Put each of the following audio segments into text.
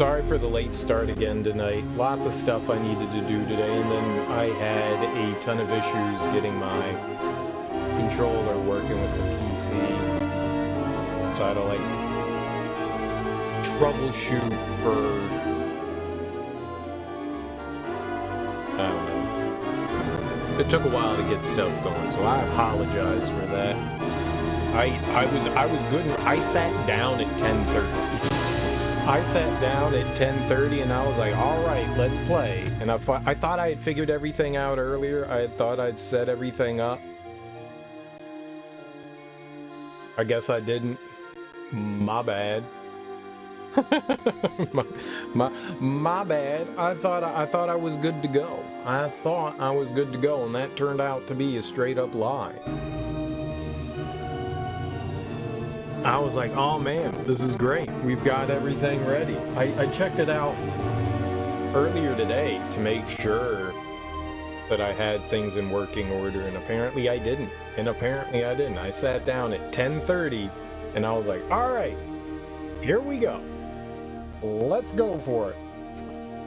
Sorry for the late start again tonight. Lots of stuff I needed to do today, and then I had a ton of issues getting my controller working with the PC. So I had to, like, troubleshoot for... I don't know. It took a while to get stuff going, so I apologize for that. I was good. I sat down at 10:30. I sat down at 10:30 and I was like, all right, let's play. And I thought I had figured everything out earlier. I thought I'd set everything up. I guess I didn't. My bad. my bad. I thought I was good to go. I thought I was good to go, and that turned out to be a straight up lie. I was like, oh man, this is great. We've got everything ready. I checked it out earlier today to make sure that I had things in working order, and apparently I didn't. I sat down at 10:30 and I was like, all right, here we go. Let's go for it.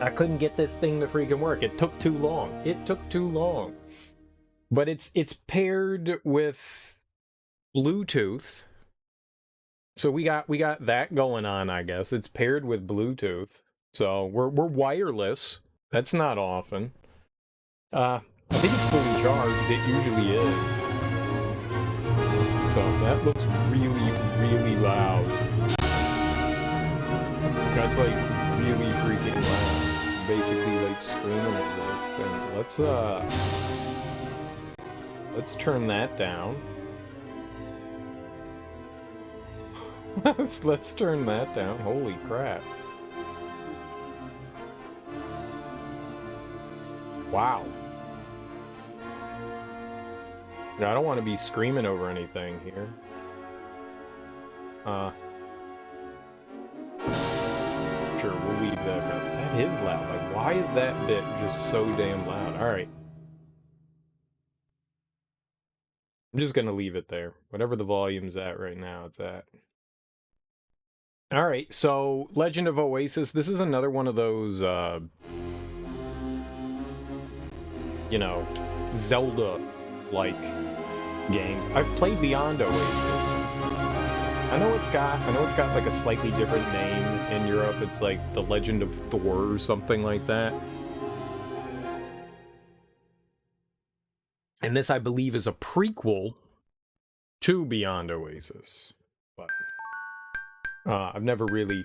I couldn't get this thing to freaking work. It took too long. But it's paired with Bluetooth. So we got that going on, I guess. It's paired with Bluetooth. So we're wireless. That's not often. I think it's fully charged. It usually is. So that looks really, really loud. That's like really freaking loud. Basically like screaming at this thing. Let's turn that down. Let's turn that down. Holy crap. Wow. No, I don't want to be screaming over anything here. Sure, we'll leave that. That is loud. Like, why is that bit just so damn loud? Alright. I'm just gonna leave it there. Whatever the volume's at right now, it's at. Alright, so Legend of Oasis. This is another one of those, you know, Zelda-like games. I've played Beyond Oasis. I know it's got like a slightly different name in Europe. It's like The Legend of Thor or something like that. And this, I believe, is a prequel to Beyond Oasis. But I've never really...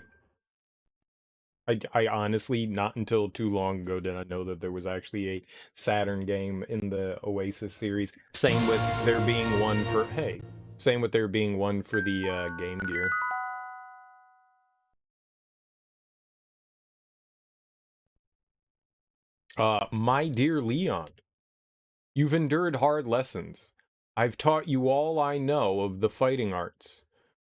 I honestly, not until too long ago did I know that there was actually a Saturn game in the Oasis series. Same with there being one for... Hey, same with there being one for the Game Gear. My dear Leon, you've endured hard lessons. I've taught you all I know of the fighting arts.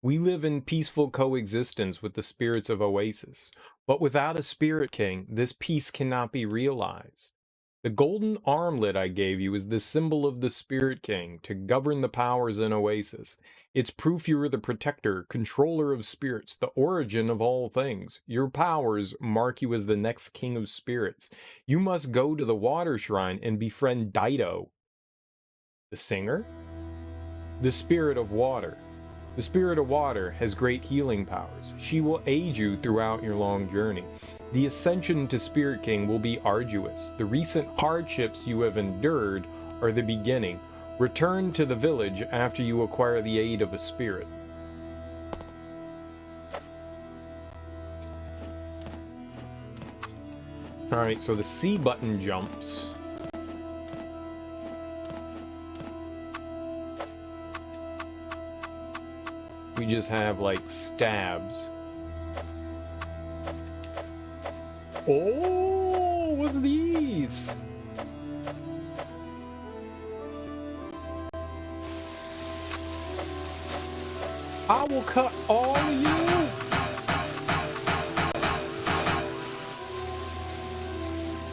We live in peaceful coexistence with the spirits of Oasis, but without a Spirit King, this peace cannot be realized. The golden armlet I gave you is the symbol of the Spirit King to govern the powers in Oasis. It's proof you are the protector, controller of spirits, the origin of all things. Your powers mark you as the next king of spirits. You must go to the water shrine and befriend Dytto. The singer? The spirit of water. The Spirit of Water has great healing powers. She will aid you throughout your long journey. The ascension to Spirit King will be arduous. The recent hardships you have endured are the beginning. Return to the village after you acquire the aid of a spirit. Alright, so the C button jumps. We just have, like, stabs. Oh, what's these? I will cut all of you.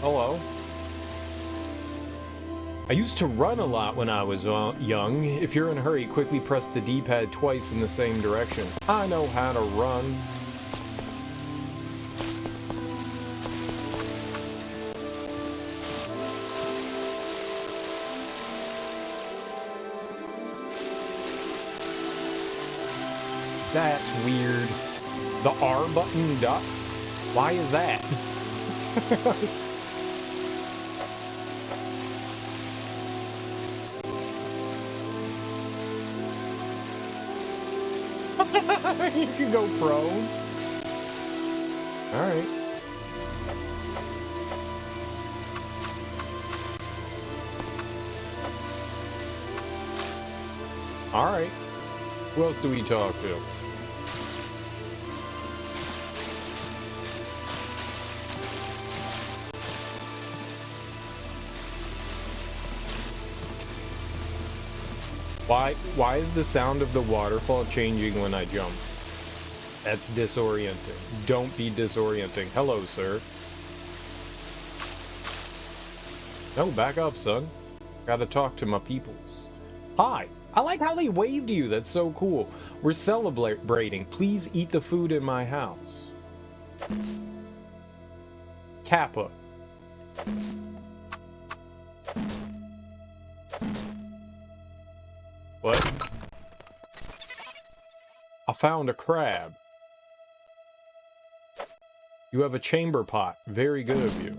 Hello. I used to run a lot when I was young. If you're in a hurry, quickly press the D-pad twice in the same direction. I know how to run. That's weird. The R button ducks? Why is that? You can go prone. Alright. Alright. Who else do we talk to? Why is the sound of the waterfall changing when I jump? That's disorienting. Don't be disorienting. Hello, sir. No, back up, son. Gotta talk to my peoples. Hi. I like how they waved you. That's so cool. We're celebrating. Please eat the food in my house. Kappa. What? I found a crab. You have a chamber pot. Very good of you.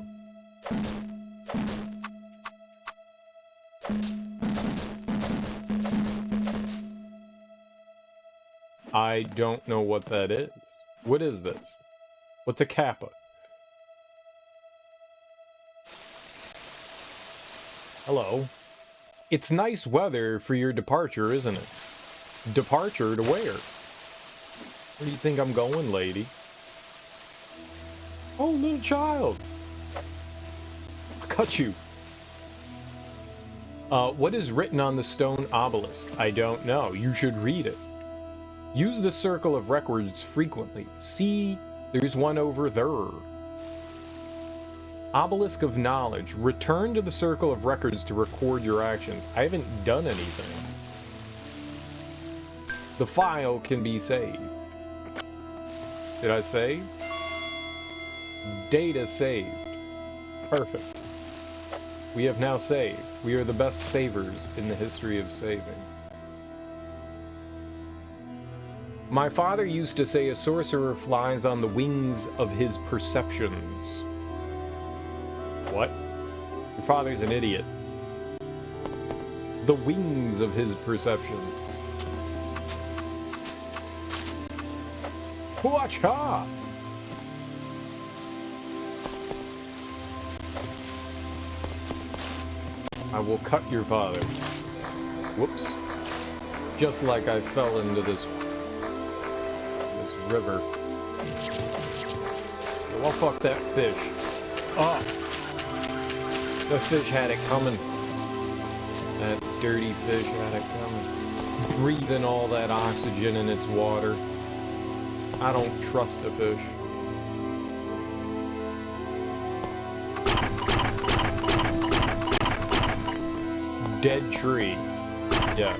I don't know what that is. What is this? What's a kappa? Hello. It's nice weather for your departure, isn't it? Departure to where? Where do you think I'm going, lady? Oh, little child. I'll cut you. What is written on the stone obelisk? I don't know. You should read it. Use the circle of records frequently. See, there's one over there. Obelisk of knowledge. Return to the circle of records to record your actions. I haven't done anything. The file can be saved. Did I save? Data saved. Perfect. We have now saved. We are the best savers in the history of saving. My father used to say a sorcerer flies on the wings of his perceptions. What? Your father's an idiot. The wings of his perceptions. Hua-cha! I will cut your father. Whoops. Just like I fell into this river. Well, fuck that fish. Oh! The fish had it coming. That dirty fish had it coming. Breathing all that oxygen in its water. I don't trust a fish. Dead tree. Yes.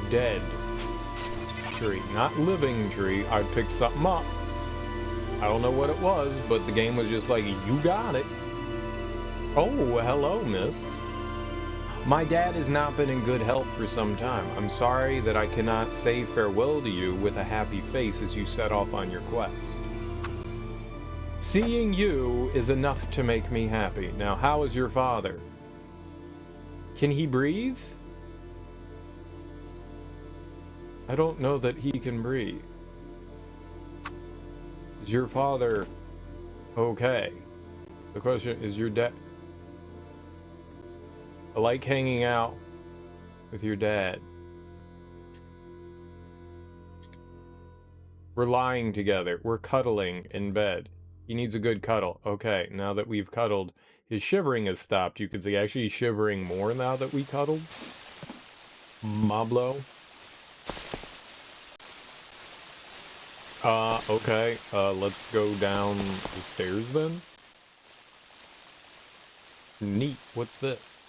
Dead tree. Not living tree. I picked something up. I don't know what it was, but the game was just like, you got it. Oh, hello, miss. My dad has not been in good health for some time. I'm sorry that I cannot say farewell to you with a happy face as you set off on your quest. Seeing you is enough to make me happy. Now, how is your father? Can he breathe? I don't know that he can breathe. Is your father okay? The question is, your dad... I like hanging out with your dad. We're lying together. We're cuddling in bed. He needs a good cuddle. Okay, now that we've cuddled, his shivering has stopped. You could say actually he's shivering more now that we cuddled. Mablo. Okay. Let's go down the stairs then. Neat. What's this?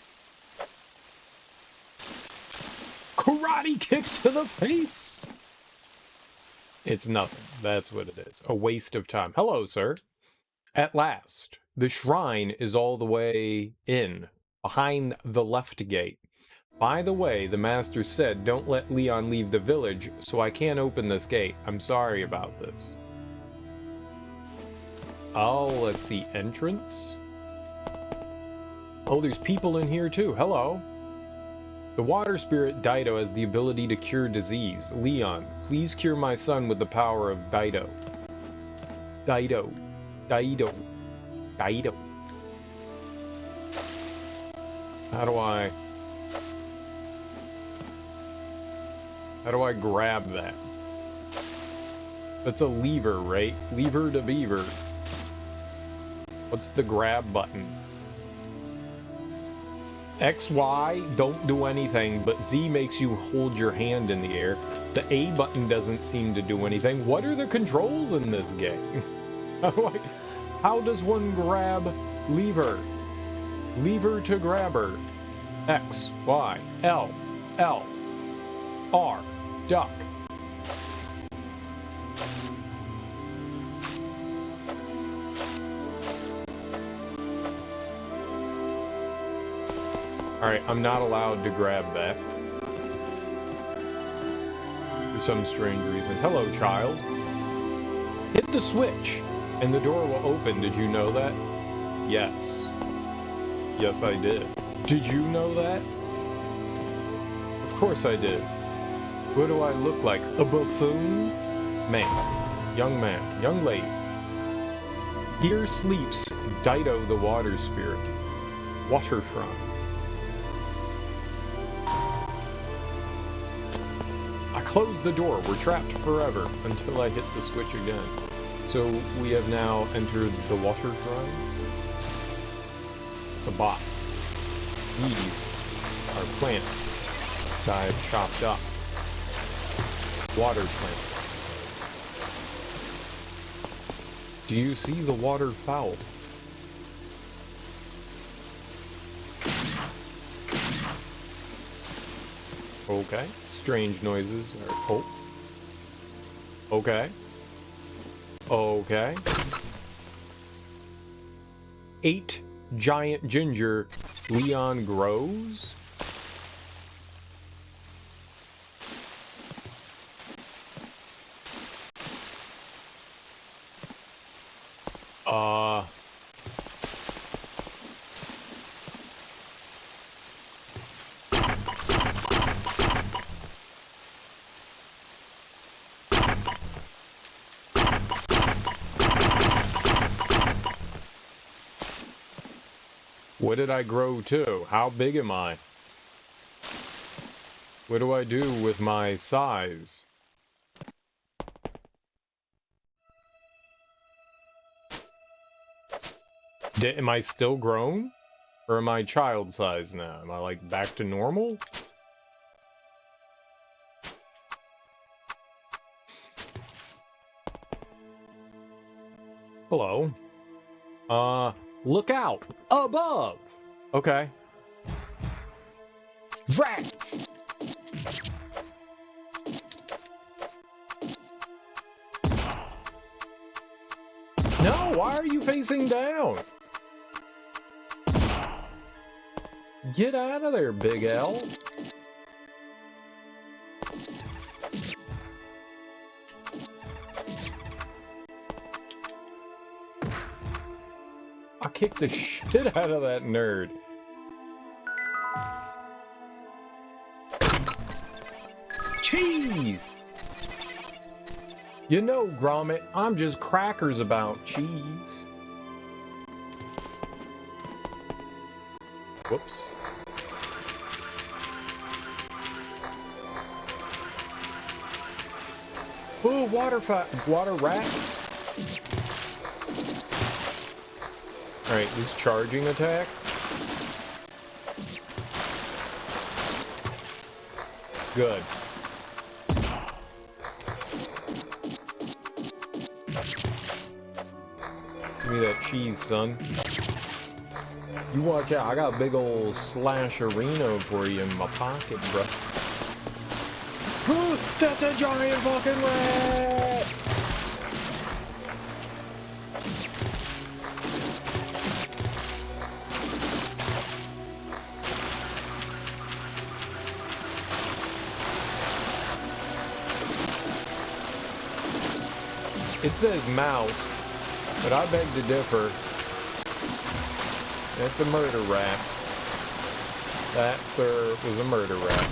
Karate kick to the face! It's nothing. That's what it is. A waste of time. Hello, sir. At last. The shrine is all the way in, behind the left gate. By the way, the master said don't let Leon leave the village, so I can't open this gate. I'm sorry about this. Oh, it's the entrance? Oh, there's people in here too. Hello. The water spirit Dytto has the ability to cure disease. Leon, please cure my son with the power of Dytto. Dytto. Dytto. Dytto. How do I grab that? That's a lever, right? Lever to beaver. What's the grab button? X, Y, don't do anything, but Z makes you hold your hand in the air. The A button doesn't seem to do anything. What are the controls in this game? How does one grab lever? Lever to grabber. X, Y, L, L, R, duck. Alright, I'm not allowed to grab that. For some strange reason. Hello, child. Hit the switch, and the door will open. Did you know that? Yes. Yes, I did. Did you know that? Of course I did. What do I look like? A buffoon? Man. Young lady. Here sleeps Dytto the water spirit. Water shrine. I closed the door. We're trapped forever until I hit the switch again. So we have now entered the water shrine. It's a box. These are plants that I've chopped up. Water plants. Do you see the waterfowl? Okay. Strange noises are... Oh. Okay. Okay. 8 giant ginger Leon grows? What did I grow to? How big am I? What do I do with my size? Am I still grown? Or am I child size now? Am I like back to normal? Hello. Look out! Above! Okay. Rats! No, why are you facing down? Get out of there, Big L. I kicked the shit out of that nerd. Cheese! You know, Gromit, I'm just crackers about cheese. Whoops. Ooh, water rats. Alright, this charging attack. Good. Give me that cheese, son. You watch out, I got a big old slasherino for you in my pocket, bro. That's a giant fucking rat! It says mouse, but I beg to differ. It's a murder rat. That, sir, was a murder rat.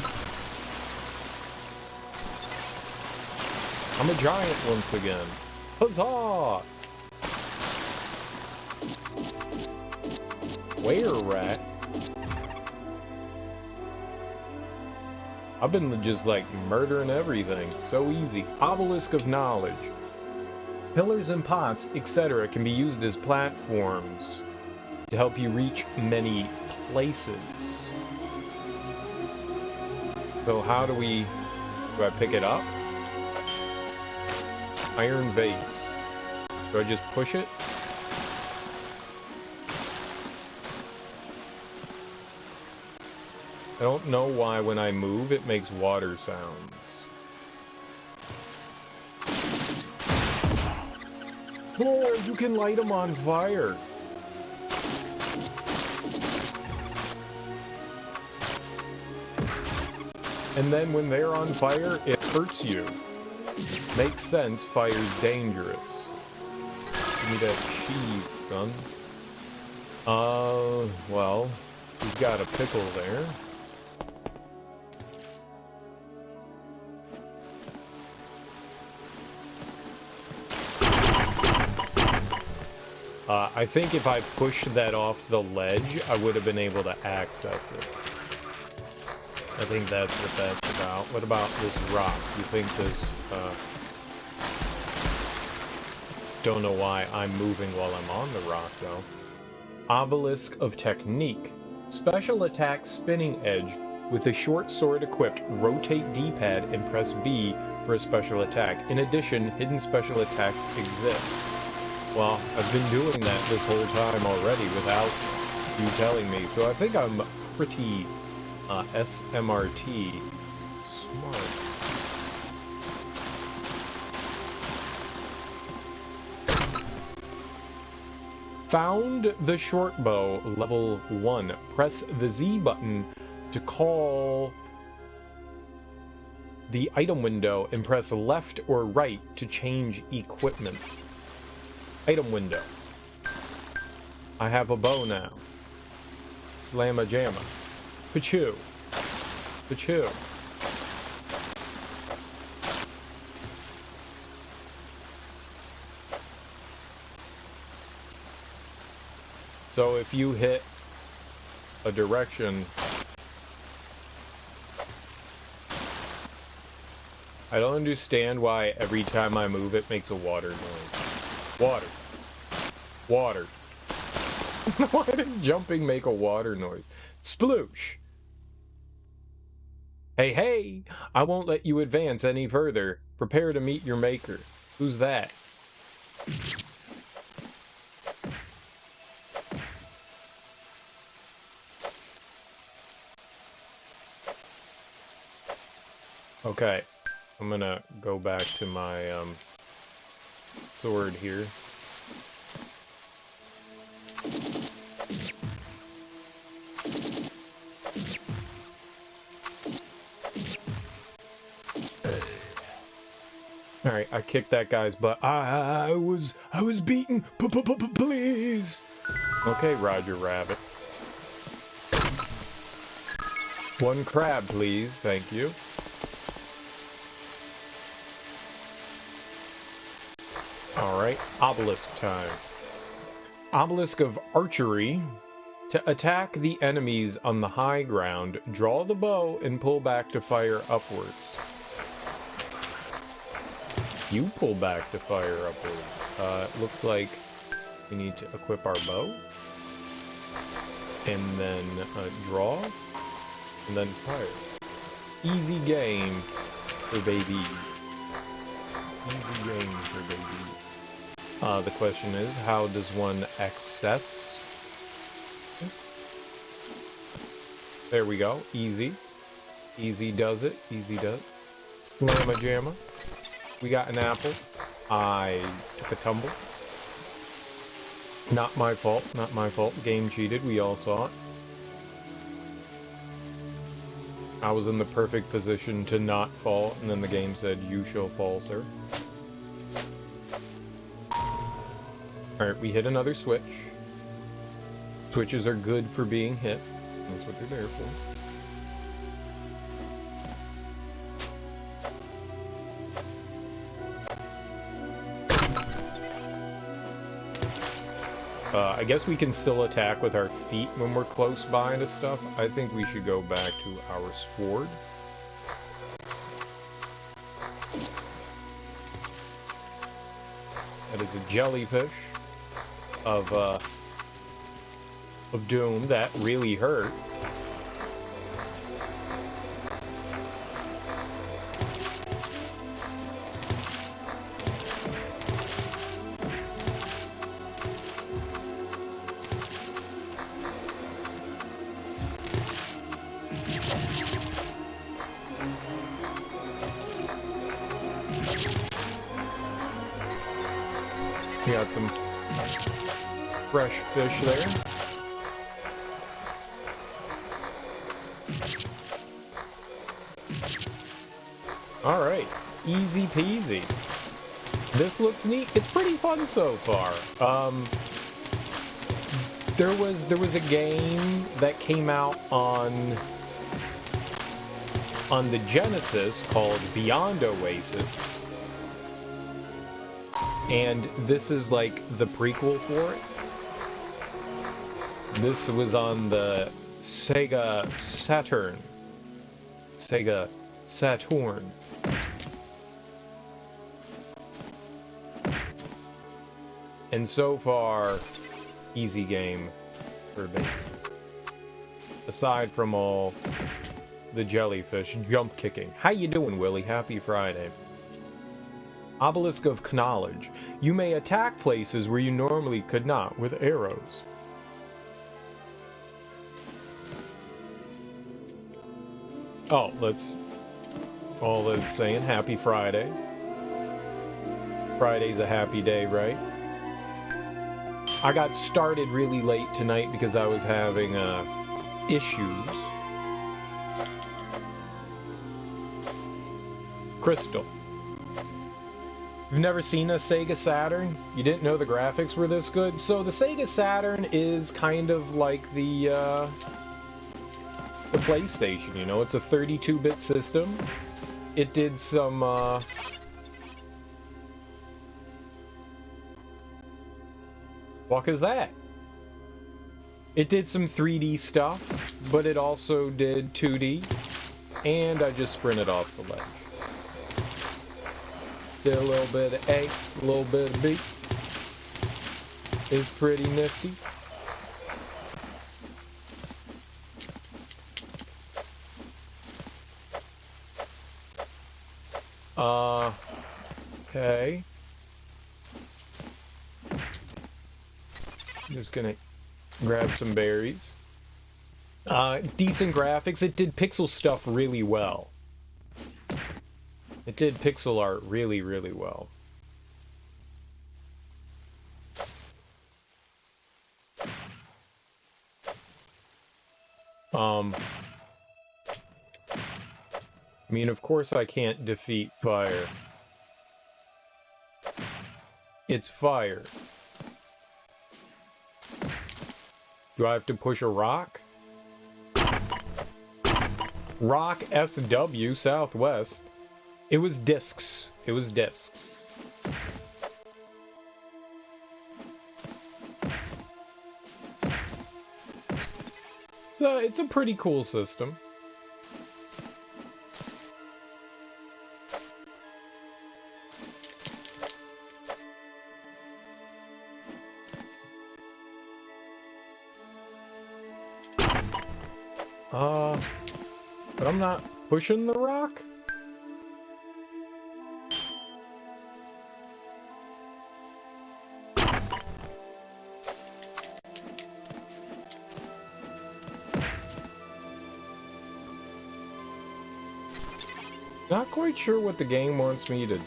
I'm a giant once again. Huzzah! Were-rat? I've been just like murdering everything. So easy. Obelisk of Knowledge. Pillars and pots, etc. can be used as platforms to help you reach many places. So how do I pick it up? Iron base. Do I just push it? I don't know why when I move it makes water sounds. Oh, you can light them on fire. And then when they're on fire, it hurts you. Makes sense, fire's dangerous. Give me that cheese, son. Well, we've got a pickle there. I think if I pushed that off the ledge, I would have been able to access it. I think that's what that's about. What about this rock? You think this, don't know why I'm moving while I'm on the rock, though. Obelisk of Technique. Special attack spinning edge. With a short sword equipped, rotate D-pad and press B for a special attack. In addition, hidden special attacks exist. Well, I've been doing that this whole time already without you telling me, so I think I'm pretty SMRT smart. Found the short bow, level 1. Press the Z button to call the item window and press left or right to change equipment. Item window. I have a bow now. Slamma jamma. Pachoo. Pachoo. So if you hit a direction, I don't understand why every time I move it makes a water noise. Water. Water. Why does jumping make a water noise? Sploosh. Hey, hey! I won't let you advance any further. Prepare to meet your maker. Who's that? Okay. I'm gonna go back to my, sword here. All right, I kicked that guy's butt. I was beaten. Please. Okay, Roger Rabbit. One crab, please. Thank you. All right, obelisk time. Obelisk of Archery. To attack the enemies on the high ground, draw the bow and pull back to fire upwards. You pull back to fire upwards. It looks like we need to equip our bow. And then draw. And then fire. Easy game for babies. Easy game for babies. The question is, how does one access this? There we go. Easy. Easy does it. Easy does. Slamma jamma. We got an apple. I took a tumble. Not my fault. Not my fault. Game cheated. We all saw it. I was in the perfect position to not fall, and then the game said, "You shall fall, sir." Alright, we hit another switch. Switches are good for being hit. That's what they're there for. I guess we can still attack with our feet when we're close by to stuff. I think we should go back to our sword. That is a jellyfish of doom. That really hurt. We got some fresh fish there. Alright, easy peasy. This looks neat. It's pretty fun so far. There was a game that came out on the Genesis called Beyond Oasis. And this is like the prequel for it. This was on the Sega Saturn. Sega Saturn. And so far, easy game for me. Aside from all the jellyfish jump kicking. How you doing, Willie? Happy Friday. Obelisk of Knowledge. You may attack places where you normally could not with arrows. Oh, all it's saying. Happy Friday. Friday's a happy day, right? I got started really late tonight because I was having issues. Crystal. You've never seen a Sega Saturn? You didn't know the graphics were this good? So the Sega Saturn is kind of like the PlayStation, you know? It's a 32-bit system. It did some, What is that? It did some 3D stuff, but it also did 2D. And I just sprinted off the ledge. Did a little bit of A, a little bit of B. It's pretty nifty. Okay. I'm just gonna grab some berries. Decent graphics. It did pixel stuff really well. It did pixel art really, really well. I mean, of course I can't defeat fire. It's fire. Do I have to push a rock? Rock SW Southwest. It was discs. It was discs. It's a pretty cool system. But I'm not pushing the rock? Not quite sure what the game wants me to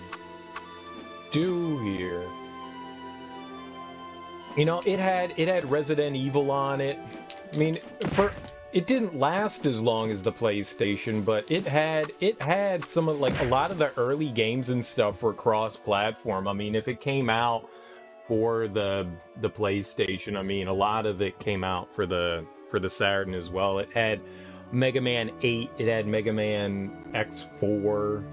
do here. You know, it had Resident Evil on it. I mean, it didn't last as long as the PlayStation, but it had some of, like, a lot of the early games and stuff were cross-platform. I mean, if it came out for the PlayStation. I mean, a lot of it came out for the Saturn as well. It had Mega Man 8, it had Mega Man X4.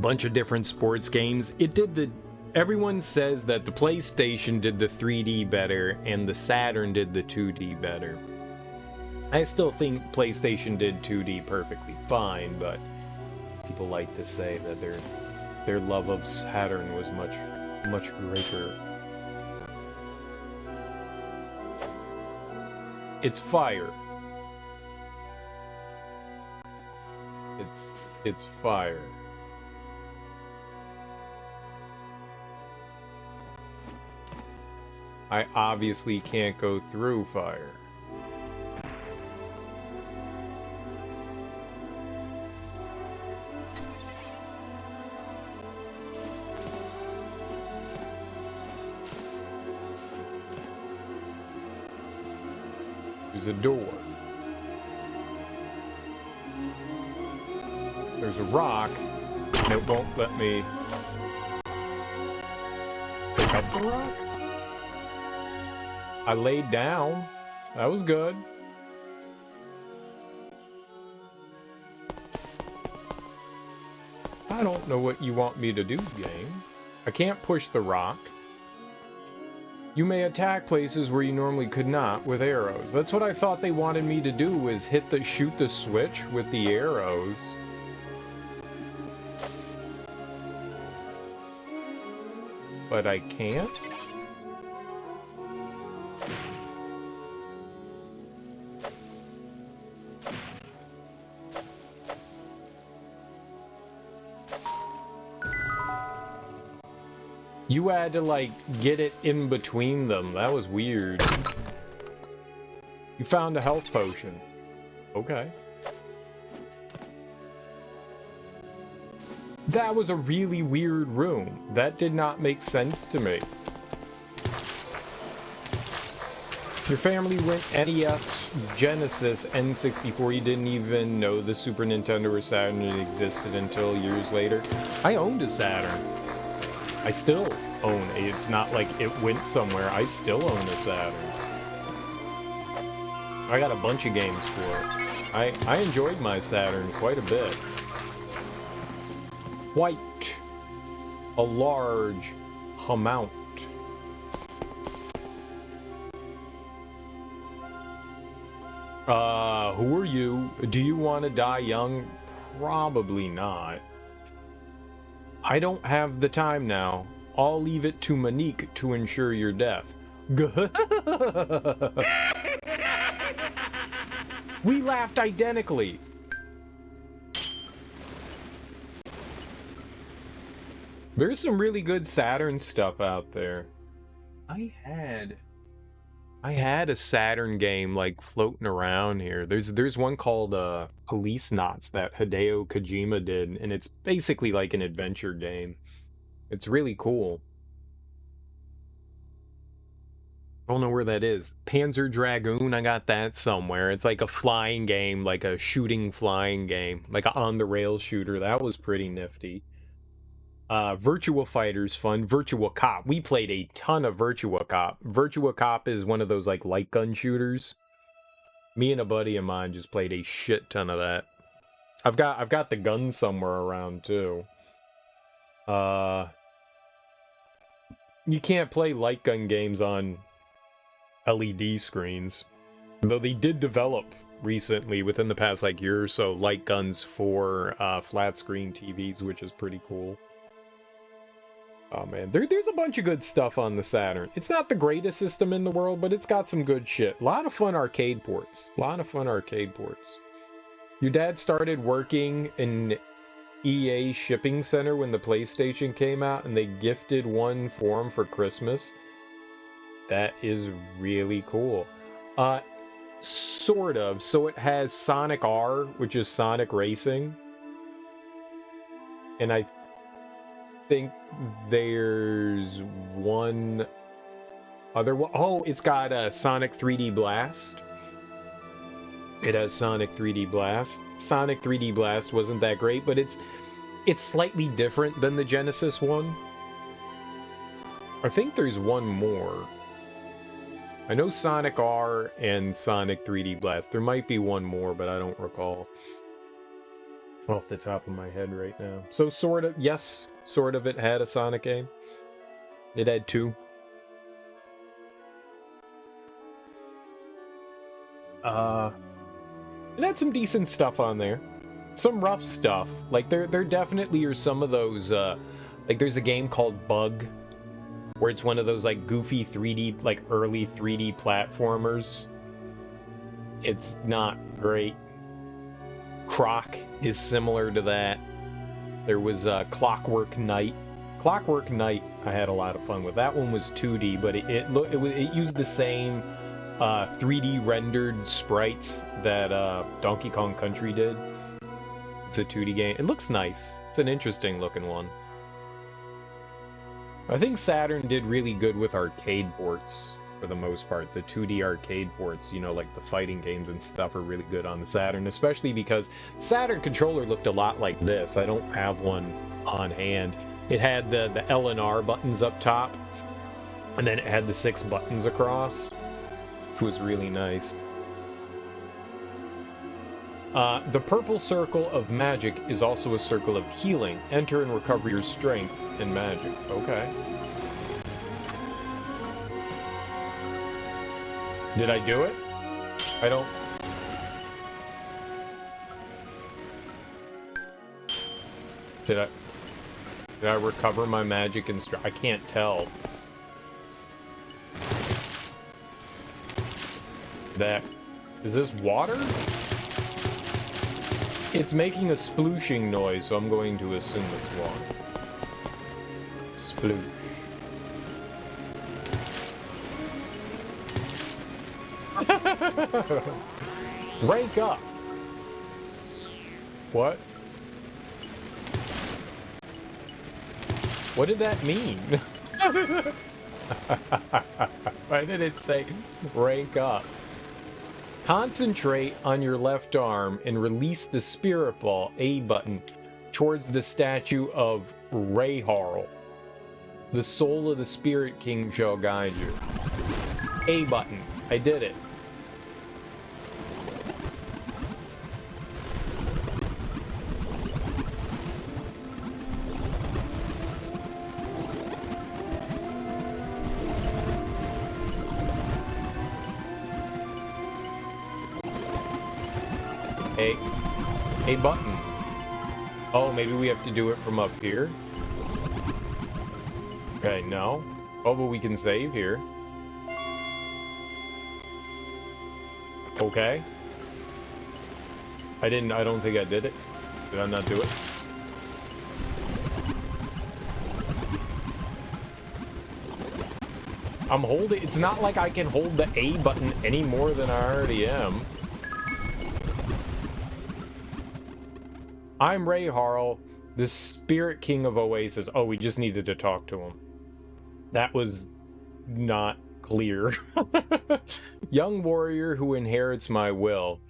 Bunch of different sports games. It did the everyone says that the PlayStation did the 3D better and the Saturn did the 2D better. I still think PlayStation did 2D perfectly fine, but people like to say that their love of Saturn was much greater. It's fire. It's fire. I obviously can't go through fire. There's a door. There's a rock, and it won't let me pick up the rock. I laid down. That was good. I don't know what you want me to do, game. I can't push the rock. You may attack places where you normally could not with arrows. That's what I thought they wanted me to do, was shoot the switch with the arrows. But I can't? You had to, like, get it in between them. That was weird. You found a health potion. Okay. That was a really weird room. That did not make sense to me. Your family went NES, Genesis, N64. You didn't even know the Super Nintendo or Saturn existed until years later. I owned a Saturn. I still own it. It's not like it went somewhere. I still own a Saturn. I got a bunch of games for it. I enjoyed my Saturn quite a bit. White. A large amount. Who are you? Do you want to die young? Probably not. I don't have the time now. I'll leave it to Monique to ensure your death. We laughed identically. There's some really good Saturn stuff out there. I had a Saturn game like floating around here. There's one called Police Knots that Hideo Kojima did, and it's basically like an adventure game. It's really cool. I don't know where that is. Panzer Dragoon, I got that somewhere. It's like a flying game, like a shooting flying game, like an on-the-rail shooter. That was pretty nifty. Virtua Fighter's fun. Virtua Cop. We played a ton of Virtua Cop. Virtua Cop is one of those like light gun shooters. Me and a buddy of mine just played a shit ton of that. I've got the gun somewhere around too. You can't play light gun games on LED screens. Though they did develop recently, within the past like year or so, light guns for flat screen TVs, which is pretty cool. Oh man, there's a bunch of good stuff on the Saturn. It's not the greatest system in the world, but it's got some good shit. A lot of fun arcade ports. Your dad started working in EA shipping center when the PlayStation came out, and they gifted one for him for Christmas. That is really cool. Sort of. So it has Sonic R, which is Sonic Racing. And I think there's one other one. Oh, it's got a Sonic 3D Blast. It has Sonic 3D Blast. Sonic 3D Blast wasn't that great, but it's It's slightly different than the Genesis one. I think there's one more. I know Sonic R and Sonic 3D Blast. There might be one more, but I don't recall off the top of my head right now. So sort of, yes, sort of it had a Sonic game. It had 2. It had some decent stuff on there. Some rough stuff. Like, there definitely are some of those, like, there's a game called Bug, where it's one of those, like, goofy 3D, like, early 3D platformers. It's not great. Croc is similar to that. There was, Clockwork Knight. Clockwork Knight, I had a lot of fun with. That one was 2D, but it used the same 3D rendered sprites that Donkey Kong Country did. It's a 2D game. It looks nice. It's an interesting looking one. I think Saturn did really good with arcade ports for the most part. The 2D arcade ports, you know, like the fighting games and stuff are really good on the Saturn, especially because Saturn controller looked a lot like this. I don't have one on hand. It had the L and R buttons up top, and then it had the 6 buttons across, which was really nice. The purple circle of magic is also a circle of healing. Enter and recover your strength and magic. Okay. Did I do it? I don't... Did I recover my magic and strength? I can't tell. That... Is this water? It's making a splooshing noise, so I'm going to assume it's water. Sploosh. Rank up! What? What did that mean? Why did it say rank up? Concentrate on your left arm and release the spirit ball, A button, towards the statue of Rayharl. The soul of the Spirit King shall guide you. A button. I did it. A button. Oh, maybe we have to do it from up here? Okay, no. Oh, but we can save here. Okay. I don't think I did it. Did I not do it? I'm holding... It's not like I can hold the A button any more than I already am. I'm Rayharl, the Spirit King of Oasis. Oh, we just needed to talk to him. That was not clear. Young warrior who inherits my will.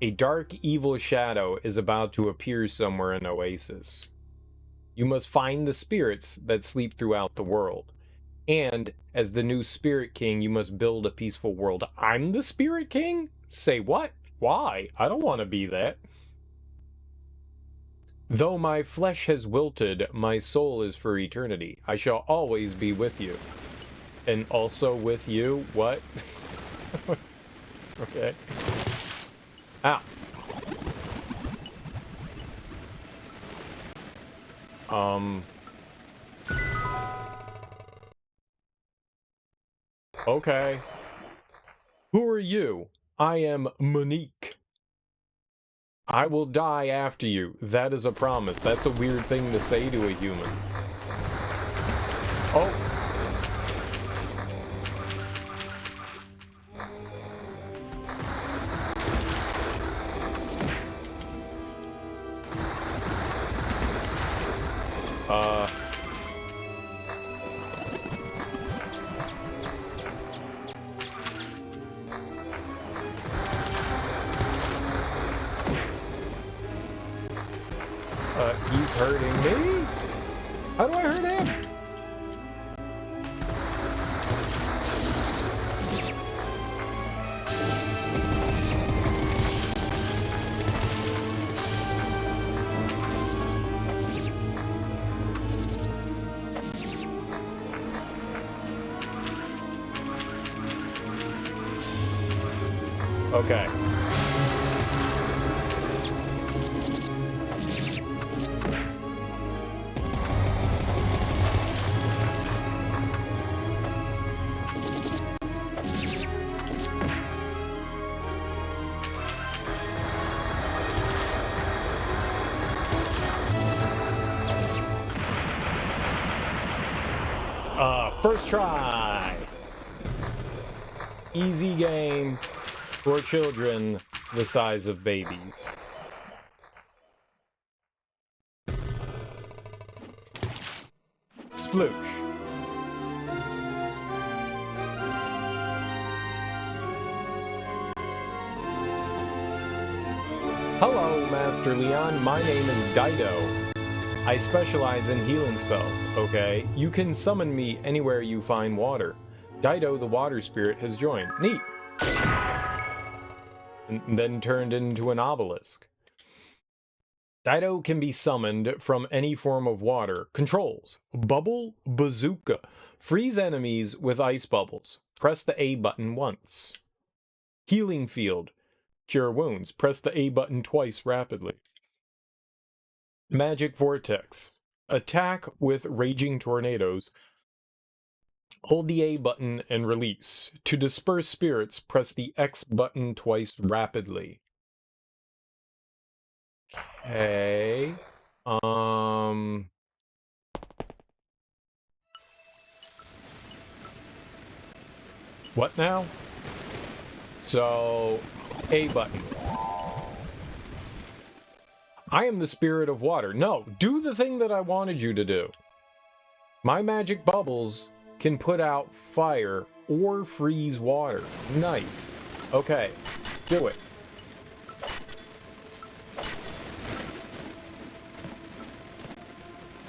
A dark, evil shadow is about to appear somewhere in Oasis. You must find the spirits that sleep throughout the world. And, as the new Spirit King, you must build a peaceful world. I'm the Spirit King? Say what? Why? I don't want to be that. Though my flesh has wilted, my soul is for eternity. I shall always be with you. And also with you? What? Okay. Ow. Okay. Who are you? I am Monique. I will die after you. That is a promise. That's a weird thing to say to a human. Oh. He's hurting me? How do I hurt him? Okay. First try. Easy game for children the size of babies. Sploosh. Hello, Master Leon. My name is Dytto. I specialize in healing spells, okay? You can summon me anywhere you find water. Dytto, the water spirit, has joined. Neat! And then turned into an obelisk. Dytto can be summoned from any form of water. Controls: Bubble Bazooka. Freeze enemies with ice bubbles. Press the A button once. Healing Field. Cure wounds. Press the A button twice rapidly. Magic Vortex. Attack with raging tornadoes. Hold the A button and release. To disperse spirits, press the X button twice rapidly. Okay. What now? So, A button. I am the spirit of water. No, do the thing that I wanted you to do. My magic bubbles can put out fire or freeze water. Nice. Okay, do it.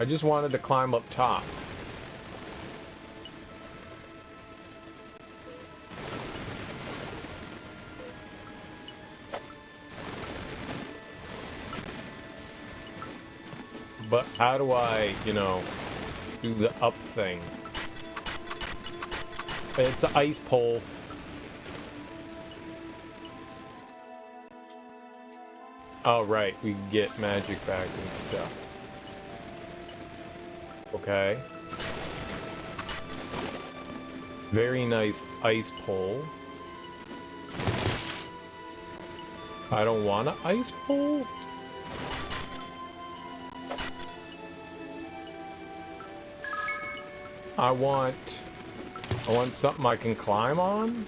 I just wanted to climb up top. But how do I, you know, do the up thing? It's an ice pole. Oh, right. We can get magic back and stuff. Okay. Very nice ice pole. I don't want an ice pole? I want something I can climb on.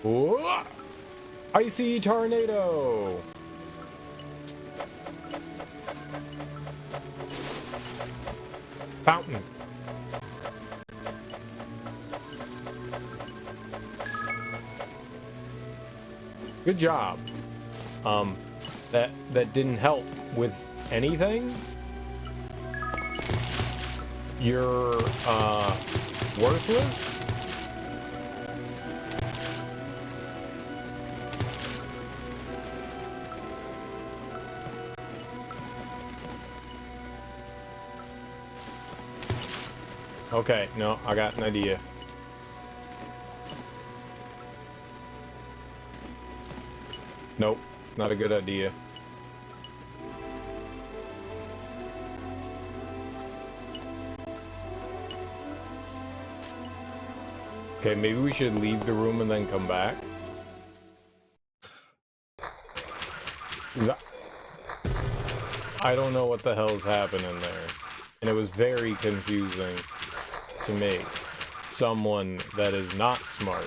Whoa! Icy tornado. Fountain. Good job. That didn't help with anything. You're worthless. Okay, no, I got an idea. Nope, it's not a good idea. Okay, maybe we should leave the room and then come back. I don't know what the hell's happening there. And it was very confusing to me. Someone that is not smart.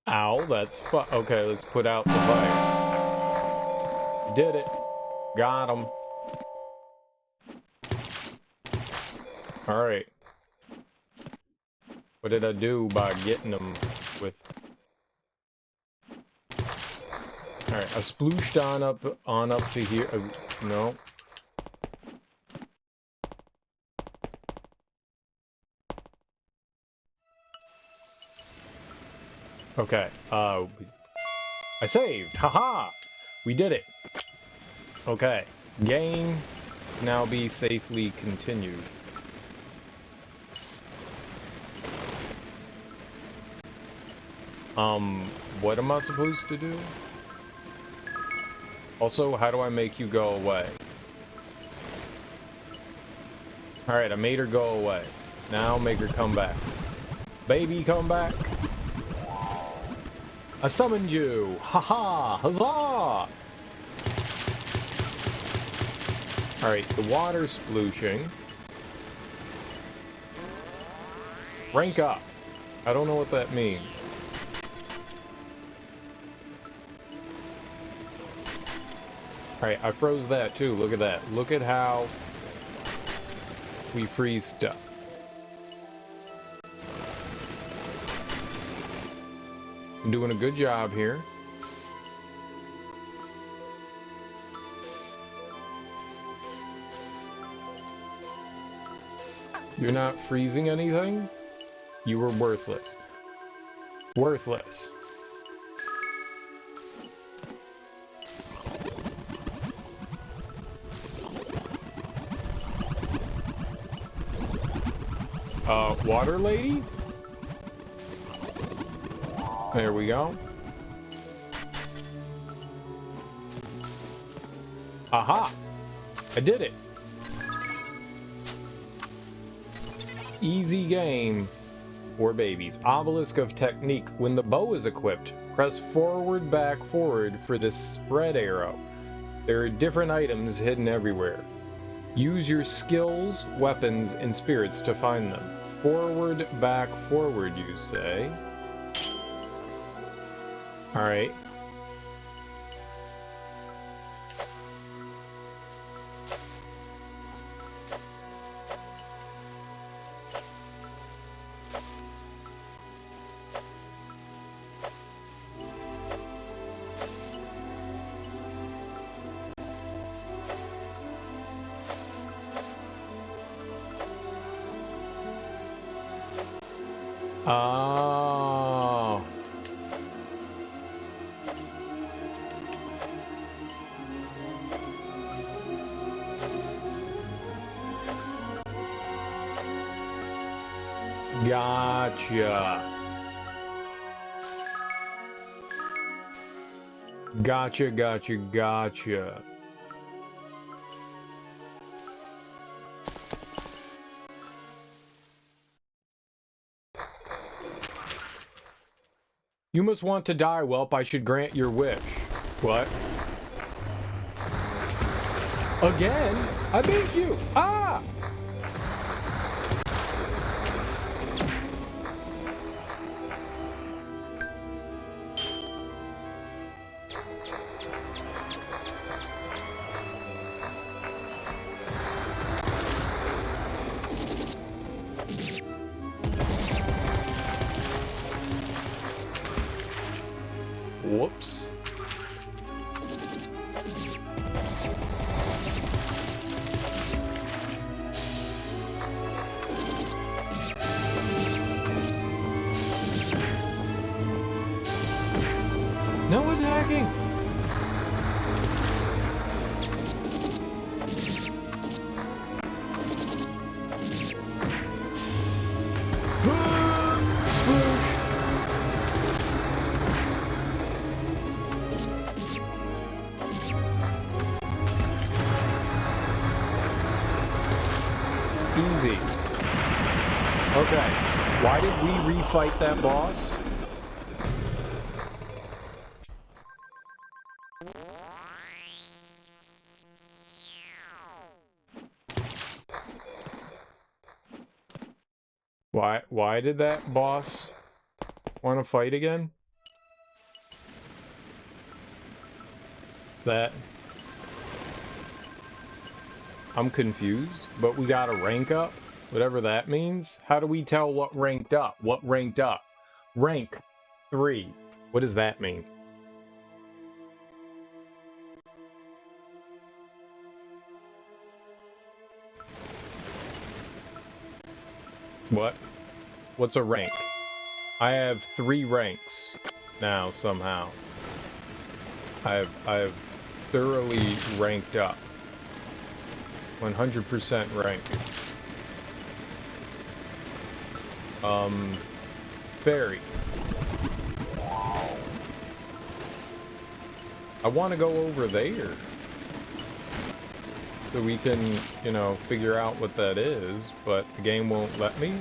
Ow, that's okay, let's put out the fire. Did it. Got him. Alright. What did I do by getting them with... Alright, I splooshed on up to here. No. Okay, I saved! Haha! We did it! Okay, game now be safely continued. What am I supposed to do? Also, how do I make you go away? Alright, I made her go away. Now make her come back. Baby, come back! I summoned you! Haha! Huzzah! Alright, the water splooshing. Rank up. I don't know what that means. Alright, I froze that too. Look at that. Look at how we freeze stuff. I'm doing a good job here. You're not freezing anything? You were worthless. Worthless. Water lady? There we go. Aha! I did it! Easy game for babies. Obelisk of Technique. When the bow is equipped, press forward, back, forward for this spread arrow. There are different items hidden everywhere. Use your skills, weapons, and spirits to find them. Forward, back, forward, you say. Alright. Oh. Gotcha. Gotcha, gotcha, gotcha. You must want to die, whelp. I should grant your wish. What? Again? I beat you! Ah! Whoops. No attacking! Easy. Okay. Why did we refight that boss? Why did that boss want to fight again? That... I'm confused, but we got a rank up? Whatever that means. How do we tell what ranked up? What ranked up? Rank 3. What does that mean? What? What's a rank? I have 3 ranks now somehow. I've thoroughly ranked up. 100% ranked. Fairy. I want to go over there. So we can, you know, figure out what that is, but the game won't let me.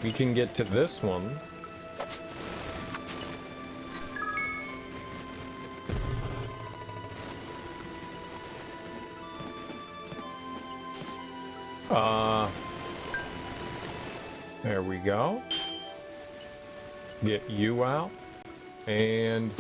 We can get to this one. There we go. Get you out. And...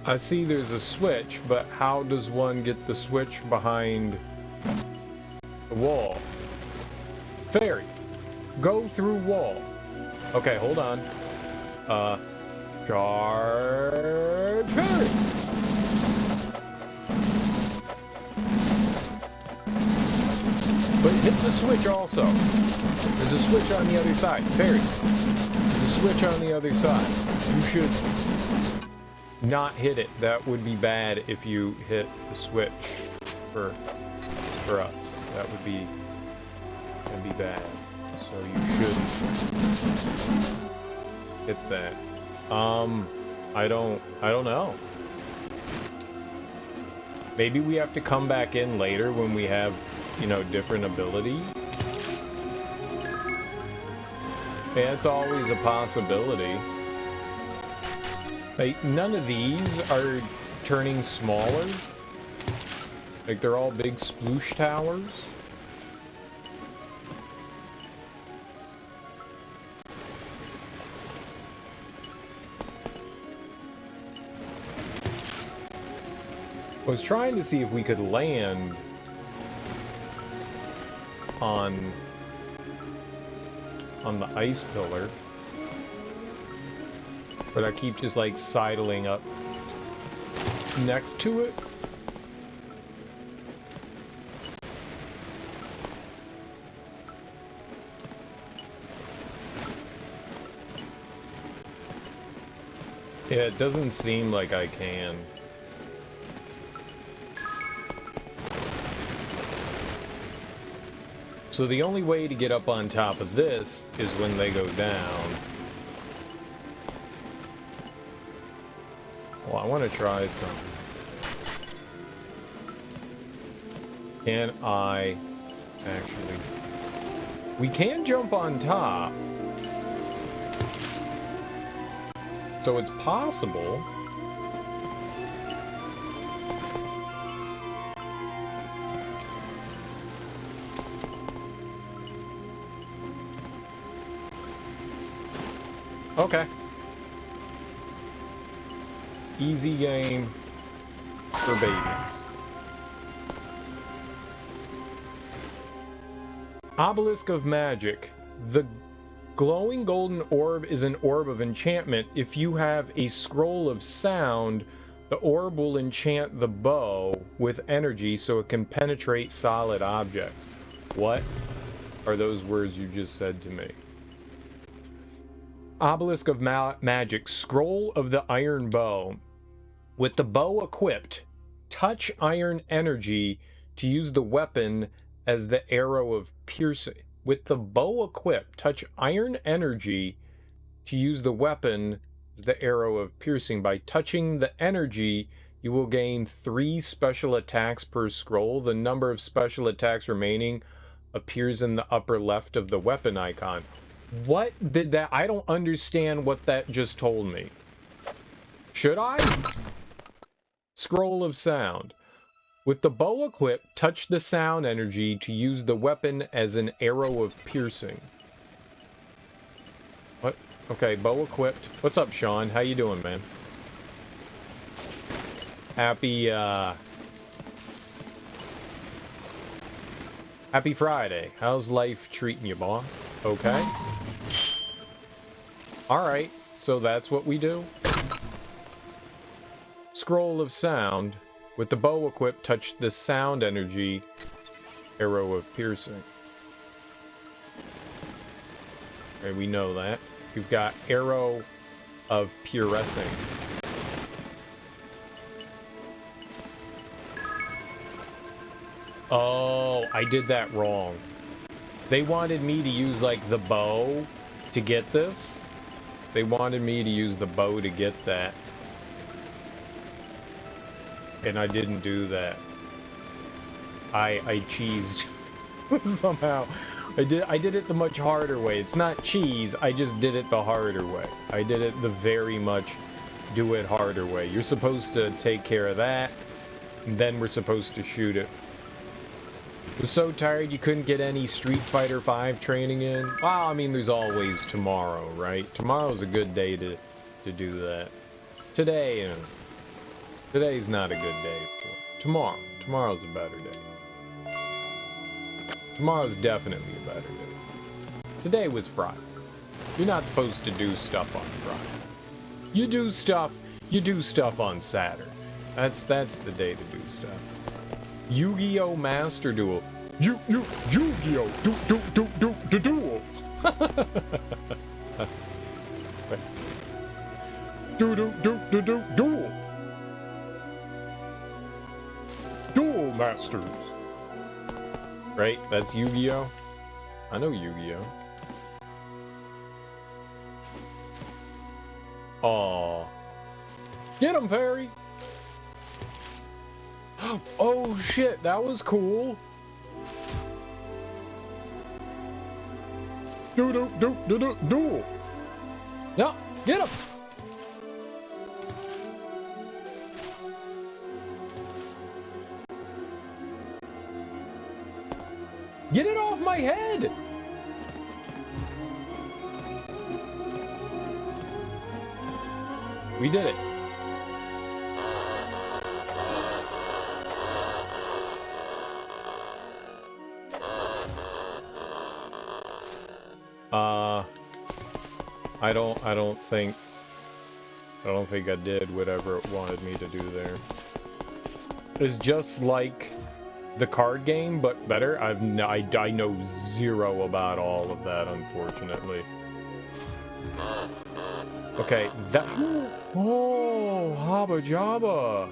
I see there's a switch, but how does one get the switch behind the wall? Fairy, go through wall. Okay, hold on. Charge fairy! But hit the switch also. There's a switch on the other side. Fairy, there's a switch on the other side. You should not hit it. That would be bad if you hit the switch for us. That'd be bad. So you should hit that. I don't know. Maybe we have to come back in later when we have, you know, different abilities. Yeah, it's always a possibility. Like, none of these are turning smaller. Like, they're all big sploosh towers. I was trying to see if we could land on the ice pillar. But I keep just, like, sidling up next to it. Yeah, it doesn't seem like I can. So the only way to get up on top of this is when they go down. Well, I want to try something. Can I actually... We can jump on top. So it's possible. Okay. Easy game for babies. Obelisk of Magic. The glowing golden orb is an orb of enchantment. If you have a scroll of sound, the orb will enchant the bow with energy so it can penetrate solid objects. What are those words you just said to me? Obelisk of Magic. Scroll of the iron bow. With the bow equipped, touch iron energy to use the weapon as the arrow of piercing. With the bow equipped, touch iron energy to use the weapon as the arrow of piercing. By touching the energy, you will gain 3 special attacks per scroll. The number of special attacks remaining appears in the upper left of the weapon icon. What did that? I don't understand what that just told me. Should I? Scroll of sound. With the bow equipped, touch the sound energy to use the weapon as an arrow of piercing. What? Okay, bow equipped. What's up, Sean? How you doing, man? Happy Friday. How's life treating you, boss? Okay. Alright, so that's what we do. Scroll of sound. With the bow equipped, touch the sound energy, arrow of piercing. Okay, we know that. We've got arrow of piercing. Oh, I did that wrong. They wanted me to use, like, the bow to get this. They wanted me to use the bow to get that. And I didn't do that. I cheesed somehow. I did it the much harder way. It's not cheese, I just did it the harder way. I did it the very much do it harder way. You're supposed to take care of that, and then we're supposed to shoot it. Was so tired you couldn't get any Street Fighter V training in? Well, I mean, there's always tomorrow, right? Tomorrow's a good day to do that. Today, today's not a good day for it. Tomorrow's a better day. Tomorrow's definitely a better day. Today was Friday. You're not supposed to do stuff on Friday. You do stuff on Saturn. That's the day to do stuff. Yu-Gi-Oh! Master Duel. Yu-Gi-Oh! Duel. Duel. Duel Masters. Right? That's Yu-Gi-Oh! I know Yu-Gi-Oh! Aww. Get him, fairy! Oh shit, that was cool. Do. Yeah, get him. Get it off my head. We did it. I don't think I did whatever it wanted me to do there. It's just like the card game, but better. I know zero about all of that, unfortunately. Okay, that... Oh, Haba Jabba!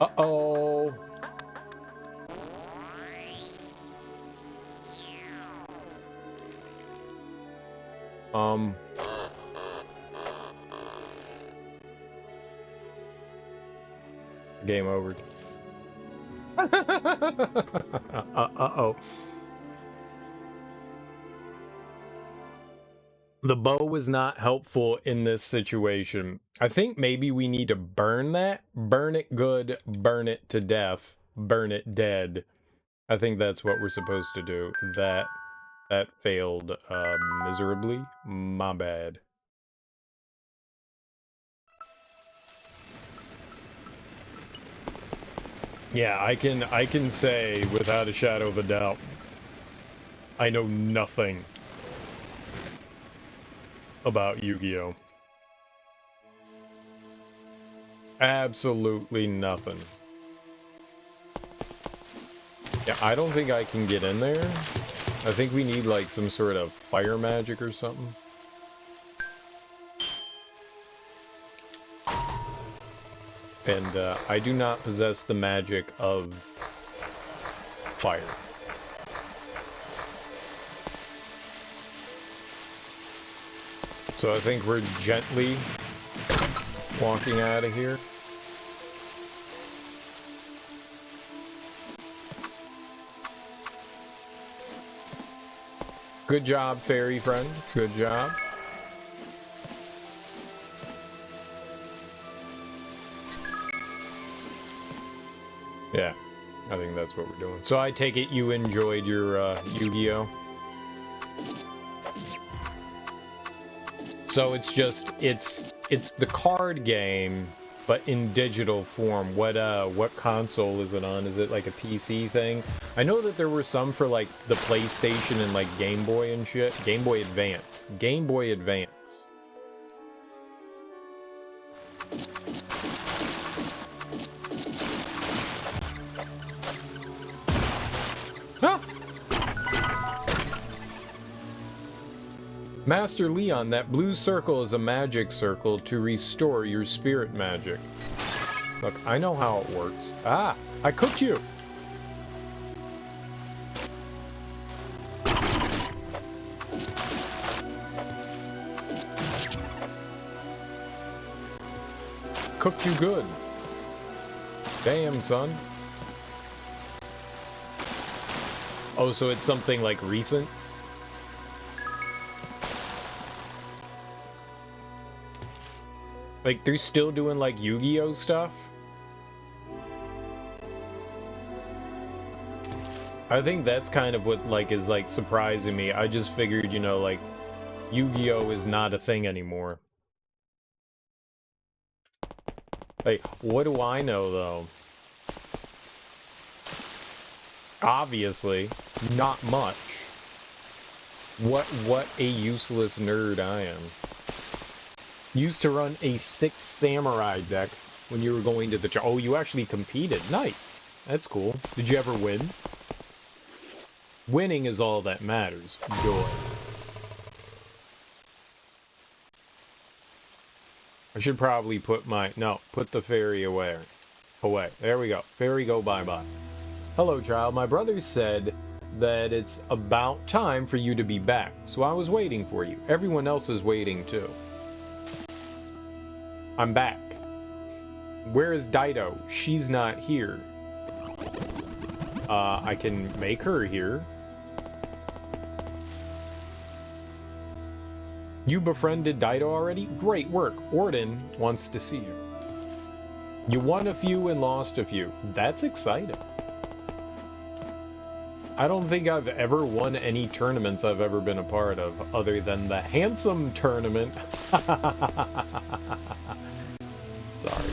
Uh-oh. Game over. Uh-oh. The bow was not helpful in this situation. I think maybe we need to burn that. Burn it good, burn it to death, burn it dead. I think that's what we're supposed to do. That failed miserably. My bad. Yeah, I can say without a shadow of a doubt, I know nothing about Yu-Gi-Oh! Absolutely nothing. Yeah, I don't think I can get in there. I think we need like some sort of fire magic or something. And I do not possess the magic of fire. So I think we're gently Walking out of here. Good job, fairy friend. Good job. Yeah, I think that's what we're doing. So I take it you enjoyed your Yu-Gi-Oh? So it's just it's the card game, but in digital form. What console is it on? Is it like a PC thing? I know that there were some for like the PlayStation and like Game Boy and shit. Game Boy Advance. Game Boy Advance. Ah! Master Leon, that blue circle is a magic circle to restore your spirit magic. Look, I know how it works. Ah, I cooked you! Cooked you good. Damn, son. Oh, so it's something like recent? Like, they're still doing, like, Yu-Gi-Oh stuff? I think that's kind of what, like, is, like, surprising me. I just figured, you know, like, Yu-Gi-Oh is not a thing anymore. Like, what do I know, though? Obviously, not much. What a useless nerd I am. Used to run a 6 samurai deck when you were going to the... Oh, you actually competed. Nice. That's cool. Did you ever win? Winning is all that matters. Joy. I should probably put my... No, put the fairy away. Away. There we go. Fairy, go bye-bye. Hello, child. My brother said that it's about time for you to be back, so I was waiting for you. Everyone else is waiting, too. I'm back. Where is Dytto? She's not here. I can make her here. You befriended Dytto already? Great work. Orden wants to see you. You won a few and lost a few. That's exciting. I don't think I've ever won any tournaments I've ever been a part of, other than the Handsome Tournament. Sorry.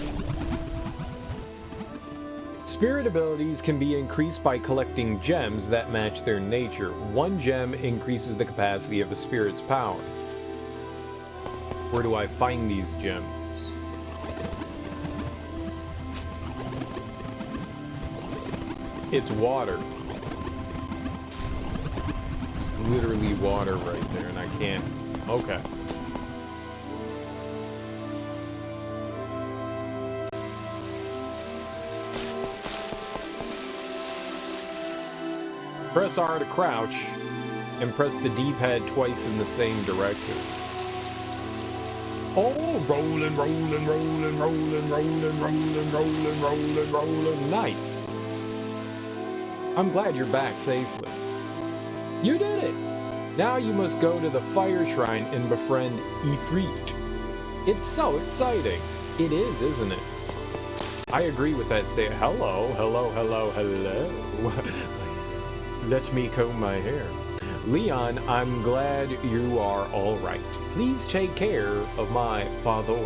Spirit abilities can be increased by collecting gems that match their nature. One gem increases the capacity of a spirit's power. Where do I find these gems? It's water. It's literally water right there, and I can't... Okay. Press R to crouch, and press the D-pad twice in the same direction. Oh, rolling, rolling, rolling, rolling, rolling, rolling, rolling, rolling, rolling. Nice. I'm glad you're back safely. You did it! Now you must go to the fire shrine and befriend Ifrit. It's so exciting. It is, isn't it? I agree with that statement. Hello, hello, hello, hello. Let me comb my hair. Leon, I'm glad you are all right. Please take care of my father.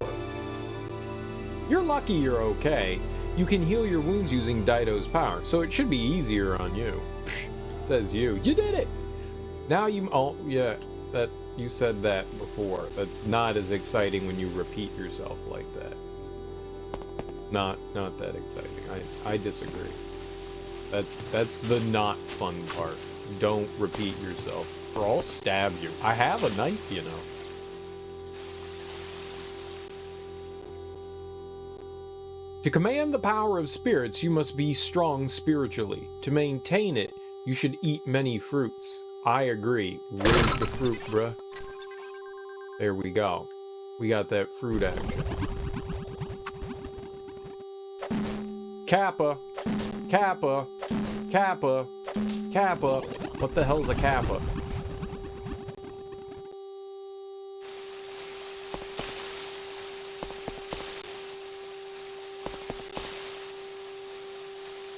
You're lucky you're okay. You can heal your wounds using Dytto's power, so it should be easier on you. Says you. You did it! Now you... Oh, yeah. That you said that before. That's not as exciting when you repeat yourself like that. Not that exciting. I disagree. That's the not fun part. Don't repeat yourself, or I'll stab you. I have a knife, you know. To command the power of spirits, you must be strong spiritually. To maintain it, you should eat many fruits. I agree. Where's the fruit, bruh? There we go. We got that fruit action. Kappa. Kappa. Kappa. Kappa. What the hell's a kappa?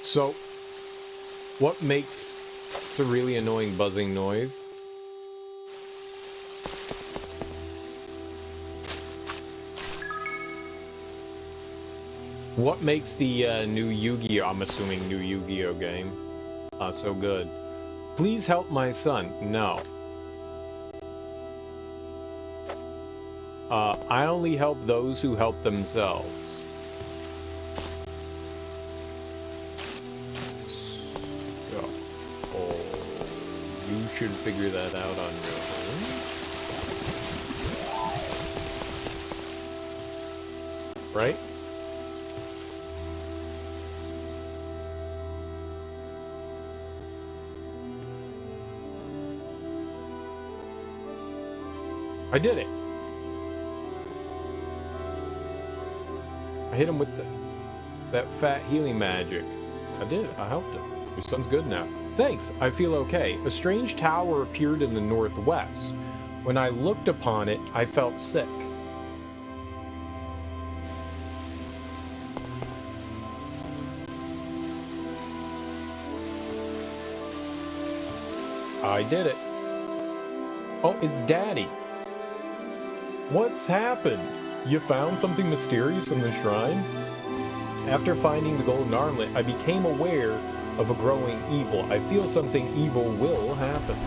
So, what makes the really annoying buzzing noise? What makes the new Yu-Gi-Oh, I'm assuming new Yu-Gi-Oh game, so good? Please help my son. No. I only help those who help themselves. You should figure that out on your own. Right? I did it. I hit him with that fat healing magic. I did. I helped him. Your son's good now. Thanks, I feel okay. A strange tower appeared in the northwest. When I looked upon it, I felt sick. I did it. Oh, it's Daddy. What's happened? You found something mysterious in the shrine? After finding the golden armlet, I became aware of a growing evil. I feel something evil will happen.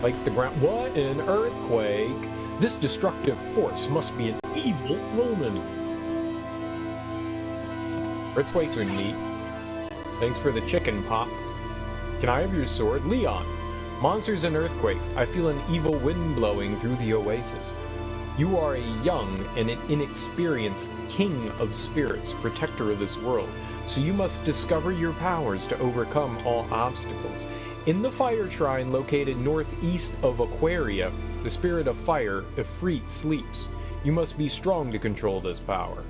Like the ground. What? An earthquake? This destructive force must be an evil omen. Earthquakes are neat. Thanks for the chicken pop. Can I have your sword? Leon. Monsters and earthquakes. I feel an evil wind blowing through the oasis. You are a young and an inexperienced king of spirits, protector of this world. So you must discover your powers to overcome all obstacles. In the fire shrine located northeast of Aquaria, the spirit of fire, Ifrit, sleeps. You must be strong to control this power.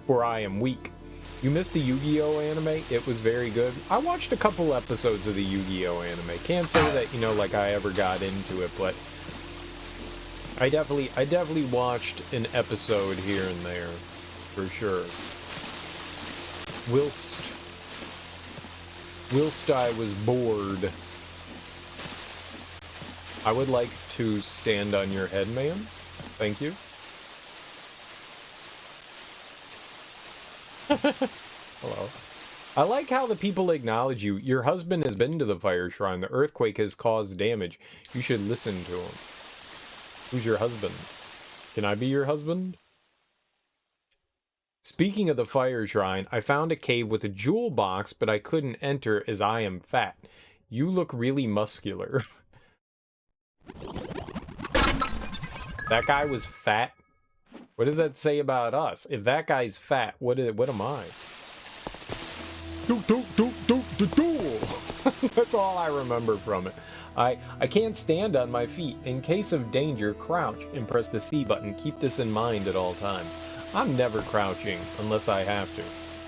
For I am weak. You missed the Yu-Gi-Oh anime? It was very good. I watched a couple episodes of the Yu-Gi-Oh anime. Can't say that, you know, like I ever got into it, but I definitely watched an episode here and there, for sure. Whilst I was bored. I would like to stand on your head, ma'am. Thank you. Hello. I like how the people acknowledge you. Your husband has been to the fire shrine. The earthquake has caused damage. You should listen to him. Who's your husband? Can I be your husband? Speaking of the fire shrine, I found a cave with a jewel box, but I couldn't enter as I am fat. You look really muscular. That guy was fat? What does that say about us? If that guy's fat, what am I? Duel! That's all I remember from it. I can't stand on my feet. In case of danger, crouch and press the C button. Keep this in mind at all times. I'm never crouching unless I have to.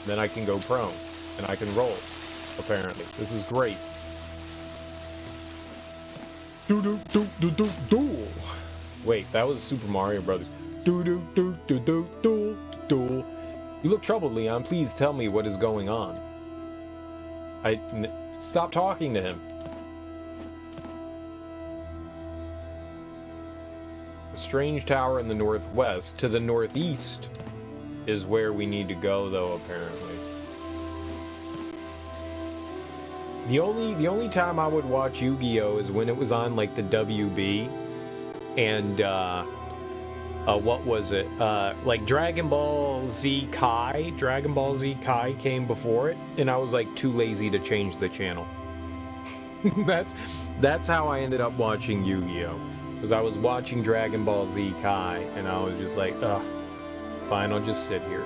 Then I can go prone and I can roll. Apparently, this is great. Duel. Wait, that was Super Mario Brothers. Duel. You look troubled, Leon. Please tell me what is going on. Stop talking to him. A strange tower in the northwest. To the northeast is where we need to go, though, apparently. The only time I would watch Yu-Gi-Oh! Is when it was on, like, the WB. And, what was it? Like, Dragon Ball Z Kai. Dragon Ball Z Kai came before it. And I was, like, too lazy to change the channel. That's how I ended up watching Yu-Gi-Oh! Because I was watching Dragon Ball Z Kai, and I was just like, ugh, fine, I'll just sit here.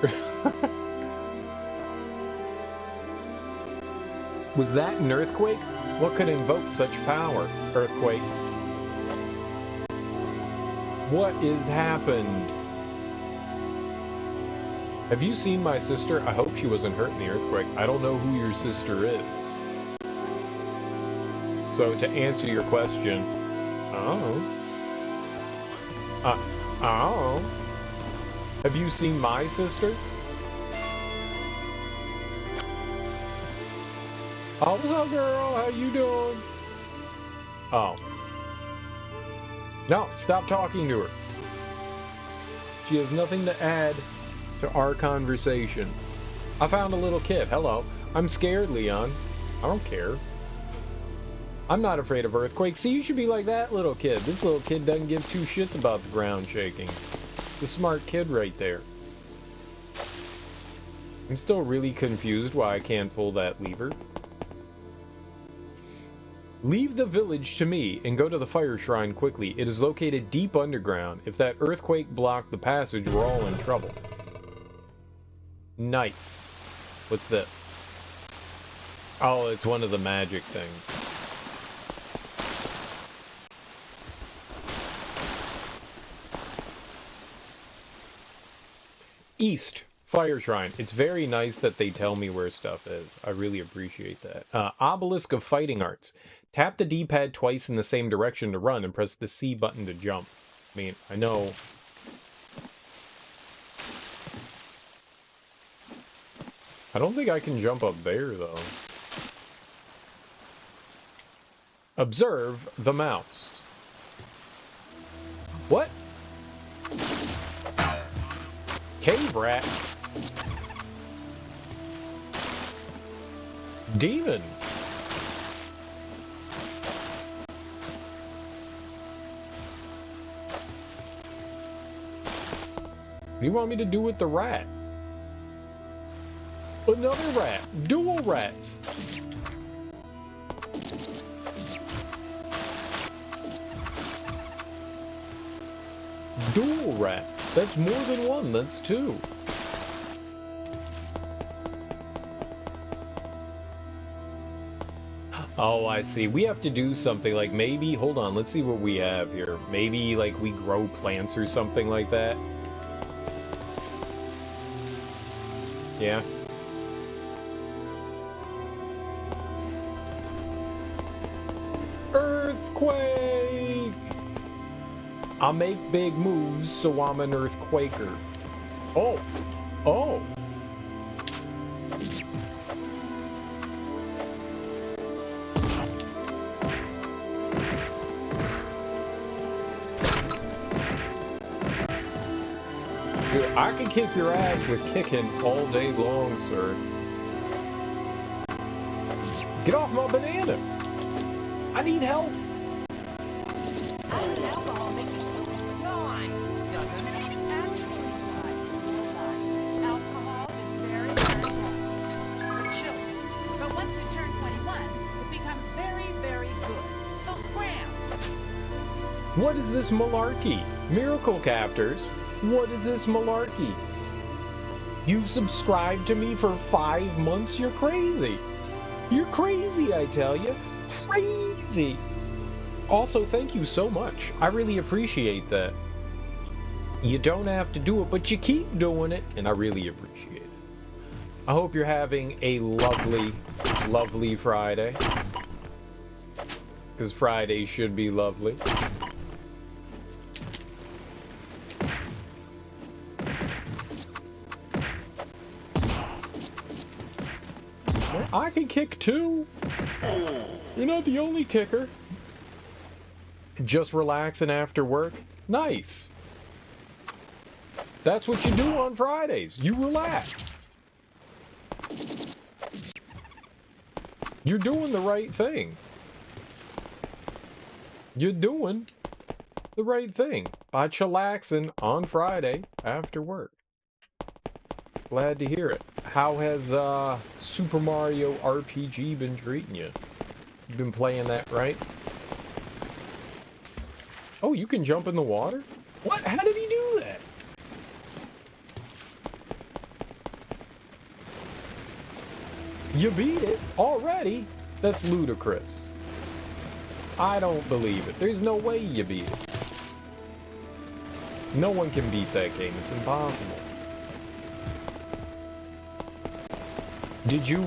Was that an earthquake? What could invoke such power? Earthquakes. What has happened? Have you seen my sister? I hope she wasn't hurt in the earthquake. I don't know who your sister is. So to answer your question, have you seen my sister? Oh, what's up, girl? How you doing? Oh. No, stop talking to her. She has nothing to add to our conversation. I found a little kid. Hello. I'm scared, Leon. I don't care. I'm not afraid of earthquakes. See, you should be like that little kid. This little kid doesn't give two shits about the ground shaking. The smart kid right there. I'm still really confused why I can't pull that lever. Leave the village to me and go to the fire shrine quickly. It is located deep underground. If that earthquake blocked the passage, we're all in trouble. Nice. What's this? Oh, it's one of the magic things. East. Fire Shrine. It's very nice that they tell me where stuff is. I really appreciate that. Obelisk of Fighting Arts. Tap the D-pad twice in the same direction to run and press the C button to jump. I mean, I know. I don't think I can jump up there, though. Observe the mouse. What? Cave rat. Demon. What do you want me to do with the rat? Another rat. Dual rats. Dual rats. That's more than one. That's two. Oh, I see. We have to do something like maybe... Hold on. Let's see what we have here. Maybe like we grow plants or something like that. Yeah. Earthquake! I make big moves, so I'm an earthquaker. Oh! Oh! Dude, I can kick your ass with kicking all day long, sir. Get off my banana! I need help! Alcohol makes you stupid. No, I doesn't. Actually, alcohol is very, very bad for children. But once you turn 21, it becomes very, very good. So scram! What is this malarkey? Miracle Captors? What is this malarkey? You've subscribed to me for 5 months? You're crazy. You're crazy, I tell you. Crazy. Also, thank you so much. I really appreciate that. You don't have to do it, but you keep doing it, and I really appreciate it. I hope you're having a lovely, lovely Friday. Because Friday should be lovely. I can kick too. You're not the only kicker. Just relaxing after work? Nice. That's what you do on Fridays. You relax. You're doing the right thing. You're doing the right thing by chillaxing on Friday after work. Glad to hear it. How has Super Mario RPG been treating you? You've been playing that, right? Oh, you can jump in the water? What? How did he do that? You beat it already? That's ludicrous. I don't believe it. There's no way you beat it. No one can beat that game. It's impossible. Did you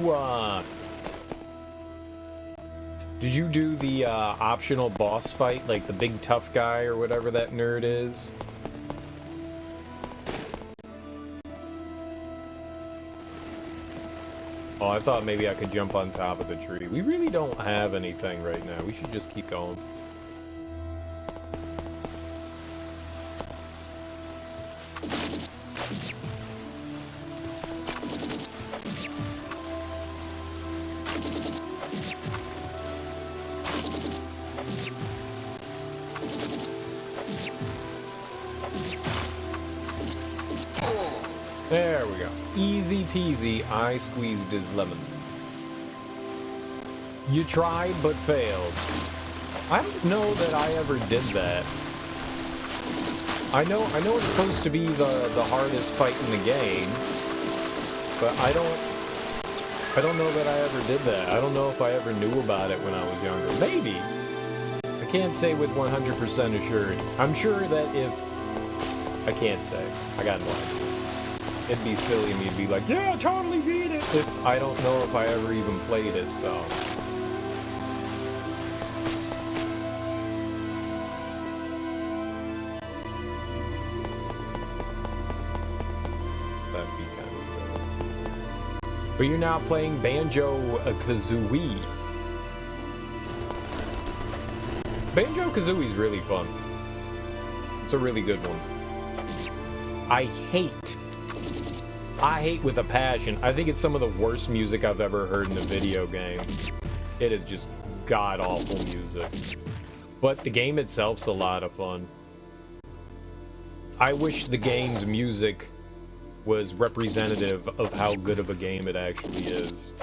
do the optional boss fight, like the big tough guy or whatever that nerd is? Oh, I thought maybe I could jump on top of the tree. We really don't have anything right now. We should just keep going. There we go. Easy peasy, I squeezed his lemons. You tried but failed. I don't know that I ever did that. I know it's supposed to be the hardest fight in the game, but I don't know that I ever did that. I don't know if I ever knew about it when I was younger. Maybe. I can't say with 100% assurity. I'm sure that if... I can't say. I got no idea. It'd be silly of me to be like, yeah, I totally beat it, if I don't know if I ever even played it, so... That'd be kind of silly. But you're now playing Banjo Kazooie. Banjo Kazooie is really fun. It's a really good one. I hate with a passion. I think it's some of the worst music I've ever heard in a video game. It is just god-awful music. But the game itself's a lot of fun. I wish the game's music was representative of how good of a game it actually is.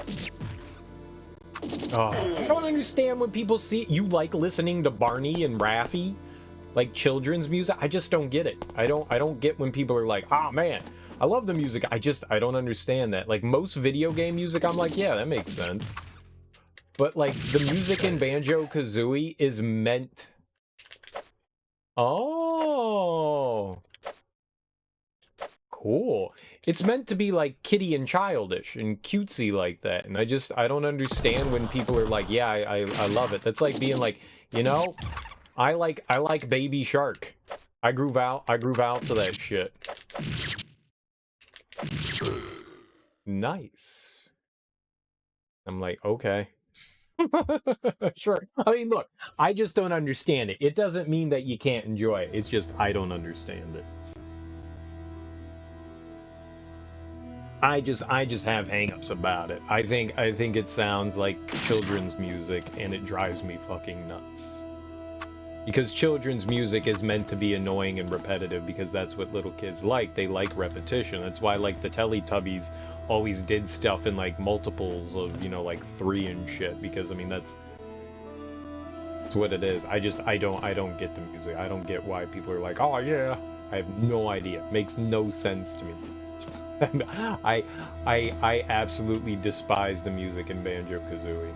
Oh, I don't understand when people see... You like listening to Barney and Raffi? Like children's music? I just don't get it. I don't get when people are like, ah, man, I love the music. I don't understand that. Like most video game music, I'm like, yeah, that makes sense. But like the music in Banjo Kazooie is meant... Oh. Cool. It's meant to be like kiddie and childish and cutesy like that. And I don't understand when people are like, yeah, I love it. That's like being like, you know, I like Baby Shark. I groove out to that shit. Nice. I'm like, okay. Sure. I mean, look, I just don't understand it. It doesn't mean that you can't enjoy it. It's just I don't understand it. I just have hangups about it. I think it sounds like children's music and it drives me fucking nuts. Because children's music is meant to be annoying and repetitive because that's what little kids like. They like repetition. That's why, like, the Teletubbies always did stuff in, like, multiples of, you know, like, 3 and shit. Because, I mean, that's what it is. I don't get the music. I don't get why people are like, oh, yeah. I have no idea. It makes no sense to me. I absolutely despise the music in Banjo Kazooie.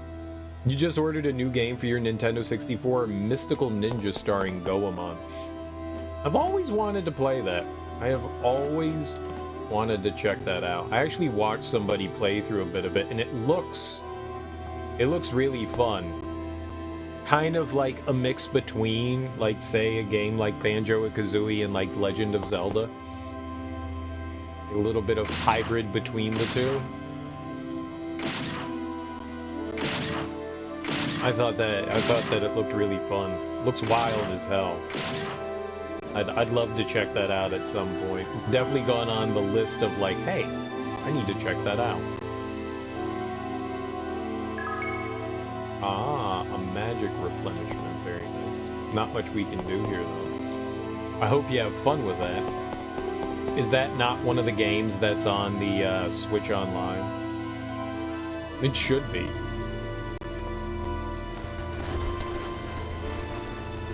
You just ordered a new game for your Nintendo 64, Mystical Ninja starring Goemon. I've always wanted to play that. I have always wanted to check that out. I actually watched somebody play through a bit of it, and it looks really fun. Kind of like a mix between, like, say, a game like Banjo Kazooie and, like, Legend of Zelda. A little bit of hybrid between the two. I thought that it looked really fun. Looks wild as hell. I'd love to check that out at some point. It's definitely gone on the list of like, hey, I need to check that out. Ah, a magic replenishment. Very nice. Not much we can do here though. I hope you have fun with that. Is that not one of the games that's on the Switch Online? It should be.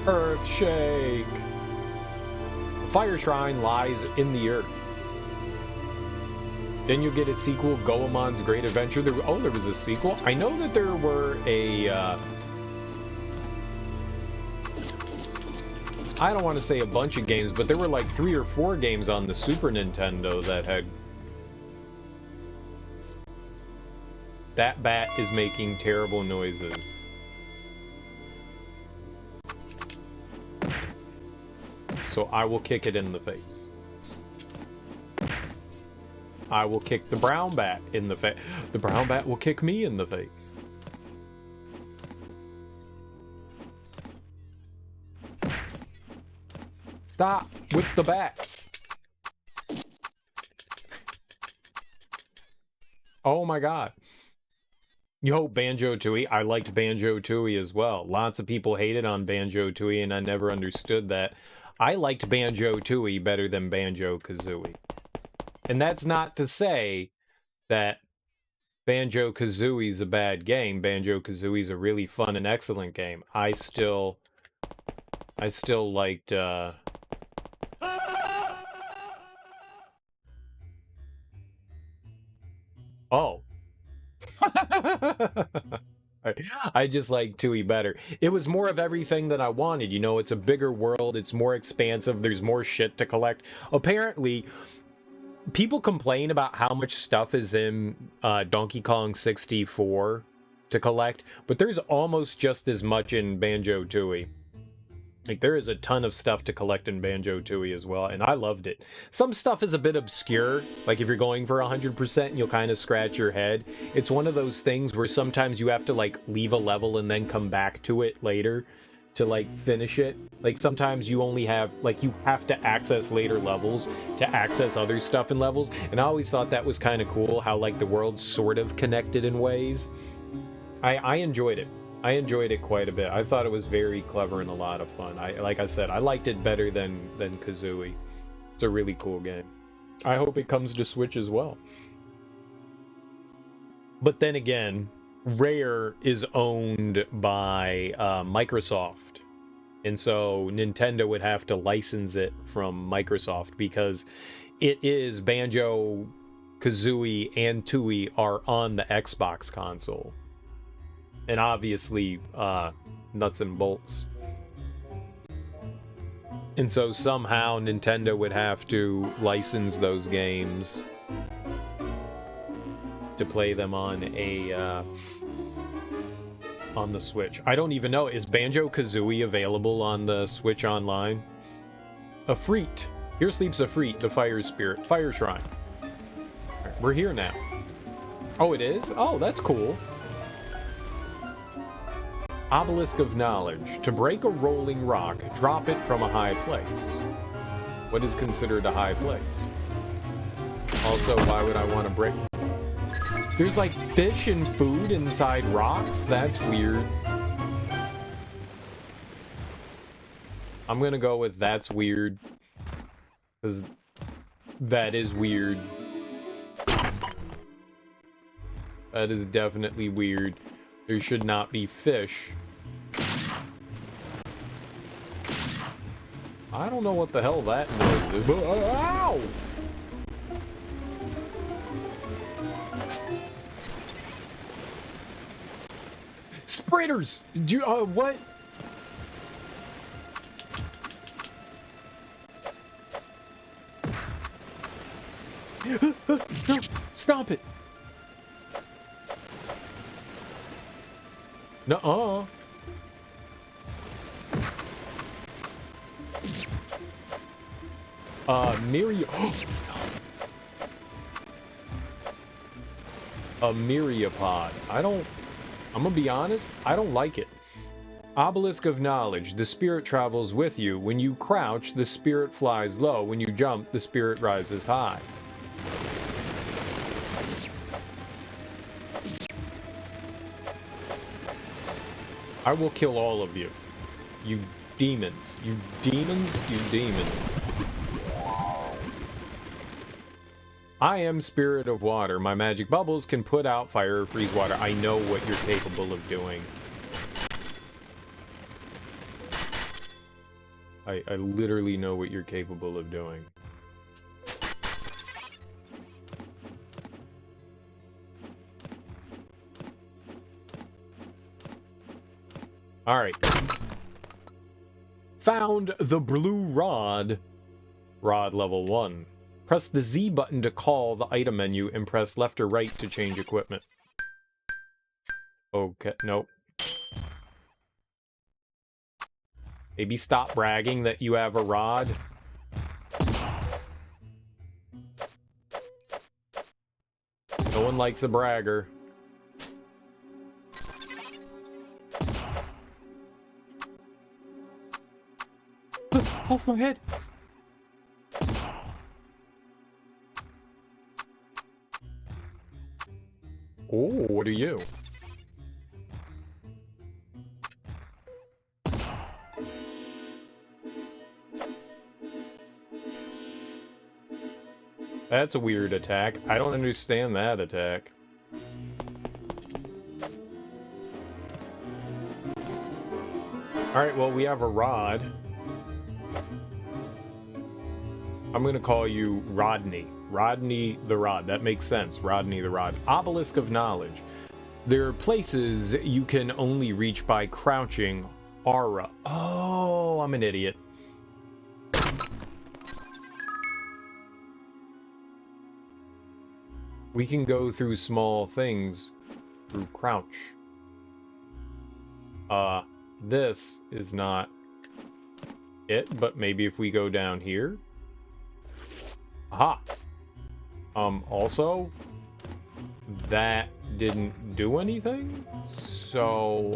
Earthshake! The Fire Shrine lies in the earth. Then you'll get its sequel, Goemon's Great Adventure. There was a sequel? I know that there were a... I don't want to say a bunch of games, but there were like 3 or 4 games on the Super Nintendo that had... That bat is making terrible noises. So I will kick it in the face. I will kick the brown bat in the face. The brown bat will kick me in the face. Stop with the bats. Oh my god. Yo, Banjo Tooie. I liked Banjo Tooie as well. Lots of people hated on Banjo Tooie, and I never understood that. I liked Banjo Tooie better than Banjo Kazooie. And that's not to say that Banjo Kazooie's a bad game. Banjo Kazooie's a really fun and excellent game. I still liked, Oh. I just like Tooie better. It was more of everything that I wanted. You know, it's a bigger world. It's more expansive. There's more shit to collect. Apparently, people complain about how much stuff is in Donkey Kong 64 to collect, but there's almost just as much in Banjo Tooie. Like, there is a ton of stuff to collect in Banjo Tooie as well, and I loved it. Some stuff is a bit obscure, like if you're going for 100%, you'll kind of scratch your head. It's one of those things where sometimes you have to, like, leave a level and then come back to it later to, like, finish it. Like, sometimes you only have, like, you have to access later levels to access other stuff in levels, and I always thought that was kind of cool, how, like, the world's sort of connected in ways. I enjoyed it. I enjoyed it quite a bit. I thought it was very clever and a lot of fun. Like I said, I liked it better than Kazooie. It's a really cool game. I hope it comes to Switch as well. But then again, Rare is owned by Microsoft. And so Nintendo would have to license it from Microsoft because it is Banjo, Kazooie, and Tooie are on the Xbox console. And obviously, nuts and bolts. And so somehow Nintendo would have to license those games to play them on the Switch. I don't even know. Is Banjo Kazooie available on the Switch Online? Afreet. Here sleeps Afreet, the fire spirit. Fire shrine. Right, we're here now. Oh, it is? Oh, that's cool. Obelisk of Knowledge. To break a rolling rock, drop it from a high place. What is considered a high place? Also, why would I want to break? There's like fish and food inside rocks? That's weird. I'm gonna go with that's weird. Because that is weird. That is definitely weird. There should not be fish. I don't know what the hell that noise is, but ow! Sprinters! Do you, what? No, stop it! Nuh-uh. Stop. A myriapod. I'm gonna be honest, I don't like it. Obelisk of Knowledge. The spirit travels with you. When you crouch, the spirit flies low. When you jump, the spirit rises high. I will kill all of you. You demons. You demons. You demons. I am Spirit of Water. My magic bubbles can put out fire or freeze water. I know what you're capable of doing. I literally know what you're capable of doing. Alright. Found the blue rod. Rod level 1. Press the Z button to call the item menu and press left or right to change equipment. Okay, nope. Maybe stop bragging that you have a rod. No one likes a bragger. Off my head. Oh, what are you? That's a weird attack. I don't understand that attack. Alright, well, we have a rod. I'm gonna call you Rodney. Rodney the Rod. That makes sense. Rodney the Rod. Obelisk of Knowledge. There are places you can only reach by crouching. Aura. Oh, I'm an idiot. We can go through small things through crouch. This is not it, but maybe if we go down here. Aha. Also, that didn't do anything, so,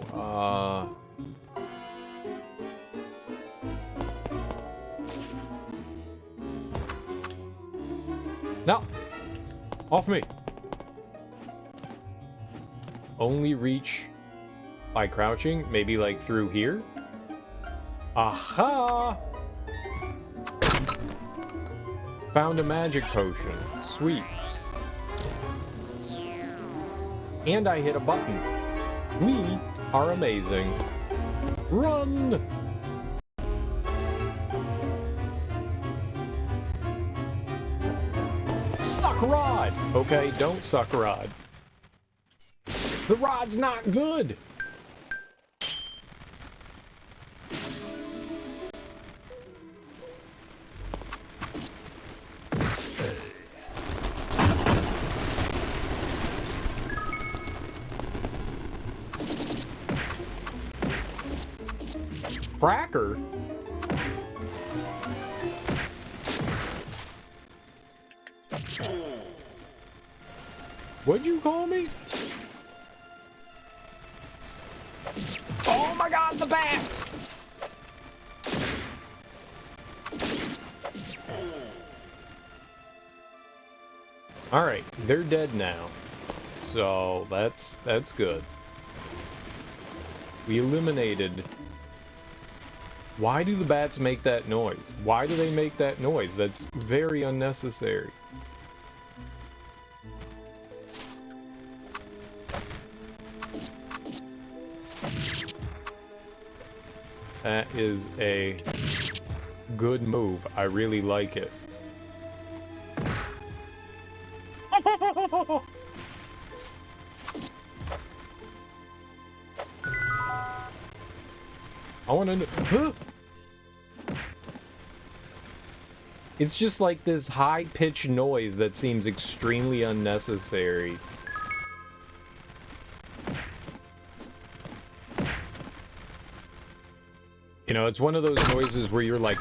no! Off me! Only reach by crouching? Maybe like through here? Aha! Found a magic potion. Sweet. And I hit a button. We are amazing. Run! Suck rod! Okay, don't suck rod. The rod's not good! Cracker? What'd you call me? Oh my god, the bats! Alright, they're dead now. So that's good. We eliminated. Why do the bats make that noise? Why do they make that noise? That's very unnecessary. That is a good move. I really like it. I want to know. Huh? It's just like this high-pitched noise that seems extremely unnecessary. You know, it's one of those noises where you're like,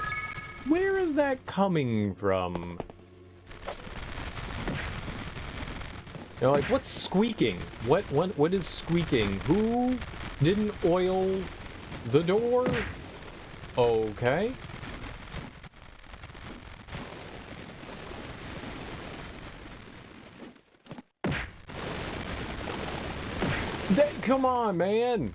where is that coming from? You're like, what's squeaking? What is squeaking? Who didn't oil the door? Okay. Come on, man.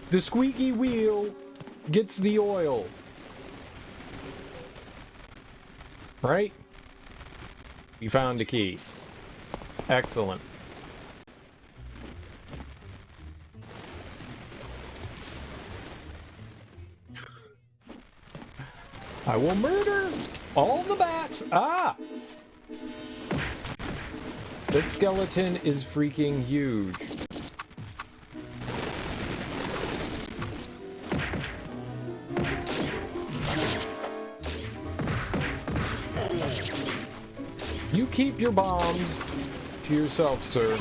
The squeaky wheel gets the oil. Right? You found a key. Excellent. I will murder all the bats. Ah! That skeleton is freaking huge. You keep your bombs to yourself, sir.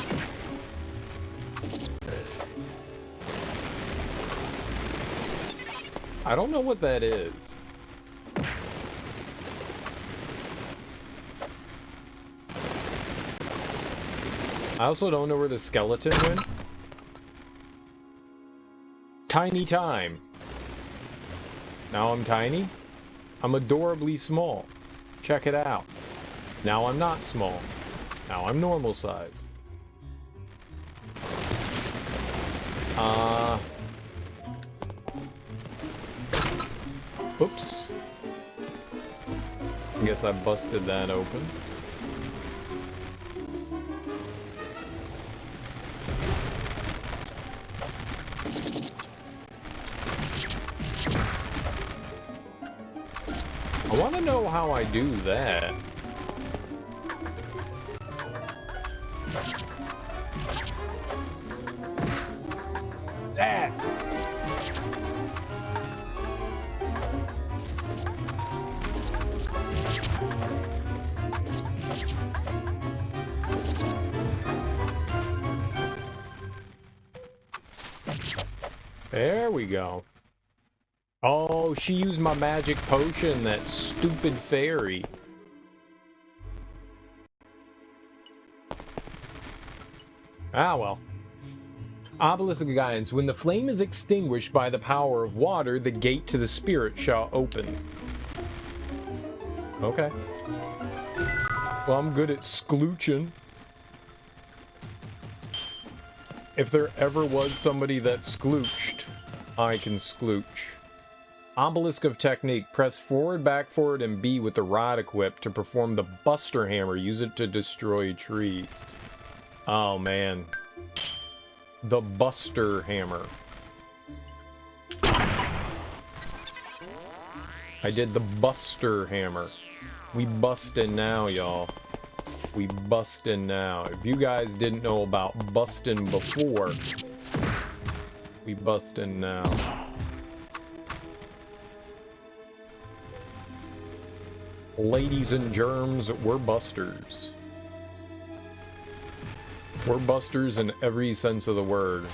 I don't know what that is. I also don't know where the skeleton went. Tiny time. Now I'm tiny. I'm adorably small. Check it out. Now I'm not small. Now I'm normal size. Oops. I guess I busted that open. I want to know how I do that. There we go. Oh, she used my magic potion, that stupid fairy. Ah, well. Obelisk of Guidance. When the flame is extinguished by the power of water, the gate to the spirit shall open. Okay. Well, I'm good at sklooching. If there ever was somebody that sklooched, I can sklooch. Obelisk of Technique. Press forward, back, forward, and B with the rod equipped to perform the Buster Hammer. Use it to destroy trees. Oh, man. The Buster Hammer. I did the Buster Hammer. We bustin' now, y'all. We bustin' now. If you guys didn't know about bustin' before, we bustin' now. Ladies and germs, we're busters. We're busters in every sense of the word.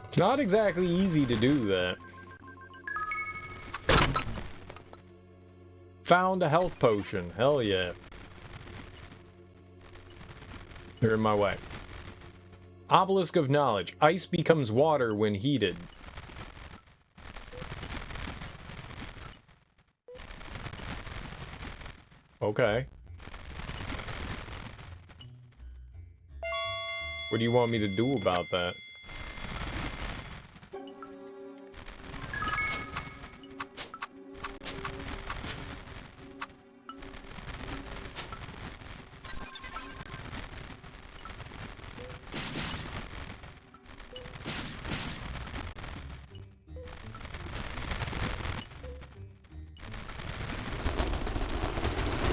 It's not exactly easy to do that. Found a health potion. Hell yeah. They're in my way. Obelisk of Knowledge. Ice becomes water when heated. Okay. What do you want me to do about that?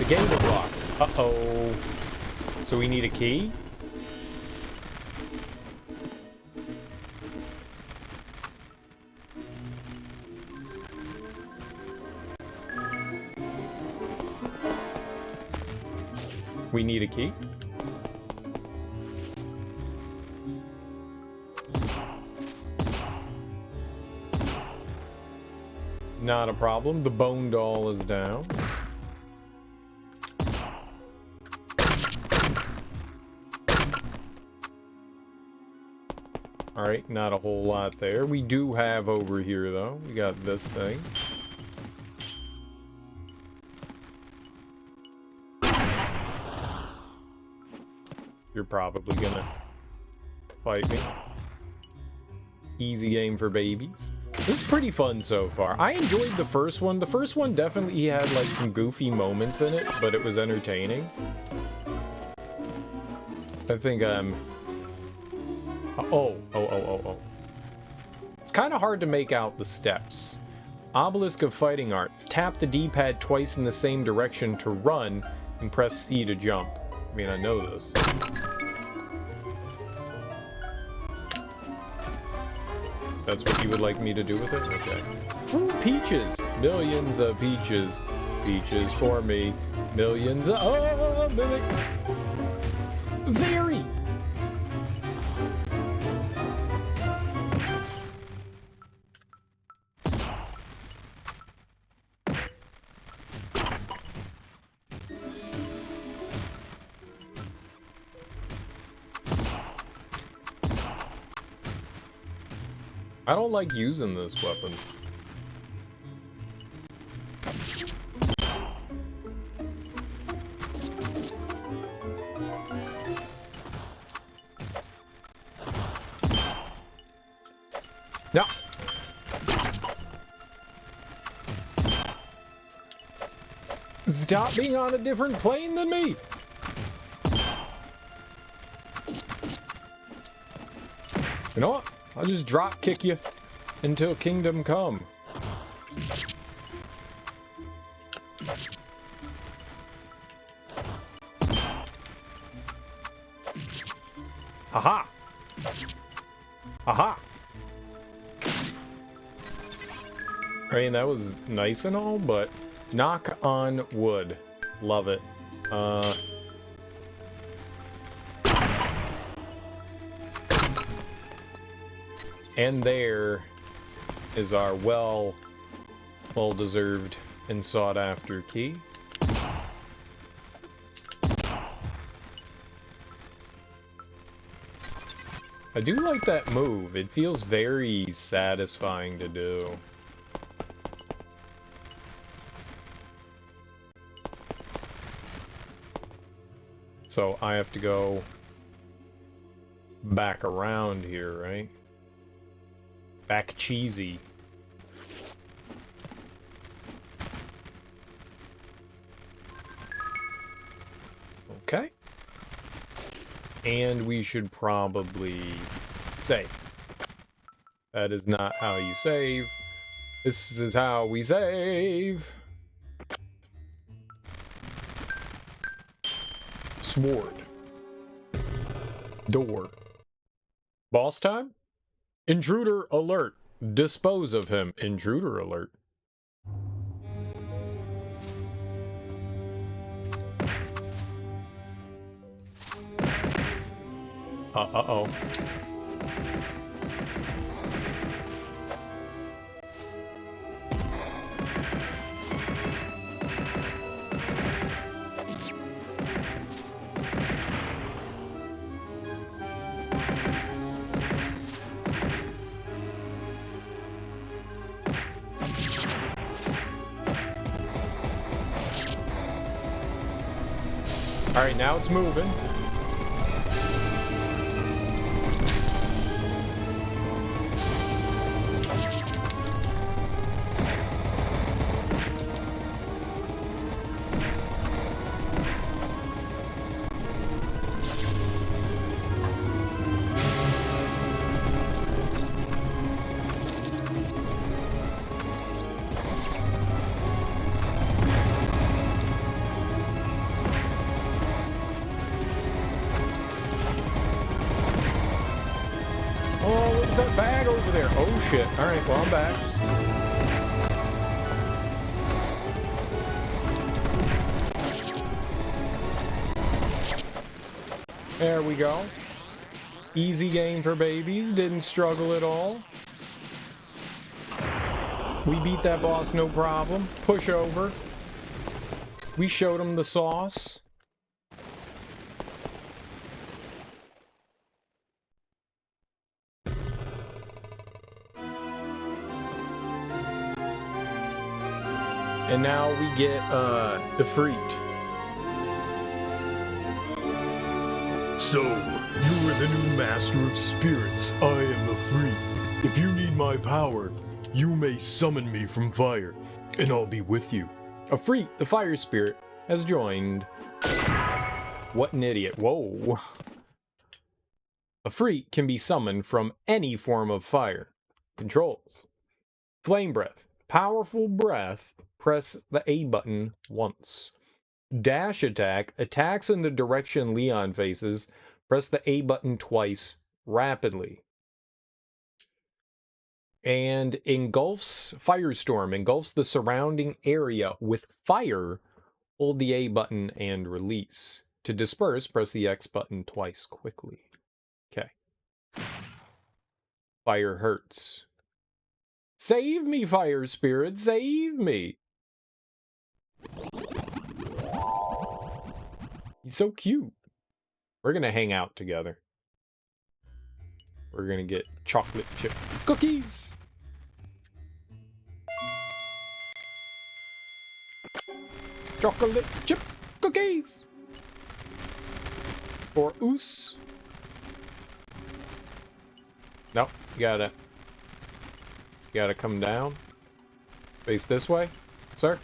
Gate is locked. Uh-oh. So we need a key? We need a key? Not a problem. The bone doll is down. Alright, not a whole lot there. We do have over here, though. We got this thing. You're probably gonna fight me. Easy game for babies. This is pretty fun so far. I enjoyed the first one. The first one definitely had like some goofy moments in it, but it was entertaining. I think It's kind of hard to make out the steps. Obelisk of Fighting Arts. Tap the D-pad twice in the same direction to run, and press C to jump. I mean, I know this. That's what you would like me to do with it? Okay. Ooh, peaches! Millions of peaches. Peaches for me. Millions of... Very! I don't like using this weapon. No. Stop being on a different plane than me. You know what? I'll just drop kick you until kingdom come. Aha! Aha! I mean, that was nice and all, but knock on wood. Love it. And there is our well-deserved and sought-after key. I do like that move. It feels very satisfying to do. So I have to go back around here, right? Back cheesy. Okay. And we should probably save. That is not how you save. This is how we save. Sword. Door. Boss time? Intruder alert. Dispose of him. Intruder alert. Uh-oh. Alright, now it's moving. Shit. Alright, well, I'm back. There we go. Easy game for babies. Didn't struggle at all. We beat that boss no problem. Push over. We showed him the sauce. And now we get, the Freak. So, you are the new master of spirits. I am the Freak. If you need my power, you may summon me from fire, and I'll be with you. A Freak, the fire spirit, has joined. What an idiot. Whoa. A Freak can be summoned from any form of fire. Controls. Flame breath. Powerful breath. Press the A button once. Dash attack. Attacks in the direction Leon faces. Press the A button twice rapidly. And engulfs firestorm. Engulfs the surrounding area with fire. Hold the A button and release. To disperse, press the X button twice quickly. Okay. Fire hurts. Save me, fire spirit, save me! He's so cute. We're gonna hang out together. We're gonna get chocolate chip cookies! Chocolate chip cookies! For Oos. Nope, you gotta come down. Face this way, sir.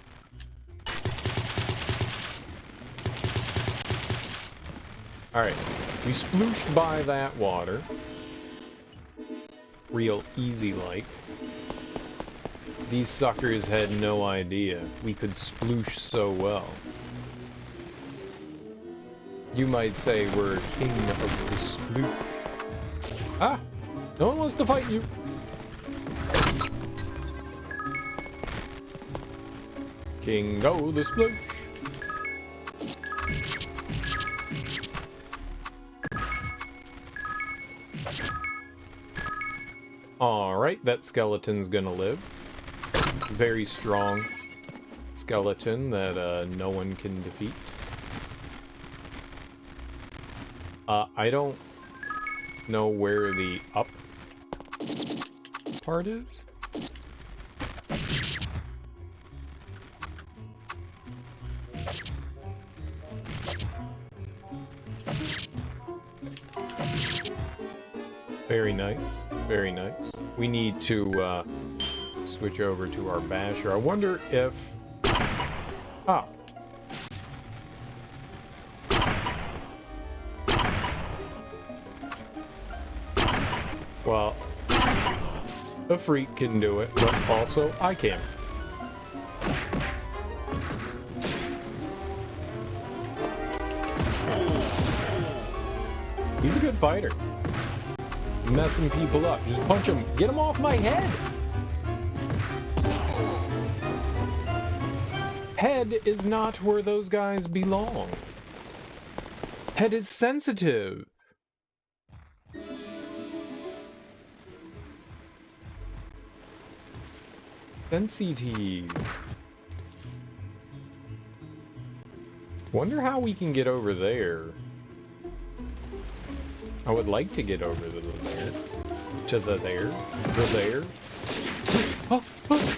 Alright, we splooshed by that water. Real easy like. These suckers had no idea we could sploosh so well. You might say we're king of the sploosh. Ah! No one wants to fight you! King go the sploosh! Alright, that skeleton's gonna live. Very strong skeleton that no one can defeat. I don't know where the up part is. Very nice, very nice. We need to switch over to our basher. I wonder if... Ah. Well, a freak can do it, but also I can. He's a good fighter. Messing people up. Just punch him. Get him off my head! Head is not where those guys belong. Head is sensitive. Sensitive. Wonder how we can get over there. I would like to get over to the there. To the there. The there. Oh, oh.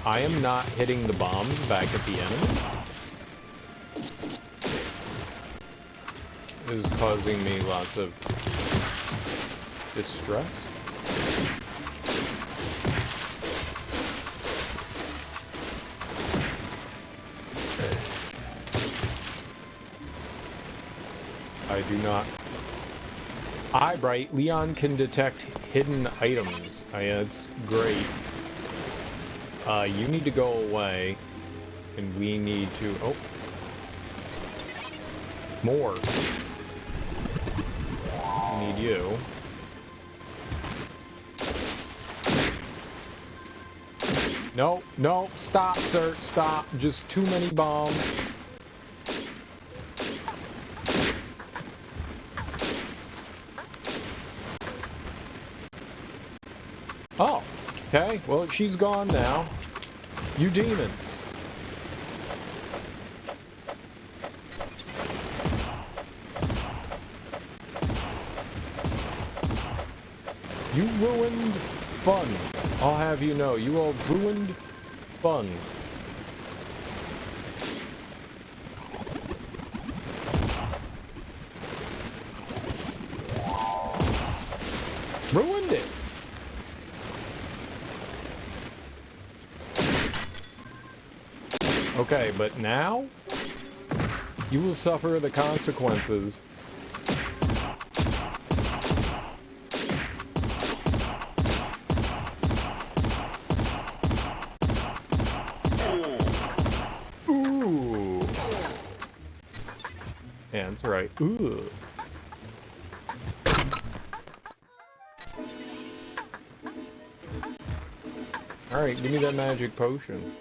I am not hitting the bombs back at the enemy. It is causing me lots of distress. I do not. Eyebright, Leon can detect hidden items. It's great. You need to go away, and we need to. Oh, more. I need you. No, no, stop, sir, stop. Just too many bombs. Oh, okay. Well, she's gone now. You demons. You ruined fun. I'll have you know, you all ruined fun. Ruined it. Okay, but now You will suffer the consequences. Ooh. Yeah, that's right. Ooh. Alright, give me that magic potion.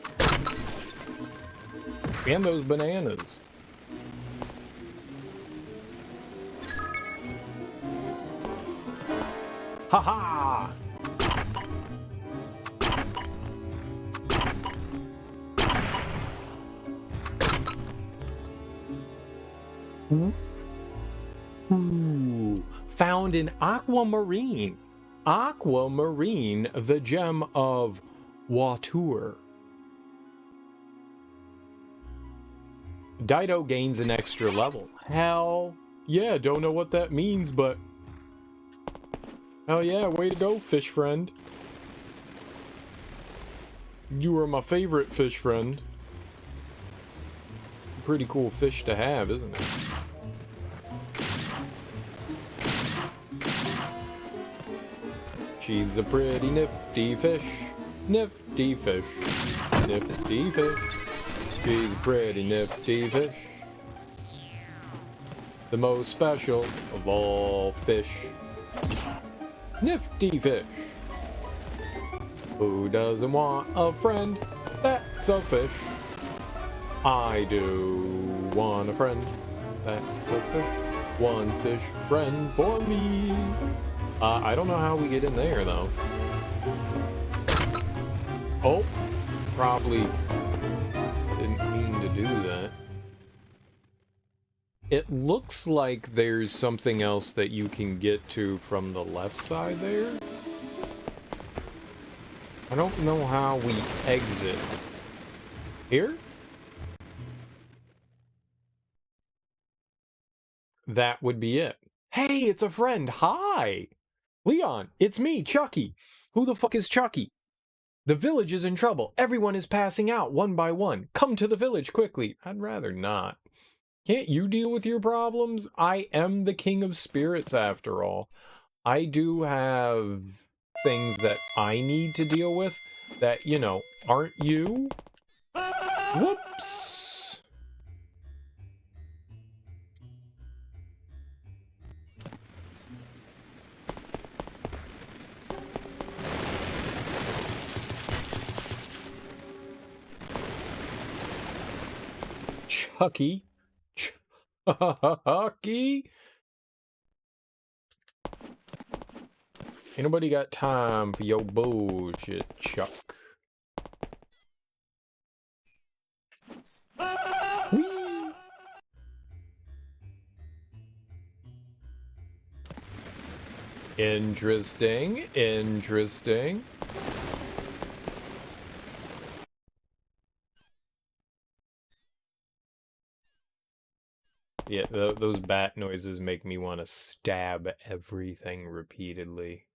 And those bananas. Ha-ha! Ooh. Found in aquamarine. Aquamarine, the gem of Water. Dytto gains an extra level. Hell yeah, don't know what that means, but hell yeah, way to go, fish friend. You are my favorite fish friend. Pretty cool fish to have, isn't it? She's a pretty nifty fish. Nifty fish. Nifty fish. She's a pretty nifty fish. The most special of all fish. Nifty fish. Who doesn't want a friend that's a fish? I do want a friend that's a fish. One fish friend for me. I don't know how we get in there, though. Oh, probably didn't mean to do that. It looks like there's something else that you can get to from the left side there. I don't know how we exit. Here? That would be it. Hey, it's a friend. Hi! Leon, it's me, Chucky. Who the fuck is Chucky? The village is in trouble. Everyone is passing out one by one. Come to the village quickly. I'd rather not. Can't you deal with your problems? I am the king of spirits after all. I do have things that I need to deal with that, you know, aren't you? Whoops. Chucky. Chucky. Ain't nobody got time for your bullshit, Chuck. Whee! Interesting, interesting. Yeah, those bat noises make me want to stab everything repeatedly.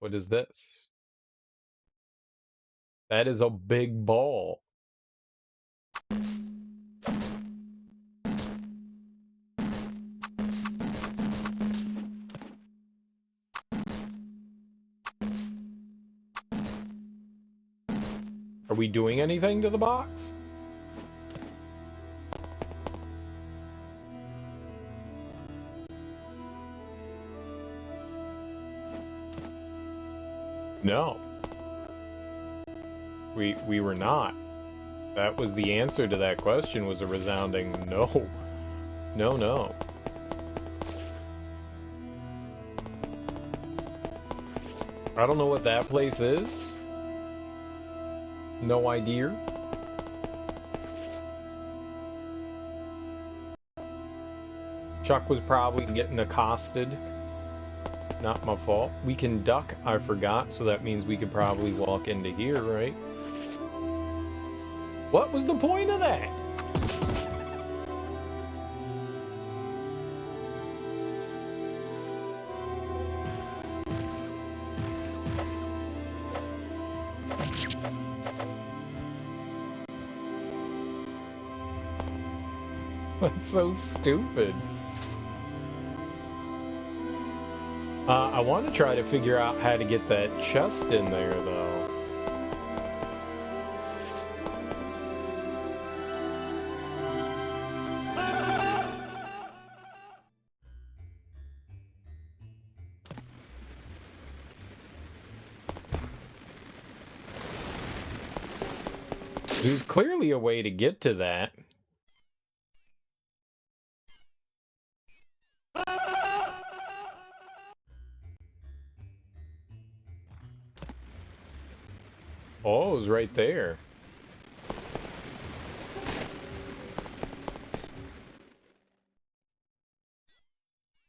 What is this? That is a big ball. Are we doing anything to the box? No. We were not. That was the answer to that question, was a resounding no. No, no. I don't know what that place is. No idea. Chuck was probably getting accosted. Not my fault. We can duck, I forgot, so that means we could probably walk into here, right? What was the point of that? That's so stupid. I want to try to figure out how to get that chest in there, though. There's clearly a way to get to that. Oh, it was right there.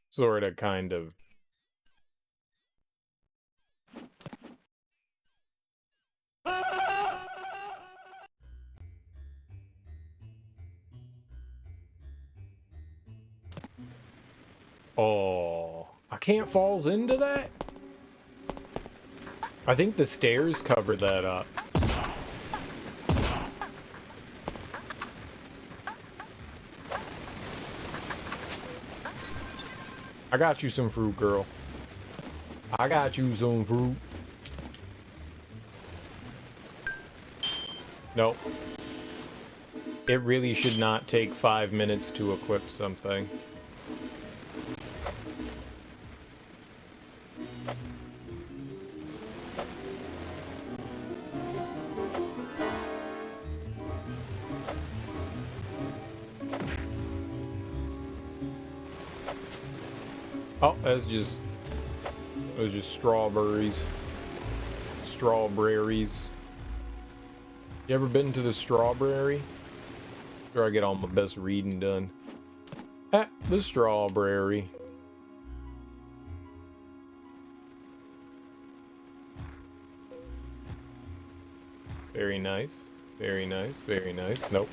Sorta, kind of. Oh, I can't falls into that? I think the stairs cover that up. I got you some fruit, girl. I got you some fruit. Nope. It really should not take 5 minutes to equip something. Oh, those just strawberries. Strawberries. You ever been to the strawberry? Where I get all my best reading done. At the strawberry. Very nice. Very nice. Very nice. Nope.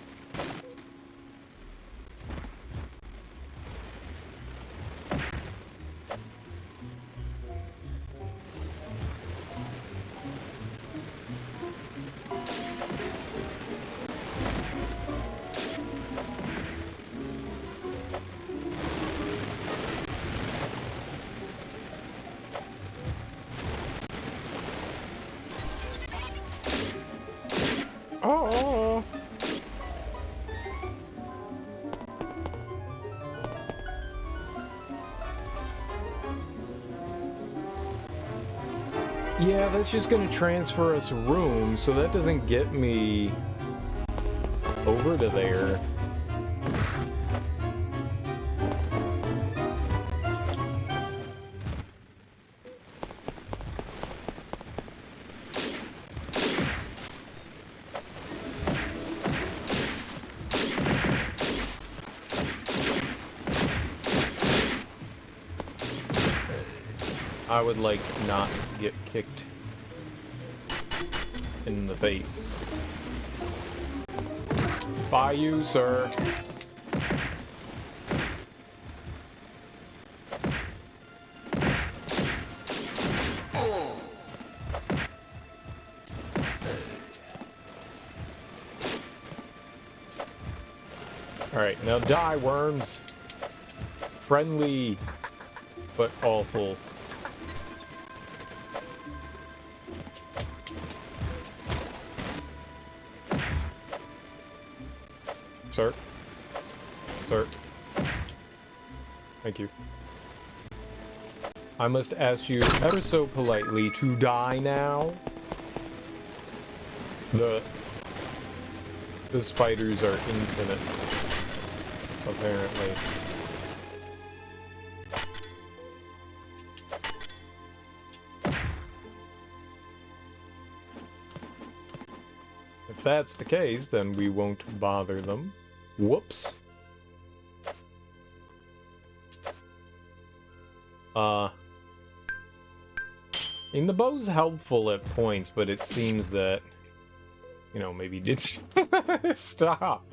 Oh. Yeah, that's just gonna transfer us room, so that doesn't get me over to there. I would like not get kicked in the face. By you, sir. Alright, now die, worms. Friendly, but awful. Sir? Sir? Thank you. I must ask you ever so politely to die now. The spiders are infinite, apparently. If that's the case, then we won't bother them. Whoops. I mean, the bow's helpful at points, but it seems that, you know, maybe did stop.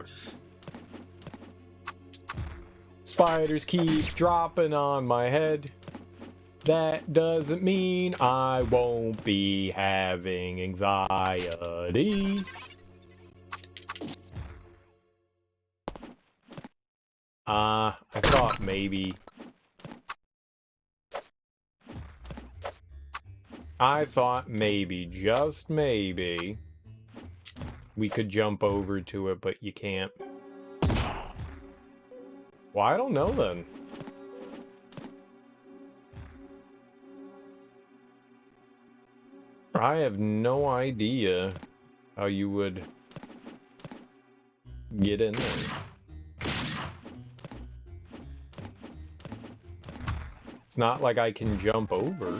Spiders keep dropping on my head. That doesn't mean I won't be having anxiety. I thought maybe... just maybe, we could jump over to it, but you can't. Well, I don't know then. I have no idea how you would get in there. It's not like I can jump over.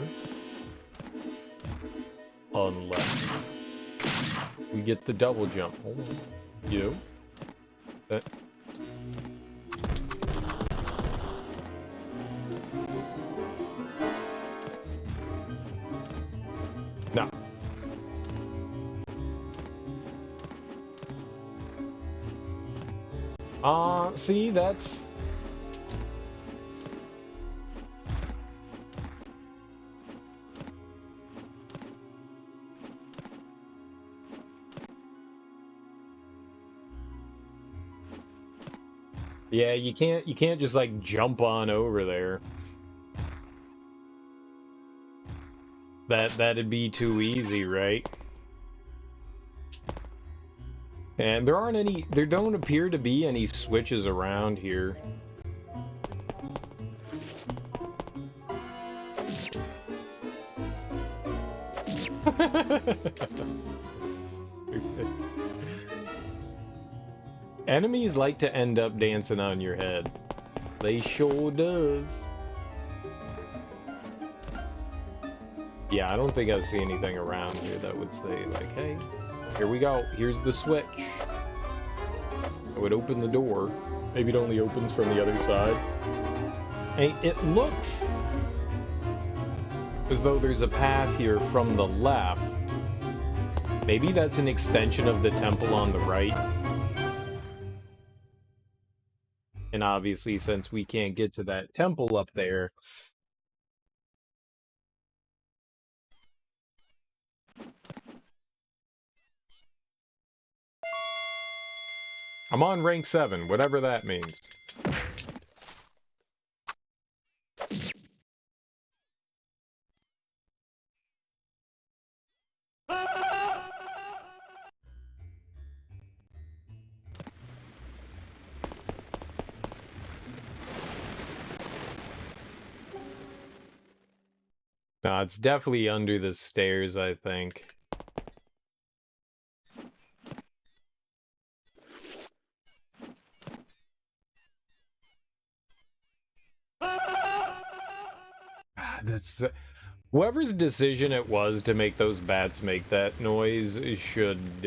Unless we get the double jump. Hold on. You. That. No. See, that's... Yeah, you can't just like jump on over there. That'd be too easy, right? And there don't appear to be any switches around here. Enemies like to end up dancing on your head. They sure does. Yeah, I don't think I see anything around here that would say, like, hey, here we go. Here's the switch. I would open the door. Maybe it only opens from the other side. And it looks as though there's a path here from the left. Maybe that's an extension of the temple on the right. And obviously, since we can't get to that temple up there... I'm on rank 7, whatever that means. It's definitely under the stairs, I think. That's... Whoever's decision it was to make those bats make that noise should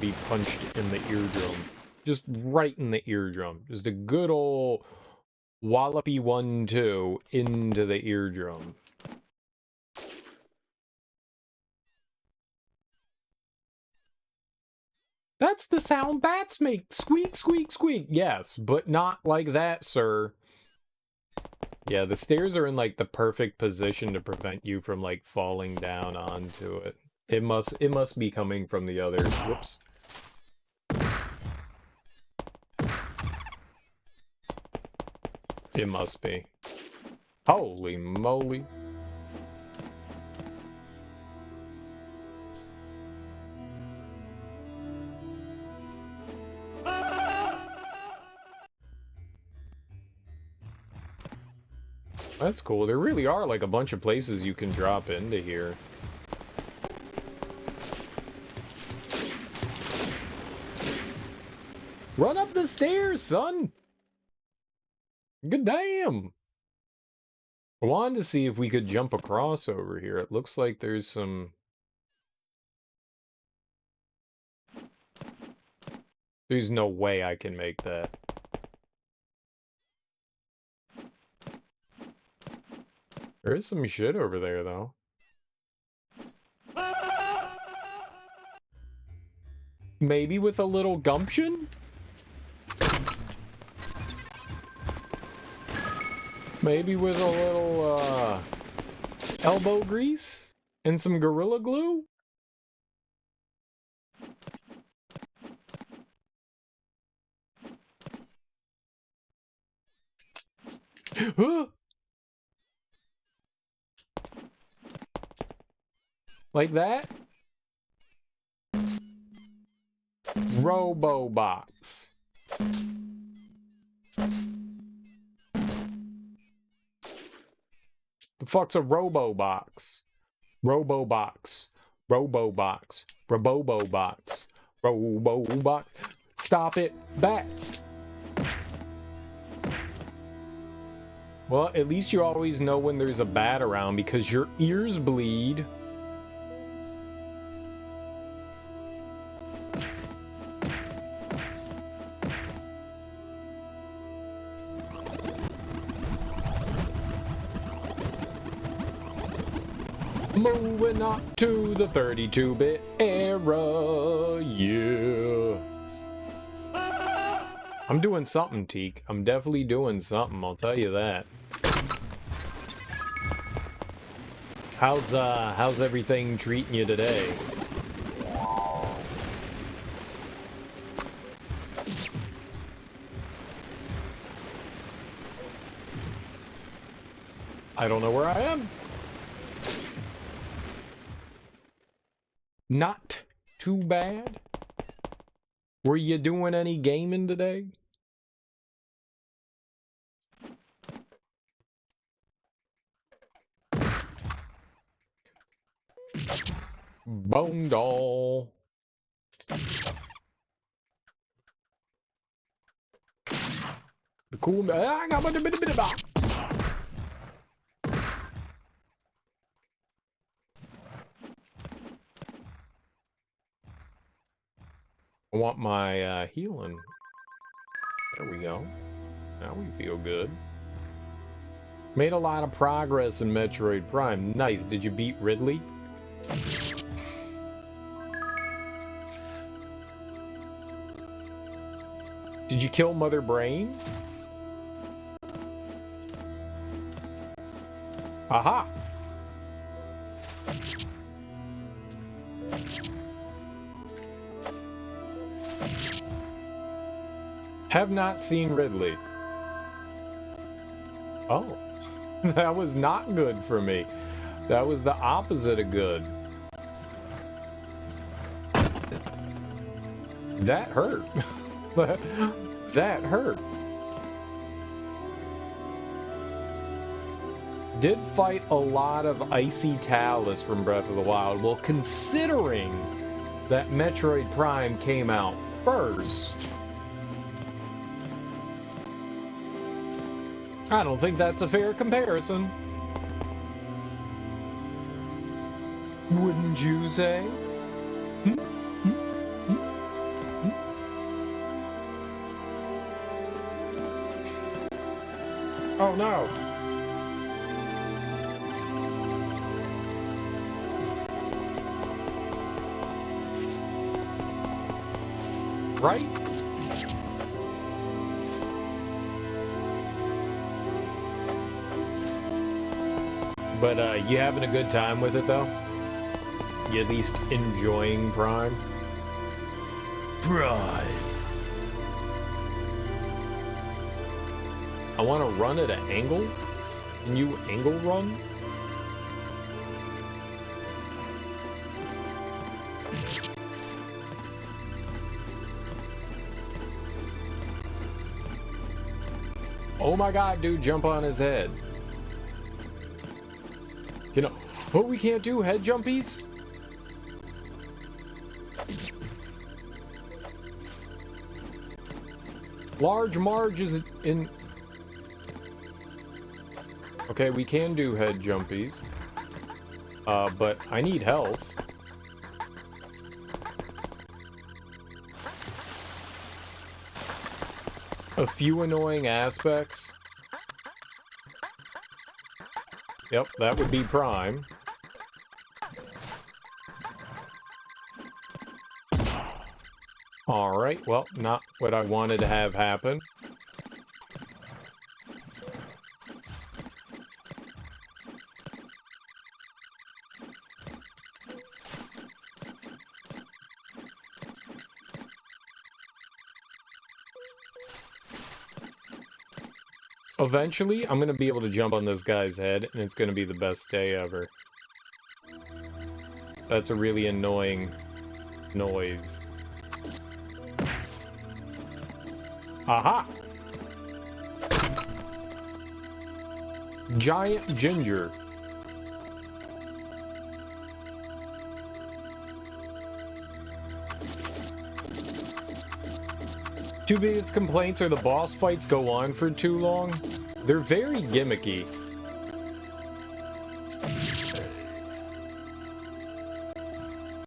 be punched in the eardrum. Just right in the eardrum. Just a good old wallopy 1-2 into the eardrum. That's the sound bats make! Squeak, squeak, squeak! Yes, but not like that, sir. Yeah, the stairs are in, like, the perfect position to prevent you from, like, falling down onto it. It must be coming from the other... Whoops. It must be. Holy moly. That's cool. There really are, like, a bunch of places you can drop into here. Run up the stairs, son! Good damn! I wanted to see if we could jump across over here. It looks like there's some... There's no way I can make that. There is some shit over there, though. Maybe with a little gumption? Maybe with a little, elbow grease? And some Gorilla Glue? Like that? Robobox. The fuck's a Robobox? Robobox. Robobox. Robobox. Robobox. Stop it, bats. Well, at least you always know when there's a bat around because your ears bleed. Moving up to the 32-bit era, yeah. I'm doing something, Teak. I'm definitely doing something, I'll tell you that. How's everything treating you today? I don't know where I am. Not too bad. Were you doing any gaming today? Bone doll. The cool. I got a bit of box. I want my healing. There we go. Now we feel good. Made a lot of progress in Metroid Prime. Nice. Did you beat Ridley? Did you kill Mother Brain? Aha! Have not seen Ridley. Oh, that was not good for me. That was the opposite of good. That hurt. That hurt. Did fight a lot of Icy Talus from Breath of the Wild. Well, considering that Metroid Prime came out first, I don't think that's a fair comparison. Wouldn't you say? Oh no. Right? But you having a good time with it though? You at least enjoying Prime? Prime. I want to run at an angle. Can you angle run? Oh my god, dude, jump on his head. You know, oh, we can't do head jumpies? Large Marge is in... Okay, we can do head jumpies. But I need health. A few annoying aspects. Yep, that would be Prime. Alright, well, not what I wanted to have happen. Eventually, I'm gonna be able to jump on this guy's head, and it's gonna be the best day ever. That's a really annoying noise. Aha! Giant ginger. Two biggest complaints are the boss fights go on for too long. They're very gimmicky.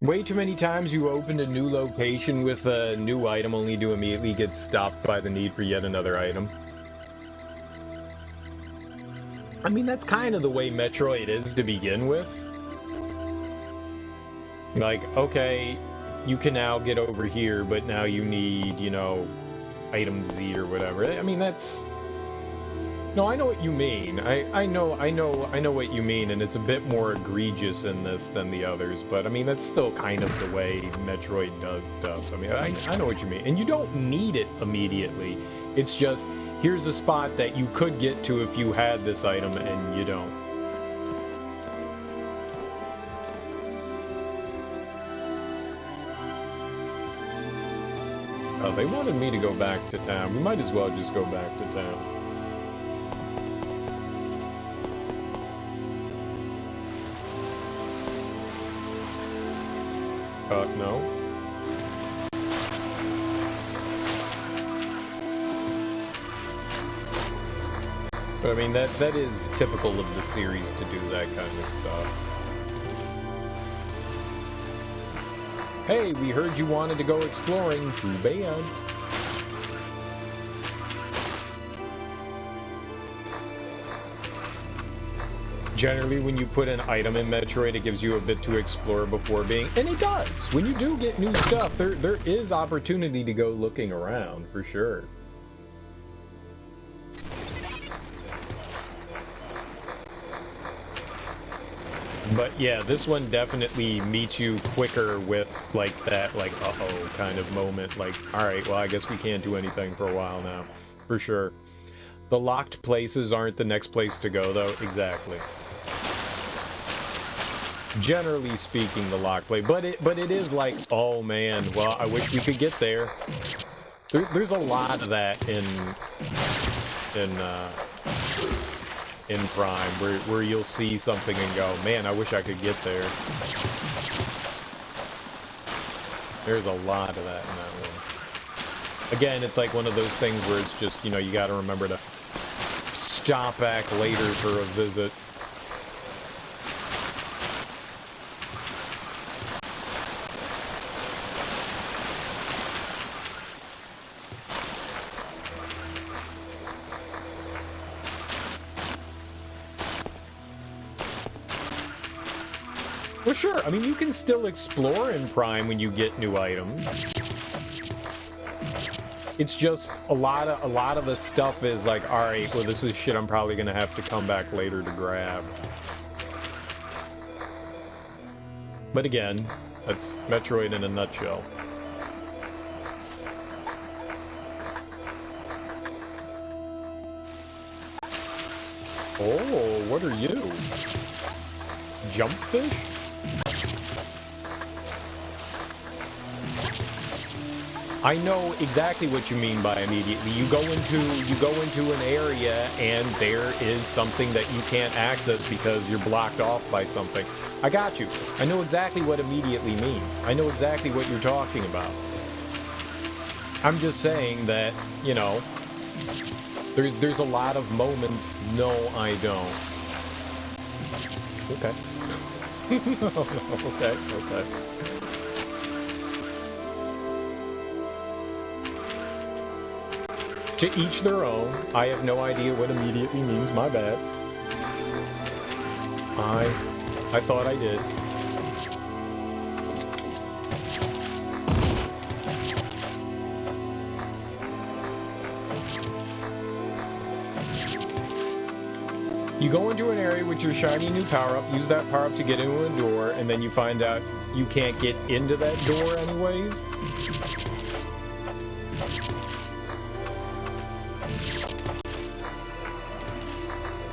Way too many times you open a new location with a new item only to immediately get stopped by the need for yet another item. I mean, that's kind of the way Metroid is to begin with. Like, okay, you can now get over here, but now you need, you know, item Z or whatever. I mean, that's... No, I know what you mean. I know what you mean, and it's a bit more egregious in this than the others, but I mean, that's still kind of the way Metroid does stuff. I mean, I know what you mean. And you don't need it immediately. It's just, here's a spot that you could get to if you had this item, and you don't. They wanted me to go back to town. We might as well just go back to town. No. But I mean, that is typical of the series to do that kind of stuff. Hey, we heard you wanted to go exploring. Too bad. Generally, when you put an item in Metroid, it gives you a bit to explore before being... And it does! When you do get new stuff, there is opportunity to go looking around, for sure. But yeah, this one definitely meets you quicker with, like, that, like, uh-oh kind of moment. Like, alright, well, I guess we can't do anything for a while now. For sure. The locked places aren't the next place to go, though. Exactly. Generally speaking, the locked place. But it is like, oh man, well, I wish we could get there. There's a lot of that in Prime, where you'll see something and go, man, I wish I could get there. There's a lot of that in that one. Again, it's like one of those things where it's just, you know, you gotta remember to stop back later for a visit. Well, sure. I mean, you can still explore in Prime when you get new items. It's just a lot of the stuff is like, all right, well, this is shit I'm probably gonna have to come back later to grab. But again, that's Metroid in a nutshell. Oh, what are you? Jumpfish? I know exactly what you mean by immediately. You go into an area and there is something that you can't access because you're blocked off by something. I got you. I know exactly what immediately means. I know exactly what you're talking about. I'm just saying that, you know, there's a lot of moments. No, I don't. Okay. Okay. To each their own. I have no idea what immediately means. My bad. I thought I did. You go into an area with your shiny new power-up, use that power-up to get into a door, and then you find out you can't get into that door anyways.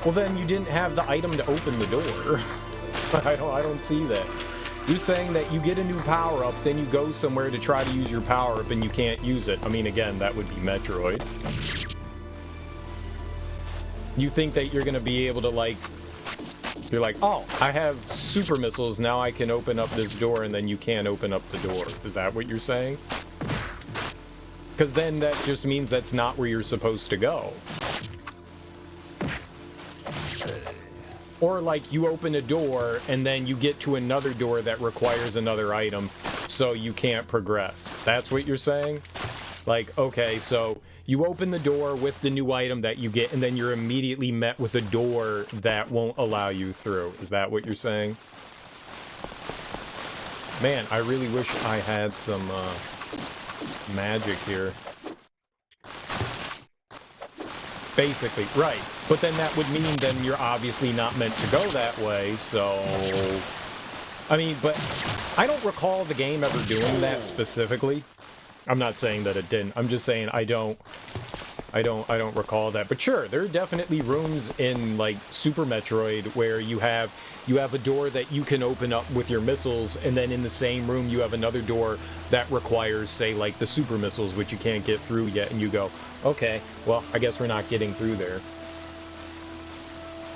Well, then you didn't have the item to open the door. I don't see that. You're saying that you get a new power-up, then you go somewhere to try to use your power-up and you can't use it. I mean, again, that would be Metroid. You think that you're gonna be able to, like... You're like, oh, I have super missiles, now I can open up this door, and then you can't open up the door. Is that what you're saying? Because then that just means that's not where you're supposed to go. Or, like, you open a door, and then you get to another door that requires another item, so you can't progress. That's what you're saying? Like, okay, so you open the door with the new item that you get, and then you're immediately met with a door that won't allow you through. Is that what you're saying? Man, I really wish I had some, magic here. Basically, right. But then that would mean then you're obviously not meant to go that way, so... I mean, but I don't recall the game ever doing that specifically. I'm not saying that it didn't. I'm just saying I don't recall that. But sure, there are definitely rooms in, like, Super Metroid where you have a door that you can open up with your missiles, and then in the same room you have another door that requires, say, like, the super missiles, which you can't get through yet, and you go, okay, well, I guess we're not getting through there.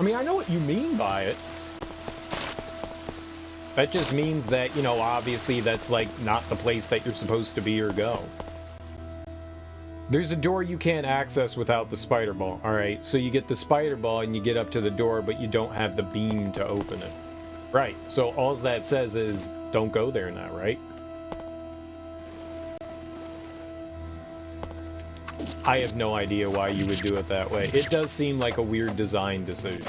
I mean, I know what you mean by it. That just means that, you know, obviously that's, like, not the place that you're supposed to be or go. There's a door you can't access without the spider ball. Alright, so you get the spider ball and you get up to the door, but you don't have the beam to open it. Right, so all that says is, don't go there now, right? I have no idea why you would do it that way. It does seem like a weird design decision.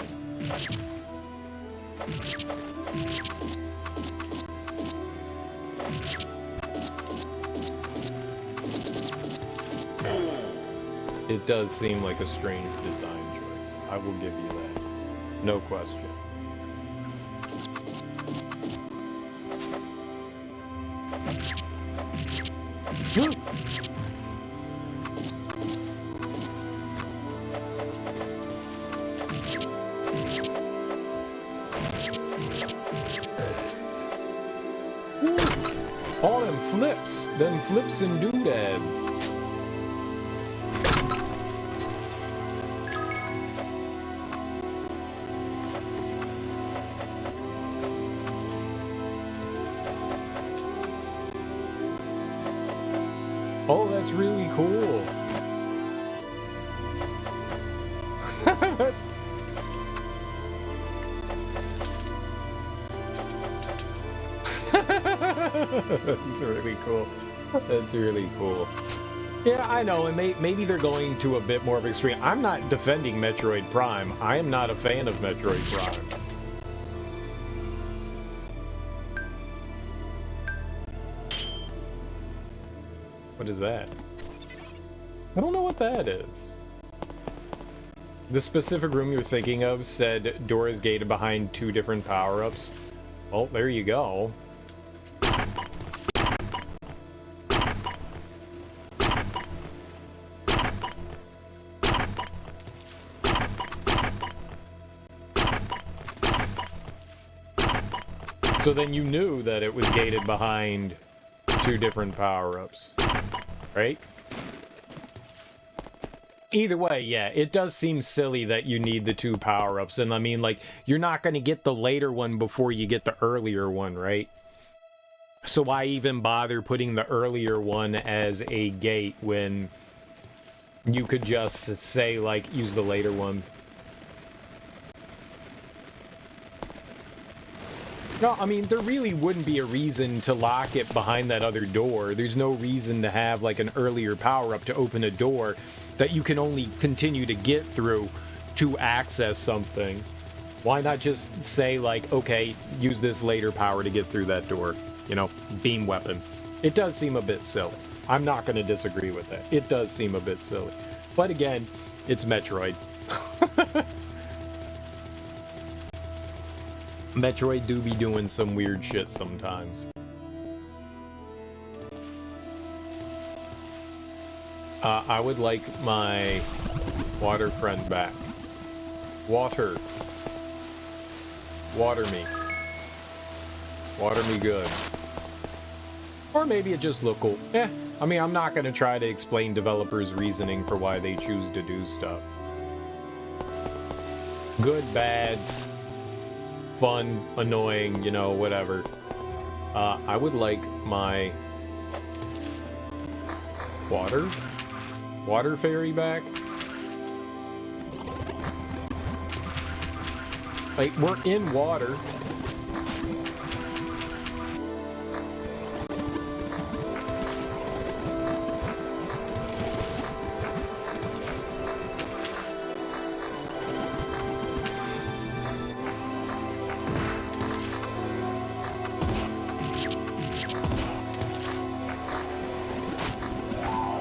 It does seem like a strange design choice. I will give you that. No question. All them flips and doodads. Oh, that's really cool. That's really cool. That's really cool. Yeah, I know, and maybe they're going to a bit more of extreme. I'm not defending Metroid Prime. I am not a fan of Metroid Prime. What is that? I don't know what that is. The specific room you're thinking of said door is gated behind 2 different power-ups. Well, there you go. So then you knew that it was gated behind 2 different power-ups, right? Either way, yeah, it does seem silly that you need the 2 power-ups, and I mean, like, you're not going to get the later one before you get the earlier one, right? So why even bother putting the earlier one as a gate when you could just say, like, use the later one? No, I mean, there really wouldn't be a reason to lock it behind that other door. There's no reason to have, like, an earlier power-up to open a door that you can only continue to get through to access something. Why not just say, like, okay, use this later power to get through that door? You know, beam weapon. It does seem a bit silly. I'm not going to disagree with that. It does seem a bit silly. But again, it's Metroid. Metroid do be doing some weird shit sometimes. I would like my water friend back. Water. Water me. Water me good. Or maybe it just looked cool. I mean, I'm not going to try to explain developers' reasoning for why they choose to do stuff. Good, bad, fun, annoying, you know, whatever. I would like my water fairy back. Like, we're in water.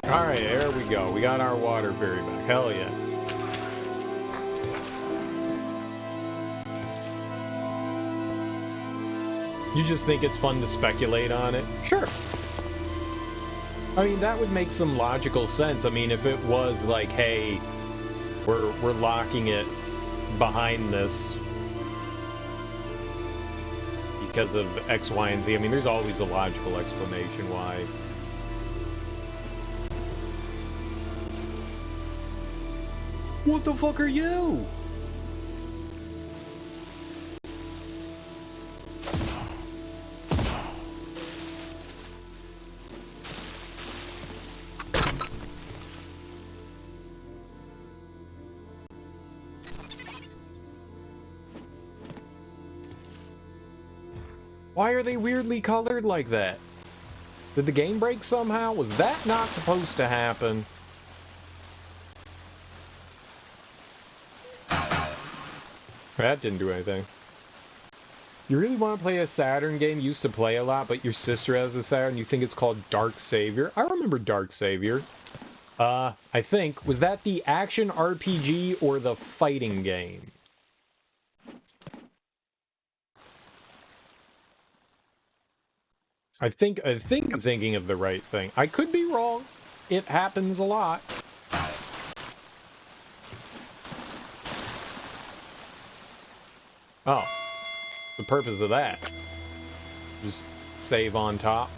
Alright, there we go. We got our water fairy back. Hell yeah. You just think it's fun to speculate on it? Sure. I mean, that would make some logical sense. I mean, if it was like, hey, we're locking it behind this because of X, Y, and Z. I mean, there's always a logical explanation why. What the fuck are you? Why are they weirdly colored like that? Did the game break somehow? Was that not supposed to happen? That didn't do anything. You really want to play a Saturn game you used to play a lot, but your sister has a Saturn, you think it's called Dark Savior? I remember Dark Savior. I think. Was that the action RPG or the fighting game? I think I'm thinking of the right thing. I could be wrong. It happens a lot. Oh, the purpose of that. Just save on top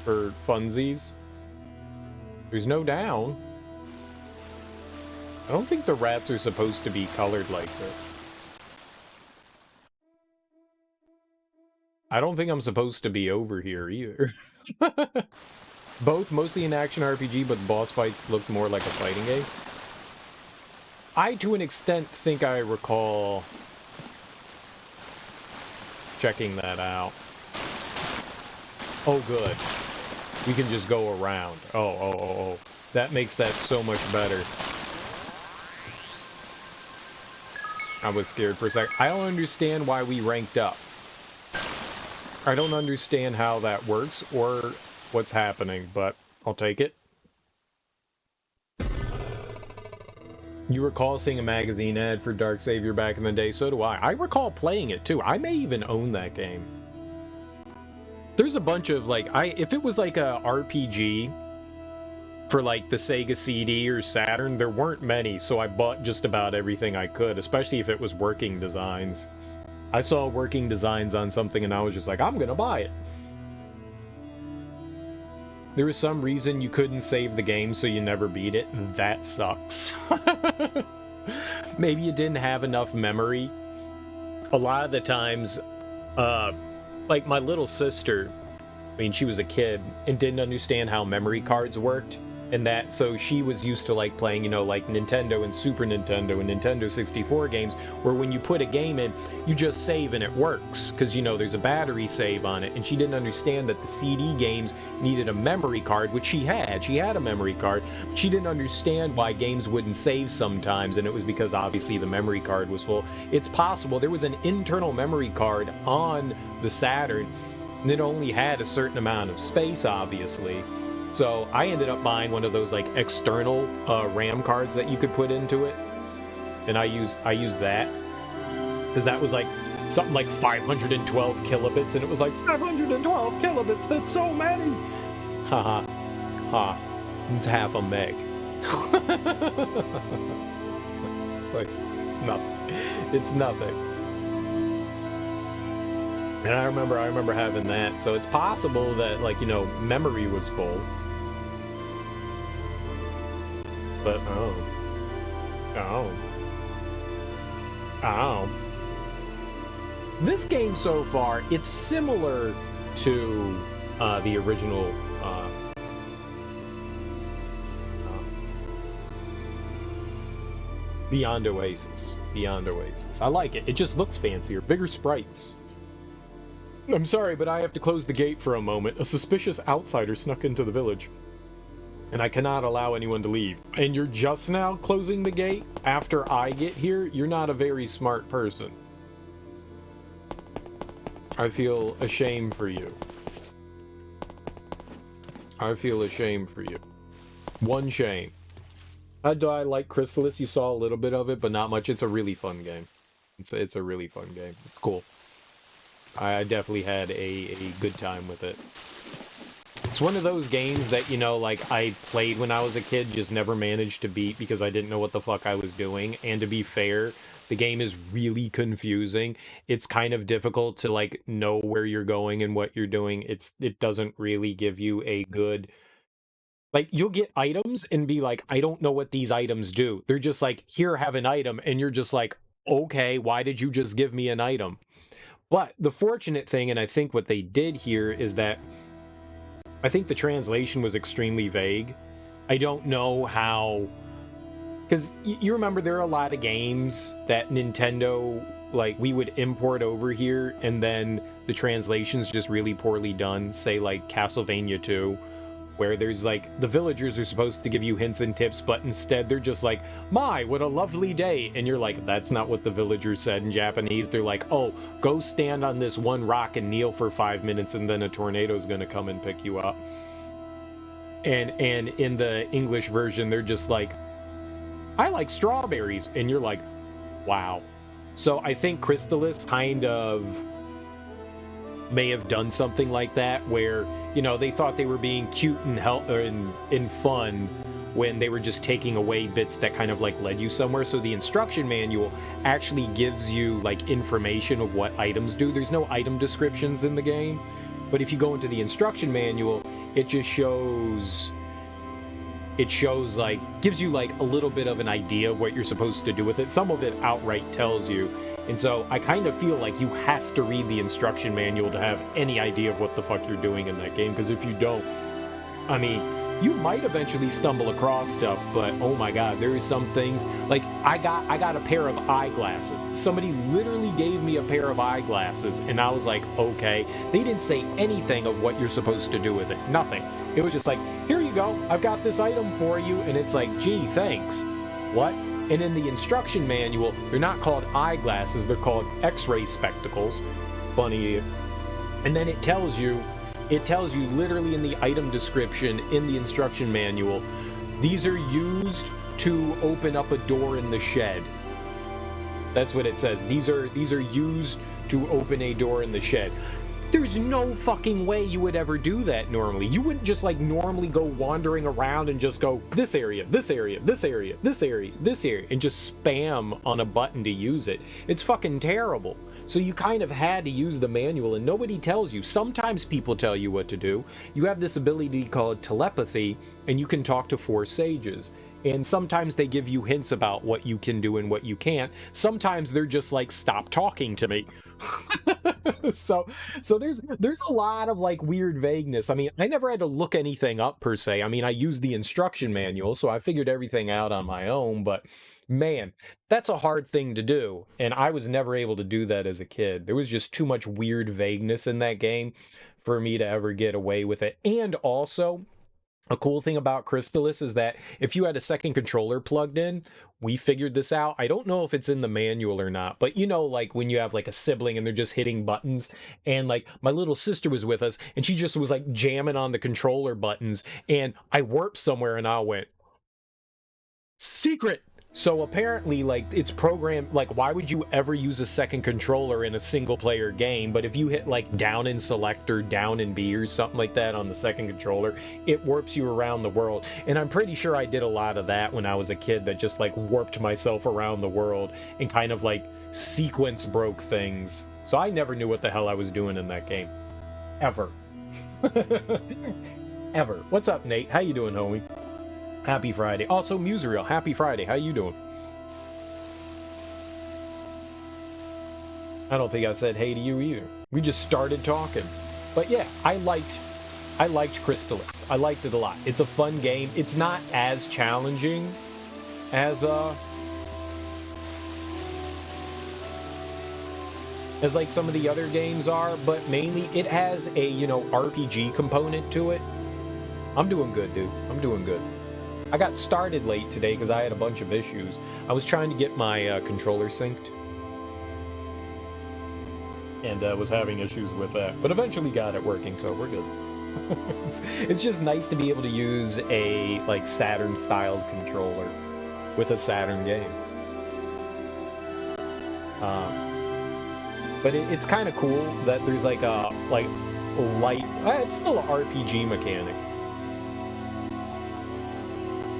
for funsies. There's no down. I don't think the rats are supposed to be colored like this. I don't think I'm supposed to be over here either. Both mostly an action RPG, but boss fights looked more like a fighting game. I, to an extent, think I recall checking that out. Oh, good. We can just go around. Oh. That makes that so much better. I was scared for a sec. I don't understand why we ranked up. I don't understand how that works or what's happening, but I'll take it. You recall seeing a magazine ad for Dark Savior back in the day? So do I. I recall playing it too. I may even own that game. There's a bunch of like, if it was like a RPG for like the Sega CD or Saturn, there weren't many, so I bought just about everything I could, especially if it was working designs. I saw working designs on something and I was just like, I'm gonna buy it. There was some reason you couldn't save the game, so you never beat it. That sucks. Maybe you didn't have enough memory. A lot of the times, like my little sister, I mean, she was a kid and didn't understand how memory cards worked. And that, so she was used to like playing, you know, like Nintendo and Super Nintendo and Nintendo 64 games, where when you put a game in, you just save and it works, because, you know, there's a battery save on it. And she didn't understand that the CD games needed a memory card, which she had. She had a memory card. But she didn't understand why games wouldn't save sometimes, and it was because obviously the memory card was full. It's possible there was an internal memory card on the Saturn, and it only had a certain amount of space, obviously. So I ended up buying one of those like external RAM cards that you could put into it, and I used that because that was like something like 512 kilobits, and it was like 512 kilobits. That's so many. Haha, ha! It's half a meg. It's like it's nothing. It's nothing. And I remember having that. So it's possible that, like, you know, memory was full. But this game so far, it's similar to the original Beyond Oasis. Beyond Oasis. I like it. It just looks fancier. Bigger sprites. I'm sorry, but I have to close the gate for a moment. A suspicious outsider snuck into the village, and I cannot allow anyone to leave. And you're just now closing the gate after I get here? You're not a very smart person. I feel ashamed for you. I feel ashamed for you. One shame. How do I like Chrysalis? You saw a little bit of it, but not much. It's a really fun game. It's a really fun game. It's cool. I definitely had a good time with it. It's one of those games that, you know, like, I played when I was a kid, just never managed to beat because I didn't know what the fuck I was doing. And to be fair, the game is really confusing. It's kind of difficult to, like, know where you're going and what you're doing. It doesn't really give you a good... Like, you'll get items and be like, I don't know what these items do. They're just like, here, have an item. And you're just like, okay, why did you just give me an item? But the fortunate thing, and I think what they did here, is that I think the translation was extremely vague. I don't know how... Because you remember there are a lot of games that Nintendo, like, we would import over here, and then the translation's just really poorly done. Say, like, Castlevania 2, where there's, like, the villagers are supposed to give you hints and tips, but instead they're just like, my, what a lovely day. And you're like, that's not what the villagers said in Japanese. They're like, oh, go stand on this one rock and kneel for 5 minutes, and then a tornado's gonna come and pick you up. And in the English version, they're just like, I like strawberries. And you're like, wow. So I think Chrysalis kind of may have done something like that, where, you know, they thought they were being cute and fun when they were just taking away bits that kind of, like, led you somewhere. So the instruction manual actually gives you, like, information of what items do. There's no item descriptions in the game, but if you go into the instruction manual, it just shows... It shows, like, gives you, like, a little bit of an idea of what you're supposed to do with it. Some of it outright tells you. And so I kind of feel like you have to read the instruction manual to have any idea of what the fuck you're doing in that game. Because if you don't, I mean, you might eventually stumble across stuff, but oh my god, there is some things, like, I got a pair of eyeglasses. Somebody literally gave me a pair of eyeglasses, and I was like, okay. They didn't say anything of what you're supposed to do with it. Nothing. It was just like, here you go, I've got this item for you, and it's like, gee, thanks. What? And in the instruction manual, they're not called eyeglasses, they're called X-ray spectacles. Funny. And then it tells you literally in the item description in the instruction manual, these are used to open up a door in the shed. That's what it says. These are used to open a door in the shed. There's no fucking way you would ever do that normally. You wouldn't just, like, normally go wandering around and just go, this area, this area, this area, this area, this area, and just spam on a button to use it. It's fucking terrible. So you kind of had to use the manual, and nobody tells you. Sometimes people tell you what to do. You have this ability called telepathy, and you can talk to 4 sages. And sometimes they give you hints about what you can do and what you can't. Sometimes they're just like, stop talking to me. so there's a lot of, like, weird vagueness. I mean, I never had to look anything up per se. I mean, I used the instruction manual, so I figured everything out on my own, but man, that's a hard thing to do. And I was never able to do that as a kid. There was just too much weird vagueness in that game for me to ever get away with it. And also, a cool thing about Chrysalis is that if you had a second controller plugged in, we figured this out. I don't know if it's in the manual or not, but you know, like, when you have, like, a sibling and they're just hitting buttons, and, like, my little sister was with us and she just was, like, jamming on the controller buttons, and I warped somewhere and I went, secret, So apparently, like, it's programmed, like, why would you ever use a second controller in a single-player game? But if you hit, like, down in select or down in B or something like that on the second controller, it warps you around the world. And I'm pretty sure I did a lot of that when I was a kid, that just, like, warped myself around the world and kind of, like, sequence broke things. So I never knew what the hell I was doing in that game. Ever. Ever. What's up, Nate? How you doing, homie? Happy Friday. Also, Muserial, happy Friday. How you doing? I don't think I said hey to you either. We just started talking. But yeah, I liked Crystalis. I liked it a lot. It's a fun game. It's not as challenging as like some of the other games are, but mainly it has a, you know, RPG component to it. I'm doing good, dude. I'm doing good. I got started late today because I had a bunch of issues. I was trying to get my controller synced. And was having issues with that. But eventually got it working, so we're good. It's just nice to be able to use a, like, Saturn-styled controller with a Saturn game. But it's kind of cool that there's, like, a, like, light... it's still an RPG mechanic.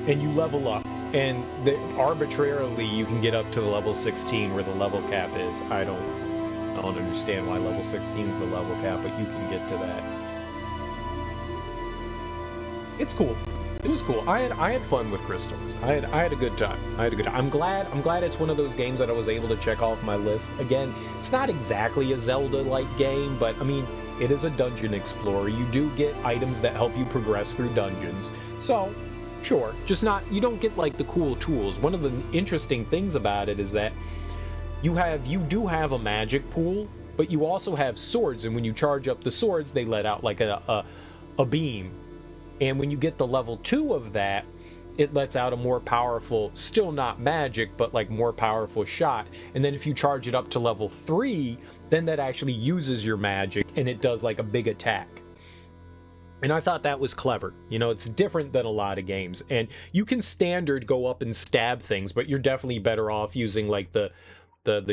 And you level up, and arbitrarily you can get up to the level 16 where the level cap is. I don't understand why level 16 is the level cap, but you can get to that. It's cool. It was cool. I had fun with Crystals. I had a good time. I'm glad it's one of those games that I was able to check off my list. Again, it's not exactly a Zelda-like game, but I mean, it is a dungeon explorer. You do get items that help you progress through dungeons. So, sure, just not, you don't get like the cool tools. One of the interesting things about it is that you do have a magic pool, but you also have swords, and when you charge up the swords, they let out like a beam. And when you get the level 2 of that, it lets out a more powerful, still not magic, but like more powerful shot. And then if you charge it up to level 3, then that actually uses your magic, and it does like a big attack. And I thought that was clever. You know, it's different than a lot of games. And you can standard go up and stab things, but you're definitely better off using like the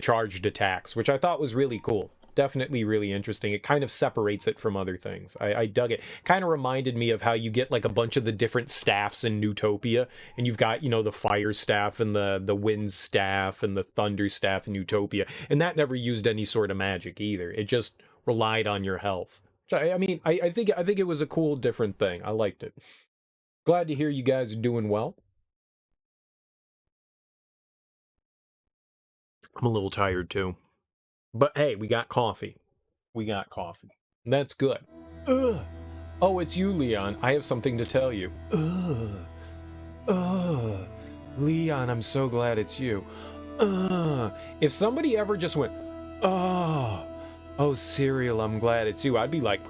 charged attacks, which I thought was really cool. Definitely really interesting. It kind of separates it from other things. I dug it. Kind of reminded me of how you get like a bunch of the different staffs in Utopia, and you've got, you know, the fire staff and the wind staff and the thunder staff in Utopia, and that never used any sort of magic either. It just relied on your health. I mean, I think it was a cool, different thing. I liked it. Glad to hear you guys are doing well. I'm a little tired too. But hey, we got coffee. That's good. Ugh. Oh, it's you, Leon. I have something to tell you. Leon, I'm so glad it's you. If somebody ever just went, oh, Cereal, I'm glad it's you, I'd be like,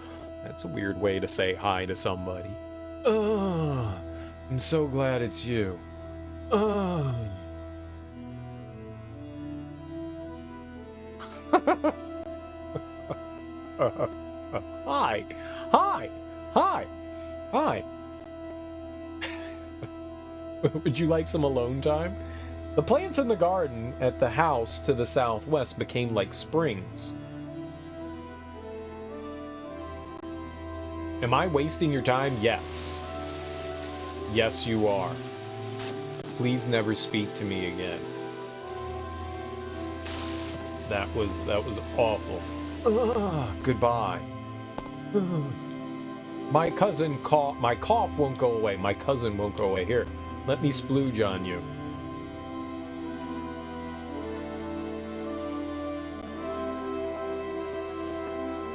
that's a weird way to say hi to somebody. I'm so glad it's you. Hi. Would you like some alone time? The plants in the garden at the house to the southwest became like springs. Am I wasting your time? Yes. Yes, you are. Please never speak to me again. That was awful. Goodbye. My cough won't go away. My cousin won't go away. Here, let me splooge on you.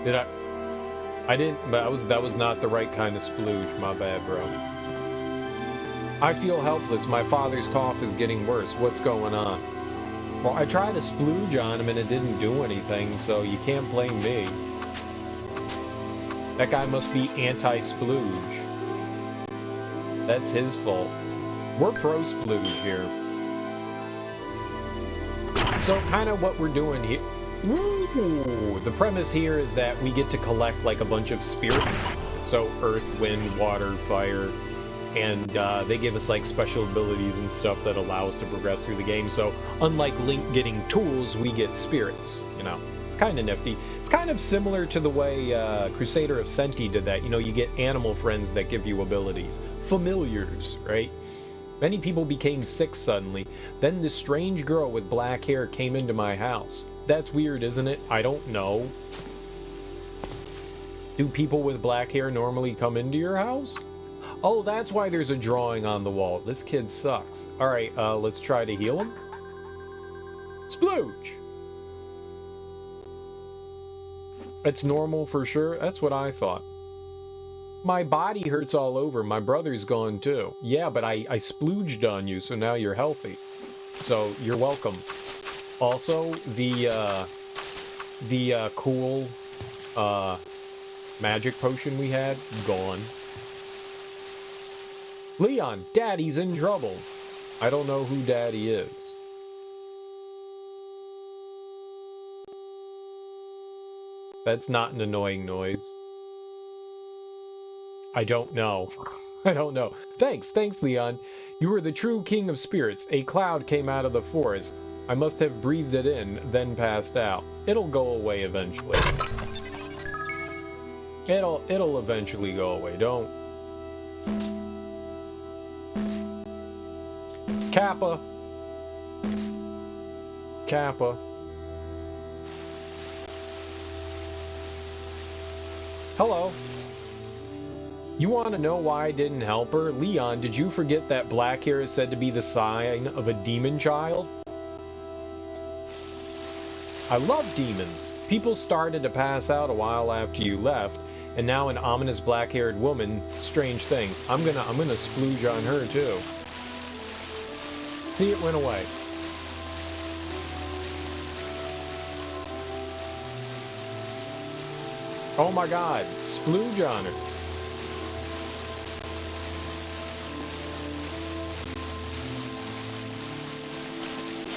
Did I didn't, but that was not the right kind of splooge. My bad, bro. I feel helpless. My father's cough is getting worse. What's going on? Well, I tried to splooge on him and it didn't do anything, so you can't blame me. That guy must be anti-splooge. That's his fault. We're pro-splooge here. So kind of what we're doing here... Ooh, the premise here is that we get to collect like a bunch of spirits. So earth, wind, water, fire, and they give us like special abilities and stuff that allow us to progress through the game. So unlike Link getting tools, we get spirits, you know. It's kind of nifty. It's kind of similar to the way Crusader of Senti did that. You know, you get animal friends that give you abilities. Familiars, right? Many people became sick suddenly. Then this strange girl with black hair came into my house. That's weird, isn't it? I don't know. Do people with black hair normally come into your house? Oh, that's why there's a drawing on the wall. This kid sucks. Alright, let's try to heal him. Splooge! It's normal for sure. That's what I thought. My body hurts all over. My brother's gone too. Yeah, but I splooged on you, so now you're healthy. So, you're welcome. Also, the cool, magic potion we had, gone. Leon, Daddy's in trouble. I don't know who Daddy is. That's not an annoying noise. I don't know. I don't know. Thanks, Leon. You were the true king of spirits. A cloud came out of the forest. I must have breathed it in, then passed out. It'll go away eventually. It'll eventually go away. Don't. Kappa. Kappa. Hello. You want to know why I didn't help her? Leon, did you forget that black hair is said to be the sign of a demon child? I love demons. People started to pass out a while after you left, and now an ominous black-haired woman, strange things. I'm gonna splooge on her too. See, it went away. Oh my god, splooge on her.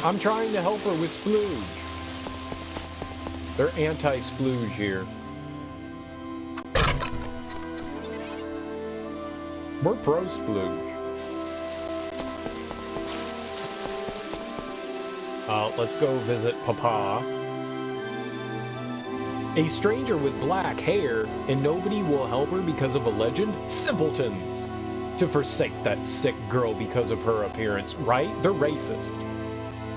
I'm trying to help her with splooge. They're anti-splooge here. We're pro-splooge. Let's go visit Papa. A stranger with black hair, and nobody will help her because of a legend? Simpletons! To forsake that sick girl because of her appearance, right? They're racist.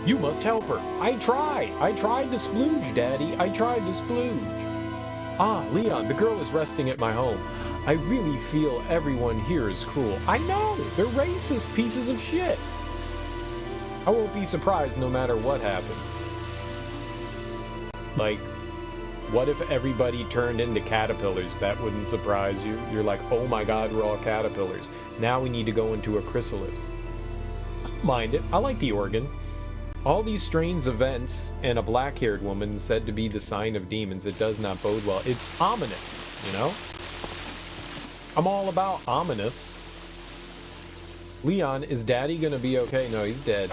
You must help her. I tried to splooge, Daddy. I tried to splooge. Ah, Leon, the girl is resting at my home. I really feel everyone here is cruel. I know! They're racist pieces of shit. I won't be surprised no matter what happens. Like, what if everybody turned into caterpillars? That wouldn't surprise you. You're like, oh my god, we're all caterpillars. Now we need to go into a chrysalis. Mind it, I like the organ. All these strange events and a black-haired woman said to be the sign of demons. It does not bode well. It's ominous, you know? I'm all about ominous. Leon, is Daddy gonna be okay? No, he's dead.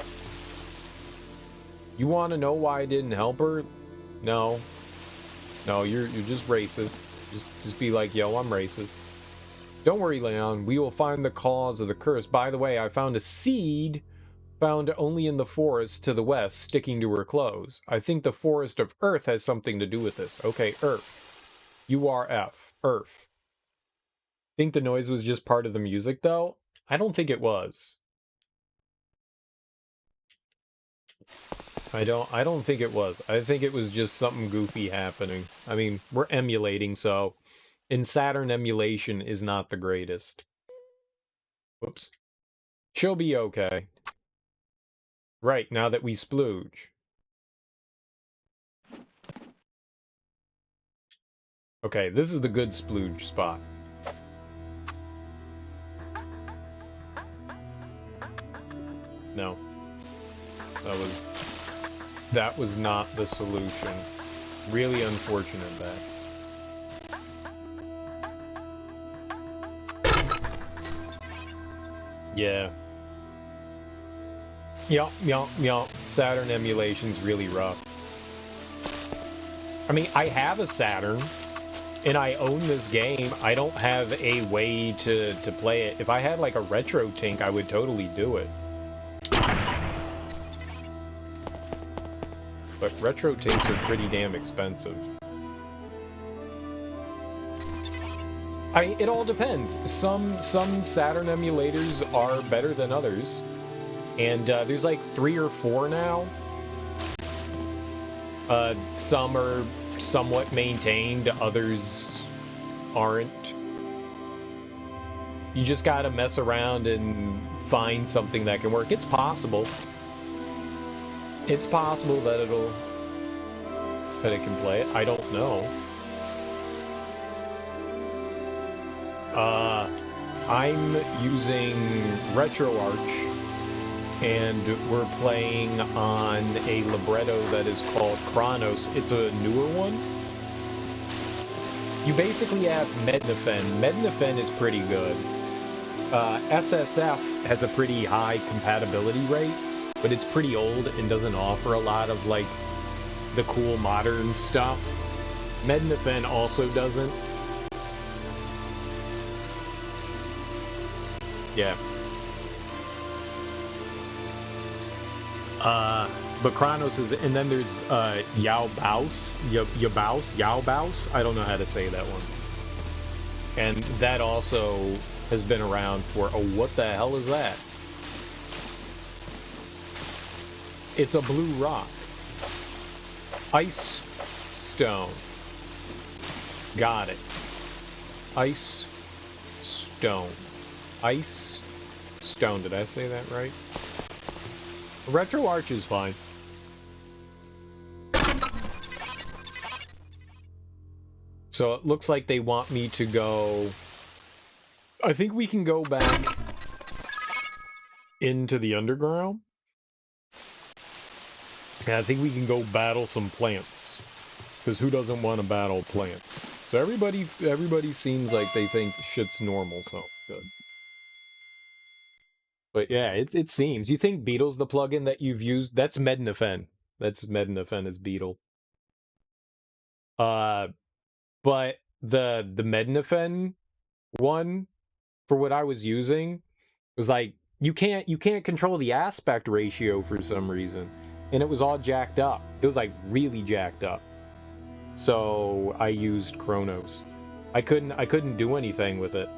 You want to know why I didn't help her? No. No, you're just racist. Just be like, yo, I'm racist. Don't worry, Leon. We will find the cause of the curse. By the way, I found a seed found only in the forest to the west, sticking to her clothes. I think the forest of Earth has something to do with this. Okay, Earth. URF. Earth. Think the noise was just part of the music, though? I don't think it was. I don't think it was. I think it was just something goofy happening. I mean, we're emulating, so... And Saturn emulation is not the greatest. Whoops. She'll be okay. Right, now that we splooge. Okay, this is the good splooge spot. No. That was not the solution. Really unfortunate that. Yeah. Yup. Saturn emulation's really rough. I mean, I have a Saturn. and I own this game, I don't have a way to play it. If I had like a retro tink, I would totally do it. But retro tinks are pretty damn expensive. It all depends. Some Saturn emulators are better than others, and there's like 3 or 4 now. Some are somewhat maintained, others aren't. You just gotta mess around and find something that can work. It's possible. It's possible that it can play it. I don't know. I'm using RetroArch, and we're playing on a libretto that is called Chronos. It's a newer one. You basically have Mednafen. Mednafen is pretty good. SSF has a pretty high compatibility rate, but it's pretty old and doesn't offer a lot of like the cool modern stuff. Mednafen also doesn't. Yeah. But Chronos is, and then there's Yaobaus. I don't know how to say that one. And that also has been around for, oh, what the hell is that? It's a blue rock. Ice stone. Got it. Ice stone. Ice stone. Did I say that right? RetroArch is fine. So it looks like they want me to go... I think we can go back into the underground. And I think we can go battle some plants. Because who doesn't want to battle plants? So everybody seems like they think shit's normal, so good. But yeah, it seems. You think Beetle's the plugin that you've used? That's Mednafen. That's Mednafen as Beetle. But the Mednafen one, for what I was using, was like you can't control the aspect ratio for some reason, and it was all jacked up. It was like really jacked up. So I used Chronos. I couldn't do anything with it.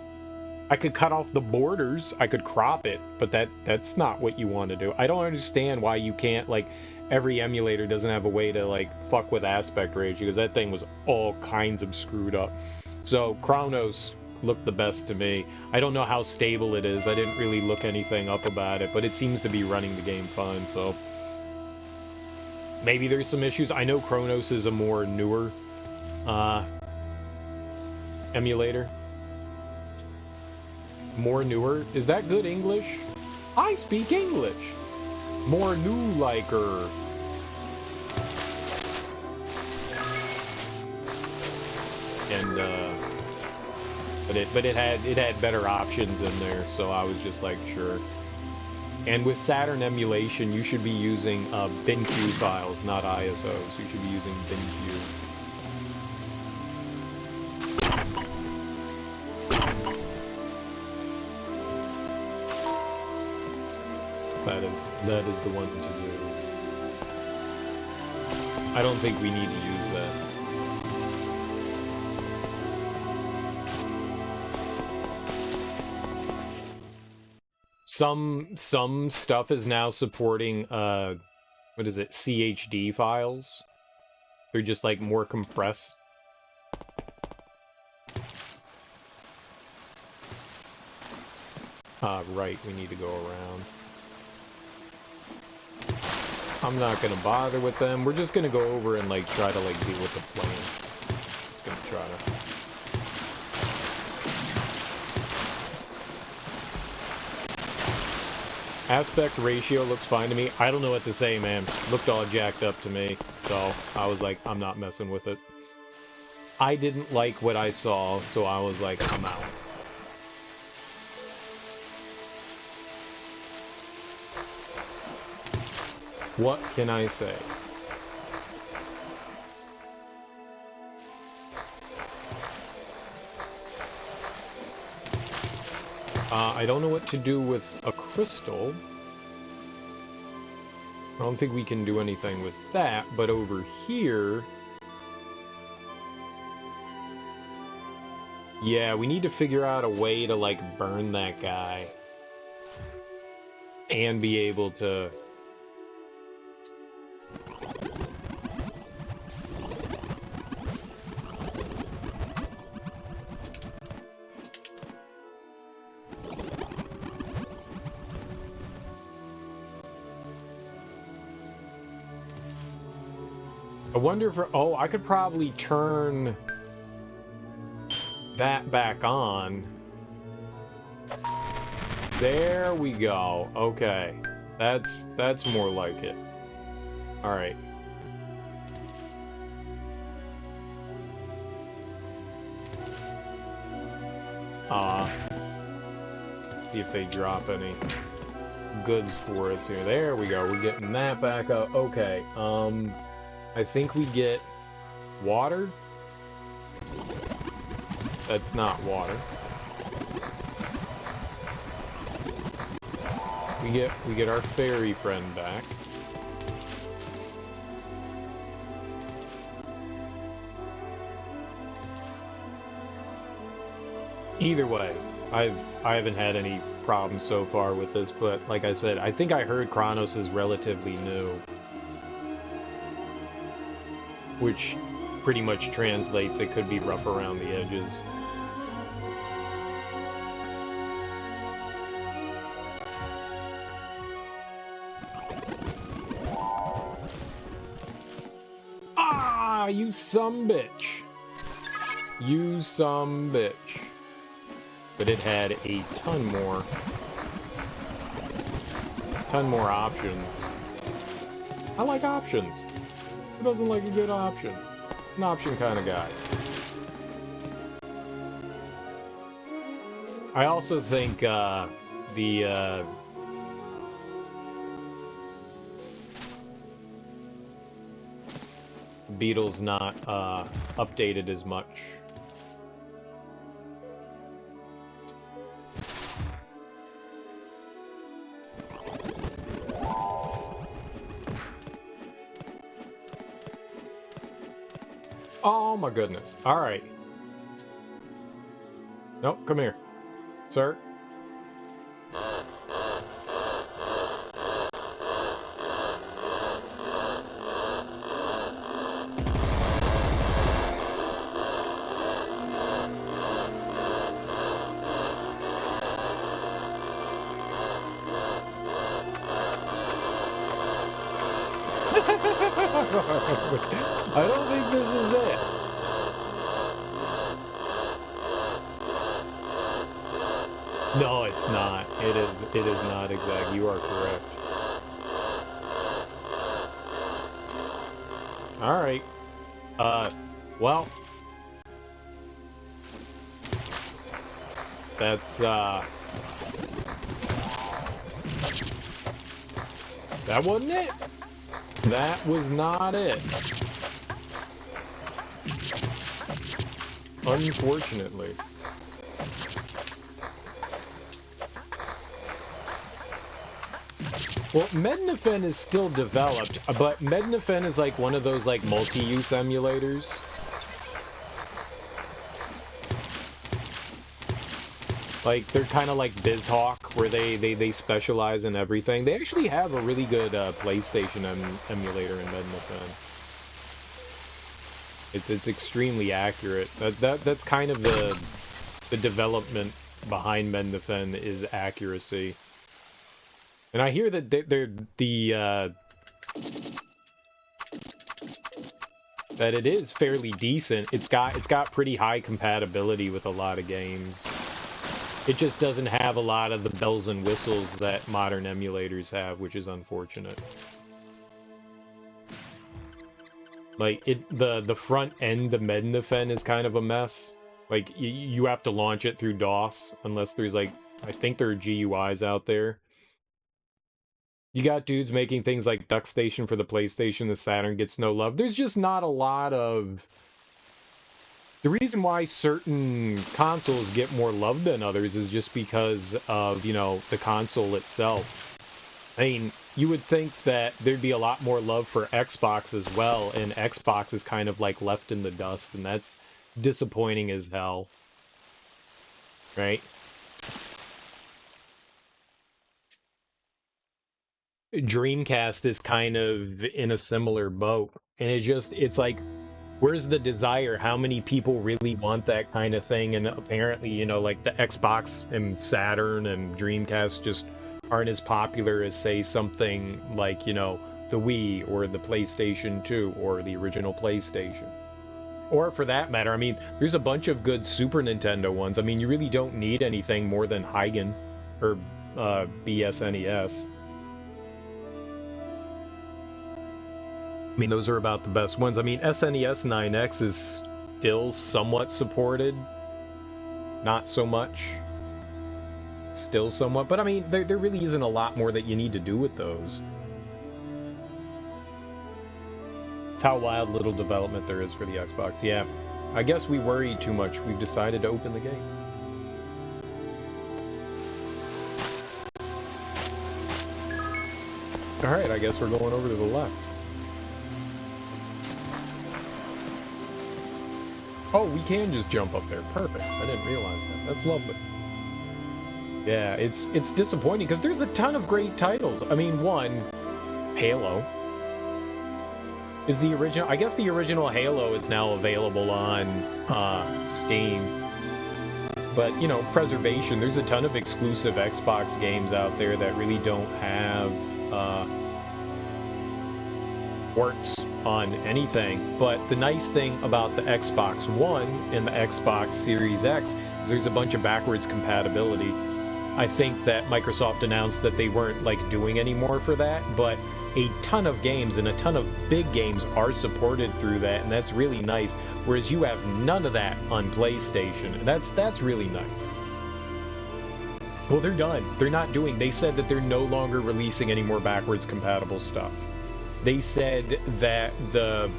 I could cut off the borders, I could crop it, but that's not what you want to do. I don't understand why you can't, like, every emulator doesn't have a way to, like, fuck with aspect ratio, because that thing was all kinds of screwed up. So Chronos looked the best to me. I don't know how stable it is. I didn't really look anything up about it, but it seems to be running the game fine, so... Maybe there's some issues. I know Chronos is a more newer emulator. More newer? Is that good English? I speak English! More new-liker. And, but it had better options in there, so I was just like, sure. And with Saturn emulation, you should be using BinQ files, not ISOs. You should be using BinQ. That is the one to do. I don't think we need to use that. Some stuff is now supporting what is it, CHD files. They're just like more compressed. Right, we need to go around. I'm not gonna bother with them. We're just gonna go over and like try to like deal with the plants. Just gonna try to. Aspect ratio looks fine to me. I don't know what to say, man. Looked all jacked up to me, so I was like, I'm not messing with it. I didn't like what I saw, so I was like, I'm out. What can I say? I don't know what to do with a crystal. I don't think we can do anything with that, but over here... Yeah, we need to figure out a way to, like, burn that guy. And be able to... I wonder if... Oh, I could probably turn that back on. There we go. Okay. That's more like it. Alright. See if they drop any goods for us here. There we go. We're getting that back up. Okay. I think we get water. That's not water. We get our fairy friend back. Either way, I haven't had any problems so far with this, but like I said, I think I heard Kronos is relatively new. Which pretty much translates it could be rough around the edges. Ah, you sumbitch. You sumbitch. But it had a ton more options. I like options. Who doesn't like a good option? An option kind of guy. I also think the Beetle's not updated as much. Oh my goodness. Alright. Nope, come here. Sir. I don't think this is it. No, it's not. It is not exact. You are correct. Alright. Well. That's, that wasn't it. That was not it. Unfortunately. Well, Mednafen is still developed, but Mednafen is like one of those like multi-use emulators. Like, they're kind of like BizHawk, where they specialize in everything. They actually have a really good PlayStation emulator in Mednafen. It's extremely accurate. That's kind of the development behind Mednafen is accuracy. And I hear that that it is fairly decent. It's got pretty high compatibility with a lot of games. It just doesn't have a lot of the bells and whistles that modern emulators have, which is unfortunate. Like, the front end, the Mednafen is kind of a mess. Like, you have to launch it through DOS, unless there's, like, I think there are GUIs out there. You got dudes making things like Duck Station for the PlayStation, the Saturn gets no love. There's just not a lot of The reason why certain consoles get more love than others is just because of, you know, the console itself. I mean, you would think that there'd be a lot more love for Xbox as well, and Xbox is kind of like left in the dust, and that's disappointing as hell. Right? Dreamcast is kind of in a similar boat, and it's like, where's the desire? How many people really want that kind of thing? And apparently, you know, like the Xbox and Saturn and Dreamcast just aren't as popular as, say, something like, you know, the Wii or the PlayStation 2 or the original PlayStation. Or for that matter, I mean, there's a bunch of good Super Nintendo ones. I mean, you really don't need anything more than Heigen or BSNES. I mean, those are about the best ones. I mean, SNES 9X is still somewhat supported. Not so much. Still somewhat. But I mean, there really isn't a lot more that you need to do with those. It's how wild little development there is for the Xbox. Yeah, I guess we worried too much. We've decided to open the gate. Alright, I guess we're going over to the left. Oh, we can just jump up there. Perfect. I didn't realize that. That's lovely. Yeah, it's disappointing because there's a ton of great titles. I mean, one, Halo is the original. I guess the original Halo is now available on Steam. But, you know, preservation, there's a ton of exclusive Xbox games out there that really don't have ports on anything. But the nice thing about the Xbox One and the Xbox Series X is there's a bunch of backwards compatibility. I think that Microsoft announced that they weren't like doing any more for that, but a ton of games and a ton of big games are supported through that, and that's really nice. Whereas you have none of that on PlayStation, and that's really nice. Well, they're done. They're not doing. They said that they're no longer releasing any more backwards compatible stuff. They said that the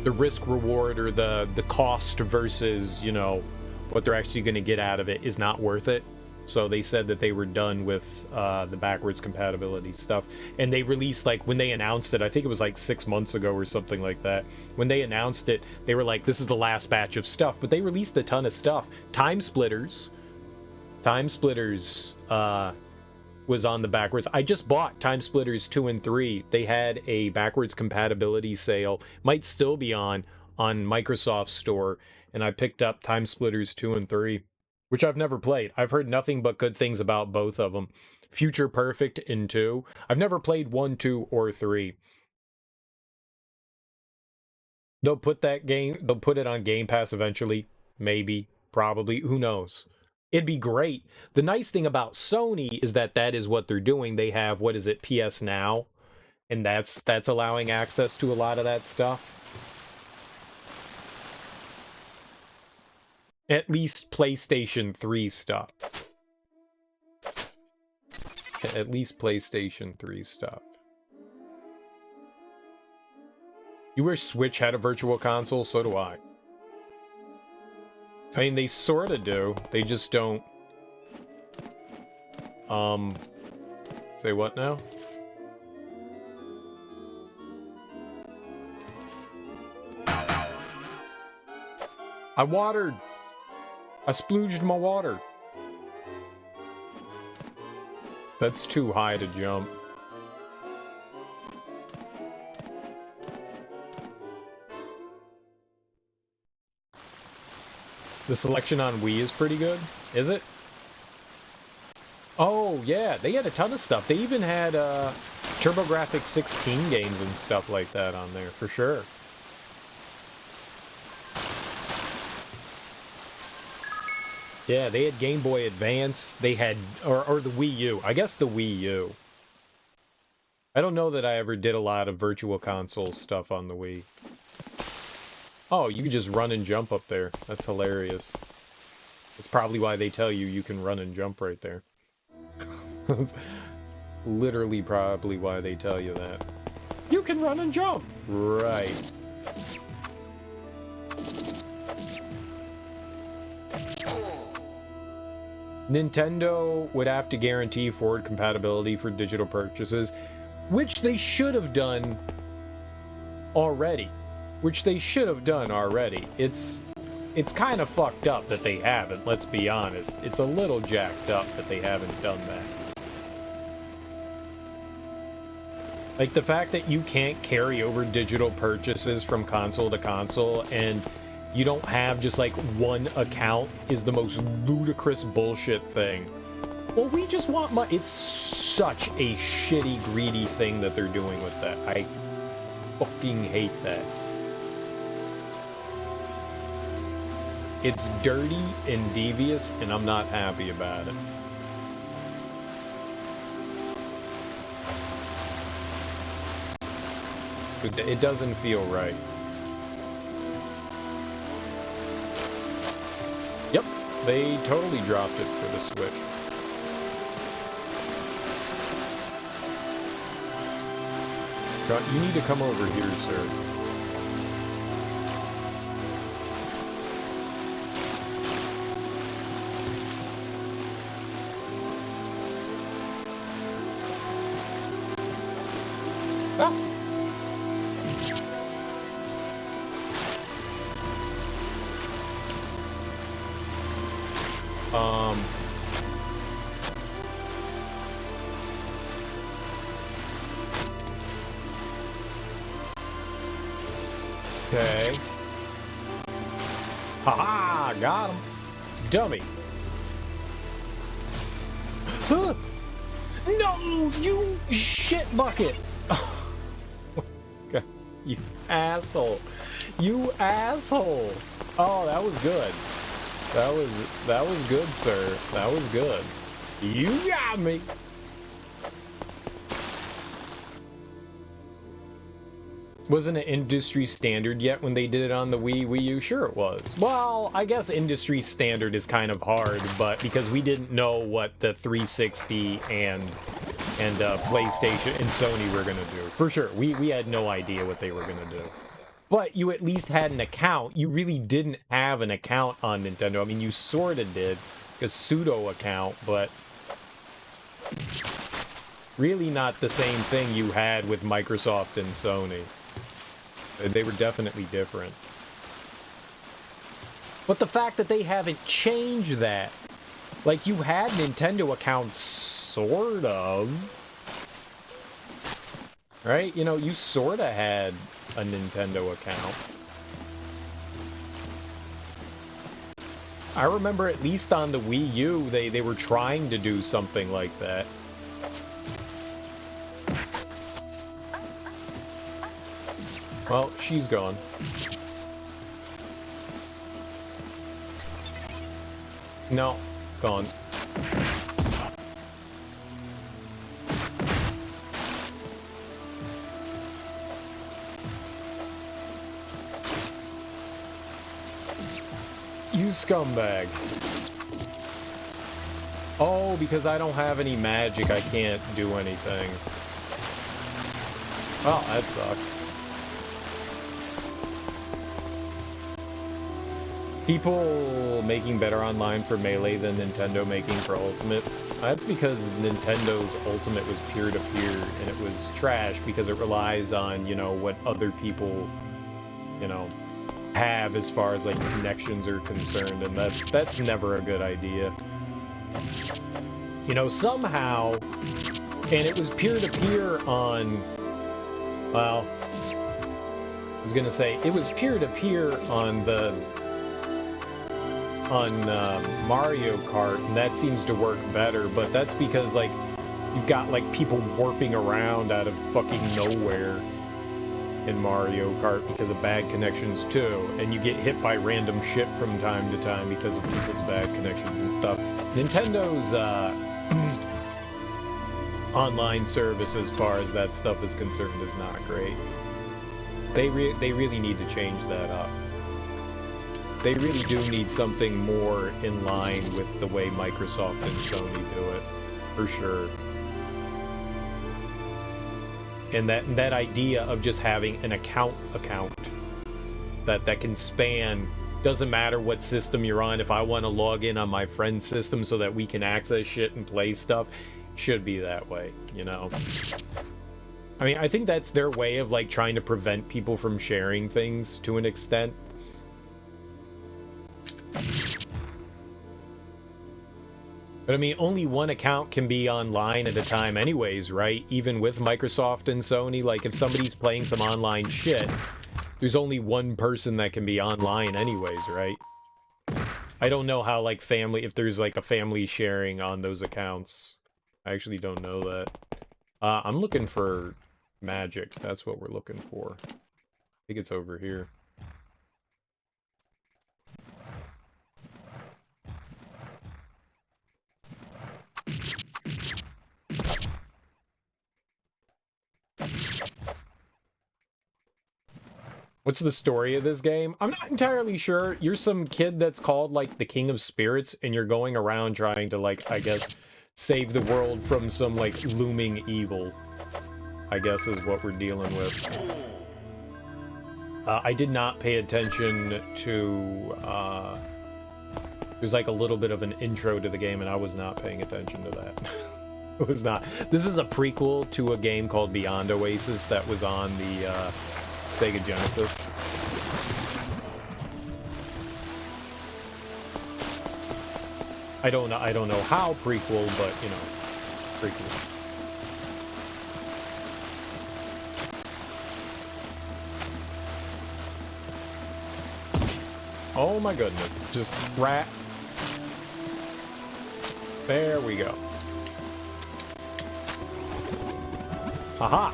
risk reward or the cost versus, you know, what they're actually going to get out of it is not worth it. So they said that they were done with the backwards compatibility stuff. And they released, like, when they announced it, I think it was like 6 months ago or something like that. When they announced it, they were like, this is the last batch of stuff. But they released a ton of stuff. Time Splitters was on the backwards. I just bought Time Splitters 2 and 3. They had a backwards compatibility sale. Might still be on Microsoft Store. And I picked up Time Splitters 2 and 3. Which I've never played. I've heard nothing but good things about both of them. Future Perfect in 2. I've never played 1, 2, or 3. They'll put it on Game Pass eventually. Maybe. Probably. Who knows? It'd be great. The nice thing about Sony is that is what they're doing. They have, what is it, PS Now? And that's allowing access to a lot of that stuff. At least PlayStation 3 stuff. At least PlayStation 3 stuff. You wish Switch had a virtual console? So do I. I mean, they sort of do. They just don't. Say what now? I watered. I splooged my water. That's too high to jump. The selection on Wii is pretty good, is it? Oh, yeah, they had a ton of stuff. They even had TurboGrafx 16 games and stuff like that on there, for sure. Yeah, they had Game Boy Advance. They had, or the Wii U. I guess the Wii U. I don't know that I ever did a lot of virtual console stuff on the Wii. Oh, you can just run and jump up there. That's hilarious. That's probably why they tell you you can run and jump right there. That's literally probably why they tell you that. You can run and jump! Right. Nintendo would have to guarantee forward compatibility for digital purchases, which they should have done already. It's kind of fucked up that they haven't, let's be honest. It's a little jacked up that they haven't done that. Like, the fact that you can't carry over digital purchases from console to console and you don't have just like one account is the most ludicrous bullshit thing. Well, we just want money. It's such a shitty, greedy thing that they're doing with that. I fucking hate that. It's dirty and devious, and I'm not happy about it. It doesn't feel right. Yep, they totally dropped it for the Switch. You need to come over here, sir. Ah! Okay. Haha, got him. Dummy. Huh. No, you shit bucket. God, you asshole. You asshole. Oh, that was good. That was good, sir. That was good. You got me. Wasn't it industry standard yet when they did it on the Wii U? Sure it was. Well, I guess industry standard is kind of hard, but because we didn't know what the 360 and PlayStation and Sony were gonna do. For sure, we had no idea what they were gonna do. But you at least had an account. You really didn't have an account on Nintendo. I mean, you sorta did, a pseudo account, but really not the same thing you had with Microsoft and Sony. They were definitely different. But the fact that they haven't changed that, like, you had Nintendo accounts, sort of, right? You know, you sort of had a Nintendo account. I remember at least on the Wii U, they were trying to do something like that. Well, she's gone. No, gone. You scumbag. Oh, because I don't have any magic, I can't do anything. Oh, that sucks. People making better online for Melee than Nintendo making for Ultimate. That's because Nintendo's Ultimate was peer-to-peer, and it was trash because it relies on, you know, what other people, you know, have as far as, like, connections are concerned, and that's never a good idea. You know, somehow, and it was peer-to-peer on, well, I was gonna say, it was peer-to-peer on Mario Kart, and that seems to work better, but that's because, like, you've got, like, people warping around out of fucking nowhere in Mario Kart because of bad connections too, and you get hit by random shit from time to time because of people's bad connections and stuff. Nintendo's online service, as far as that stuff is concerned, is not great. They really need to change that up. They really do need something more in line with the way Microsoft and Sony do it, for sure. And that idea of just having an account that can span doesn't matter what system you're on. If I want to log in on my friend's system so that we can access shit and play stuff, should be that way, you know? I mean, I think that's their way of, like, trying to prevent people from sharing things to an extent. But I mean, only one account can be online at a time anyways, right? Even with Microsoft and Sony, like, if somebody's playing some online shit, there's only one person that can be online anyways, right? I don't know how, like, if there's, like, a family sharing on those accounts. I actually don't know that. I'm looking for magic. That's what we're looking for. I think it's over here. What's the story of this game? I'm not entirely sure. You're some kid that's called, like, the King of Spirits, and you're going around trying to, like, I guess, save the world from some, like, looming evil, I guess is what we're dealing with. I did not pay attention to, there's, like, a little bit of an intro to the game, and I was not paying attention to that. It was not. This is a prequel to a game called Beyond Oasis that was on the, Sega Genesis. I don't know how prequel, but you know, prequel. Oh my goodness, just rat. There we go. Haha.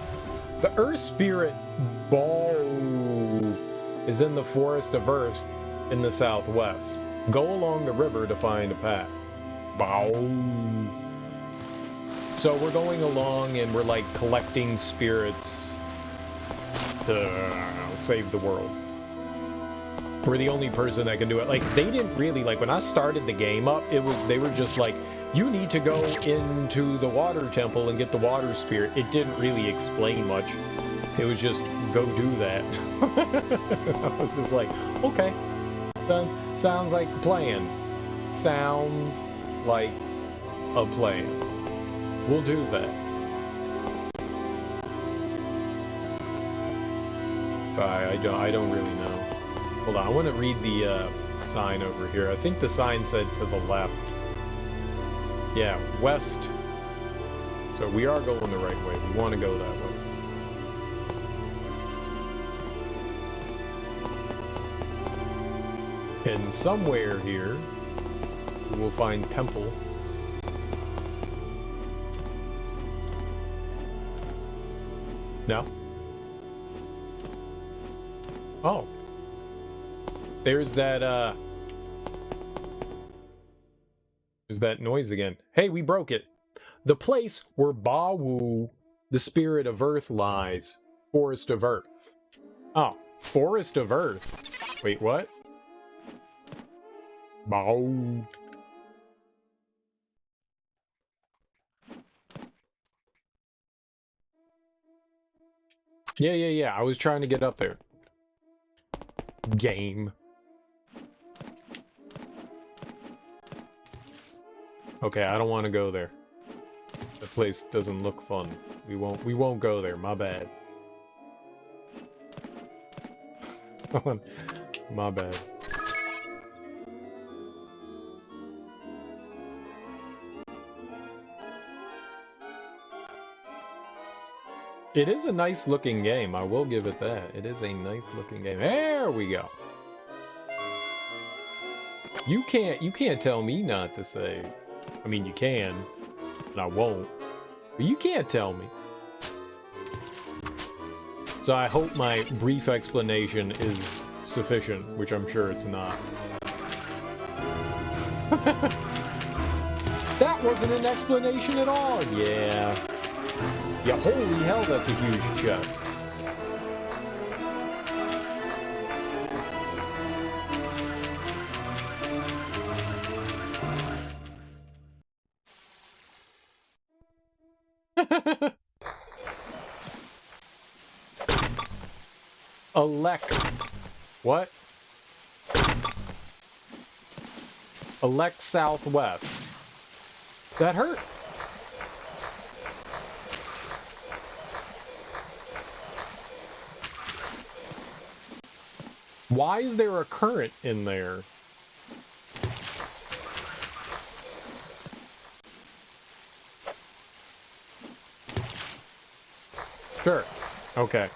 The Earth Spirit Ball is in the Forest of Earth in the southwest. Go along the river to find a path. Bow. So we're going along and we're like collecting spirits to save the world. We're the only person that can do it. Like, they didn't really, like, when I started the game up, they were just like, you need to go into the water temple and get the water spirit. It didn't really explain much. It was just, go do that. I was just like, okay. Sounds like a plan. Sounds like a plan. We'll do that. I don't really know. Hold on, I want to read the sign over here. I think the sign said to the left. Yeah, west. So we are going the right way. We want to go that way. And somewhere here, we will find temple. No? Oh. There's that noise again. Hey, we broke it. The place where Bawu, the spirit of Earth, lies. Forest of Earth. Oh, Forest of Earth. Wait, what? Bawu. Yeah. I was trying to get up there. Game. Okay, I don't want to go there. The place doesn't look fun. We won't go there. My bad. My bad. It is a nice looking game. I will give it that. It is a nice looking game. There we go. You can't tell me not to say. I mean, you can, and I won't. But you can't tell me. So I hope my brief explanation is sufficient, which I'm sure it's not. That wasn't an explanation at all. Yeah. Yeah, holy hell, that's a huge chest. Elect. What? Elect southwest. That hurt. Why is there a current in there? Sure. Okay.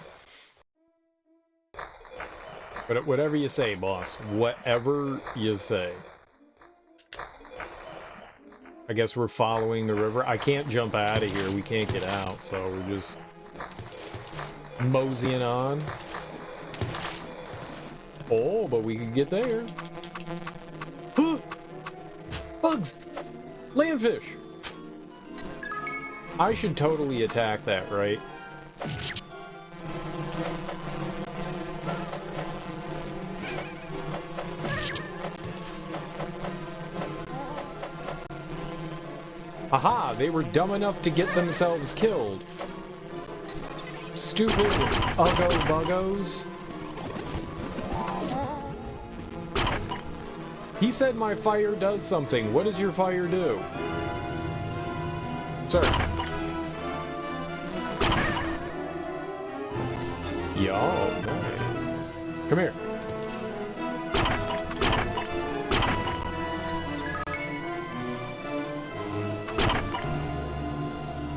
But whatever you say, boss. Whatever you say. I guess we're following the river. I can't jump out of here. We can't get out, so we're just moseying on. Oh, but we can get there. Bugs! Landfish! I should totally attack that, right? Aha! They were dumb enough to get themselves killed. Stupid uggo-buggos. He said my fire does something. What does your fire do? Sir. Yo, nice. Come here.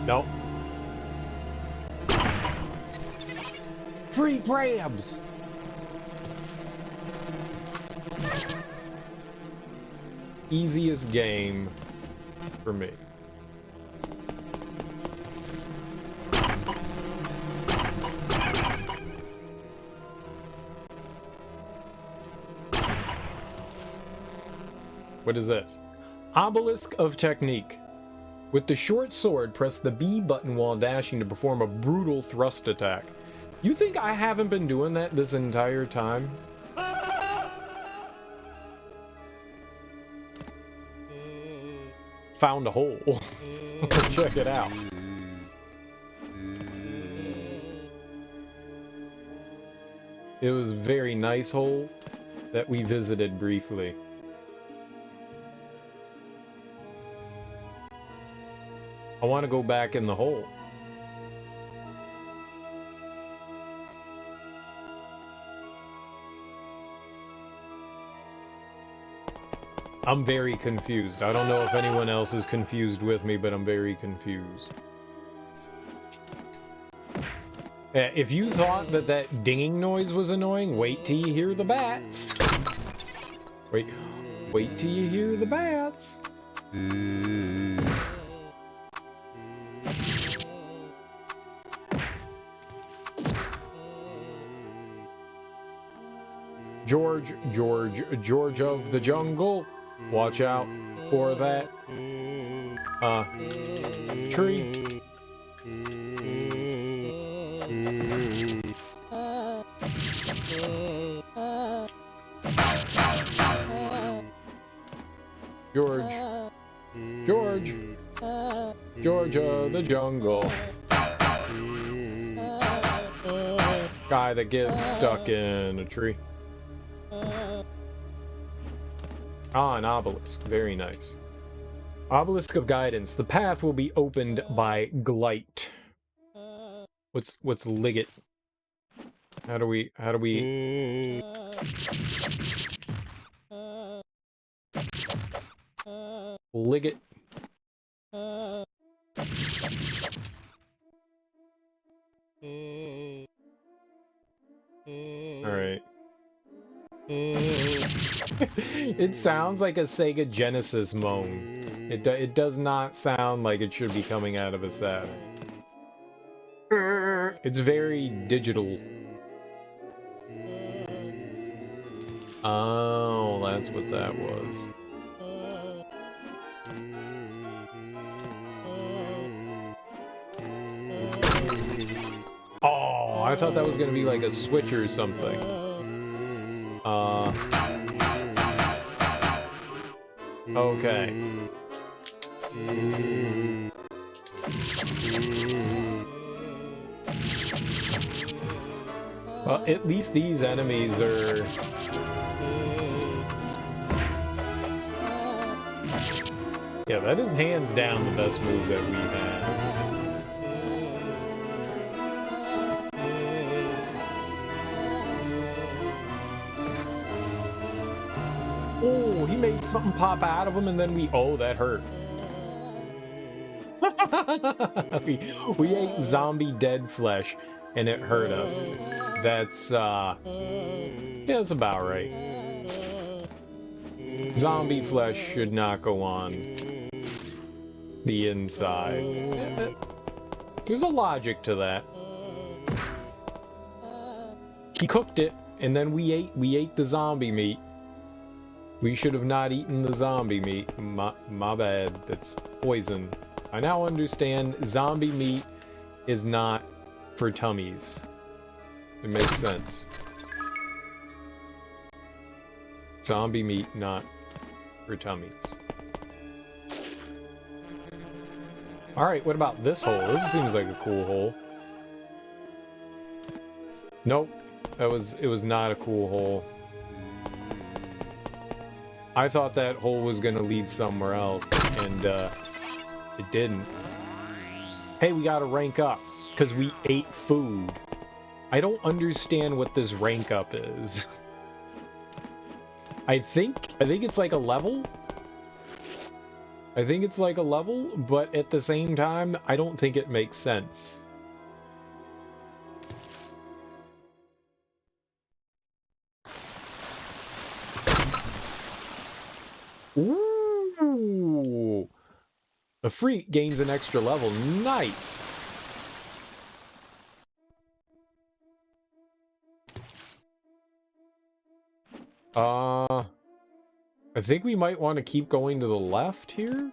No. Free crabs! Easiest game for me. What is this? Obelisk of Technique. With the short sword, press the B button while dashing to perform a brutal thrust attack. You think I haven't been doing that this entire time? Found a hole. Check it out. It was a very nice hole that we visited briefly. I want to go back in the hole. I'm very confused. I don't know if anyone else is confused with me, but I'm very confused. If you thought that that dinging noise was annoying, wait till you hear the bats. Wait till you hear the bats. George of the jungle. Watch out for that tree. George of the jungle. Guy that gets stuck in a tree. Ah, an obelisk. Very nice. Obelisk of Guidance. The path will be opened by Glight. What's Liggett? How do we Liggett? Alright. It sounds like a Sega Genesis moan. It does not sound like it should be coming out of a Saturn. It's very digital. Oh, that's what that was. Oh, I thought that was gonna be like a switch or something. Okay. Well, at least these enemies are Yeah, that is hands down the best move that we had. Oh, he made something pop out of him and then we... Oh, that hurt. we ate zombie dead flesh and it hurt us. That's, yeah, that's about right. Zombie flesh should not go on the inside. There's a logic to that. He cooked it, and then we ate the zombie meat. We should have not eaten the zombie meat. My bad. That's poison. I now understand zombie meat is not for tummies. It makes sense. Zombie meat, not for tummies. Alright, what about this hole? This seems like a cool hole. Nope. It was not a cool hole. I thought that hole was gonna lead somewhere else, and it didn't. Hey, we gotta rank up, because we ate food. I don't understand what this rank up is. I think it's like a level. I think it's like a level, but at the same time, I don't think it makes sense. Ooh! A freak gains an extra level. Nice! I think we might want to keep going to the left here?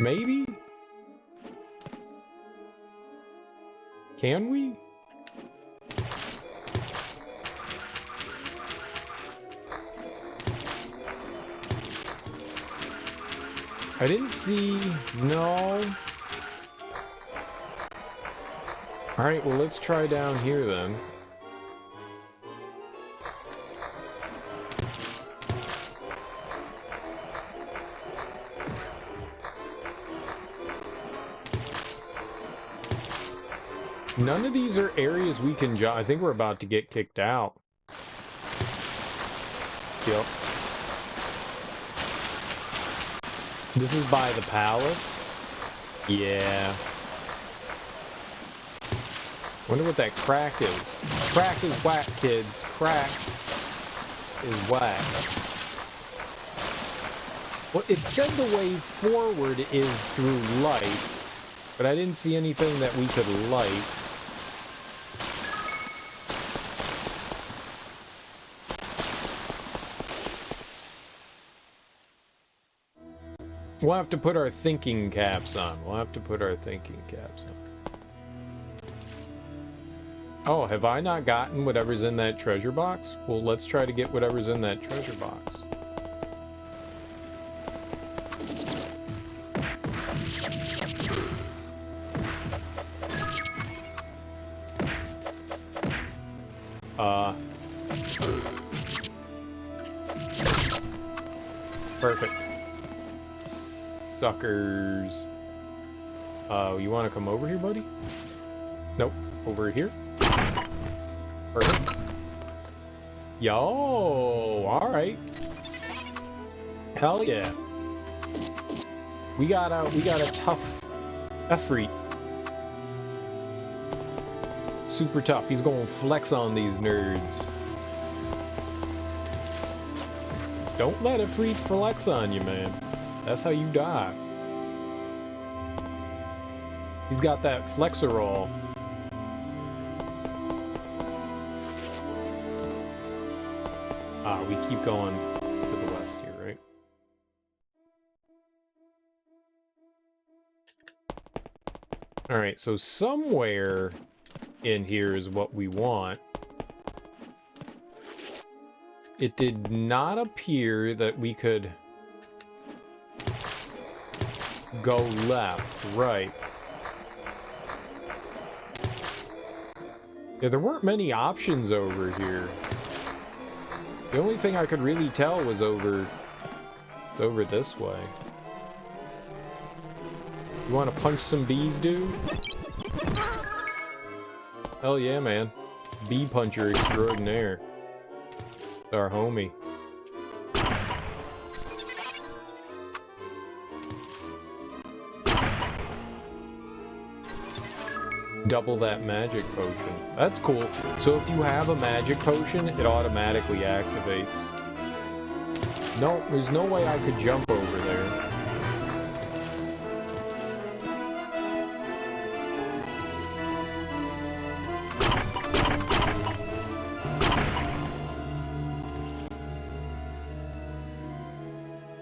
Maybe? Can we? I didn't see... No. Alright, well let's try down here then. None of these are areas we can jump. I think we're about to get kicked out. Yep. This is by the palace? Yeah. Wonder what that crack is. Crack is whack, kids. Crack is whack. Well, it said the way forward is through light, but I didn't see anything that we could light. We'll have to put our thinking caps on. We'll have to put our thinking caps on. Oh, have I not gotten whatever's in that treasure box? Well, let's try to get whatever's in that treasure box. Perfect. Suckers. You want to come over here, buddy? Nope. Over here. Perfect. Yo, alright. Hell yeah. We got a tough Efreet. Super tough. He's going to flex on these nerds. Don't let Efreet flex on you, man. That's how you die. He's got that flexerol. We keep going to the west here, right? Alright, so somewhere in here is what we want. It did not appear that we could go left, right. Yeah, there weren't many options over here. The only thing I could really tell was over It's over this way. You want to punch some bees, dude? Hell yeah, man. Bee puncher extraordinaire. Our homie. Double that magic potion. That's cool. So if you have a magic potion, it automatically activates. No, there's no way I could jump over there.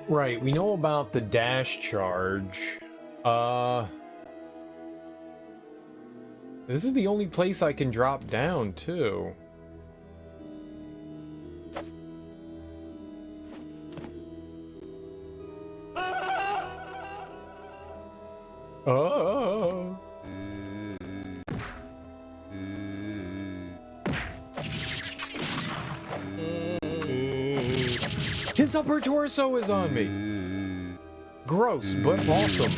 Right, we know about the dash charge. This is the only place I can drop down, too. Oh. His upper torso is on me. Gross, but awesome.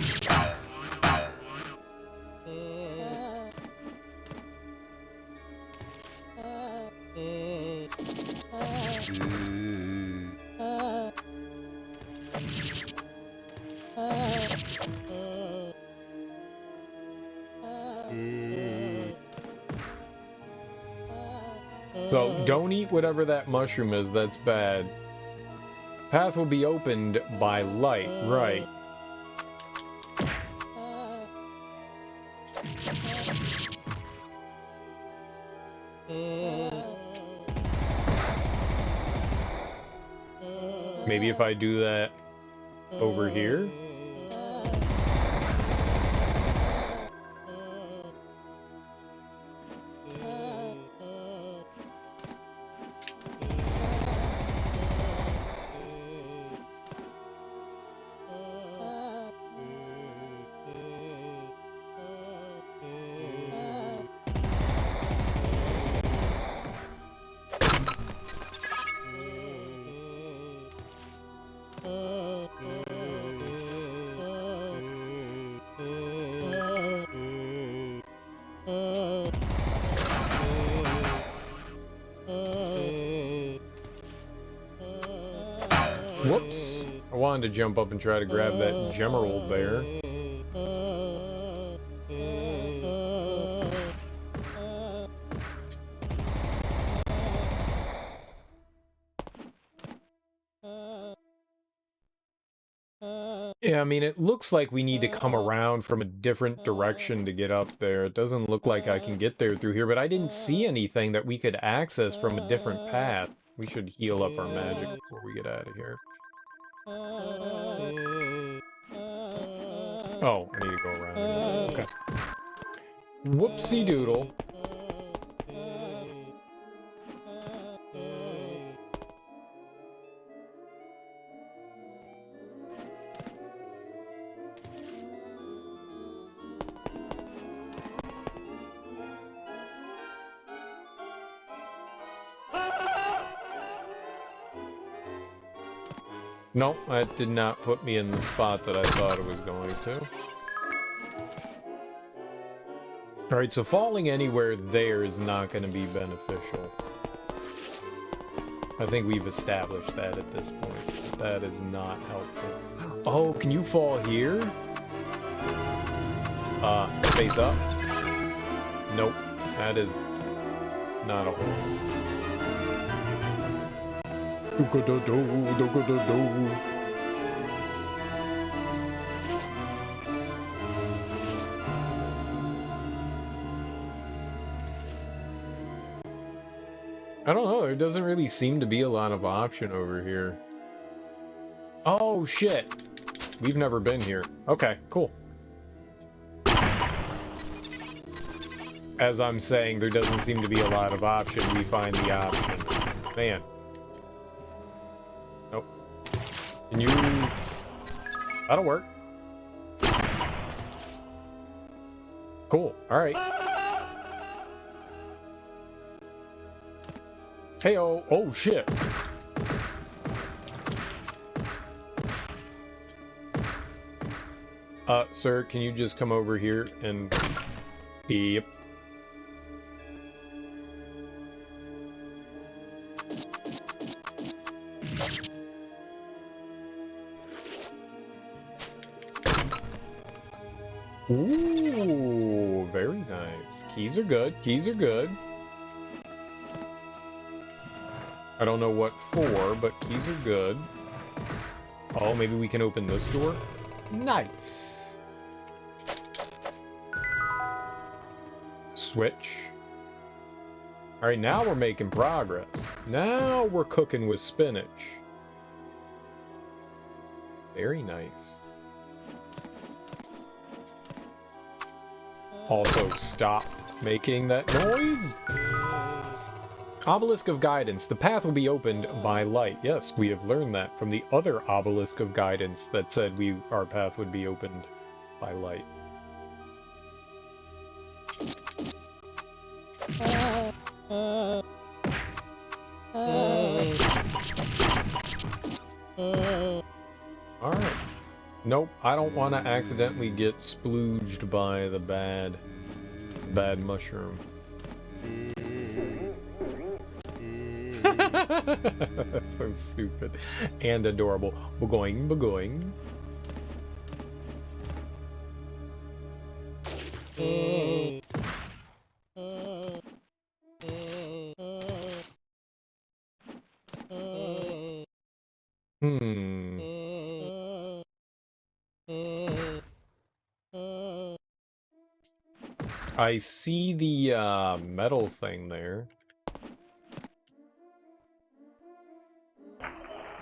So, don't eat whatever that mushroom is, that's bad. Path will be opened by light, right. Maybe if I do that over here? Whoops. I wanted to jump up and try to grab that gemerald there. Yeah, I mean, it looks like we need to come around from a different direction to get up there. It doesn't look like I can get there through here, but I didn't see anything that we could access from a different path. We should heal up our magic before we get out of here. Oh, I need to go around. Okay. Whoopsie doodle. Nope, that did not put me in the spot that I thought it was going to. Alright, so falling anywhere there is not going to be beneficial. I think we've established that at this point. That is not helpful. Oh, can you fall here? Face up? Nope, that is not a hole. I don't know, there doesn't really seem to be a lot of option over here. Oh shit! We've never been here. Okay, cool. As I'm saying, there doesn't seem to be a lot of option, we find the option. Man. Nope. Can you... That'll work. Cool, alright. Hey-oh, oh shit. Sir, can you just come over here and... Yep. Ooh, very nice. Keys are good. Keys are good. I don't know what for, but keys are good. Oh, maybe we can open this door? Nice. Switch. Alright, now we're making progress. Now we're cooking with spinach. Very nice. Also, stop making that noise! Obelisk of Guidance. The path will be opened by light. Yes, we have learned that from the other Obelisk of Guidance that said our path would be opened by light. Alright. Nope, I don't want to accidentally get splooged by the bad mushroom. That's so stupid and adorable. Bagoing, bagoing. I see the metal thing there.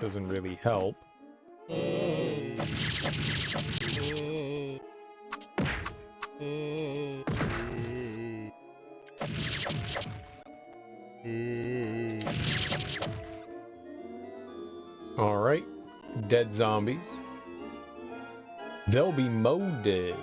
Doesn't really help. Alright. Dead zombies. They'll be molded.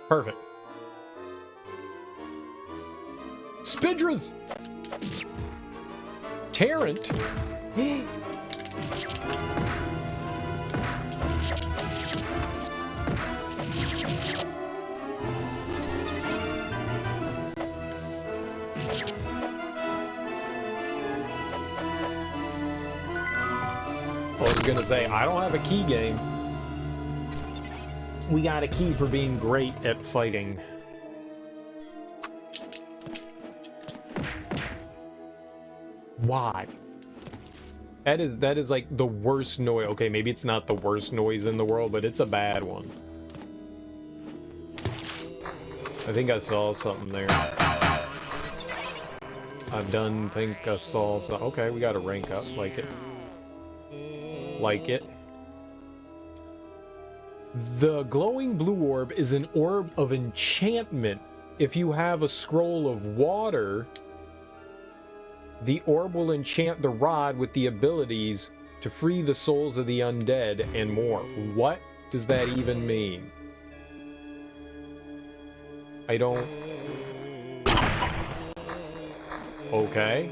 Perfect. Spidras! Tarrant? I was gonna say, I don't have a key game. We got a key for being great at fighting. Why? That is like the worst noise. Okay, maybe it's not the worst noise in the world, but it's a bad one. I think I saw something there. I done think I saw something. Okay, we got to rank up. Like it. Like it. The glowing blue orb is an orb of enchantment. If you have a scroll of water, the orb will enchant the rod with the abilities to free the souls of the undead and more. What does that even mean? I don't... Okay.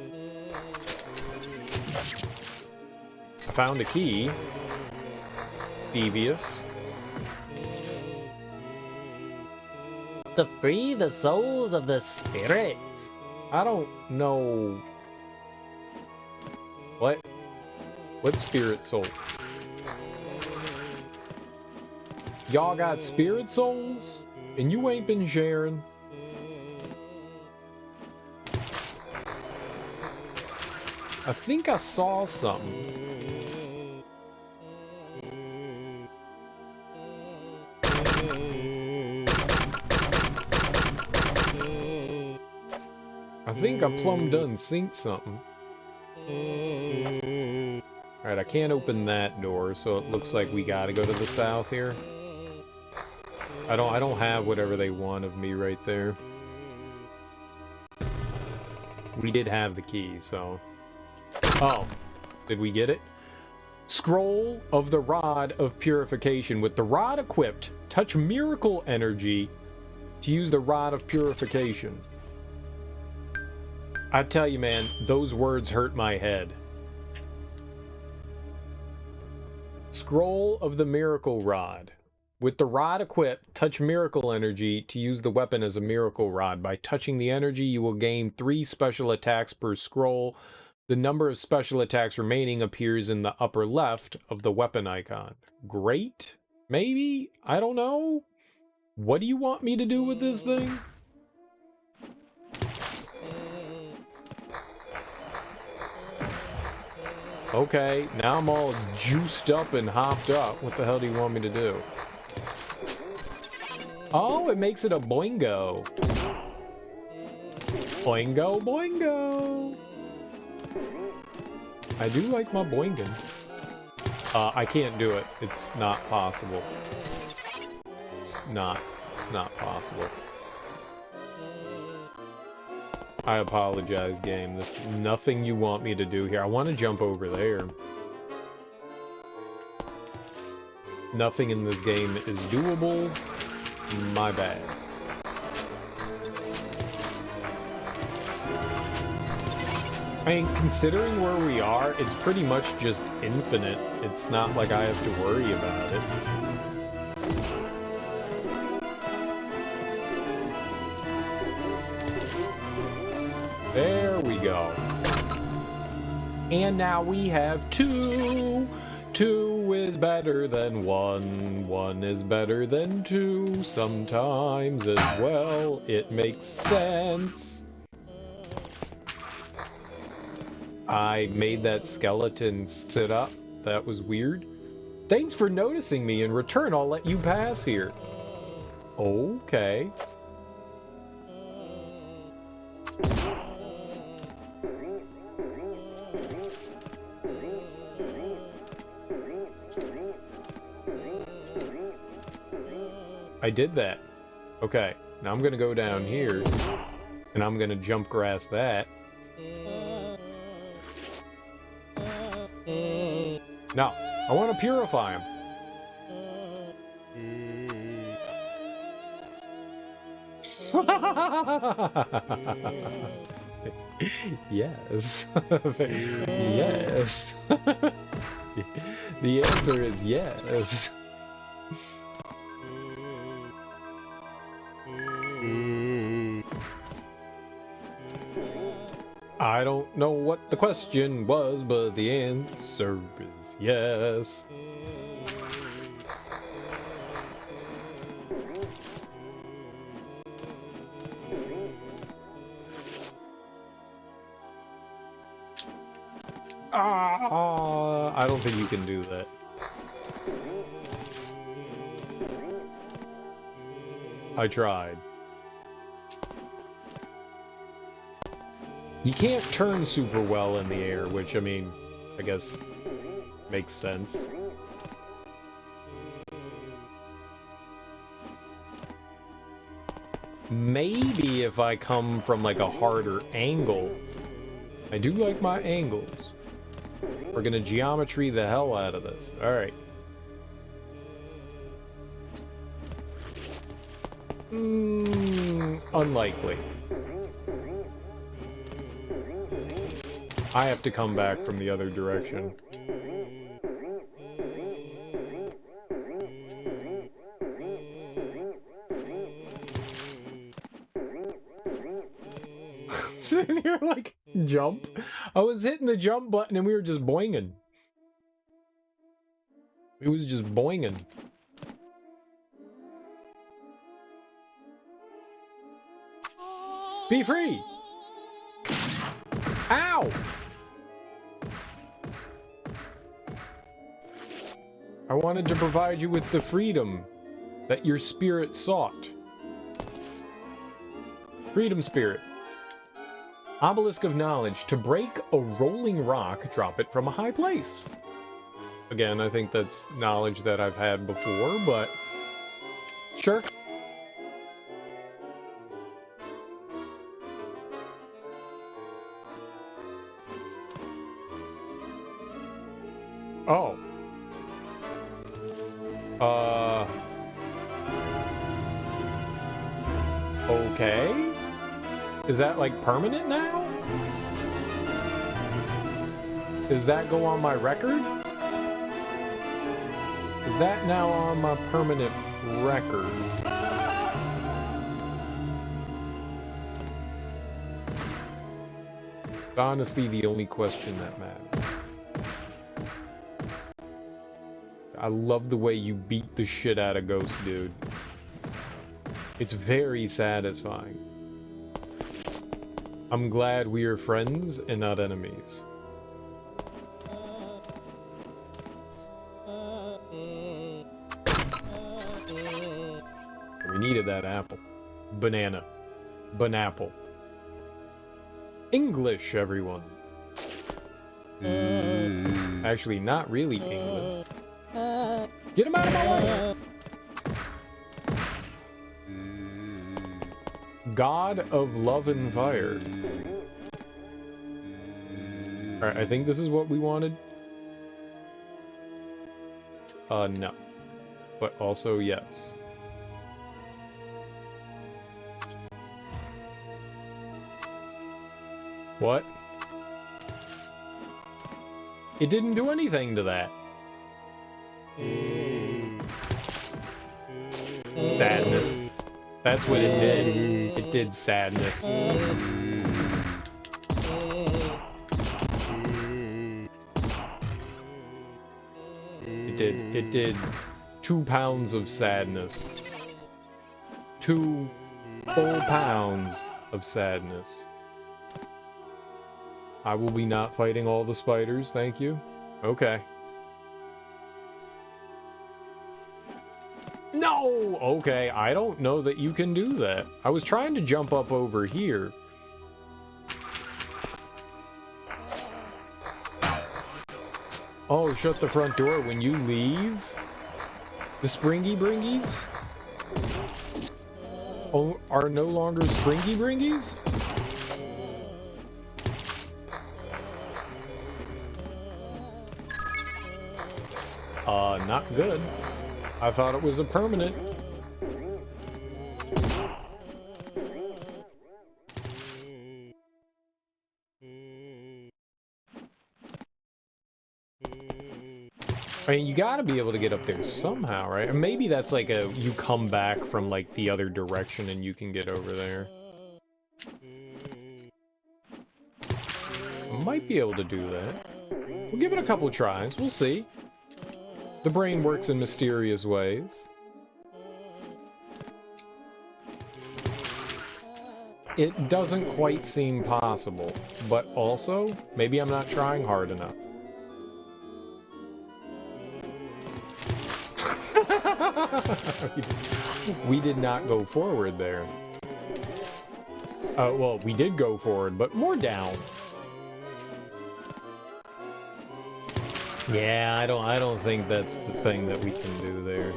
I found a key. Devious. To free the souls of the spirits. I don't know. What? What spirit souls? Y'all got spirit souls? And you ain't been sharing? I think I saw something. I think I plumb done synced something. Alright, I can't open that door, so it looks like we gotta go to the south here. I don't have whatever they want of me right there. We did have the key, so... Oh. Did we get it? Scroll of the Rod of Purification. With the rod equipped, touch miracle energy to use the Rod of Purification. I tell you, man, those words hurt my head. Scroll of the Miracle Rod. With the rod equipped, touch miracle energy to use the weapon as a miracle rod. By touching the energy, you will gain 3 special attacks per scroll. The number of special attacks remaining appears in the upper left of the weapon icon. Great? Maybe? I don't know. What do you want me to do with this thing? Okay, now I'm all juiced up and hopped up. What the hell do you want me to do? Oh, it makes it a boingo. Boingo, boingo. I do like my boinging. I can't do it. It's not possible. It's not possible. I apologize, game. There's nothing you want me to do here. I want to jump over there. Nothing in this game is doable. My bad. I mean, considering where we are, it's pretty much just infinite. It's not like I have to worry about it. There we go. And now we have 2. 2 is better than 1. 1 is better than 2. Sometimes as well. It makes sense. I made that skeleton sit up. That was weird. Thanks for noticing me. In return, I'll let you pass here. Okay. I did that. Okay, now I'm gonna go down here, and I'm gonna jump grass that. No, I want to purify him. Yes. Yes. The answer is yes. I don't know what the question was, but the answer is yes. I don't think you can do that. I tried. You can't turn super well in the air, which, I mean, I guess makes sense. Maybe if I come from, like, a harder angle. I do like my angles. We're gonna geometry the hell out of this. Alright. Unlikely. I have to come back from the other direction. Sitting here like, jump. I was hitting the jump button and we were just boinging. It was just boinging. Be free! Ow! I wanted to provide you with the freedom that your spirit sought. Freedom spirit. Obelisk of Knowledge. To break a rolling rock, drop it from a high place. Again, I think that's knowledge that I've had before, but sure. Oh. Okay. Is that like permanent now? Does that go on my record? Is that now on my permanent record? Honestly, the only question that matters. I love the way you beat the shit out of Ghost Dude. It's very satisfying. I'm glad we are friends and not enemies. We needed that apple. Banana. Banapple. English, everyone. Actually, not really England. Get him out of my way! God of Love and Fire. Alright, I think this is what we wanted. No. But also, yes. What? It didn't do anything to that. Sadness. That's what it did. It did sadness. It did 2 pounds of sadness. 2 full pounds of sadness. I will be not fighting all the spiders, thank you. Okay. No! Okay, I don't know that you can do that. I was trying to jump up over here. Oh, shut the front door when you leave? The Springy Bringies? Oh, are no longer Springy Bringies? Not good. I thought it was a permanent. I mean, you gotta be able to get up there somehow, right? Or maybe that's like a, you come back from like the other direction and you can get over there. Might be able to do that. We'll give it a couple tries, we'll see. The brain works in mysterious ways. It doesn't quite seem possible, but also, maybe I'm not trying hard enough. We did not go forward there. Well, we did go forward, but more down. Yeah, I don't think that's the thing that we can do there.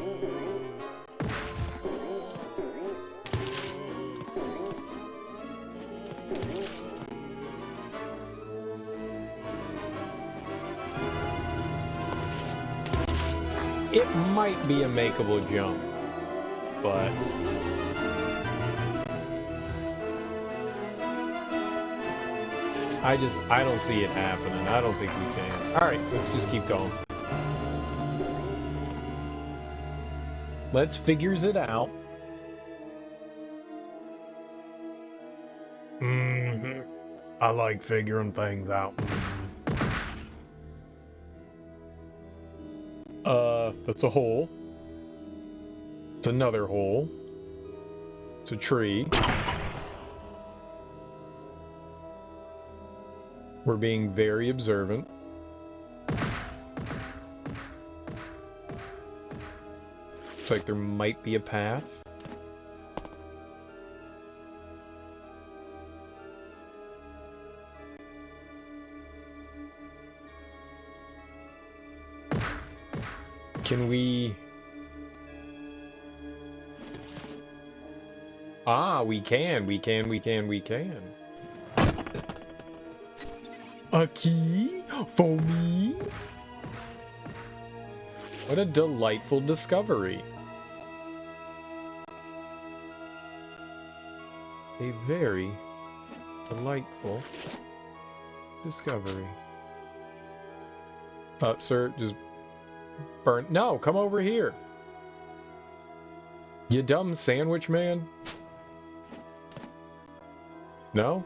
It might be a makeable jump, but I don't see it happening. I don't think we can. Alright, let's just keep going. Let's figures it out. I like figuring things out. That's a hole. It's another hole. It's a tree. We're being very observant. Looks like there might be a path. Can we... Ah, we can. A key for me? What a delightful discovery. A very delightful discovery. Sir, just burn. No, come over here. You dumb sandwich man. No?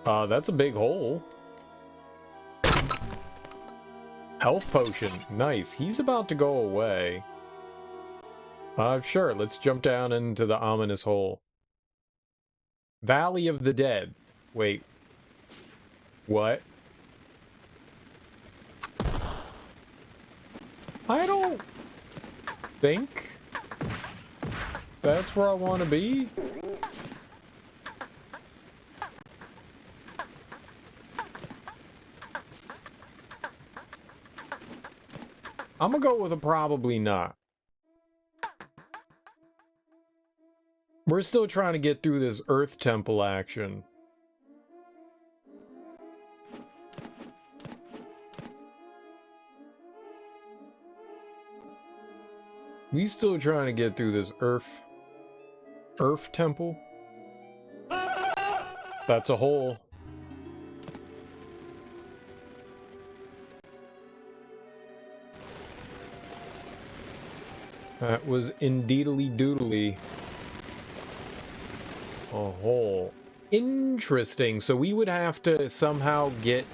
That's a big hole. Health potion. Nice. He's about to go away. Sure. Let's jump down into the ominous hole. Valley of the Dead. Wait. What? I don't think that's where I want to be. I'm gonna go with a probably not. We're still trying to get through this Earth Temple action. We still trying to get through this Earth Temple. That's a hole. That was indeedly doodly a hole. Interesting. So we would have to somehow get...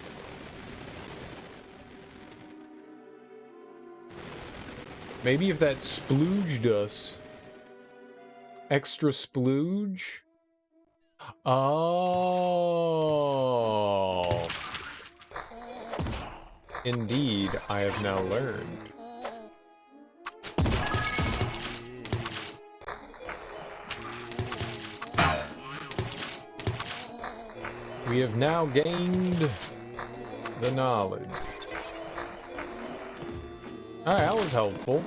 Maybe if that splooged us. Extra splooge? Oh. Indeed, I have now learned. We have now gained the knowledge. Alright, that was helpful.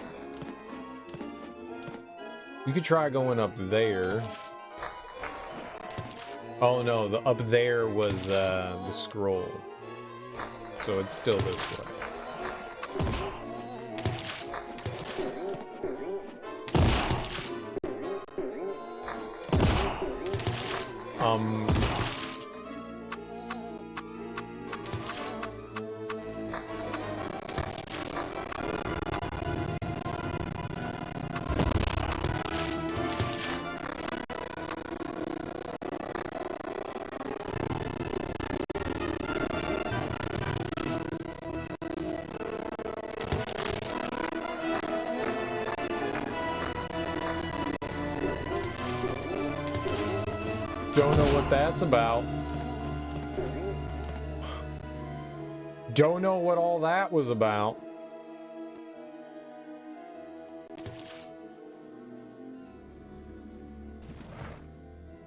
We could try going up there. Oh no, the up there was the scroll. So it's still this way. Don't know what that's about. Don't know what all that was about.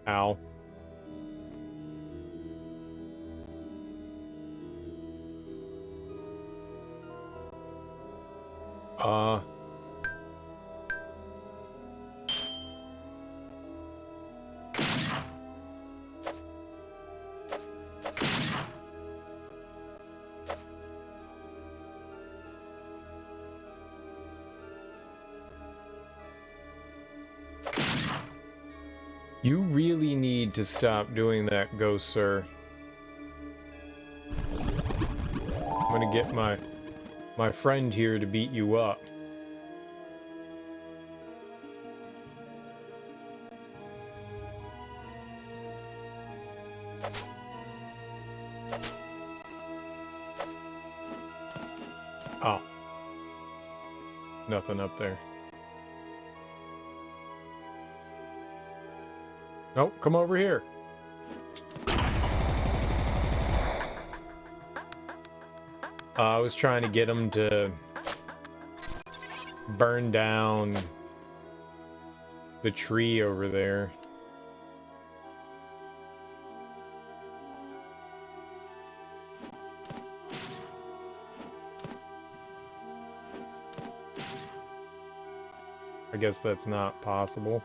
Ow. You really need to stop doing that, Ghost Sir. I'm gonna get my friend here to beat you up. Oh. Nothing up there. Nope, come over here. I was trying to get him to burn down the tree over there. I guess that's not possible.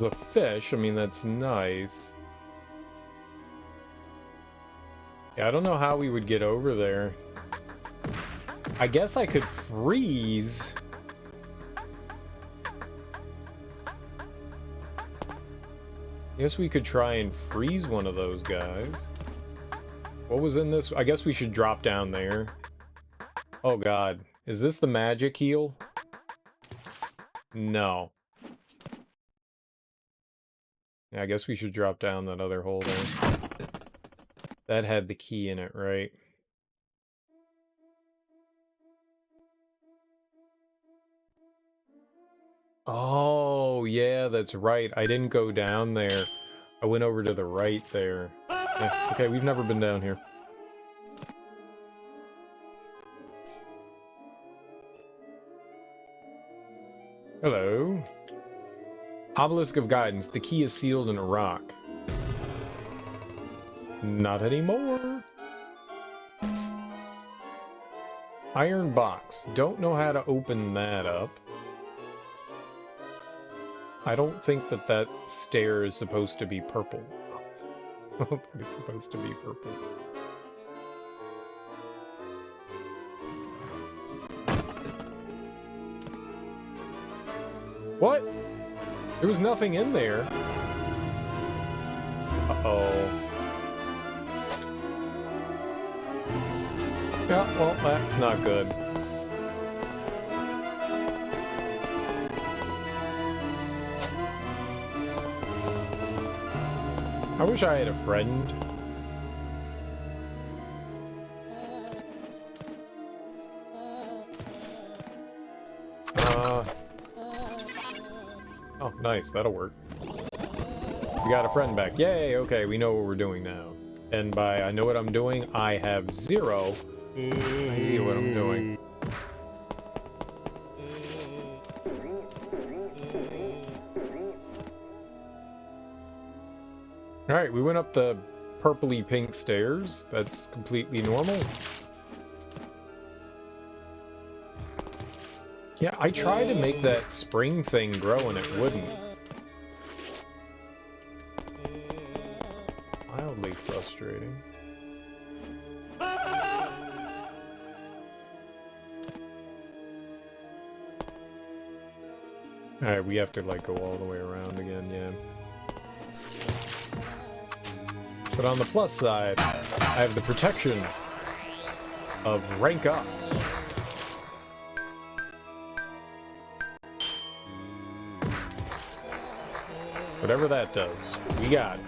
the fish. I mean, that's nice. Yeah, I don't know how we would get over there. I guess I could freeze. I guess we could try and freeze one of those guys. What was in this? I guess we should drop down there. Oh god. Is this the magic heal? No. Yeah, I guess we should drop down that other hole there. That had the key in it, right? Oh, yeah, that's right. I didn't go down there. I went over to the right there. Yeah, okay, we've never been down here. Hello. Obelisk of Guidance. The key is sealed in a rock. Not anymore. Iron box. Don't know how to open that up. I don't think that that stair is supposed to be purple. I don't think it's supposed to be purple. What? There was nothing in there. Uh-oh. Yeah, well, that's not good. I wish I had a friend. Oh, nice. That'll work. We got a friend back. Yay! Okay, we know what we're doing now. And by I know what I'm doing, I have zero idea what I'm doing. Alright, we went up the purpley pink stairs. That's completely normal. Yeah, I tried to make that spring thing grow and it wouldn't. Mildly frustrating. Alright, we have to like go all the way around again, yeah. But on the plus side, I have the protection of rank up. Whatever that does, we got it.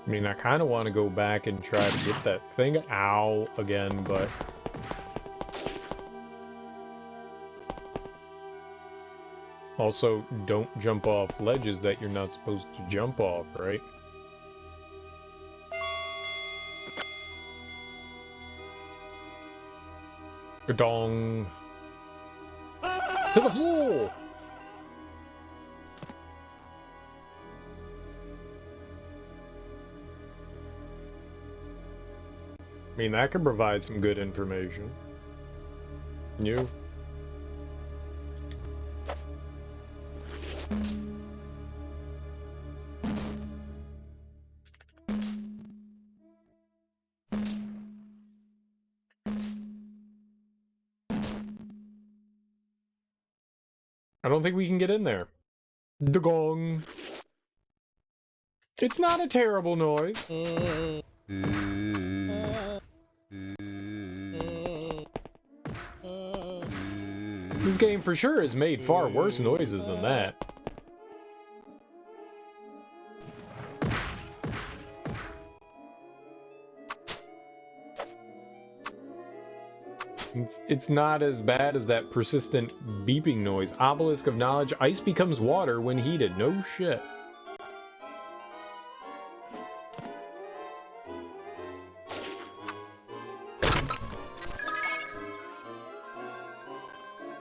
I mean, I kind of want to go back and try to get that thing, ow, again, but... Also, don't jump off ledges that you're not supposed to jump off, right? Gadong. To the floor! I mean, that could provide some good information. You? I don't think we can get in there. Dagong. It's not a terrible noise. This game for sure has made far worse noises than that. It's not as bad as that persistent beeping noise. Obelisk of Knowledge. Ice becomes water when heated. No shit.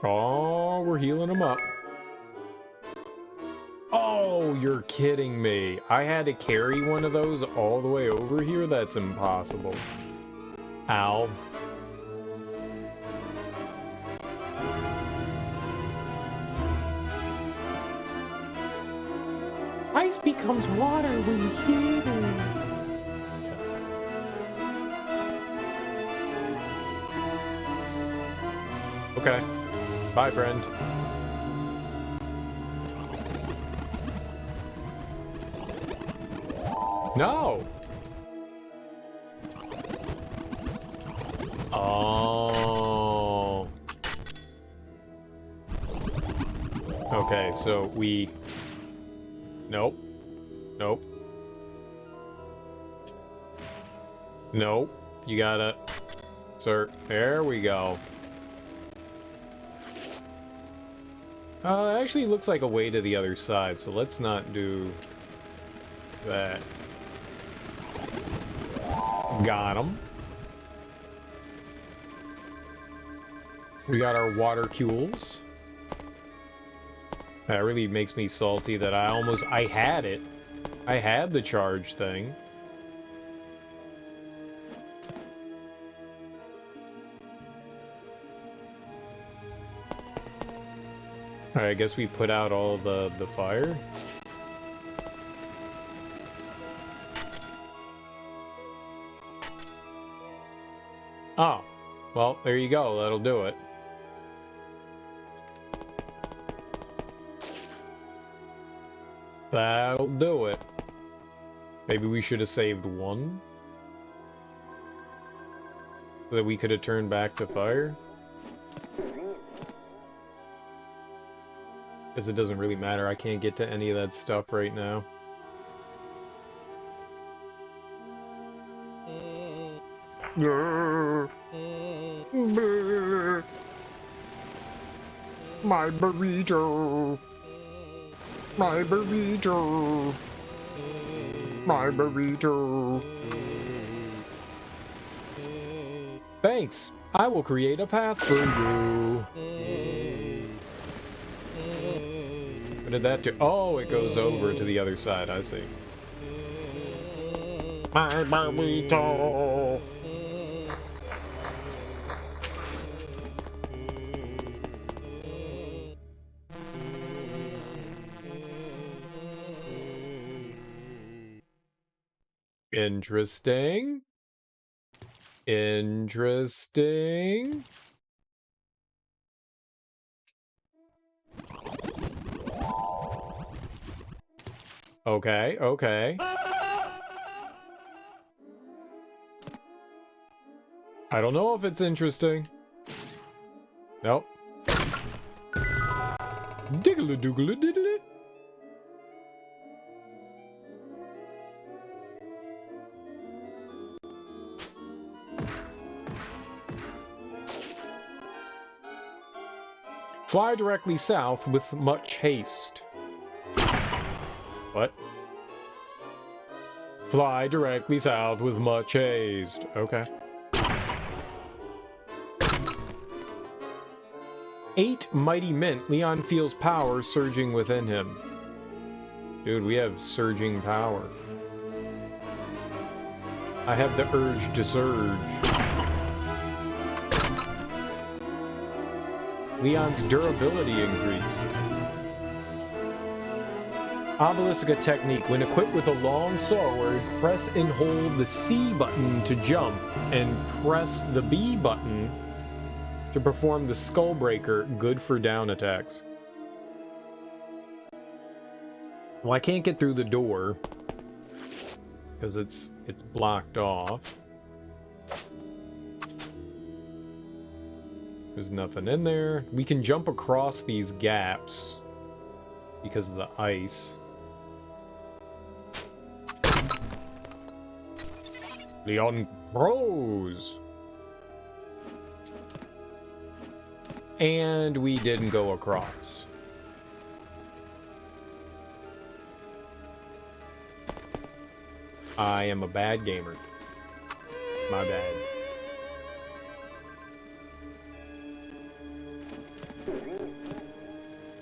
Oh, we're healing him up. Oh, Oh, you're kidding me. I had to carry one of those all the way over here? That's impossible. Ow. Ice becomes water when you heat it. Okay. Bye, friend. No! Oh. Okay, so we... Nope. Nope. Nope. You gotta... Sir, there we go. It actually looks like a way to the other side, so let's not do that. Got him. We got our water cules. That really makes me salty that I had it. I had the charge thing. Alright, I guess we put out all the fire. Oh, well, there you go. That'll do it. That'll do it. Maybe we should have saved one, so that we could have turned back to fire. Because it doesn't really matter. I can't get to any of that stuff right now. My burrito. My burrito. My burrito. Thanks. I will create a path for you. What did that do? Oh, it goes over to the other side. I see. My burrito. Interesting. Interesting. Okay, okay. I don't know if it's interesting. Nope. Diggly doogly diddly. Fly directly south with much haste. What? Fly directly south with much haste. Okay. 8 mighty mint. Leon feels power surging within him. Dude, we have surging power. I have the urge to surge. Leon's durability increased. Obelisk technique. When equipped with a long sword, press and hold the C button to jump, and press the B button to perform the Skull Breaker, good for down attacks. Well, I can't get through the door because it's blocked off. There's nothing in there. We can jump across these gaps because of the ice. Leon Bros. And we didn't go across. I am a bad gamer. My bad.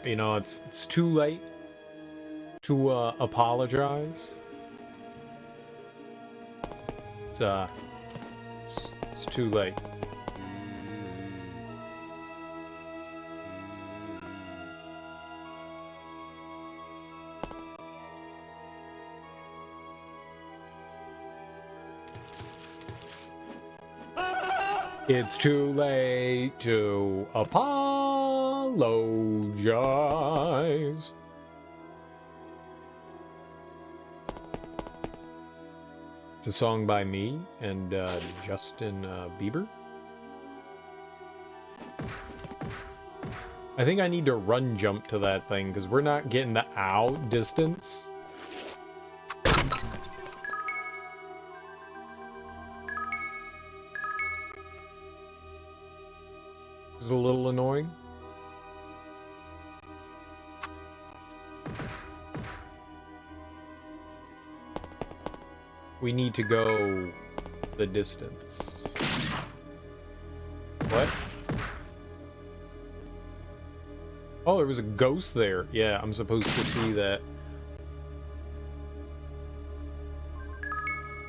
You know, it's too late. to apologize. It's too late. It's too late to apologize. It's a song by me and Justin Bieber. I think I need to run jump to that thing because we're not getting the ow distance. This is a little annoying. We need to go the distance. What? Oh, there was a ghost there. Yeah, I'm supposed to see that.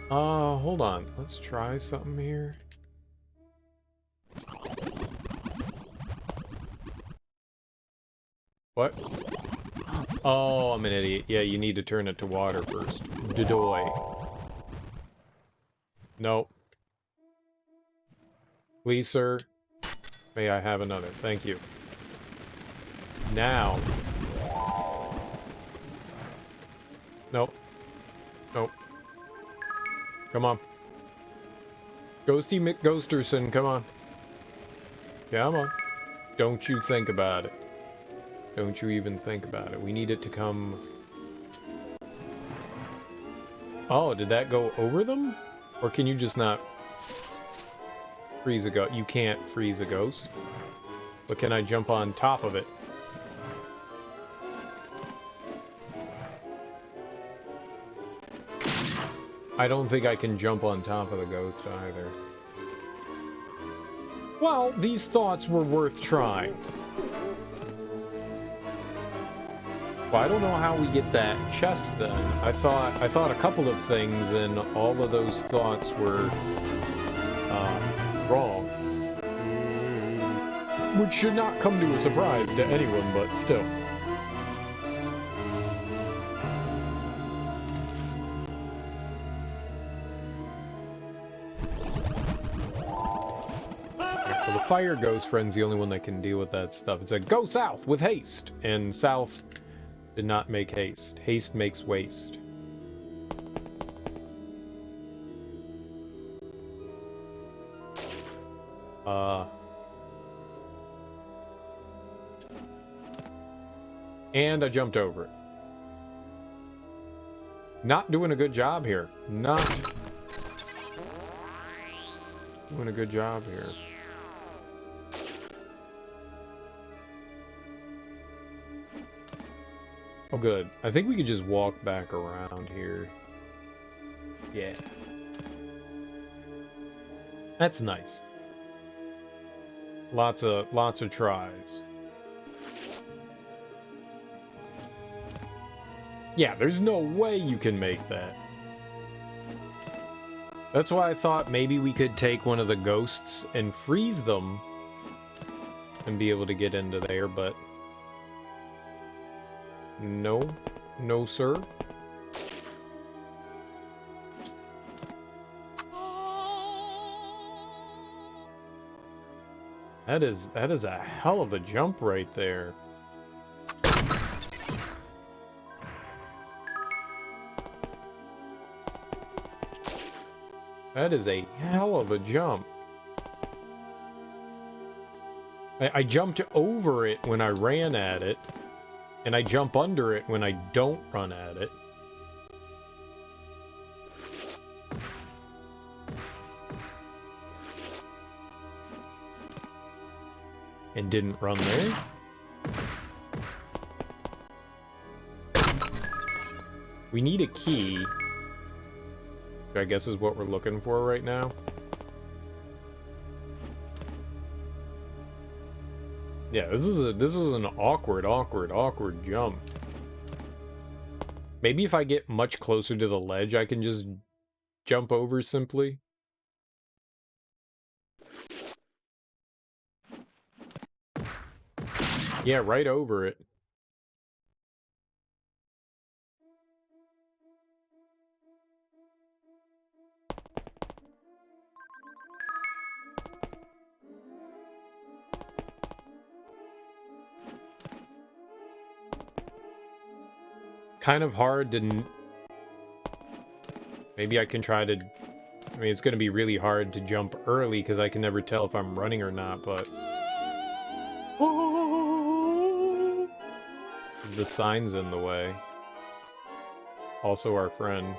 Hold on. Let's try something here. What? Oh, I'm an idiot. Yeah, you need to turn it to water first. Dytto. Nope. Please, sir. May I have another? Thank you. Now. Nope. Nope. Come on. Ghosty McGhosterson, come on. Come on. Don't you think about it. Don't you even think about it. We need it to come... Oh, did that go over them? Or can you just not freeze a ghost? You can't freeze a ghost. But can I jump on top of it? I don't think I can jump on top of the ghost either. Well, these thoughts were worth trying. Well, I don't know how we get that chest then. I thought a couple of things, and all of those thoughts were wrong. Which should not come to a surprise to anyone, but still. Well, the fire ghost friend's the only one that can deal with that stuff. It's like, go south with haste! And south did not make haste. Haste makes waste. And I jumped over it. Not doing a good job here. Not doing a good job here. Oh, good. I think we could just walk back around here. Yeah. That's nice. Lots of tries. Yeah, there's no way you can make that. That's why I thought maybe we could take one of the ghosts and freeze them and be able to get into there, but no. No, sir. That is a hell of a jump right there. That is a hell of a jump. I jumped over it when I ran at it, and I jump under it when I don't run at it. And didn't run there. We need a key, which I guess is what we're looking for right now. Yeah, this is an awkward jump. Maybe if I get much closer to the ledge, I can just jump over simply. Yeah, right over it. Kind of hard to... Maybe I can try to... I mean, it's going to be really hard to jump early because I can never tell if I'm running or not, but... The sign's in the way. Also our friend.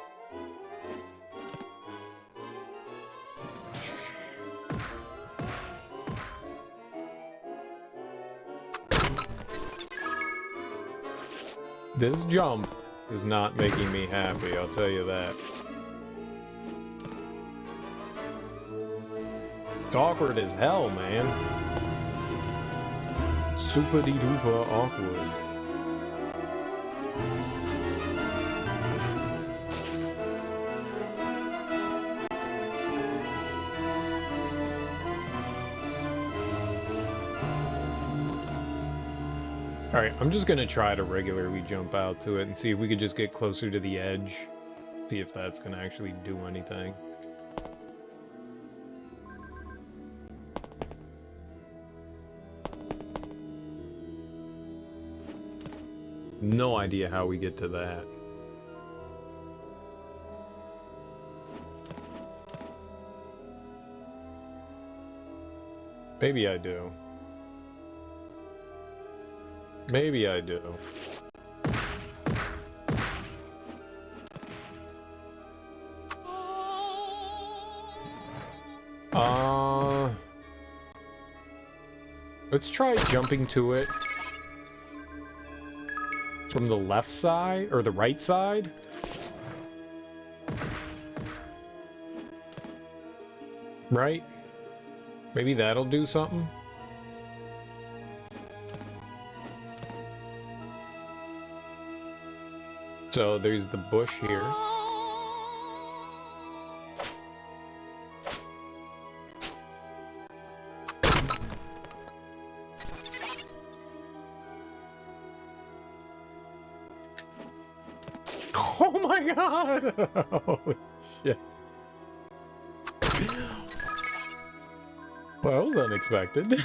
This jump is not making me happy, I'll tell you that. It's awkward as hell, man. Super-de-duper awkward. Alright, I'm just gonna try to regularly jump out to it and see if we could just get closer to the edge. See if that's gonna actually do anything. No idea how we get to that. Maybe I do. Maybe I do. Let's try jumping to it from the left side, or the right side? Right? Maybe that'll do something? So there's the bush here. Oh my god! Holy shit. Well, that was unexpected.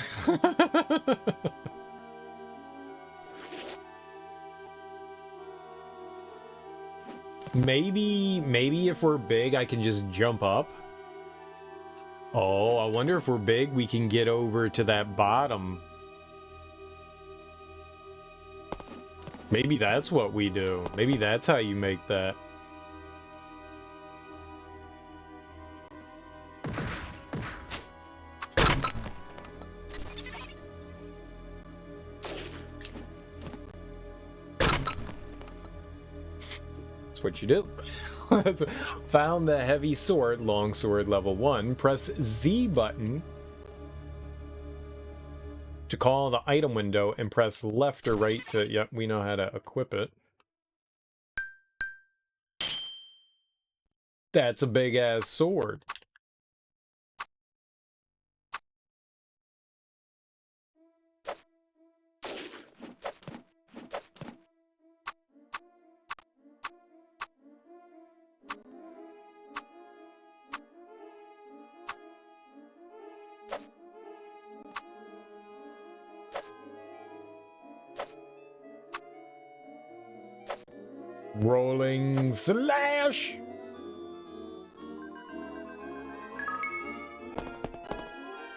Maybe if we're big, I can just jump up. Oh, I wonder if we're big, we can get over to that bottom. Maybe that's what we do. Maybe that's how you make that. That's what you do. Found the heavy sword, longsword level 1. Press Z button to call the item window and press left or right to... Yep, we know how to equip it. That's a big-ass sword. Rolling slash!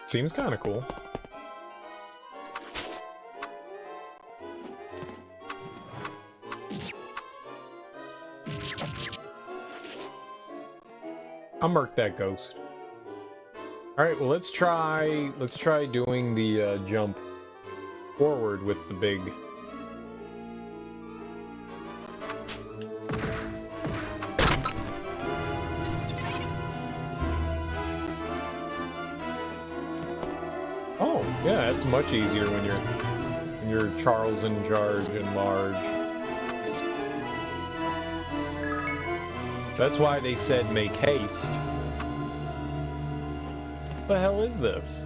Seems kind of cool. I'll mark that ghost. Alright, well let's try doing the jump forward with the big... Yeah, it's much easier when you're Charles in charge and large. That's why they said make haste. What the hell is this?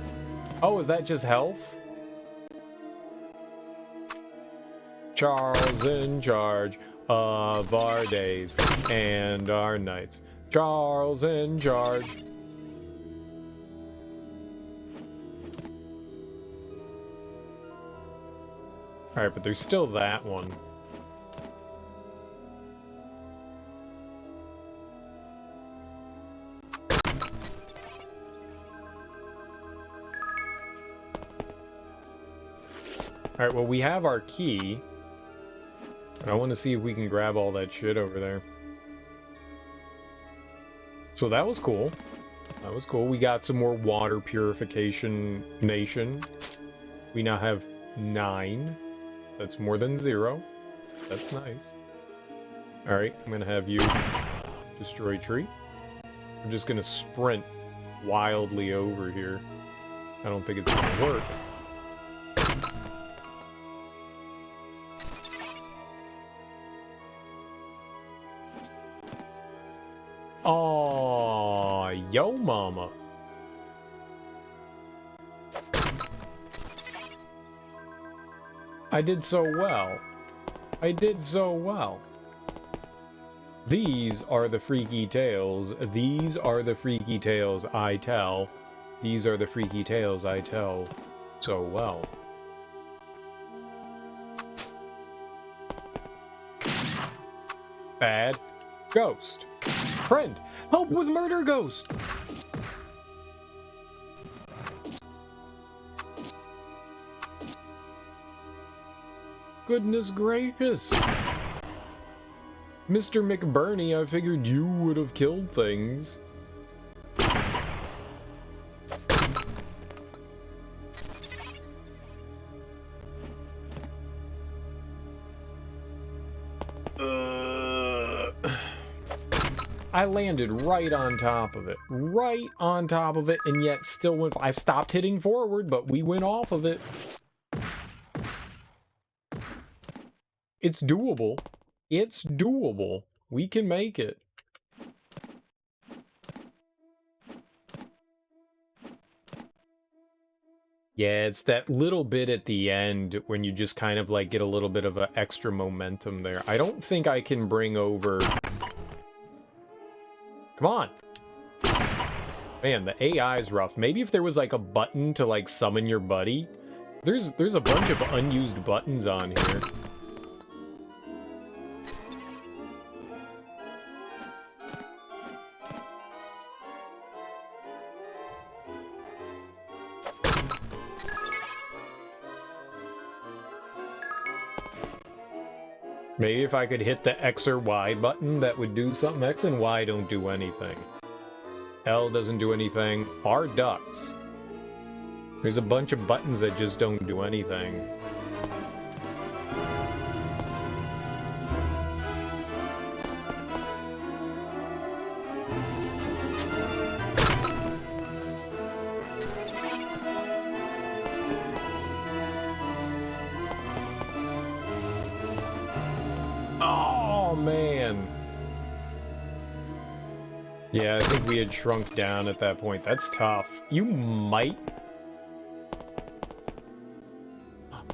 Oh, is that just health? Charles in charge of our days and our nights. Charles in charge. Alright, but there's still that one. Alright, well, we have our key. And I want to see if we can grab all that shit over there. So that was cool. That was cool. We got some more water purification nation. We now have 9. That's more than 0. That's nice. Alright, I'm going to have you destroy tree. I'm just going to sprint wildly over here. I don't think it's going to work. Aww, yo mama. I did so well. I did so well. These are the freaky tales. These are the freaky tales I tell. These are the freaky tales I tell so well. Bad ghost. Friend, help with murder ghost. Goodness gracious. Mr. McBurney, I figured you would have killed things. I landed right on top of it. Right on top of it, and yet still went... I stopped hitting forward, but we went off of it. It's doable. It's doable. We can make it. Yeah, it's that little bit at the end when you just kind of like get a little bit of an extra momentum there. I don't think I can bring over... Come on. Man, the AI is rough. Maybe if there was like a button to like summon your buddy. There's a bunch of unused buttons on here. Maybe if I could hit the X or Y button, that would do something. X and Y don't do anything. L doesn't do anything. R ducks. There's a bunch of buttons that just don't do anything. Yeah, I think we had shrunk down at that point. That's tough. You might...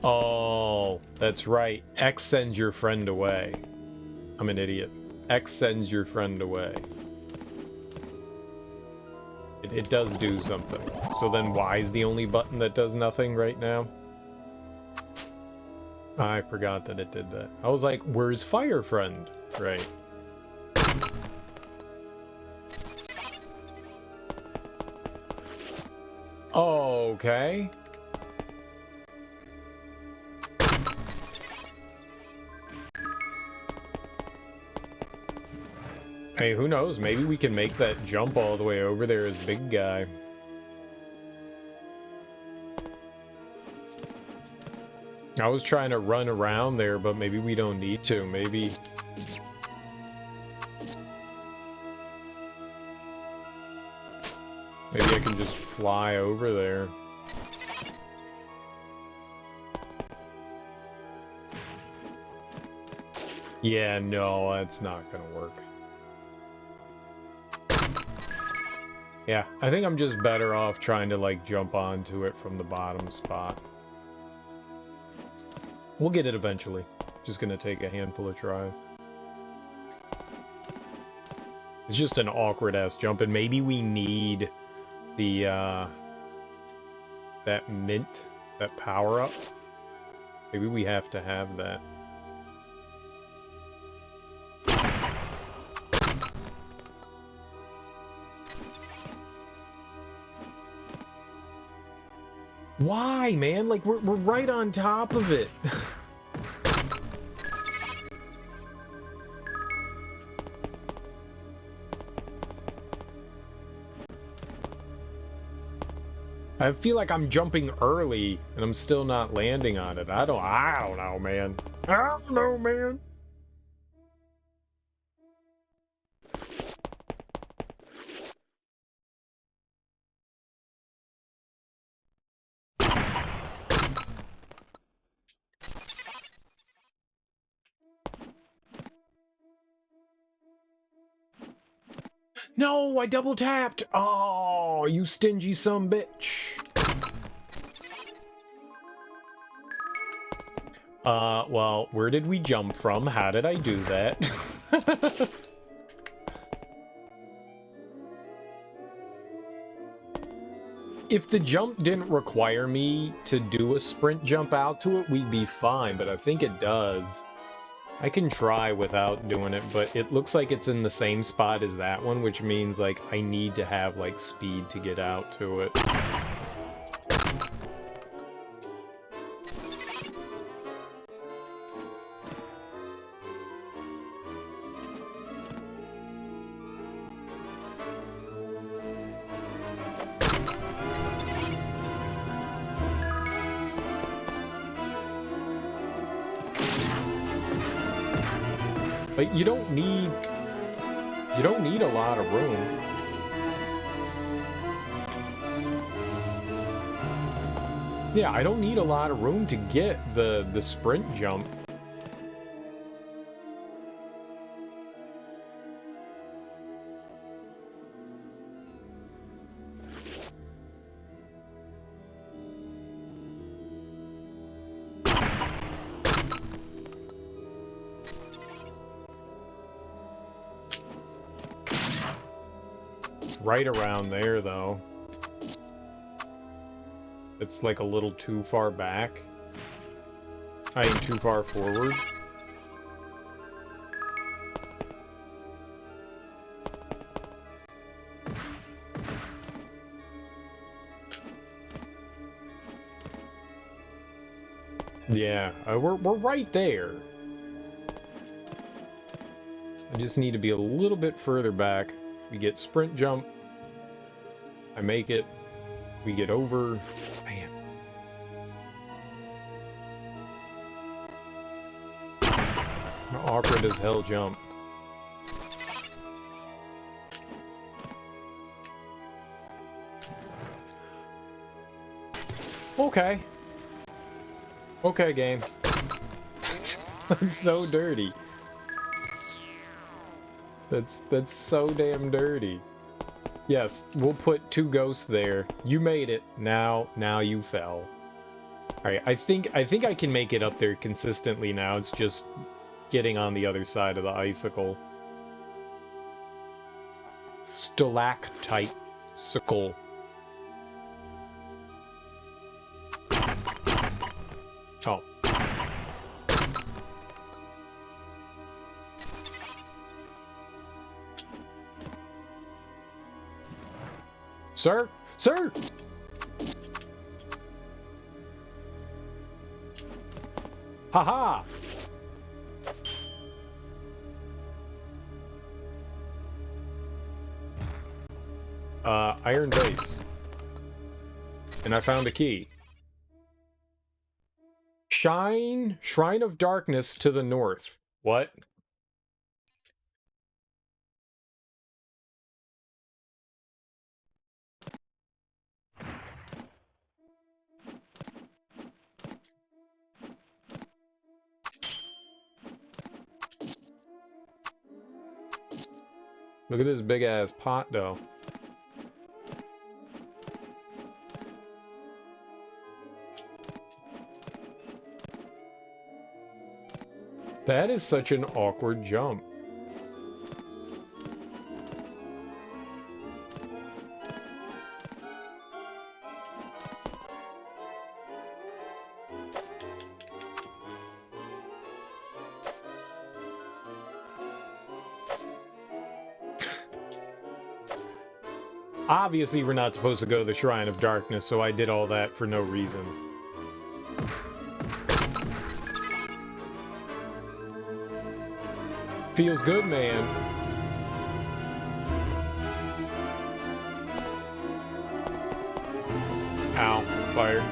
Oh, that's right. X sends your friend away. I'm an idiot. X sends your friend away. It does do something. So then Y is the only button that does nothing right now? I forgot that it did that. I was like, where's Fire Friend? Right. Okay. Hey, who knows? Maybe we can make that jump all the way over there as big guy. I was trying to run around there, but maybe we don't need to. Maybe... Maybe I can just fly over there. Yeah, no, that's not gonna work. Yeah, I think I'm just better off trying to, like, jump onto it from the bottom spot. We'll get it eventually. Just gonna take a handful of tries. It's just an awkward-ass jump, and maybe we need the, that mint, that power-up. Maybe we have to have that. Why, man? Like, we're right on top of it. I feel like I'm jumping early and I'm still not landing on it. I don't know, man. I don't know, man. No, I double tapped. Oh, you stingy sumbitch. Well, where did we jump from? How did I do that? If the jump didn't require me to do a sprint jump out to it, we'd be fine, but I think it does. I can try without doing it, but it looks like it's in the same spot as that one, which means, like, I need to have, like, speed to get out to it. But you don't need a lot of room. Yeah, I don't need a lot of room to get the sprint jump. Right around there, though. It's like a little too far back. I mean, too far forward. Yeah, we're right there. I just need to be a little bit further back. We get sprint jump. I make it. We get over. Man. Awkward as hell jump. Okay. Okay, game. That's so dirty. That's so damn dirty. Yes, we'll put 2 ghosts there. You made it. Now you fell. Alright, I think I can make it up there consistently now. It's just getting on the other side of the icicle. Stalactite-sicle. Oh. Sir? Sir! Haha! Iron base. And I found a key. Shrine of Darkness to the north. What? Look at this big ass pot though. That is such an awkward jump. Obviously, we're not supposed to go to the Shrine of Darkness, so I did all that for no reason. Feels good, man. Ow, fire.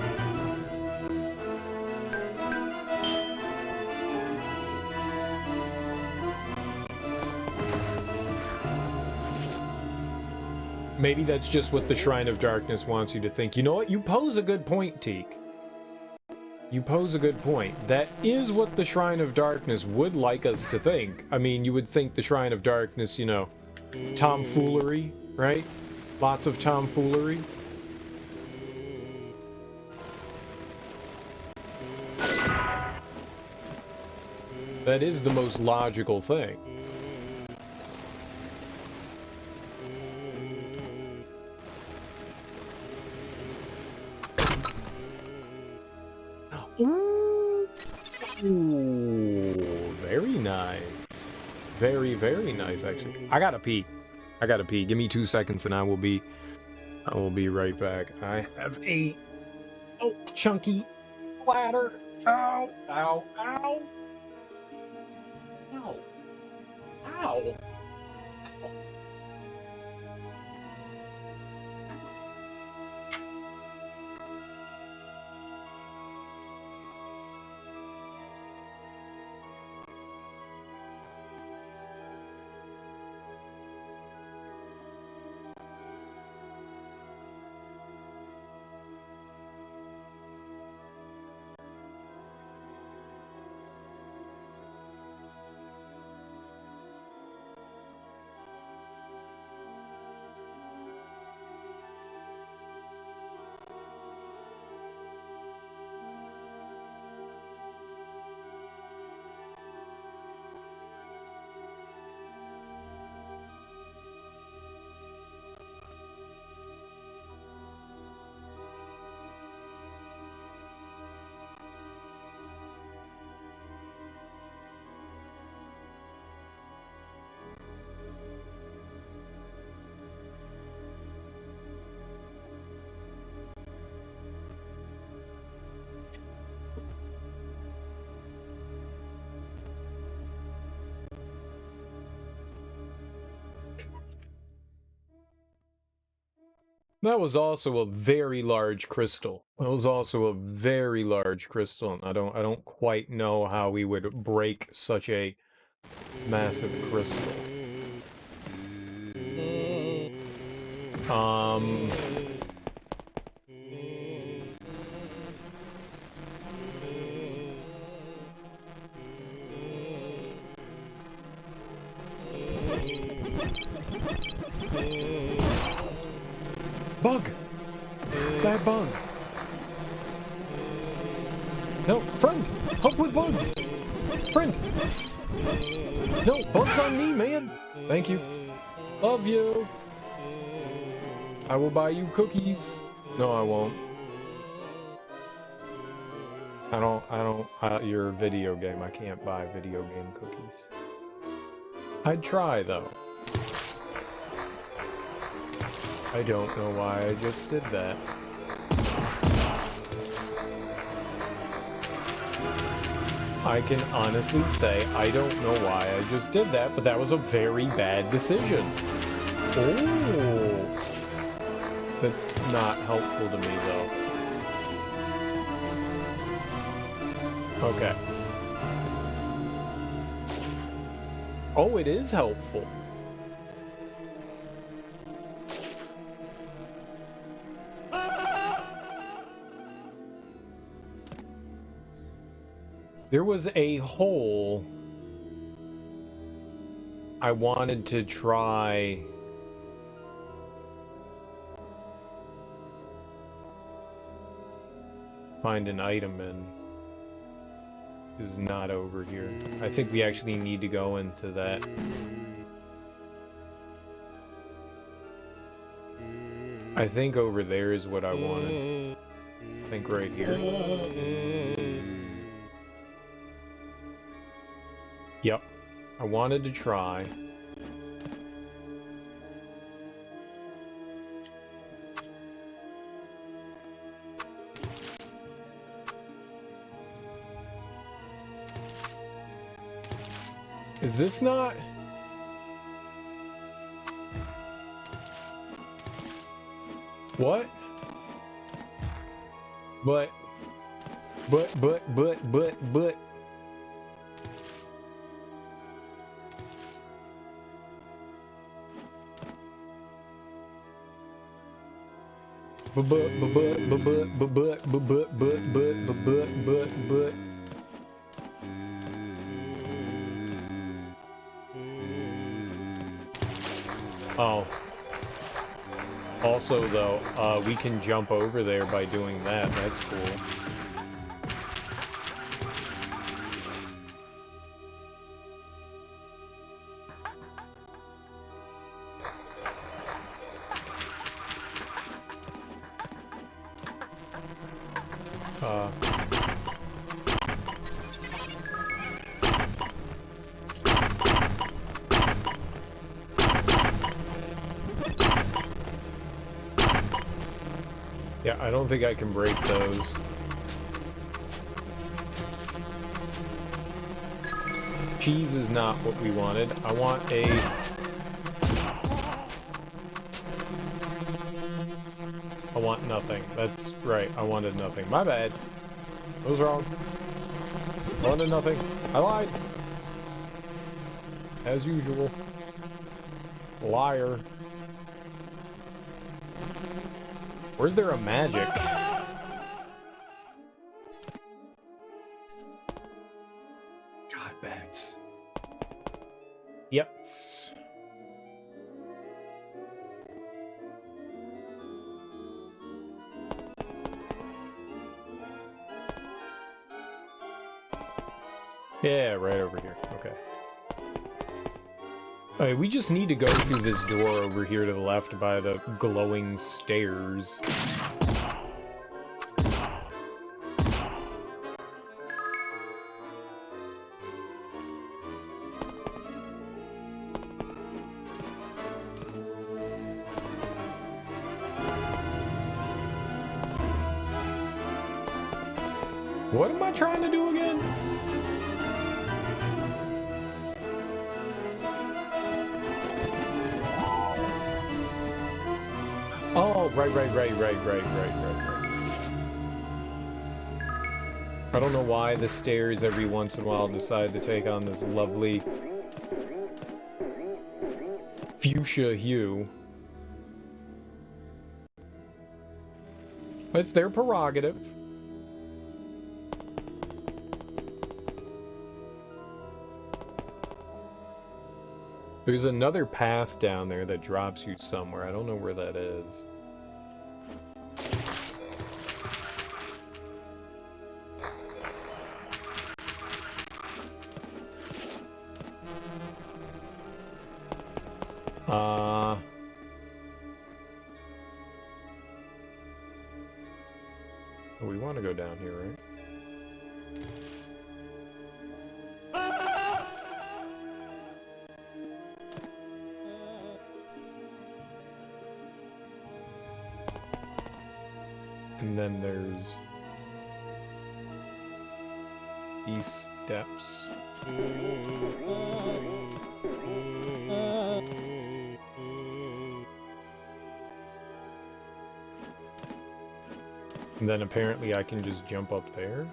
Maybe that's just what the Shrine of Darkness wants you to think. You know what? You pose a good point, Teak. You pose a good point. That is what the Shrine of Darkness would like us to think. I mean, you would think the Shrine of Darkness, you know, tomfoolery, right? Lots of tomfoolery. That is the most logical thing. Ooh, very nice. Very, very nice, actually. I gotta pee. I gotta pee. Give me 2 seconds and I will be right back. I have a chunky bladder. Ow, ow, ow. Ow. Ow. That was also a very large crystal. That was also a very large crystal. I don't quite know how we would break such a massive crystal. Bug! Bad bug! No, friend! Help with bugs! Friend! No, bugs on me, man! Thank you. Love you! I will buy you cookies. No, I won't. You're a video game. I can't buy video game cookies. I'd try, though. I don't know why I just did that. I can honestly say I don't know why I just did that, but that was a very bad decision. Oh, that's not helpful to me, though. Okay. Oh, it is helpful. There was a hole I wanted to try. Find an item in. is not over here. I think we actually need to go into that. I think over there is what I wanted. I think right here. Yep. I wanted to try. Is this not... What? But... Oh. Also, though, we can jump over there by doing that. That's cool. Yeah, I don't think I can break those. Cheese is not what we wanted. I want a... I want nothing. That's right, I wanted nothing. My bad. I was wrong. I wanted nothing. I lied. As usual. Liar. Where's there a magic? God, bats. Yep. Yeah, right over here. Okay. Alright, we just need to go through this door over here to the left by the glowing stairs. What am I trying to do again? Oh, right. I don't know why the stairs every once in a while decide to take on this lovely fuchsia hue. But it's their prerogative. There's another path down there that drops you somewhere. I don't know where that is. We want to go down here, right? And then there's these steps. And then apparently I can just jump up there.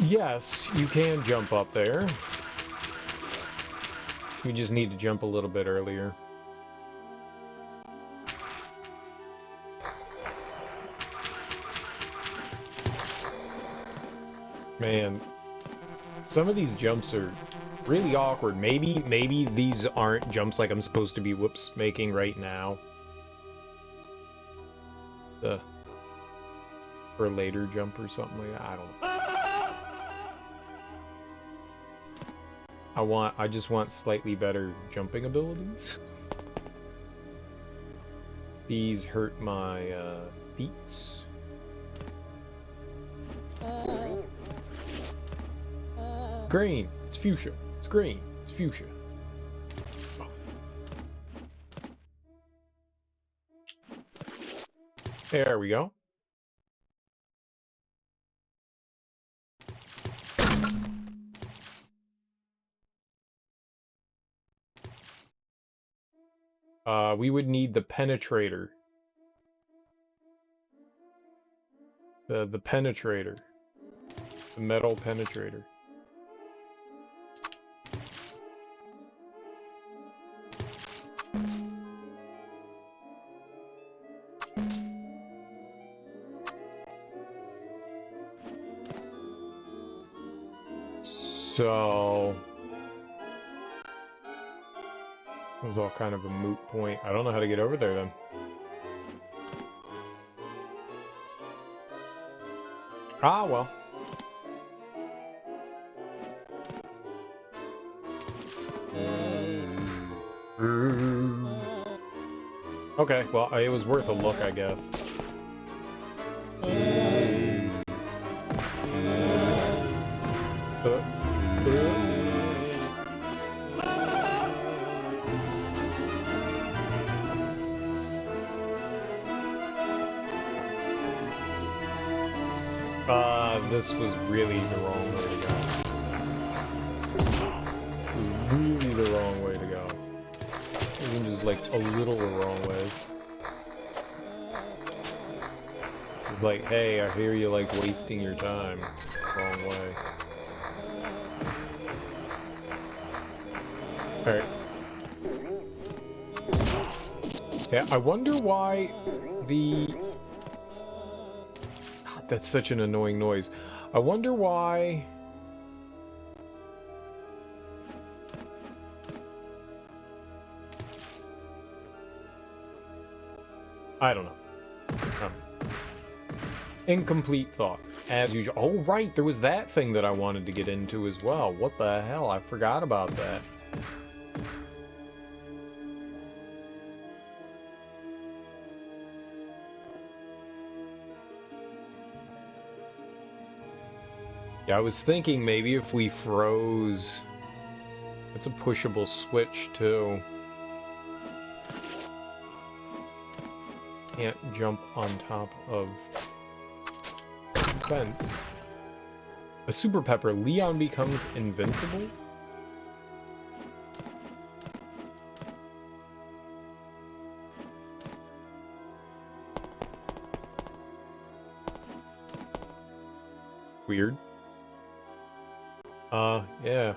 Yes, you can jump up there. We just need to jump a little bit earlier. Man, some of these jumps are really awkward. Maybe these aren't jumps like I'm supposed to be, whoops, making right now. or later jump or something like that. I don't know. I just want slightly better jumping abilities. These hurt my feet. Green. It's fuchsia. It's green. It's fuchsia. Oh. There we go. We would need the penetrator. The penetrator. The metal penetrator. So it was all kind of a moot point. I don't know how to get over there then. Ah, well. Okay, well, it was worth a look, I guess. This was really the wrong way to go. Really the wrong way to go. Even just like a little the wrong ways. It's like, hey, I hear you like wasting your time. Wrong way. Alright. Yeah, I wonder why the... God, that's such an annoying noise. I wonder why... I don't know. Incomplete thought, as usual. Oh, right, there was that thing that I wanted to get into as well. What the hell? I forgot about that. Yeah, I was thinking maybe if we froze... It's a pushable switch, too. Can't jump on top of fence. A super pepper. Leon becomes invincible? Weird. Yeah.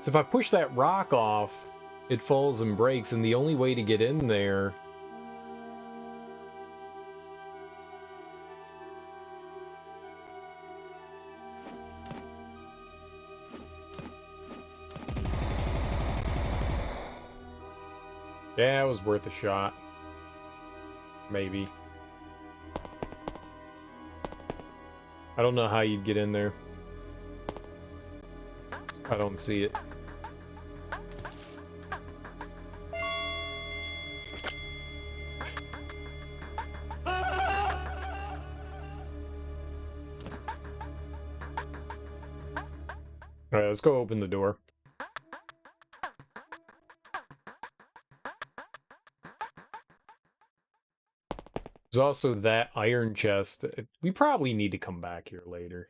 So if I push that rock off, it falls and breaks, and the only way to get in there... Yeah, it was worth a shot. Maybe. I don't know how you'd get in there. I don't see it. Alright, let's go open the door. There's also that iron chest. We probably need to come back here later.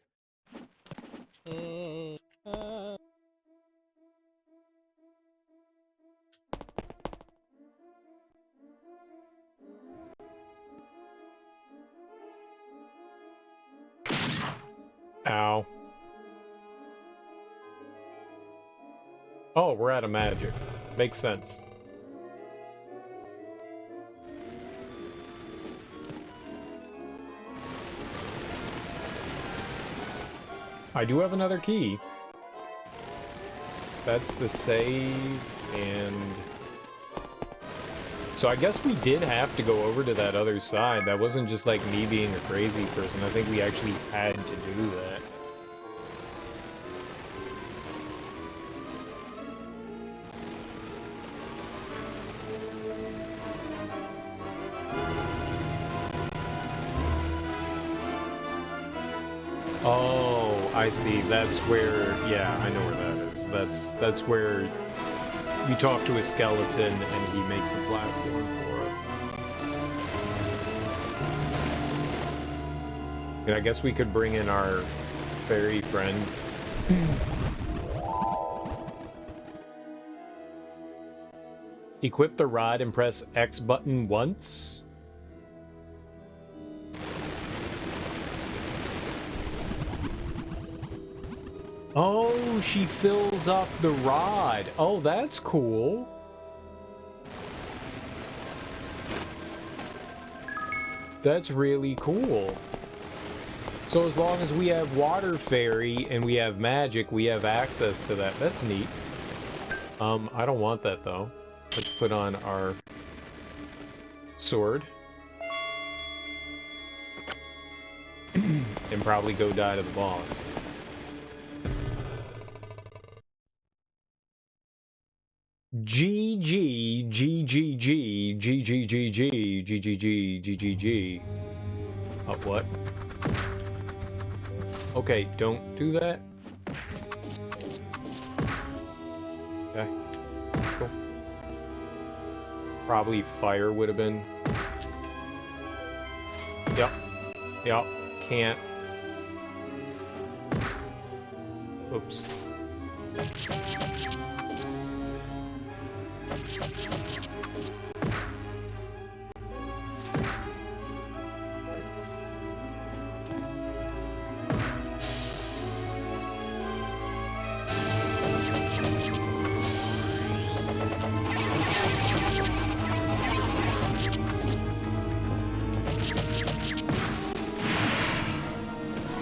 Ow. Oh, we're out of magic. Makes sense. I do have another key. That's the save and So I guess we did have to go over to that other side. That wasn't just like me being a crazy person. I think we actually had to do that. Oh, I see. That's where, yeah, I know where that is. That's where we talk to a skeleton and he makes a platform for us. And I guess we could bring in our fairy friend. Equip the rod and press X button once. Oh, she fills up the rod. Oh, that's cool. That's really cool. So as long as we have water fairy and we have magic, we have access to that. That's neat. I don't want that though. Let's put on our sword. And probably go die to the boss. GG, GGG, GGGG, GGG, GGG. What? Okay, don't do that. Okay, cool. Probably fire would have been. Yep. Yep. Can't. Oops.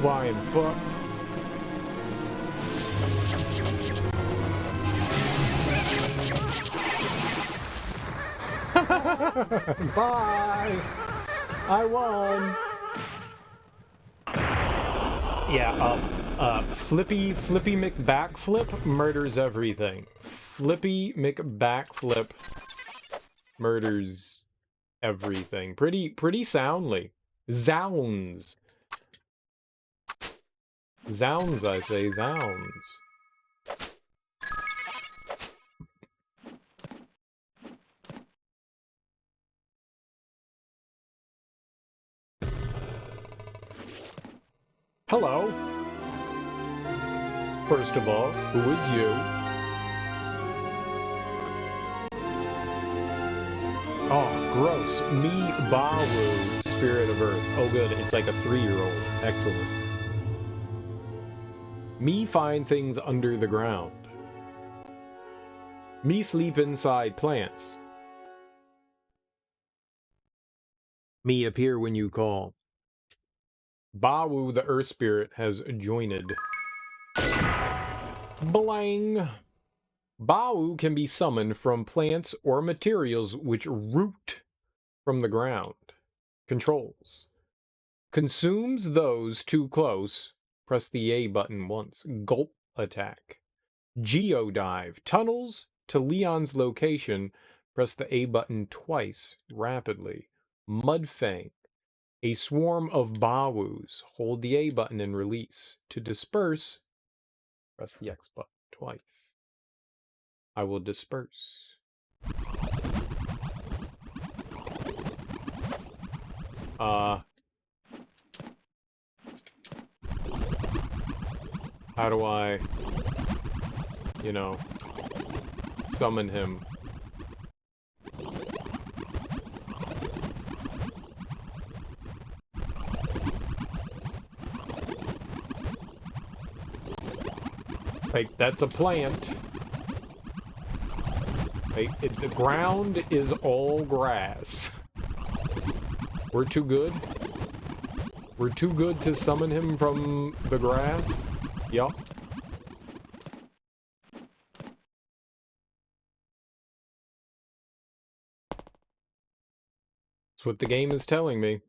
Flying fuck. Bye! I won! Yeah, Flippy McBackflip murders everything. Flippy McBackflip murders everything. Pretty soundly. Zounds. Zounds, I say, zounds. Hello. First of all, who is you? Oh, gross. Me, Bawu, Spirit of Earth. Oh, good. It's like a 3-year-old. Excellent. Me find things under the ground. Me sleep inside plants. Me appear when you call. Bawu, the Earth Spirit, has joined. Blang! Bawu can be summoned from plants or materials which root from the ground. Controls. Consumes those too close. Press the A button once. Gulp attack. Geodive. Tunnels to Leon's location. Press the A button twice. Rapidly. Mudfang. A swarm of Bawus. Hold the A button and release. To disperse, press the X button twice. I will disperse. How do I, you know, summon him? Like, that's a plant. Like, the ground is all grass. We're too good? We're too good to summon him from the grass? Yup. That's what the game is telling me.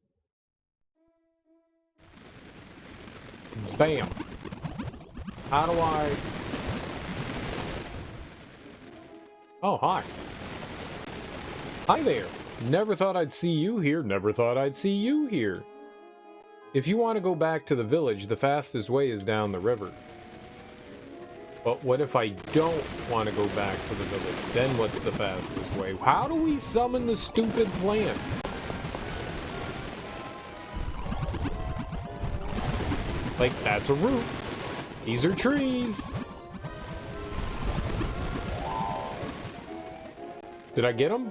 Bam. How do I... Oh, hi. Hi there. Never thought I'd see you here. Never thought I'd see you here. If you want to go back to the village, the fastest way is down the river. But what if I don't want to go back to the village? Then what's the fastest way? How do we summon the stupid plant? Like, that's a root. These are trees. Did I get them?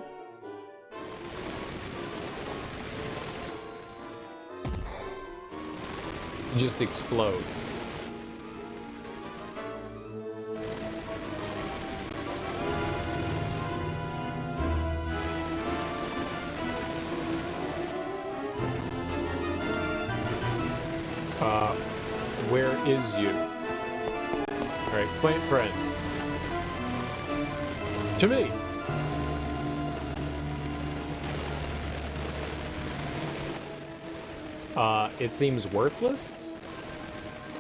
It just explodes. Where is you? Alright, plant friend. To me! It seems worthless.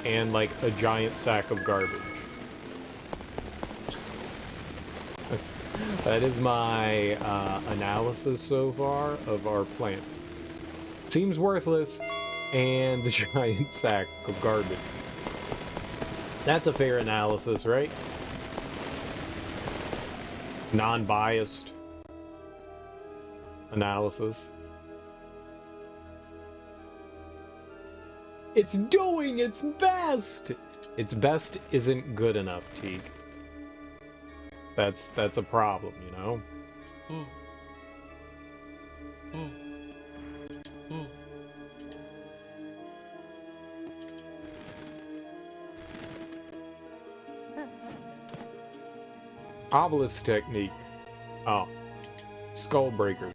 And like a giant sack of garbage. That is my analysis so far of our plant. Seems worthless. And a giant sack of garbage. That's a fair analysis, right? Non-biased analysis. It's doing its best! Its best isn't good enough, Teague. That's a problem, you know? Obelisk technique. Oh. Skull breaker.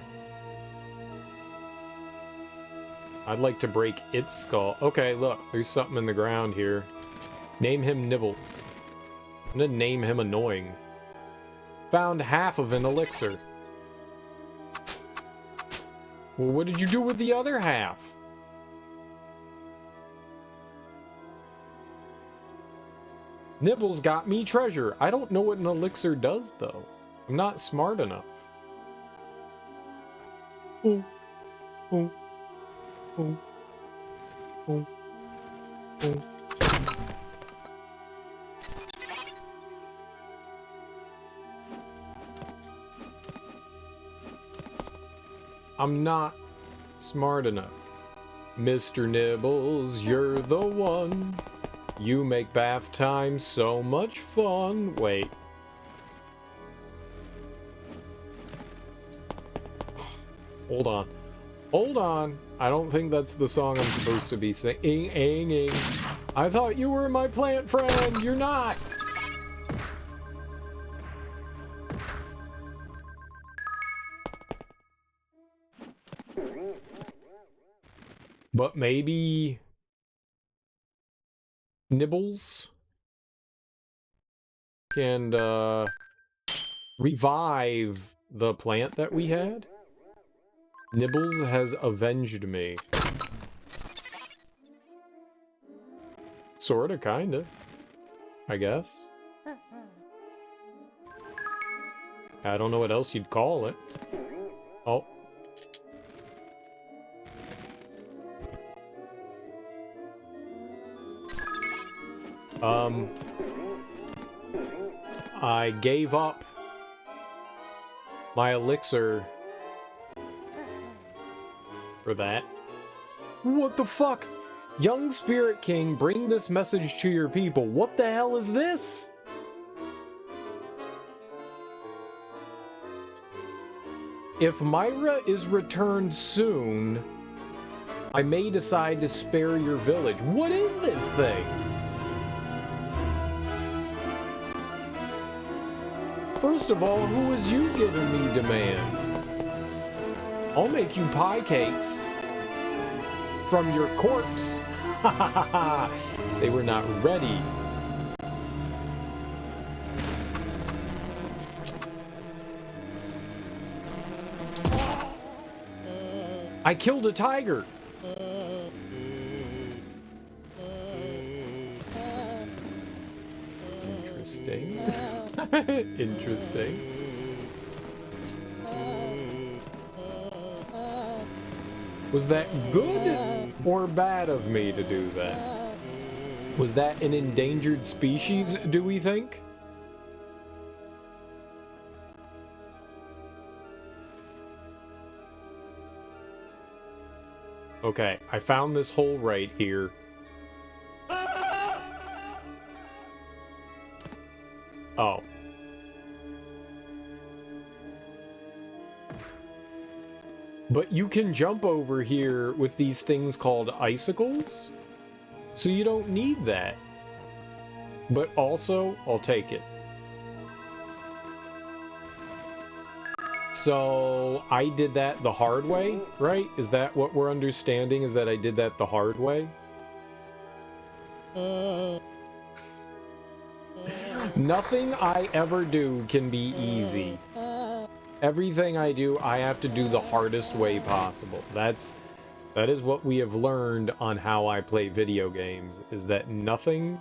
I'd like to break its skull. Okay, look. There's something in the ground here. Name him Nibbles. I'm gonna name him Annoying. Found half of an elixir. Well, what did you do with the other half? Nibbles got me treasure. I don't know what an elixir does, though. I'm not smart enough. Oh. Oh. Oh. Oh. Oh. I'm not smart enough. Mr. Nibbles, you're the one. You make bath time so much fun. Wait. Hold on. Hold on. I don't think that's the song I'm supposed to be singing. I thought you were my plant friend. You're not. But maybe Nibbles can revive the plant that we had. Nibbles has avenged me. Sorta, kinda. I guess. I don't know what else you'd call it. Oh. I gave up my elixir for that. What the fuck? Young Spirit King, bring this message to your people. What the hell is this? If Myra is returned soon, I may decide to spare your village. What is this thing? First of all, who is you giving me demands? I'll make you pie cakes from your corpse. Ha ha ha ha! They were not ready. I killed a tiger! Interesting. Interesting. Was that good or bad of me to do that? Was that an endangered species, do we think? Okay, I found this hole right here. Oh. But you can jump over here with these things called icicles, so you don't need that. But also, I'll take it. So, I did that the hard way, right? Is that what we're understanding, is that I did that the hard way? Nothing I ever do can be easy. Everything I do, I have to do the hardest way possible. That is what we have learned on how I play video games, is that nothing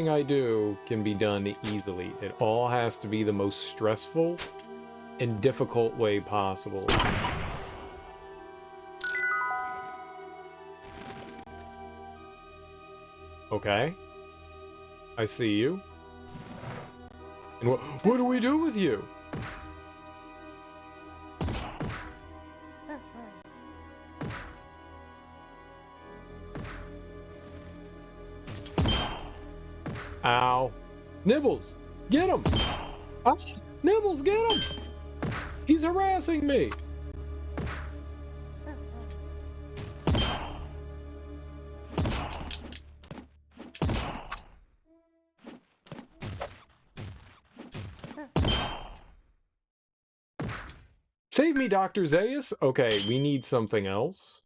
I do can be done easily. It all has to be the most stressful and difficult way possible. Okay. I see you. And what do we do with you? Ow. Nibbles, get him! Oh, Nibbles, get him! He's harassing me! Save me, Dr. Zaius! Okay, we need something else.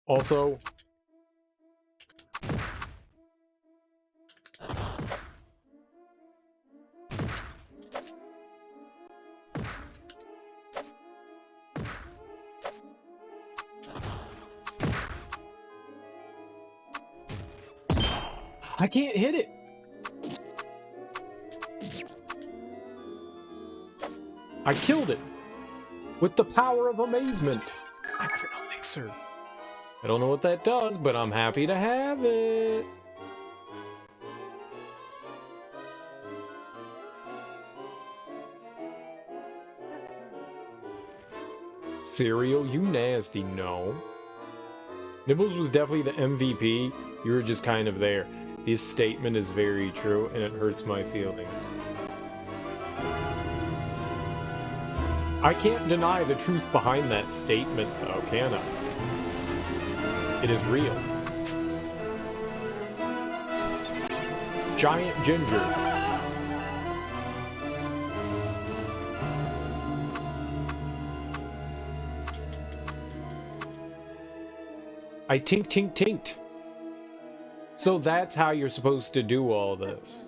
Also... I can't hit it! I killed it! With the power of amazement! I have an elixir! I don't know what that does, but I'm happy to have it! Cereal, you nasty, no. Nibbles was definitely the MVP, you were just kind of there. This statement is very true, and it hurts my feelings. I can't deny the truth behind that statement, though, can I? It is real. Giant ginger. I tink tink tinked. So that's how you're supposed to do all this.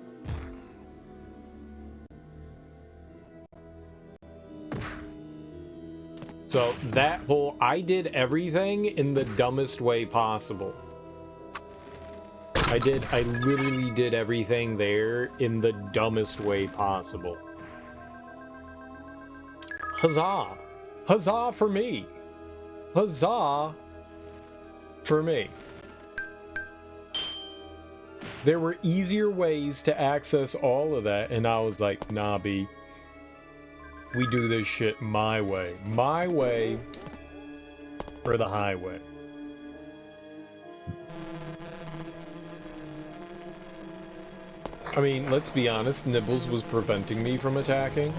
So that whole, I did everything in the dumbest way possible. I literally did everything there in the dumbest way possible. Huzzah! Huzzah for me! Huzzah for me. There were easier ways to access all of that, and I was like, nah, B. We do this shit my way. My way, or the highway. I mean, let's be honest, Nibbles was preventing me from attacking.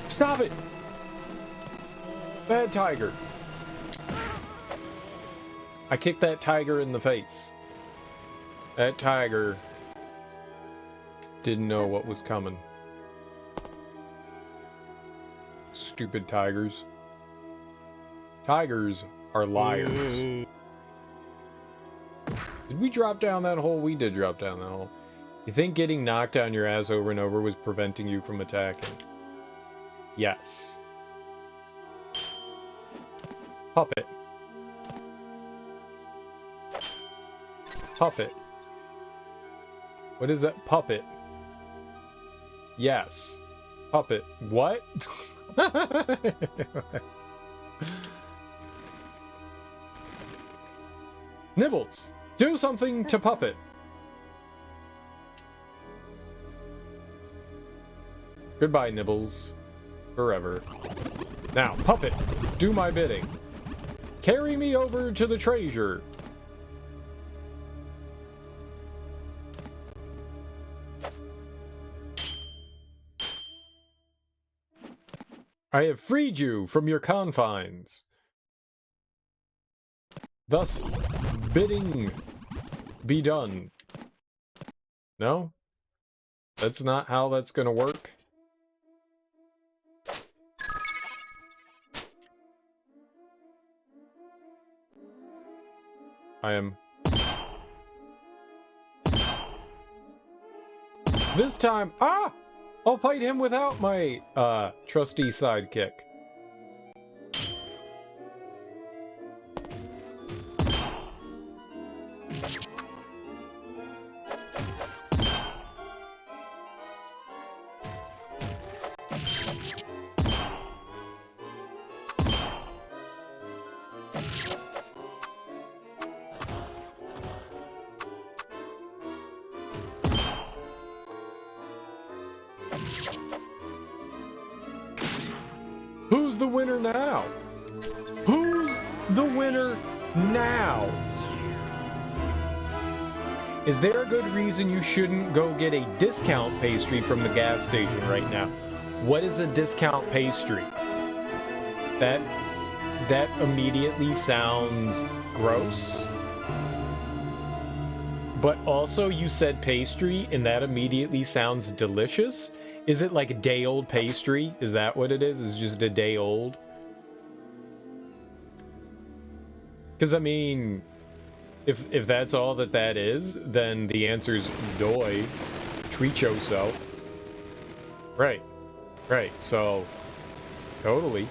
Stop it! Bad tiger. I kicked that tiger in the face. That tiger didn't know what was coming. Stupid tigers. Tigers are liars. Did we drop down that hole? We did drop down that hole. You think getting knocked on your ass over and over was preventing you from attacking? Yes. Puppet. Puppet. What is that? Puppet. Yes. Puppet. What? Nibbles. Do something to Puppet. Goodbye, Nibbles. Forever. Now, Puppet, do my bidding. Carry me over to the treasure. I have freed you from your confines. Thus, bidding be done. No? That's not how that's gonna work. I am... This time... Ah! I'll fight him without my, trusty sidekick. Who's the winner now? Who's the winner now? Is there a good reason you shouldn't go get a discount pastry from the gas station right now? What is a discount pastry? That immediately sounds gross. But also you said pastry and that immediately sounds delicious. Is it like a day-old pastry? Is that what it is? It's just a day old? Because, I mean, if that's all that is, then the answer's doi. Treat yourself. Right. Right. So, totally.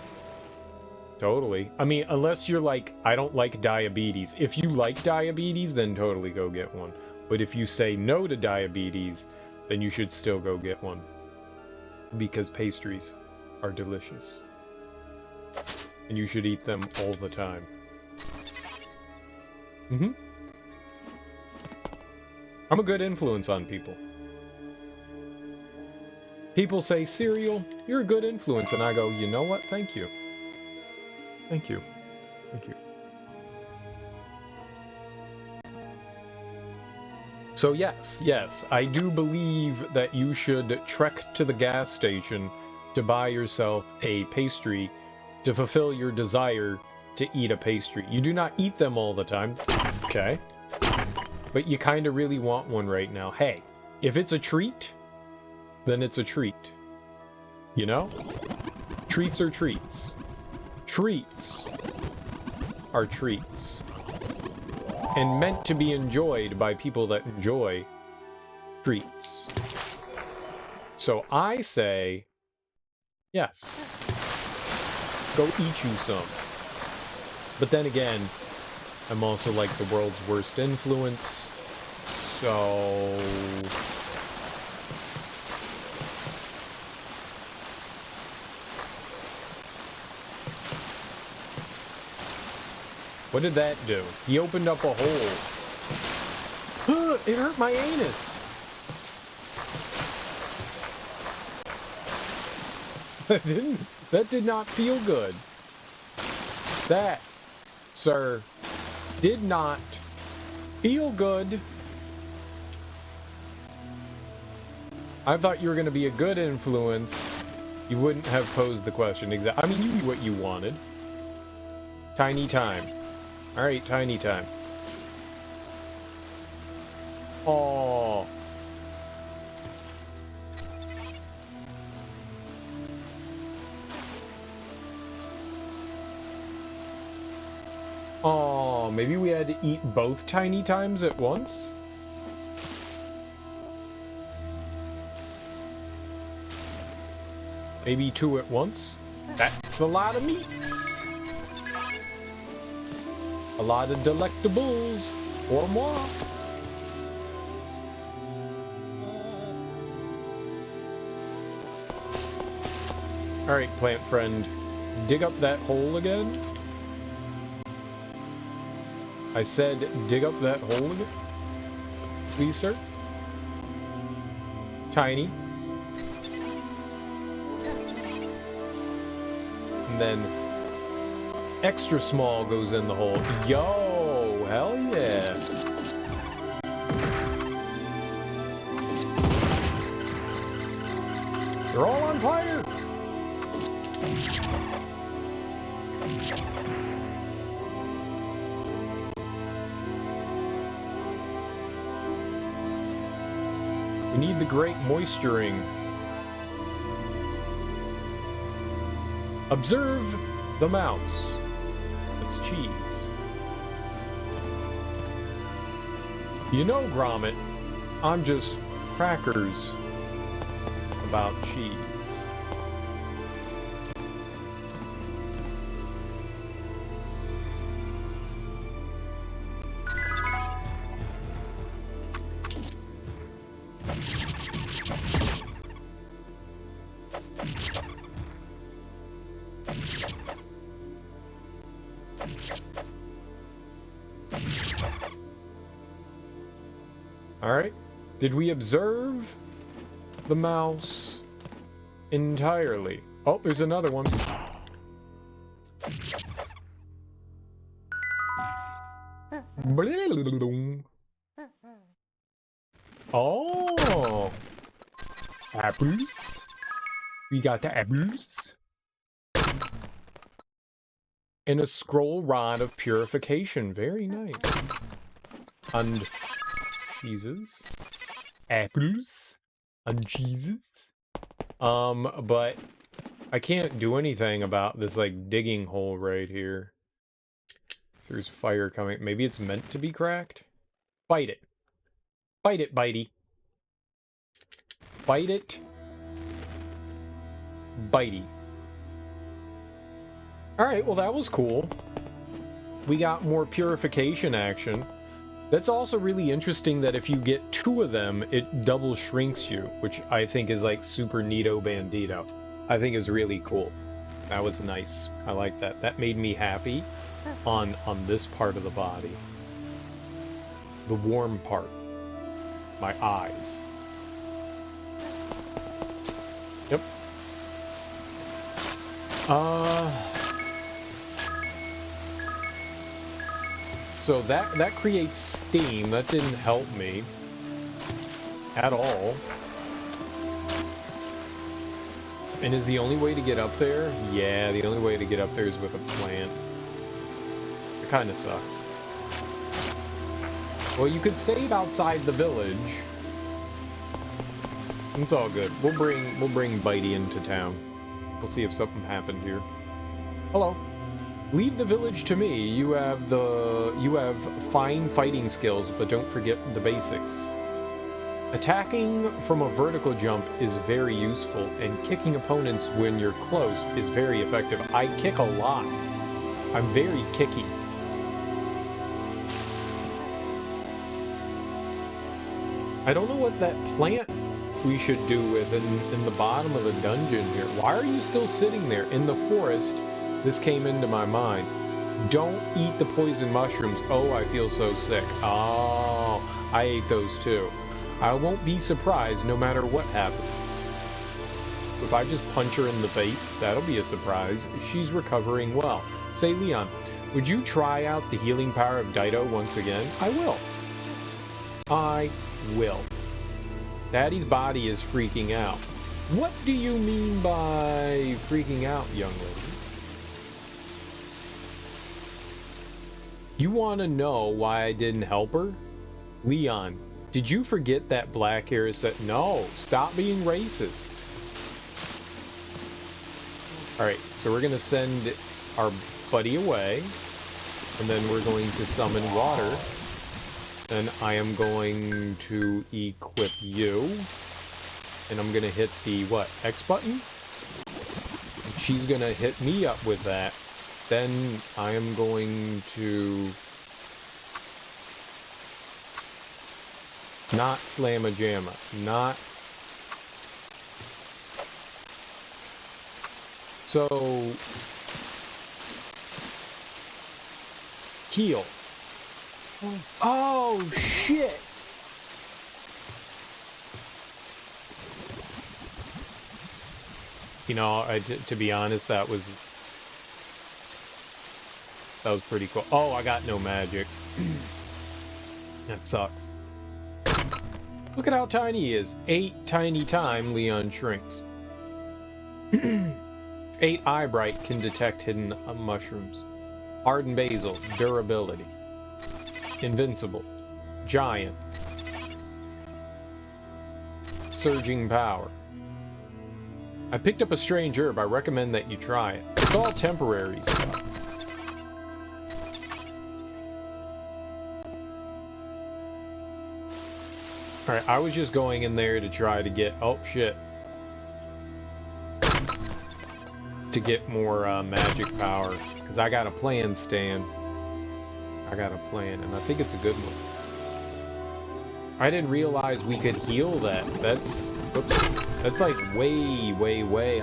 Totally. I mean, unless you're like, I don't like diabetes. If you like diabetes, then totally go get one. But if you say no to diabetes, then you should still go get one. Because pastries are delicious. And you should eat them all the time. Mm-hmm. I'm a good influence on people. People say, cereal, you're a good influence. And I go, you know what? Thank you. Thank you. Thank you. So yes, I do believe that you should trek to the gas station to buy yourself a pastry to fulfill your desire to eat a pastry. You do not eat them all the time, okay? But you kind of really want one right now. Hey, if it's a treat, then it's a treat. You know? Treats are treats. Treats are treats. And meant to be enjoyed by people that enjoy treats. So I say, yes. Go eat you some. But then again, I'm also like the world's worst influence. So... What did that do? He opened up a hole. It hurt my anus. That did not feel good. That, sir, did not feel good. I thought you were going to be a good influence. You wouldn't have posed the question exactly. I mean, you knew what you wanted. Tiny time. Alright, tiny time. Aww. Aww, maybe we had to eat both tiny times at once? Maybe 2 at once. That's a lot of meats. A lot of delectables. Or more. Alright, plant friend. Dig up that hole again. I said dig up that hole again. Please, sir. Tiny. And then extra small goes in the hole. Yo, hell yeah. They're all on fire. We need the great moisturing. Observe the mouse. It's cheese. You know, Gromit, I'm just crackers about cheese. Alright. Did we observe the mouse entirely? Oh, there's another one. Oh! Apples. We got the apples. And a scroll rod of purification. Very nice. And cheeses. Apples. And cheeses. But I can't do anything about this, like, digging hole right here. So there's fire coming. Maybe it's meant to be cracked? Bite it. Bite it, bitey. Bite it. Bitey. Alright, well that was cool. We got more purification action. That's also really interesting that if you get 2 of them, it double shrinks you, which I think is like super neato bandito. I think is really cool. That was nice. I like that. That made me happy on this part of the body. The warm part. My eyes. Yep. So that creates steam. That didn't help me at all. And is the only way to get up there? Yeah, the only way to get up there is with a plant. It kind of sucks. Well, you could save outside the village. It's all good. We'll bring Bitey into town. We'll see if something happened here. Hello. Leave the village to me. You have fine fighting skills, but don't forget the basics. Attacking from a vertical jump is very useful, and kicking opponents when you're close is very effective. I kick a lot. I'm very kicky. I don't know what that plant we should do with in the bottom of the dungeon here. Why are you still sitting there in the forest? This came into my mind. Don't eat the poison mushrooms. Oh, I feel so sick. Oh, I ate those too. I won't be surprised no matter what happens. If I just punch her in the face, that'll be a surprise. She's recovering well. Say, Leon, would you try out the healing power of Dytto once again? I will. I will. Daddy's body is freaking out. What do you mean by freaking out, young lady? You want to know why I didn't help her? Leon, did you forget that black hair said, no, stop being racist. Alright, so we're going to send our buddy away. And then we're going to summon water. And I am going to equip you. And I'm going to hit the, what, X button? she's gonna hit me up with that, then I am going to not slamma jamma, not. So heal. Oh shit. You know, to be honest, that was pretty cool. Oh, I got no magic. That sucks. Look at how tiny he is. 8 tiny time Leon shrinks. 8 eye bright can detect hidden mushrooms. Hardened basil, durability. Invincible. Giant. Surging power. I picked up a strange herb. I recommend that you try it. It's all temporary stuff. Alright, I was just going in there to try to get... Oh, shit. To get more magic power. Because I got a plan, Stan. I got a plan, and I think it's a good one. I didn't realize we could heal that. That's... Oops. That's like way.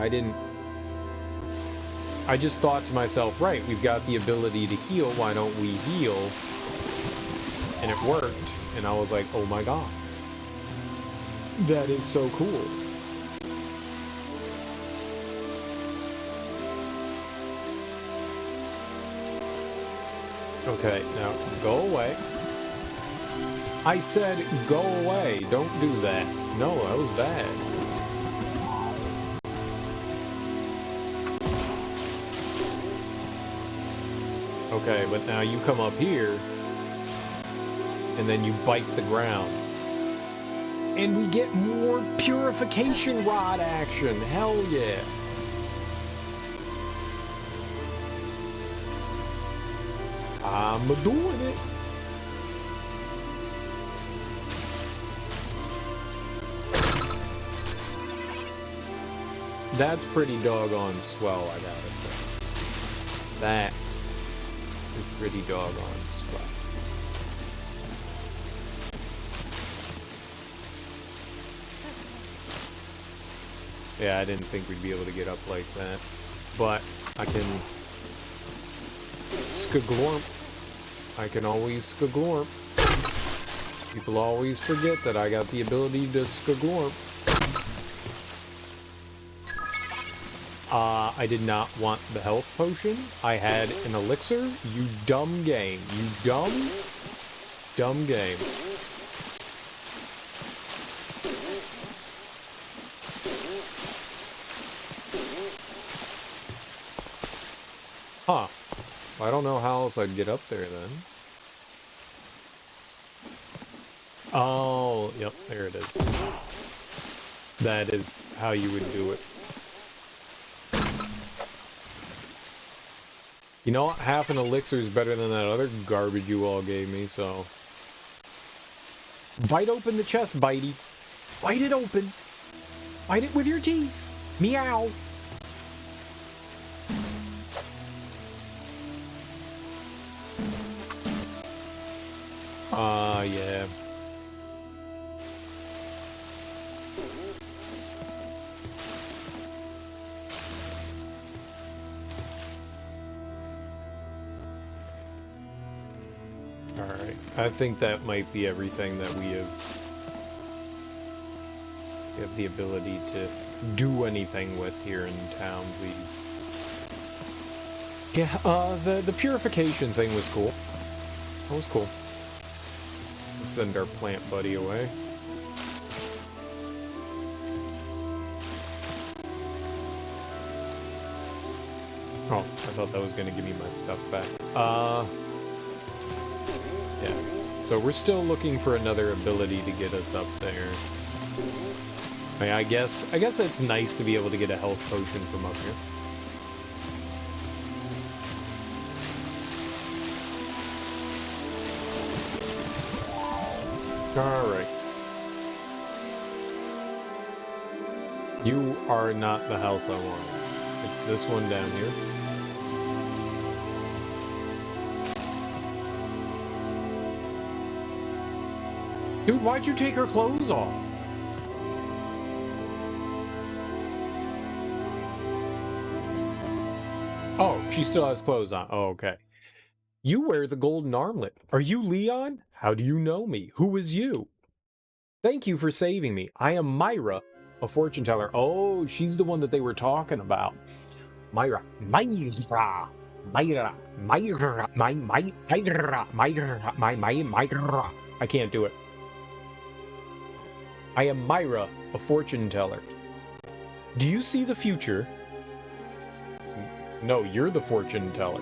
I just thought to myself, right, we've got the ability to heal. Why don't we heal? And it worked. And I was like, oh my god. That is so cool. Okay, now go away. I said go away. Don't do that. No, that was bad. Okay, but now you come up here and then you bite the ground. And we get more purification rod action. Hell yeah. I'm doing it. That's pretty doggone swell, I gotta say. That is pretty doggone swell. Yeah, I didn't think we'd be able to get up like that. But I can skaglorp. I can always skaglorp. People always forget that I got the ability to skaglorp. I did not want the health potion. I had an elixir. You dumb game. You dumb game. Huh. I don't know how else I'd get up there then. Oh, yep, there it is. That is how you would do it. You know what? Half an elixir is better than that other garbage you all gave me, so... Bite open the chest, Bitey. Bite it open. Bite it with your teeth. Meow. Yeah. Alright, I think that might be everything that we have the ability to do anything with here in Townsies. Yeah, the purification thing was cool. That was cool. Let's send our plant buddy away. Oh, I thought that was gonna give me my stuff back. Yeah. So we're still looking for another ability to get us up there. I mean, I guess that's nice to be able to get a health potion from up here. Alright. You are not the house I want. It's this one down here. Dude, why'd you take her clothes off? Oh, she still has clothes on. Oh, okay. You wear the golden armlet. Are you Leon? How do you know me? Who is you? Thank you for saving me. I am Myra, a fortune teller. Oh, she's the one that they were talking about. Myra. Myra. Myra. Myra. Myra. I can't do it. I am Myra, a fortune teller. Do you see the future? No, you're the fortune teller.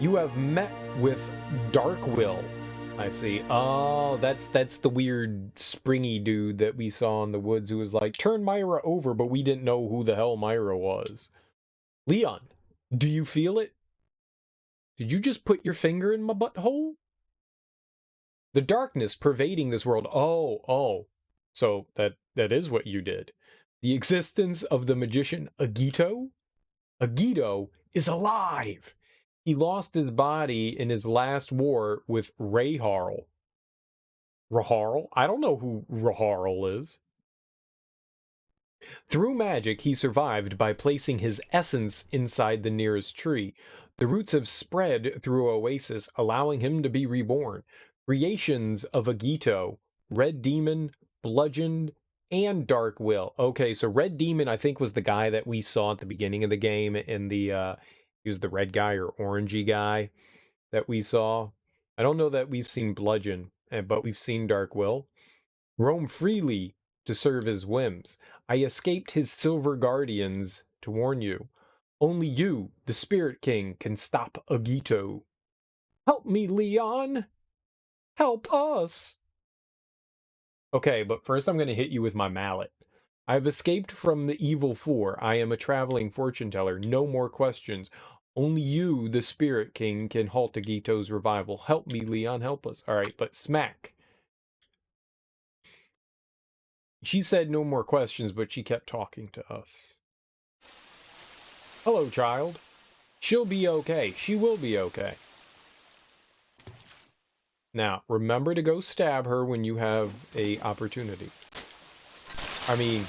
You have met with Dark Will. I see. Oh, that's the weird springy dude that we saw in the woods who was like, turn Myra over, but we didn't know who the hell Myra was. Leon, do you feel it? Did you just put your finger in my butthole? The darkness pervading this world. Oh. So that is what you did. The existence of the magician Agito? Agito is alive! He lost his body in his last war with Raharl. Raharl? I don't know who Raharl is. Through magic, he survived by placing his essence inside the nearest tree. The roots have spread through Oasis, allowing him to be reborn. Creations of Agito, Red Demon, Bludgeoned, and Dark Will. Okay, so Red Demon, I think, was the guy that we saw at the beginning of the game in the, he was the red guy or orangey guy that we saw. I don't know that we've seen Bludgeon, but we've seen Dark Will. Roam freely to serve his whims. I escaped his silver guardians to warn you. Only you, the Spirit King, can stop Agito. Help me, Leon! Help us! Okay, but first I'm going to hit you with my mallet. I've escaped from the evil four. I am a traveling fortune teller. No more questions. Only you, the Spirit King, can halt Agito's revival. Help me, Leon, help us. Alright, but smack. She said no more questions, but she kept talking to us. Hello, child. She'll be okay. She will be okay. Now, remember to go stab her when you have a opportunity. I mean,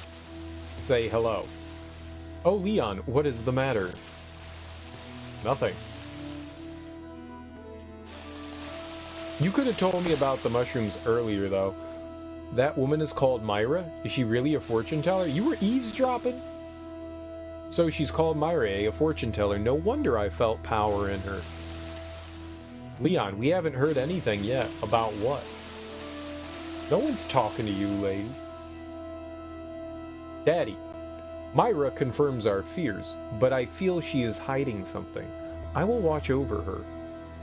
say hello. Oh, Leon, what is the matter? Nothing. You could have told me about the mushrooms earlier, though. That woman is called Myra? Is she really a fortune teller? You were eavesdropping? So she's called Myra, a fortune teller. No wonder I felt power in her. Leon, we haven't heard anything yet. About what? No one's talking to you, lady. Daddy, Myra confirms our fears, but I feel she is hiding something. I will watch over her.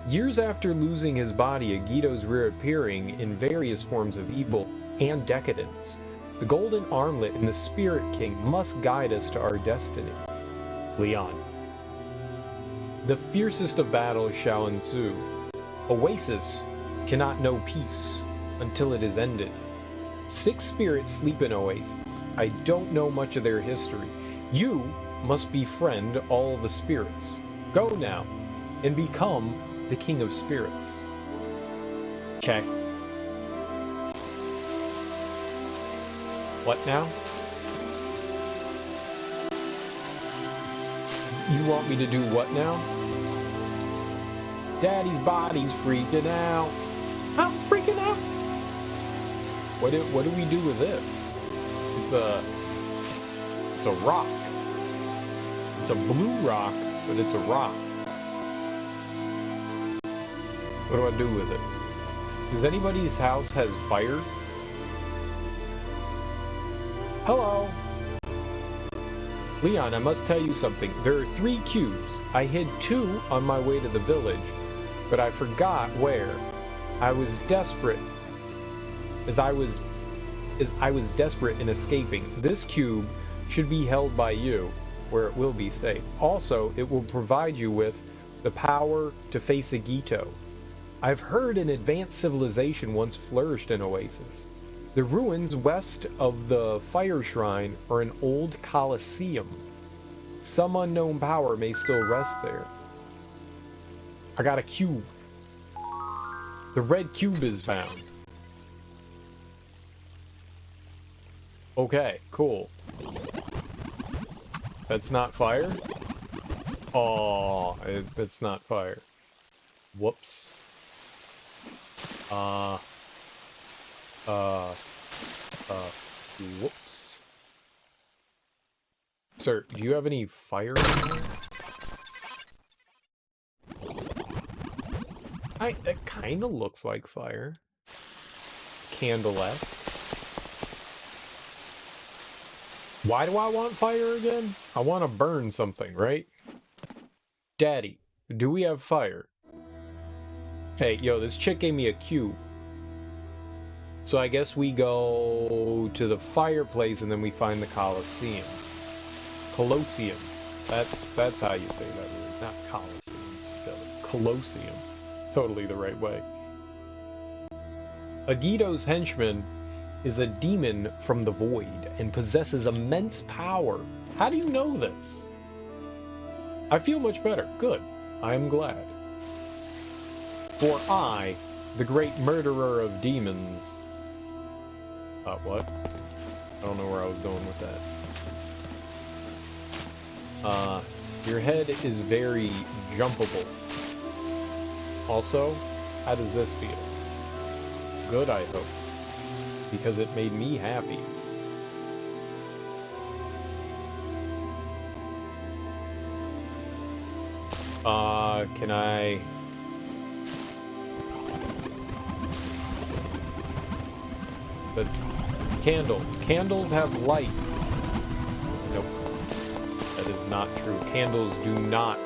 Years after losing his body, Agito's reappearing in various forms of evil and decadence. The golden armlet and the Spirit King must guide us to our destiny. Leon. The fiercest of battles shall ensue. Oasis cannot know peace until it is ended. 6 spirits sleep in Oasis. I don't know much of their history. You must befriend all the spirits. Go now and become the King of Spirits. Okay. What now? You want me to do what now? Daddy's body's freaking out. I'm freaking out. What do we do with this? It's a rock. It's a blue rock, but it's a rock. What do I do with it? Does anybody's house has fire? Hello. Leon, I must tell you something. There are 3 cubes. I hid 2 on my way to the village, but I forgot where. I was desperate. I was desperate in escaping. This cube should be held by you, where it will be safe. Also, it will provide you with the power to face Agito. I've heard an advanced civilization once flourished in Oasis. The ruins west of the Fire Shrine are an old Colosseum. Some unknown power may still rest there. I got a cube. The red cube is found. Okay, cool. That's not fire? Oh, it's not fire. Whoops. Whoops. Sir, do you have any fire in there? It kind of looks like fire. It's candle-esque. Why do I want fire again? I want to burn something, right? Daddy, do we have fire? Hey, yo, this chick gave me a cube. So I guess we go to the fireplace and then we find the Colosseum. Colosseum. That's how you say that word. Not Colosseum, silly. Colosseum. Totally the right way. Agito's henchman is a demon from the void and possesses immense power. How do you know this? I feel much better. Good. I am glad. For I, the great murderer of demons... what? I don't know where I was going with that. Your head is very jumpable. Also, how does this feel? Good, I hope. Because it made me happy. Can I... That's... Candle. Candles have light. Nope. That is not true. Candles do not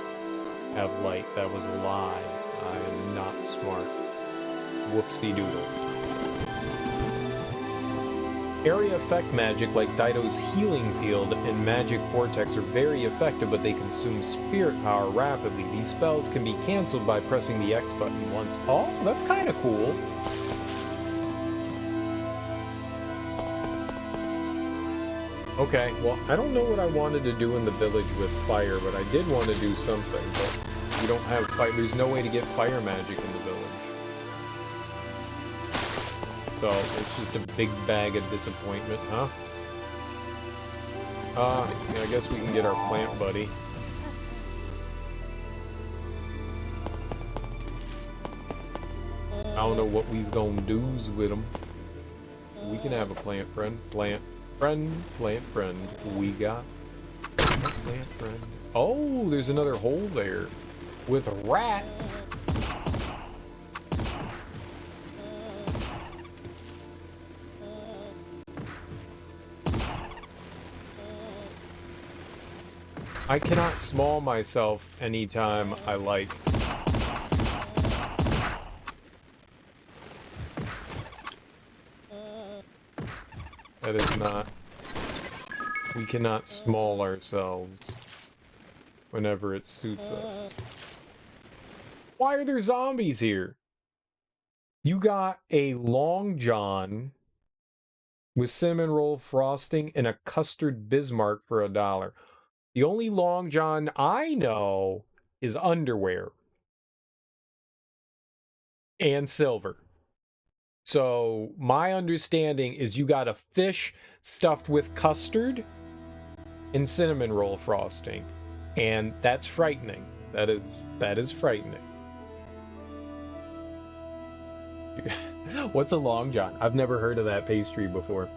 have light. That was a lie. I am not smart. Whoopsie-doodle. Area effect magic like Dytto's healing field and magic vortex are very effective, but they consume spirit power rapidly. These spells can be cancelled by pressing the X button once. Oh, that's kind of cool. Okay, well, I don't know what I wanted to do in the village with fire, but I did want to do something, but you don't have fire. There's no way to get fire magic in the village. So, it's just a big bag of disappointment, huh? Yeah, I guess we can get our plant buddy. I don't know what we's gonna do's with him. We can have a plant friend. Plant friend. We got a plant friend. Oh, there's another hole there with rats. I cannot small myself anytime I like. That is not... We cannot small ourselves whenever it suits us. Why are there zombies here? You got a Long John with cinnamon roll frosting and a custard Bismarck for $1. The only Long John I know is underwear and silver. So my understanding is you got a fish stuffed with custard and cinnamon roll frosting, and that's frightening. That is frightening. What's a Long John? I've never heard of that pastry before.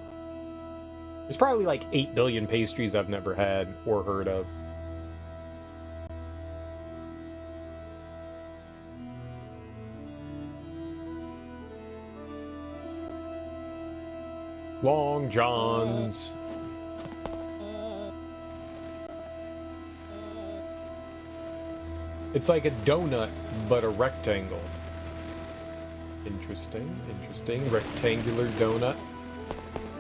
There's probably like 8 billion pastries I've never had or heard of. Long Johns. It's like a donut, but a rectangle. Interesting, interesting. Rectangular donut.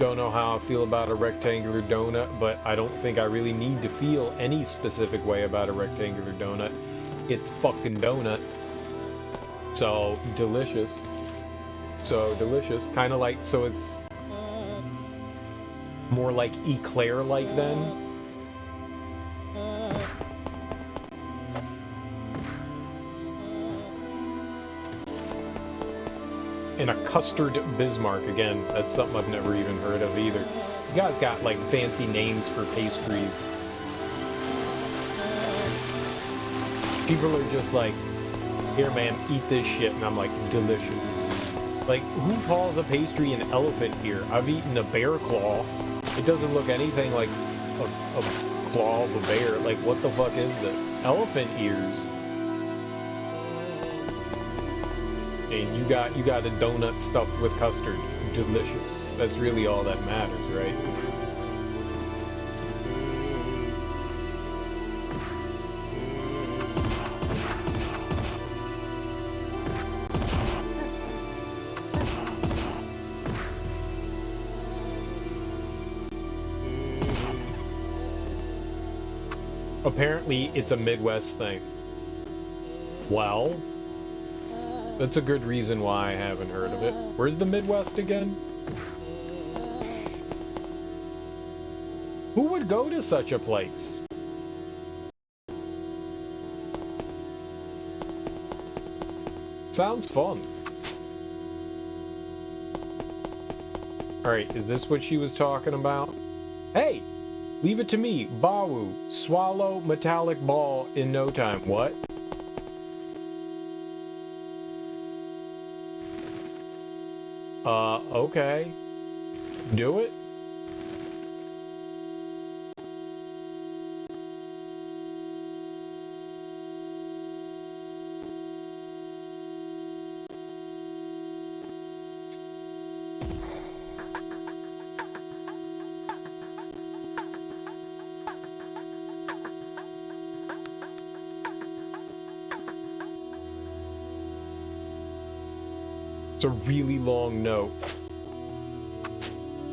Don't know how I feel about a rectangular donut, but I don't think I really need to feel any specific way about a rectangular donut. It's fucking donut. So delicious. So delicious. Kind of like, so it's more like eclair-like then. and a custard Bismarck. Again, that's something I've never even heard of either. You guys got like fancy names for pastries. People are just like, here man, eat this shit, and I'm like, delicious. Like, who calls a pastry an elephant ear? I've eaten a bear claw. It doesn't look anything like a claw of a bear. Like, what the fuck is this? Elephant ears. And you got a donut stuffed with custard. Delicious. That's really all that matters, right? Apparently, it's a Midwest thing. Well, that's a good reason why I haven't heard of it. Where's the Midwest again? Who would go to such a place? Sounds fun. Alright, is this what she was talking about? Hey! Leave it to me, Bawu. Swallow metallic ball in no time. What? Okay. Do it? It's a really long note.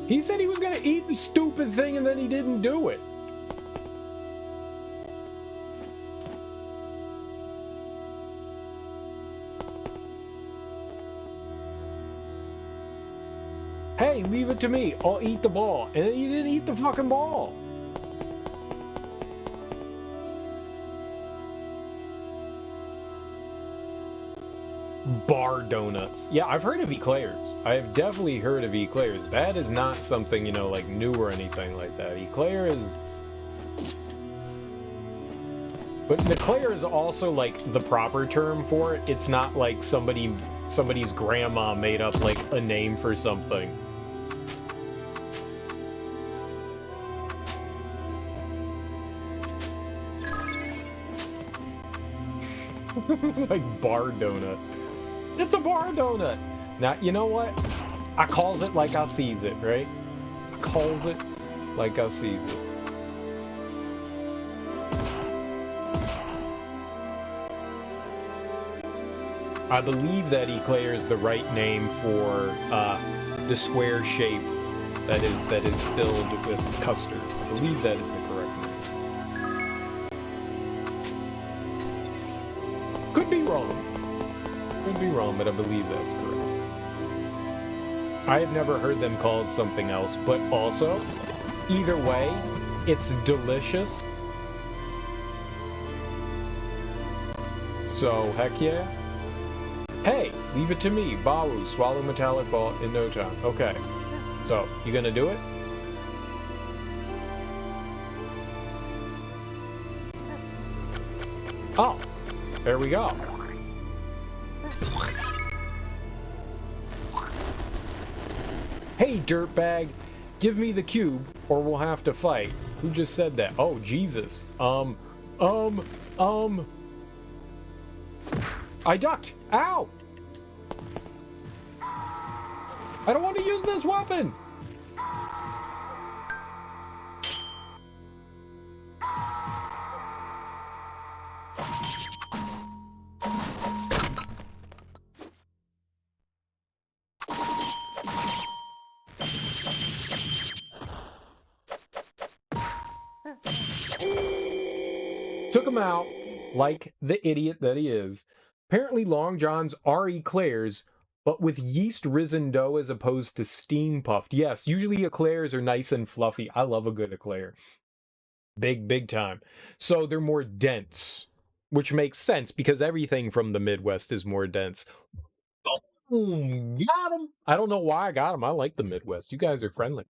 He said he was gonna eat the stupid thing and then he didn't do it. Hey, leave it to me. I'll eat the ball. And then he didn't eat the fucking ball. Bar donuts. Yeah, I've heard of eclairs. I have definitely heard of eclairs. That is not something, you know, like new or anything like that. Eclair is... But an eclair is also like the proper term for it. It's not like somebody's grandma made up like a name for something. Like bar donut. It's a bar donut. Now, you know what? I calls it like I sees it, right? I calls it like I sees it. I believe that eclair is the right name for the square shape that is filled with custard. I believe that is the correct name. Could be wrong. Could be wrong, but I believe that's correct. I have never heard them called something else, but also, either way, it's delicious. So, heck yeah. Hey, leave it to me, Bawu, swallow metallic ball in no time. Okay, so, you gonna do it? Oh, there we go. Hey, dirtbag, give me the cube, or we'll have to fight. Who just said that? Oh, Jesus. I ducked. Ow! I don't want to use this weapon! Took him out, like the idiot that he is. Apparently Long Johns are eclairs, but with yeast-risen dough as opposed to steam-puffed. Yes, usually eclairs are nice and fluffy. I love a good eclair. Big time. So they're more dense, which makes sense because everything from the Midwest is more dense. Got him. I don't know why I got him. I like the Midwest. You guys are friendly.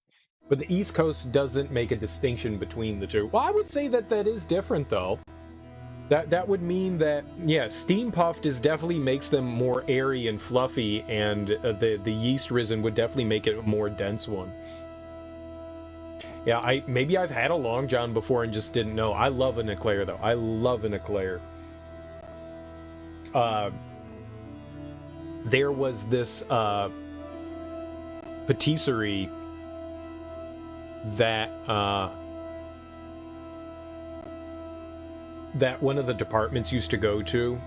But the East Coast doesn't make a distinction between the two. Well, I would say that that is different, though. That would mean that, yeah, Steam Puffed is definitely makes them more airy and fluffy, and the Yeast Risen would definitely make it a more dense one. Yeah, maybe I've had a Long John before and just didn't know. I love an eclair, though. I love an eclair. There was this patisserie that that one of the departments used to go to,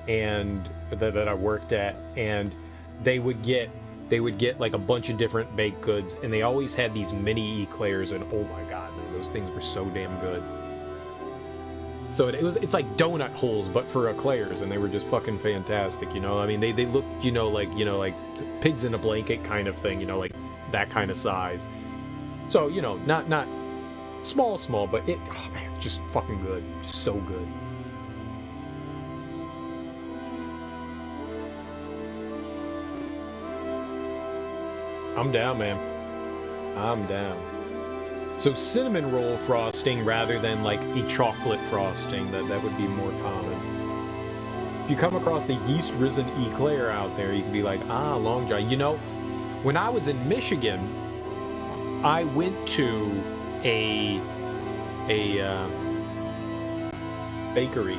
and that I worked at, and they would get like a bunch of different baked goods, and they always had these mini eclairs, and oh my god, man, those things were so damn good. So it's like donut holes, but for eclairs, and they were just fucking fantastic, you know? I mean, they looked, like pigs in a blanket kind of thing, like that kind of size. So, not small, but it, oh man, just fucking good. Just so good. I'm down, man. I'm down. So cinnamon roll frosting rather than like a chocolate frosting, that would be more common. If you come across a yeast risen eclair out there, you can be like, Long John. When I was in Michigan, I went to a bakery,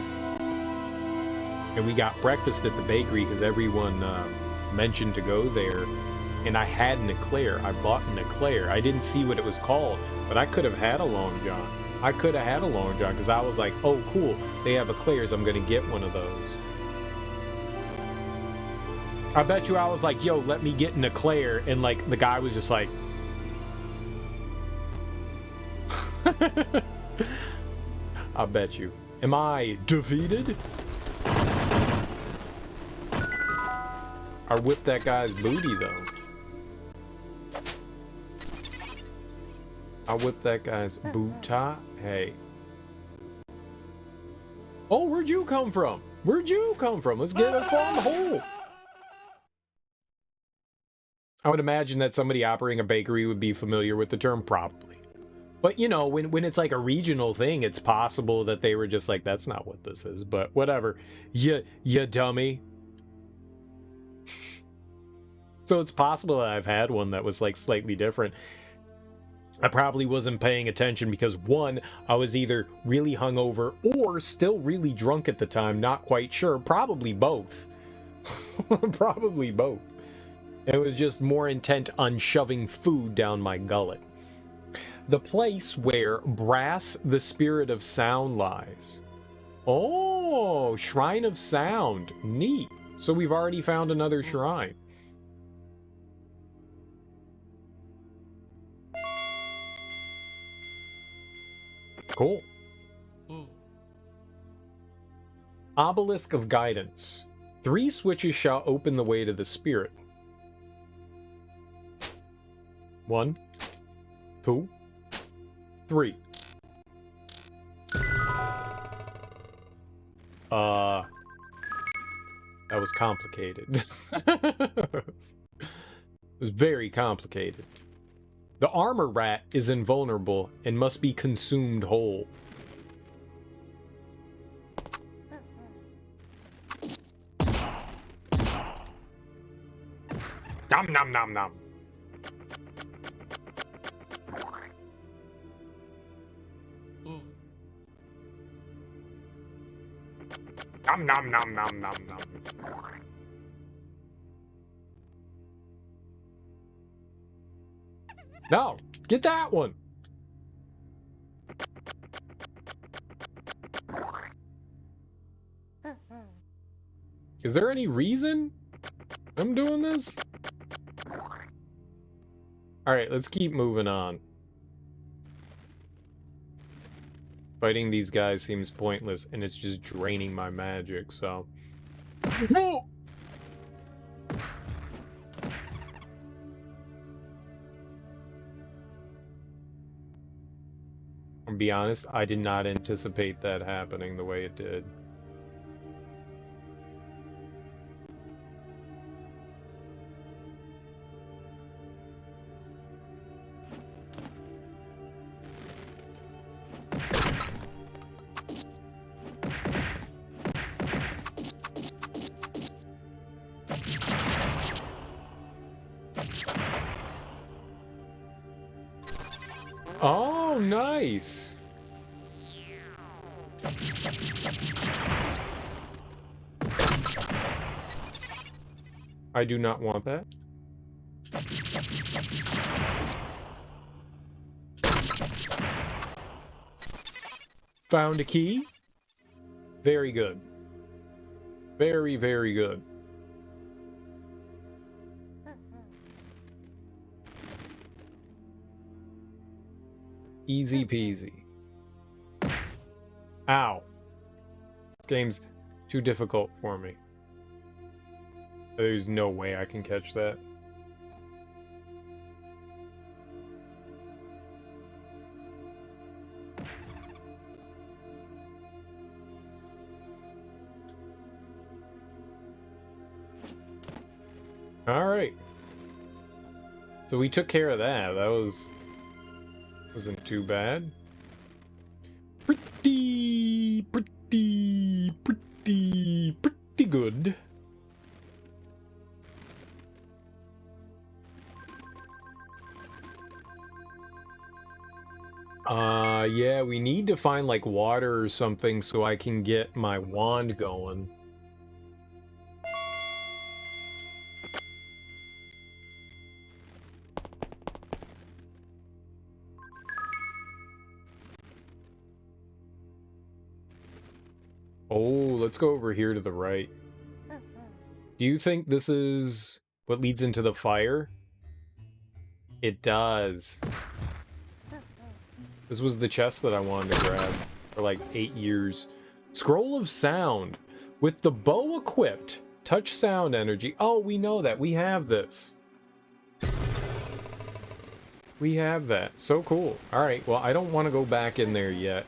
and we got breakfast at the bakery because everyone mentioned to go there, and I had an eclair. I bought an eclair. I didn't see what it was called, but I could have had a Long John. I could have had a Long John because I was like, oh cool, they have eclairs, I'm gonna get one of those. I bet you I was like, yo, let me get an eclair, and like the guy was just like I bet you. Am I defeated? I whipped that guy's booty, though. I whipped that guy's boota. Hey. Oh, where'd you come from? Where'd you come from? Let's get a farm hole. I would imagine that somebody operating a bakery would be familiar with the term, probably. But, when it's like a regional thing, it's possible that they were just like, that's not what this is. But whatever. You dummy. So it's possible that I've had one that was like slightly different. I probably wasn't paying attention because, one, I was either really hungover or still really drunk at the time, not quite sure. Probably both. Probably both. It was just more intent on shoving food down my gullet. The place where Brass, the Spirit of Sound, lies. Oh, Shrine of Sound. Neat. So we've already found another shrine. Cool. Obelisk of Guidance. 3 switches shall open the way to the spirit. 1, 2, 3. That was complicated. It was very complicated. The armor rat is invulnerable and must be consumed whole. Nom nom nom nom. Nom nom nom nom nom nom. No, get that one. Is there any reason I'm doing this? All right, let's keep moving on. Fighting these guys seems pointless, and it's just draining my magic, so... No! I'll be honest, I did not anticipate that happening the way it did. Oh, nice. I do not want that. Found a key. Very good. Very, very good. Easy peasy. Ow. This game's too difficult for me. There's no way I can catch that. Alright. So we took care of that. That wasn't too bad. Pretty good. Yeah, we need to find like water or something so I can get my wand going. Oh, let's go over here to the right. Do you think this is what leads into the fire? It does. This was the chest that I wanted to grab for like 8 years. Scroll of Sound. With the bow equipped, touch sound energy. Oh, we know that. We have this. We have that. So cool. Alright, well, I don't want to go back in there yet.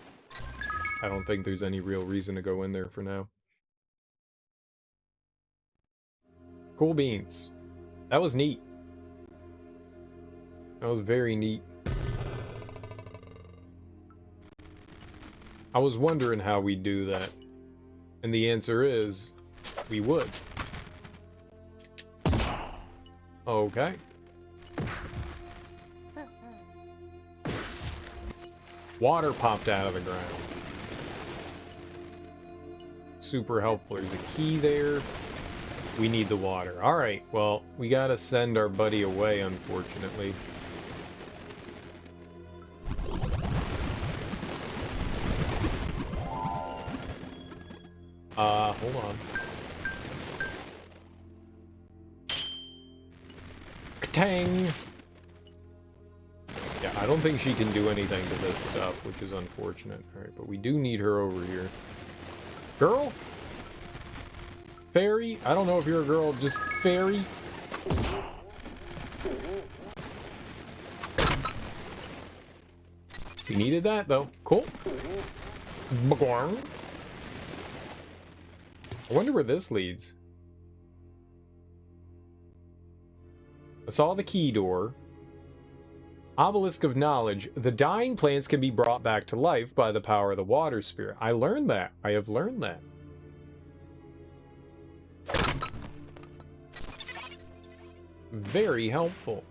I don't think there's any real reason to go in there for now. Cool beans. That was neat. That was very neat. I was wondering how we'd do that. And the answer is, we would. Okay. Water popped out of the ground. Super helpful. There's a key there. We need the water. Alright, well, we gotta send our buddy away, unfortunately. Hold on. Ka-tang! Yeah, I don't think she can do anything to this stuff, which is unfortunate. Alright, but we do need her over here. Girl? Fairy? I don't know if you're a girl, just fairy? We needed that, though. Cool. Bagwarn. I wonder where this leads. I saw the key door. Obelisk of Knowledge. The dying plants can be brought back to life by the power of the water spirit. I learned that. I have learned that. Very helpful.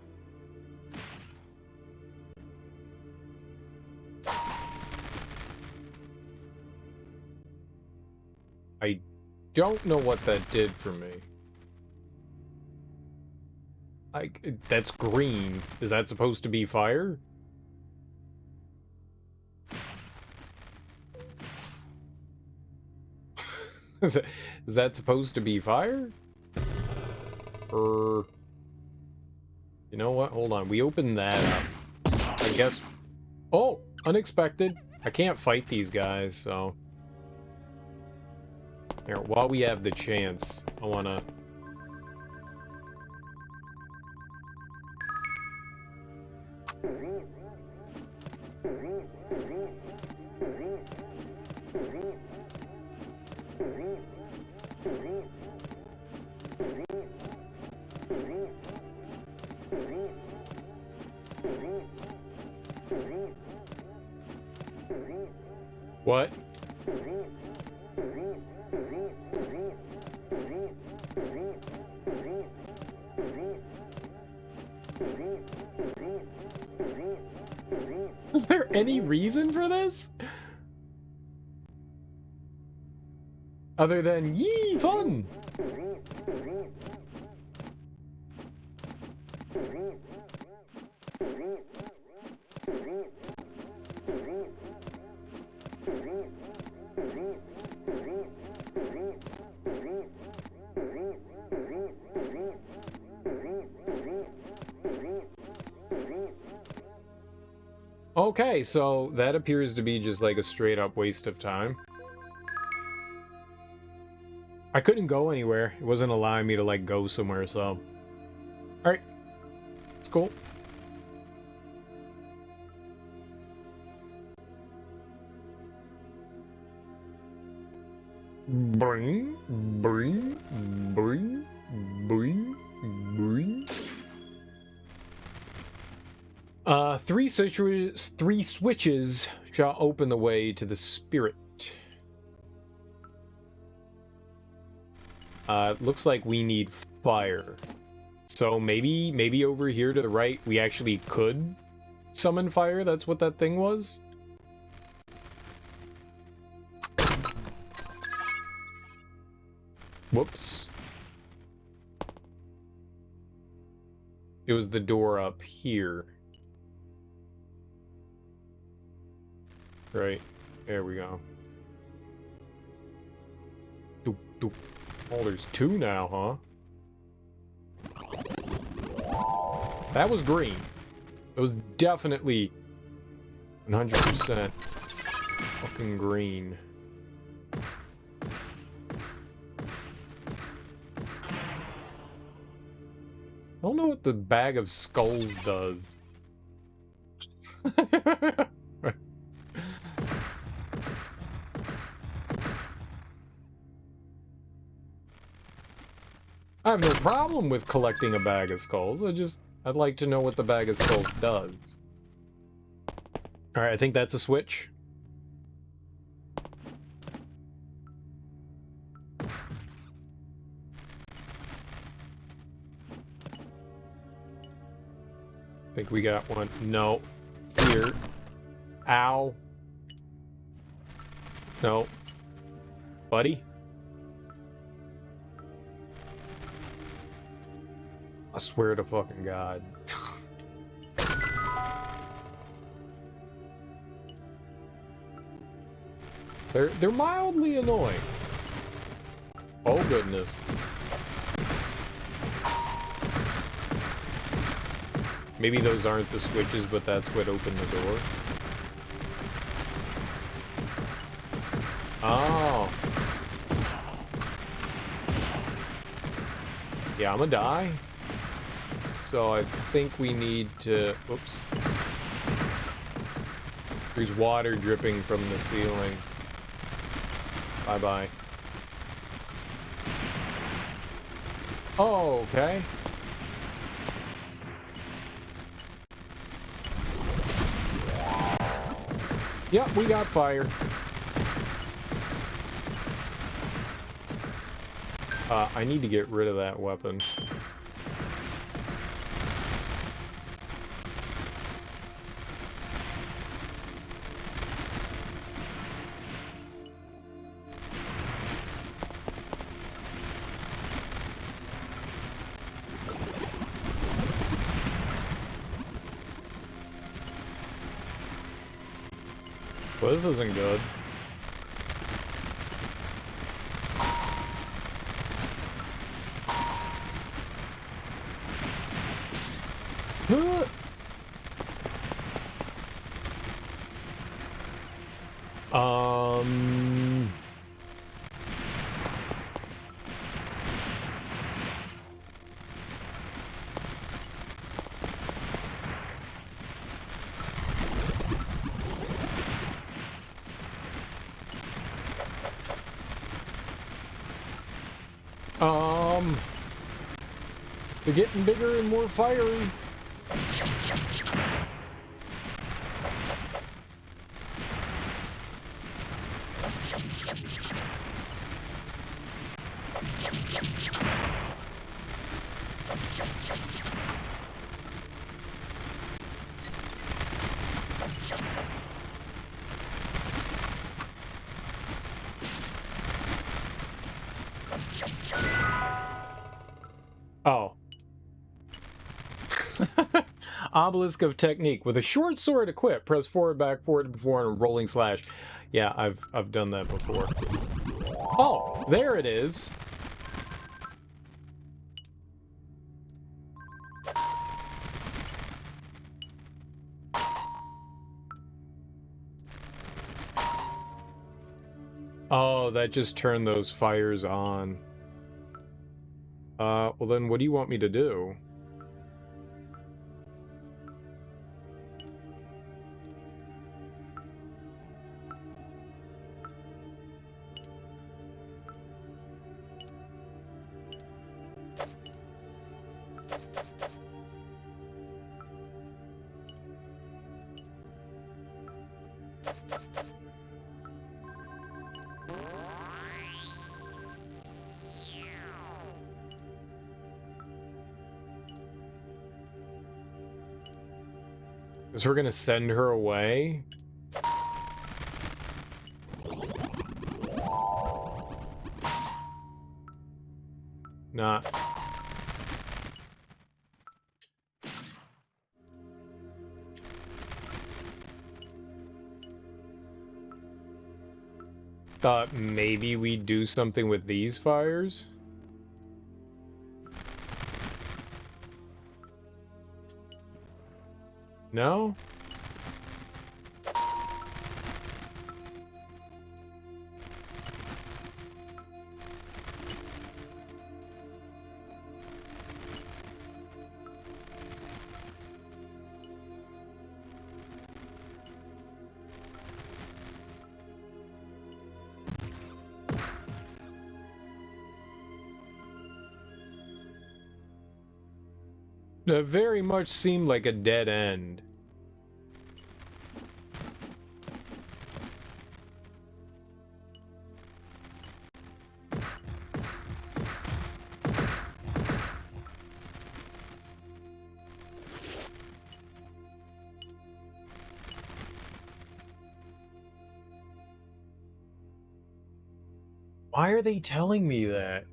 I don't know what that did for me. That's green. Is that supposed to be fire? Is that supposed to be fire? Or... You know what? Hold on. We opened that up. I guess... Oh! Unexpected. I can't fight these guys, so... Here, while we have the chance, I wanna... What? Was there any reason for this? Other than, yee, fun! Okay, so that appears to be just like a straight up waste of time. I couldn't go anywhere. It wasn't allowing me to like go somewhere, so. Alright. It's cool. Bring, bring, bring, bring, bring. Three switches shall open the way to the spirit. Looks like we need fire. So maybe over here to the right, we actually could summon fire. That's what that thing was. Whoops. It was the door up here. Right. There we go. Doop, doop. Oh, there's two now, huh? That was green. It was definitely 100% fucking green. I don't know what the bag of skulls does. I have no problem with collecting a bag of skulls. I'd like to know what the bag of skulls does. Alright, I think that's a switch. I think we got one. No. Here. Ow. No. Buddy? I swear to fucking God. They're mildly annoying. Oh goodness. Maybe those aren't the switches, but that's what opened the door. Oh. Yeah, I'm gonna die. So I think we need to... Oops. There's water dripping from the ceiling. Bye-bye. Oh, okay. Yep, we got fire. I need to get rid of that weapon. Well, this isn't good. Um... They're getting bigger and more fiery. Obelisk of Technique. With a short sword equipped, press forward, back, forward, before, and a rolling slash. Yeah, I've done that before. Oh, there it is. Oh, that just turned those fires on. Well then what do you want me to do? Because we're gonna send her away? Not. Thought maybe we'd do something with these fires? No? That very much seemed like a dead end. Why are they telling me that?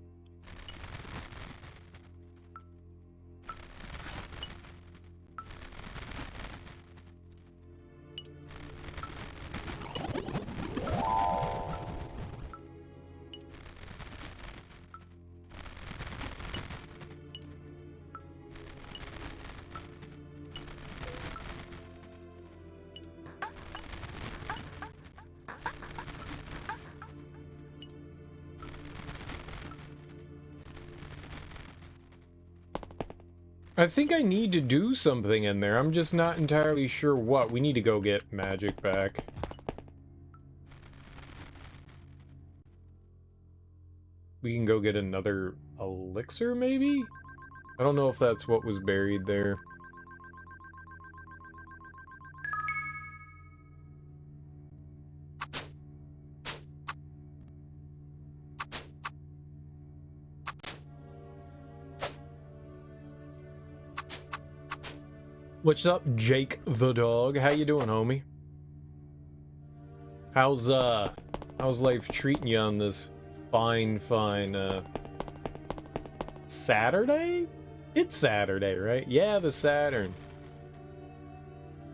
I think I need to do something in there. I'm just not entirely sure what. We need to go get magic back. We can go get another elixir, maybe? I don't know if that's what was buried there. What's up, Jake the dog? How you doing, homie? How's life treating you on this fine Saturday? It's Saturday, right? Yeah, the Saturn.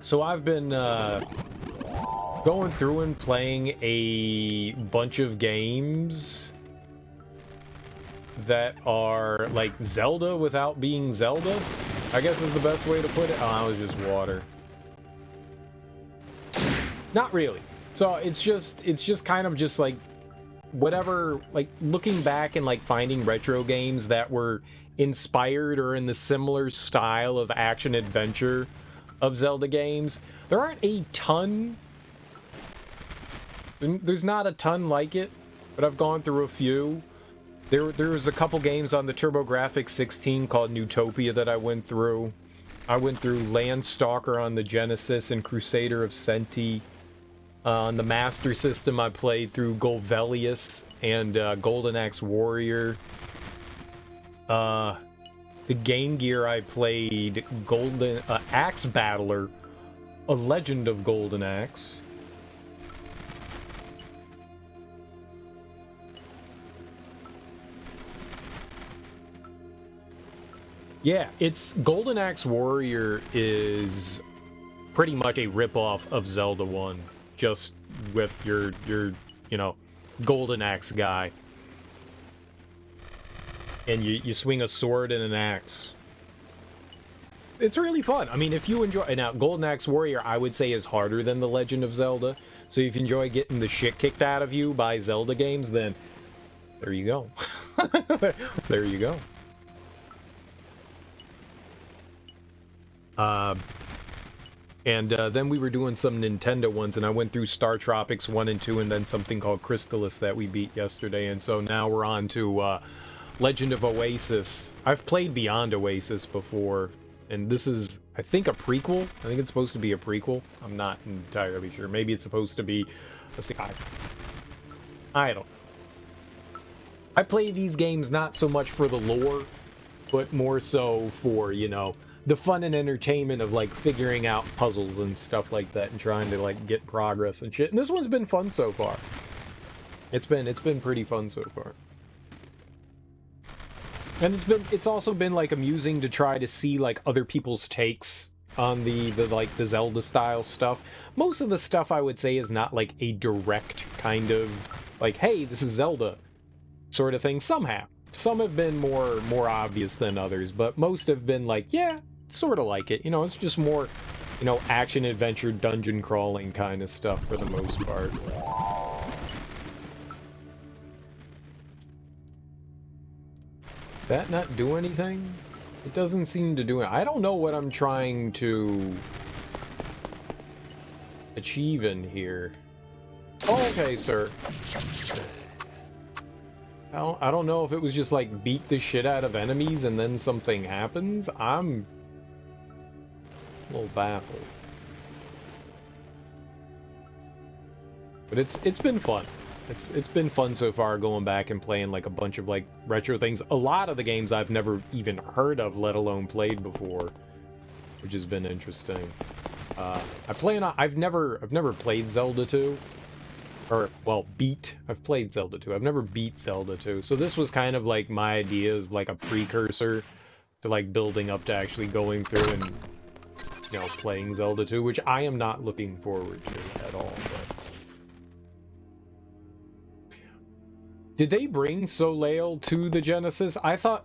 So I've been going through and playing a bunch of games that are like Zelda without being Zelda, I guess is the best way to put it. Oh, that was just water. Not really. So it's just kind of just like whatever, like looking back and like finding retro games that were inspired or in the similar style of action adventure of Zelda games. There aren't a ton. There's not a ton like it, but I've gone through a few. There was a couple games on the TurboGrafx 16 called Newtopia that I went through. I went through Landstalker on the Genesis and Crusader of Senti. On the Master System, I played through Golvelius and Golden Axe Warrior. The Game Gear, I played Golden Axe Battler, A Legend of Golden Axe. Yeah, it's Golden Axe Warrior is pretty much a ripoff of Zelda 1, just with your you know, Golden Axe guy. And you swing a sword and an axe. It's really fun. I mean, if you enjoy... Now, Golden Axe Warrior, I would say, is harder than The Legend of Zelda. So if you enjoy getting the shit kicked out of you by Zelda games, then there you go. There you go. Then we were doing some Nintendo ones, and I went through Star Tropics 1 and 2, and then something called Crystallis that we beat yesterday, and so now we're on to Legend of Oasis. I've played Beyond Oasis before, and this is, I think, a prequel. I think it's supposed to be a prequel. I'm not entirely sure. Maybe it's supposed to be... Let's see. I don't know. I play these games not so much for the lore, but more so for, you know, the fun and entertainment of, like, figuring out puzzles and stuff like that and trying to, like, get progress and shit. And this one's been fun so far. It's been pretty fun so far. And it's also been, like, amusing to try to see, like, other people's takes on the Zelda style stuff. Most of the stuff I would say is not, like, a direct kind of, like, hey, this is Zelda sort of thing. Some have. Some have been more obvious than others, but most have been like, yeah, sort of like it. You know, it's just more, you know, action adventure dungeon crawling kind of stuff for the most part. That not do anything? It doesn't seem to do it. I don't know what I'm trying to achieve in here. Oh, okay, sir. I don't know if it was just like beat the shit out of enemies and then something happens. I'm a little baffled. But it's been fun. It's been fun so far going back and playing like a bunch of like retro things. A lot of the games I've never even heard of, let alone played before, which has been interesting. I've never played Zelda 2. Or, well, I've played Zelda 2. I've never beat Zelda 2. So this was kind of like my idea as like a precursor to like building up to actually going through and, you know, playing Zelda 2, which I am not looking forward to at all. But... Did they bring Soleil to the Genesis? I thought...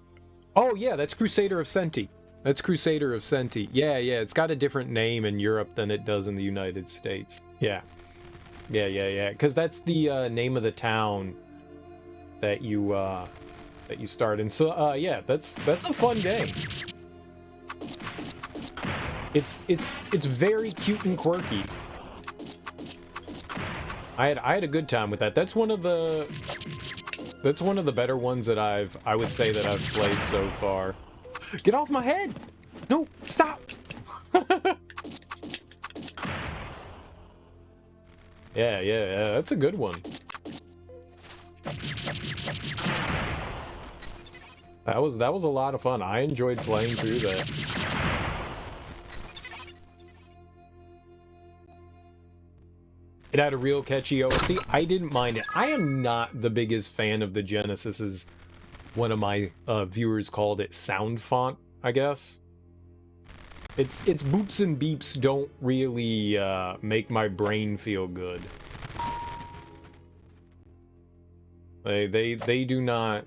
Oh, yeah, that's Crusader of Senti. That's Crusader of Senti. Yeah, it's got a different name in Europe than it does in the United States. Yeah. Yeah. Because that's the name of the town that you start in. So yeah, that's a fun game. It's very cute and quirky. I had a good time with that. That's one of the better ones that I would say that I've played so far. Get off my head! No, stop! Yeah, that's a good one. That was a lot of fun. I enjoyed playing through that. It had a real catchy OST. I didn't mind it. I am not the biggest fan of the Genesis, as one of my viewers called it, sound font, I guess. Its boops and beeps don't really make my brain feel good. They do not.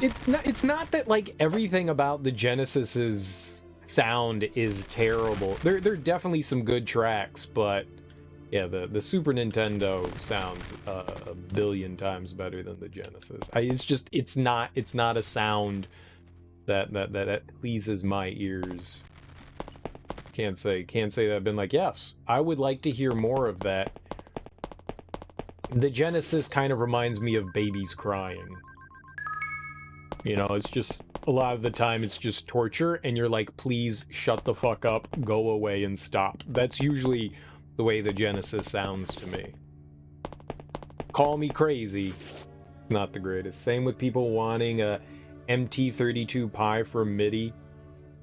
It's not that like everything about the Genesis's sound is terrible. There are definitely some good tracks, but yeah, the Super Nintendo sounds a billion times better than the Genesis. It's not a sound that pleases my ears. Can't say that I've been like, yes, I would like to hear more of that. The Genesis kind of reminds me of babies crying. You know, it's just, a lot of the time it's just torture, and you're like, please shut the fuck up, go away and stop. That's usually the way the Genesis sounds to me. Call me crazy. Not the greatest. Same with people wanting a MT32 Pi for MIDI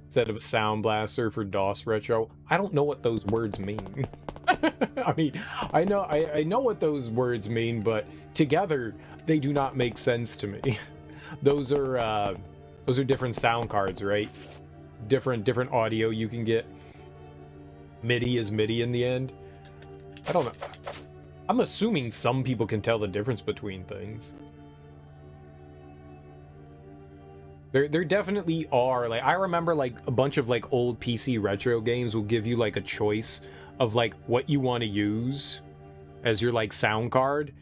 instead of a Sound Blaster for DOS Retro. I don't know what those words mean. I mean, I know what those words mean, but together they do not make sense to me. Those are Those are different sound cards, right? Different audio you can get. MIDI is MIDI in the end. I don't know. I'm assuming some people can tell the difference between things. There definitely are. Like, I remember, like, a bunch of, like, old PC retro games will give you, like, a choice of, like, what you want to use as your, like, sound card.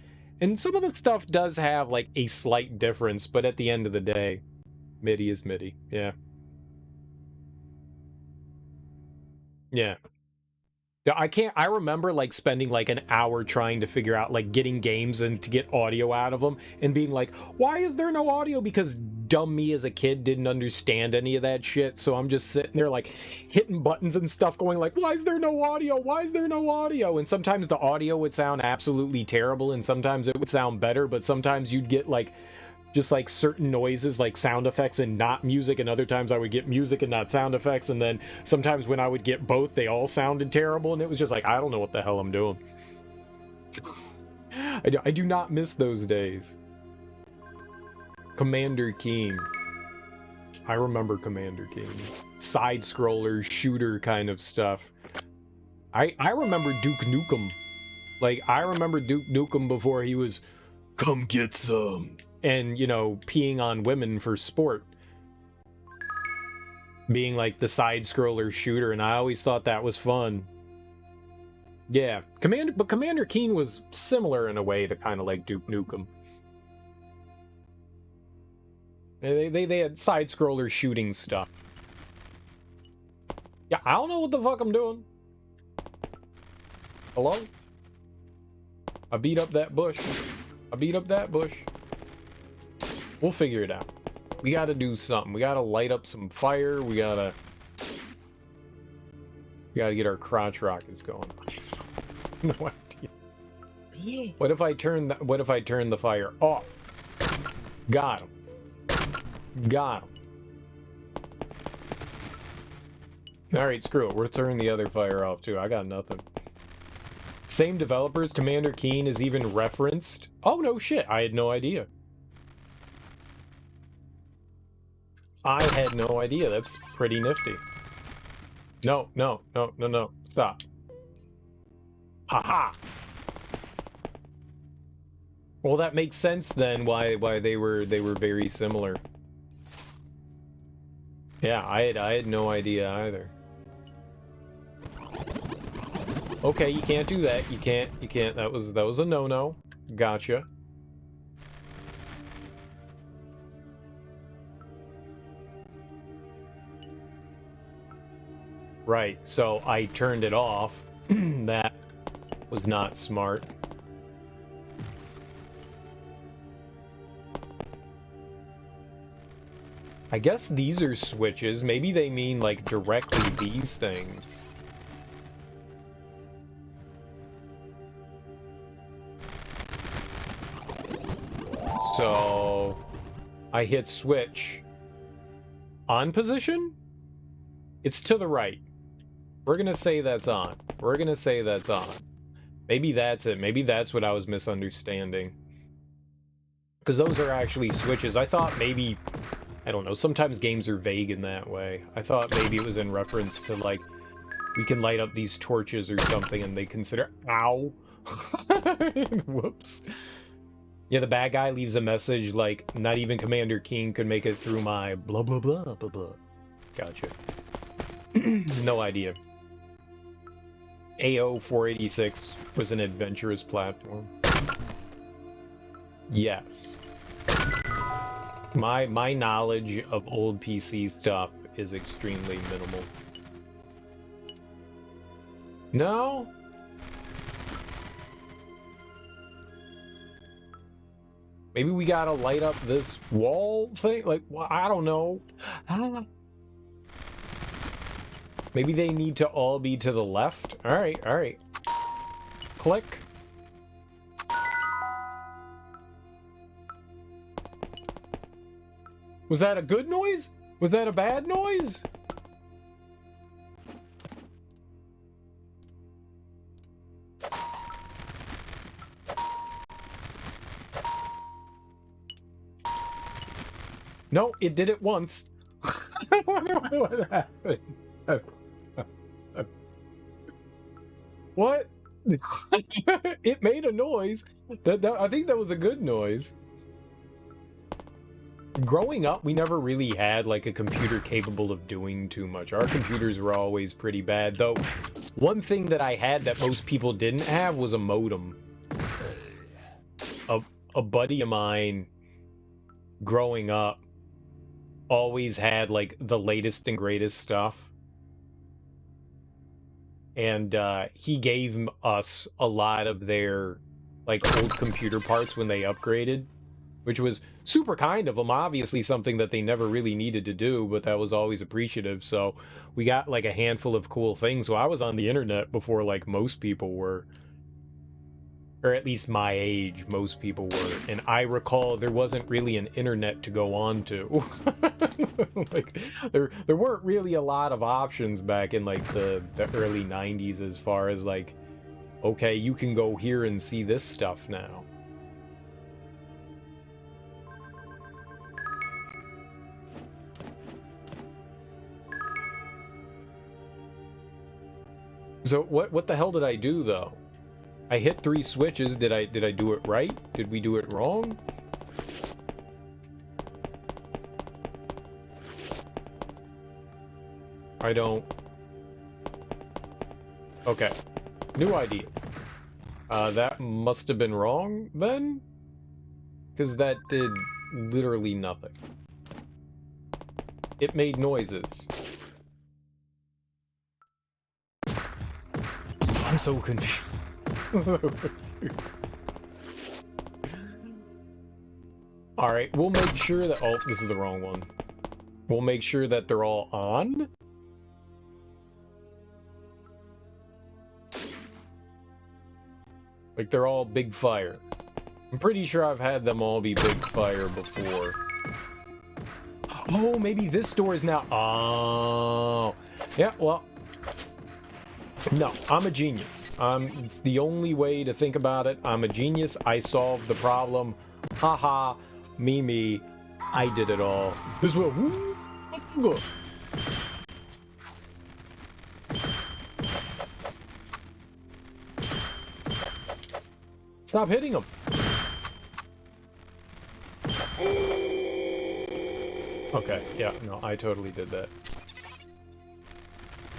And some of the stuff does have, like, a slight difference, but at the end of the day, MIDI is MIDI. Yeah. Yeah. I remember, like, spending, like, an hour trying to figure out, like, getting games and to get audio out of them and being like, why is there no audio? Because dumb me as a kid didn't understand any of that shit. So I'm just sitting there, like, hitting buttons and stuff going like, why is there no audio? Why is there no audio? And sometimes the audio would sound absolutely terrible and sometimes it would sound better, but sometimes you'd get, like, just like certain noises, like sound effects and not music, and other times I would get music and not sound effects, and then sometimes when I would get both, they all sounded terrible, and it was just like, I don't know what the hell I'm doing. I do not miss those days. Commander Keen. I remember Commander Keen. Side-scroller, shooter kind of stuff. I remember Duke Nukem. Like, I remember Duke Nukem before he was, come get some. And, you know, peeing on women for sport. Being like the side-scroller shooter, and I always thought that was fun. Yeah, Commander Keen was similar in a way to kind of like Duke Nukem. They had side-scroller shooting stuff. Yeah, I don't know what the fuck I'm doing. Hello? I beat up that bush. I beat up that bush. We'll figure it out. We gotta do something. We gotta light up some fire. We gotta get our crotch rockets going. No idea. What if I turn the fire off? Got him. Got him. Alright, screw it. We're turning the other fire off too. I got nothing. Same developers, Commander Keen is even referenced. Oh no shit, I had no idea. I had no idea. That's pretty nifty. No. Stop. Haha. Well, that makes sense then why they were very similar. Yeah, I had no idea either. Okay, you can't do that. You can't. That was a no-no. Gotcha. Right, so I turned it off. That was not smart. I guess these are switches. Maybe they mean, like, directly these things. So I hit switch. On position? It's to the right. We're gonna say that's on. We're gonna say that's on. Maybe that's it. Maybe that's what I was misunderstanding. Because those are actually switches. I thought maybe... I don't know. Sometimes games are vague in that way. I thought maybe it was in reference to, like, we can light up these torches or something and they consider... Ow! Whoops. Yeah, the bad guy leaves a message like, not even Commander Keen could make it through my blah blah blah blah blah. Gotcha. No idea. AO 486 was an adventurous platform. Yes. My knowledge of old PC stuff is extremely minimal. No? Maybe we gotta light up this wall thing? Like, well, I don't know. I don't know. Maybe they need to all be to the left? Alright, alright. Click. Was that a good noise? Was that a bad noise? No, it did it once. I wonder what happened. What? It made a noise. I think that was a good noise. Growing up, we never really had like a computer capable of doing too much. Our computers were always pretty bad, though. One thing that I had that most people didn't have was a modem. A buddy of mine growing up always had like the latest and greatest stuff. And he gave us a lot of their like old computer parts when they upgraded, which was super kind of them. Obviously something that they never really needed to do, but that was always appreciative. So we got like a handful of cool things. So I was on the internet before like most people were, or at least my age, most people were. And I recall there wasn't really an internet to go on to. Like there weren't really a lot of options back in like the early 90s as far as like, okay, you can go here and see this stuff now. So what the hell did I do though? I hit 3 switches. Did I do it right? Did we do it wrong? I don't... Okay. New ideas. That must have been wrong then? Because that did literally nothing. It made noises. I'm so confused. Alright, we'll make sure that... Oh, this is the wrong one. We'll make sure that they're all on. Like, they're all big fire. I'm pretty sure I've had them all be big fire before. Oh, maybe this door is now... Oh. Yeah, well... No, I'm a genius. It's the only way to think about it. I'm a genius. I solved the problem. Haha. Me. I did it all. This will... Stop hitting him. Okay, yeah, no, I totally did that.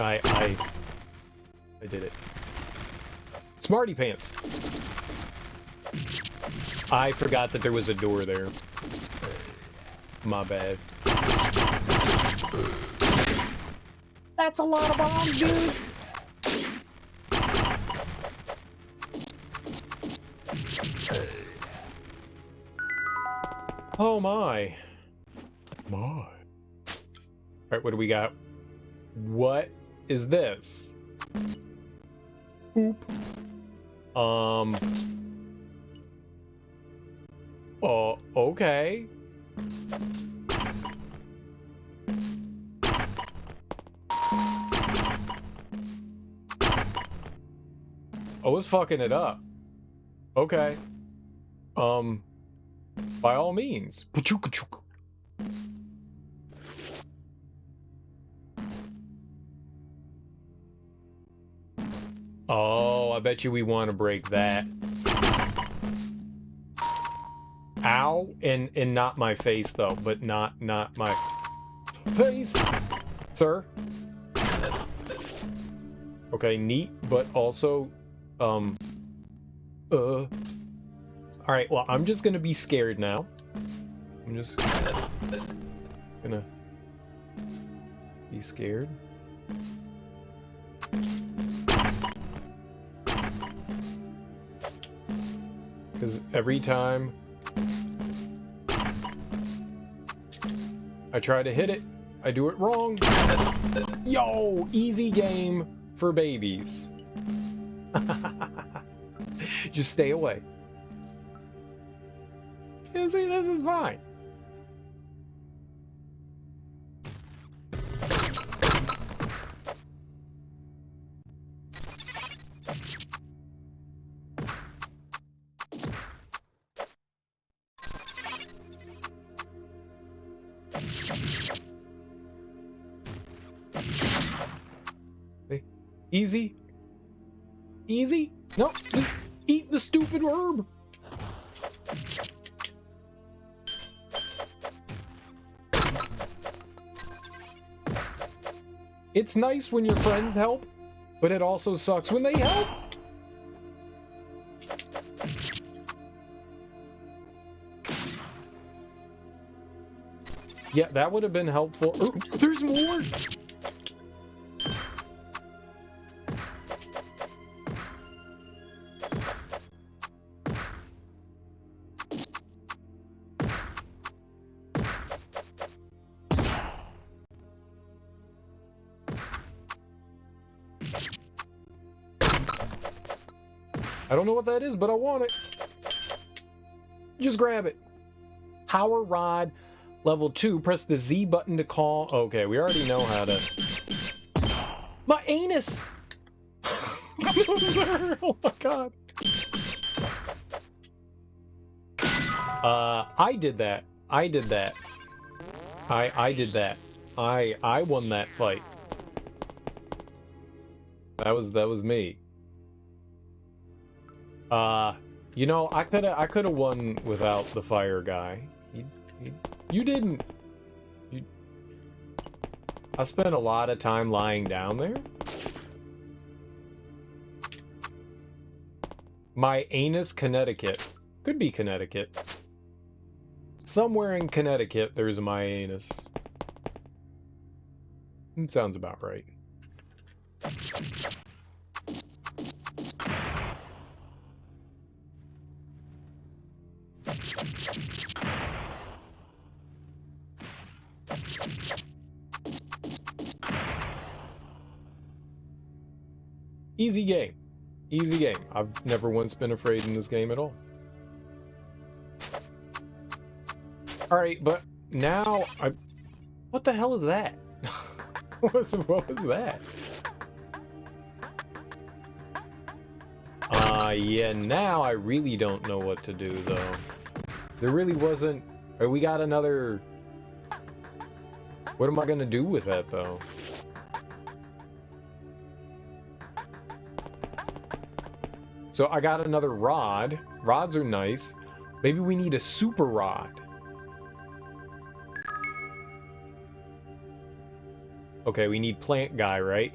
I did it. Smarty pants. I forgot that there was a door there. My bad. That's a lot of bombs, dude. Oh my. My. Alright, what do we got? What is this? Oop. Okay. Oh, it's fucking it up. Okay. By all means. Oh, I bet you we want to break that. Ow, and not my face though, but not my face, sir. Okay, neat, but also, all right, well, I'm just gonna be scared now. I'm just gonna be scared. Because every time I try to hit it, I do it wrong. Yo, easy game for babies. Just stay away. Yeah, see, this is fine. Easy. Easy. No, just eat the stupid herb. It's nice when your friends help, but it also sucks when they help. Yeah, that would have been helpful. Oh, there's more! I don't know what that is, but I want it. Just grab it. Power Rod level 2. Press the Z button to call. Okay, we already know how to. My anus! Oh my god. I did that. I did that. I did that. I won that fight. That was me. You know, I could have won without the fire guy. You didn't. I spent a lot of time lying down there. My anus, Connecticut. Could be Connecticut. Somewhere in Connecticut, there's a my anus. It sounds about right. Easy game. Easy game. I've never once been afraid in this game at all. Alright, but now what the hell is that? what was that? Yeah, now I really don't know what to do, though. There really wasn't... we got another... What am I gonna do with that, though? So I got another rod. Rods are nice. Maybe we need a super rod. Okay, we need plant guy, right?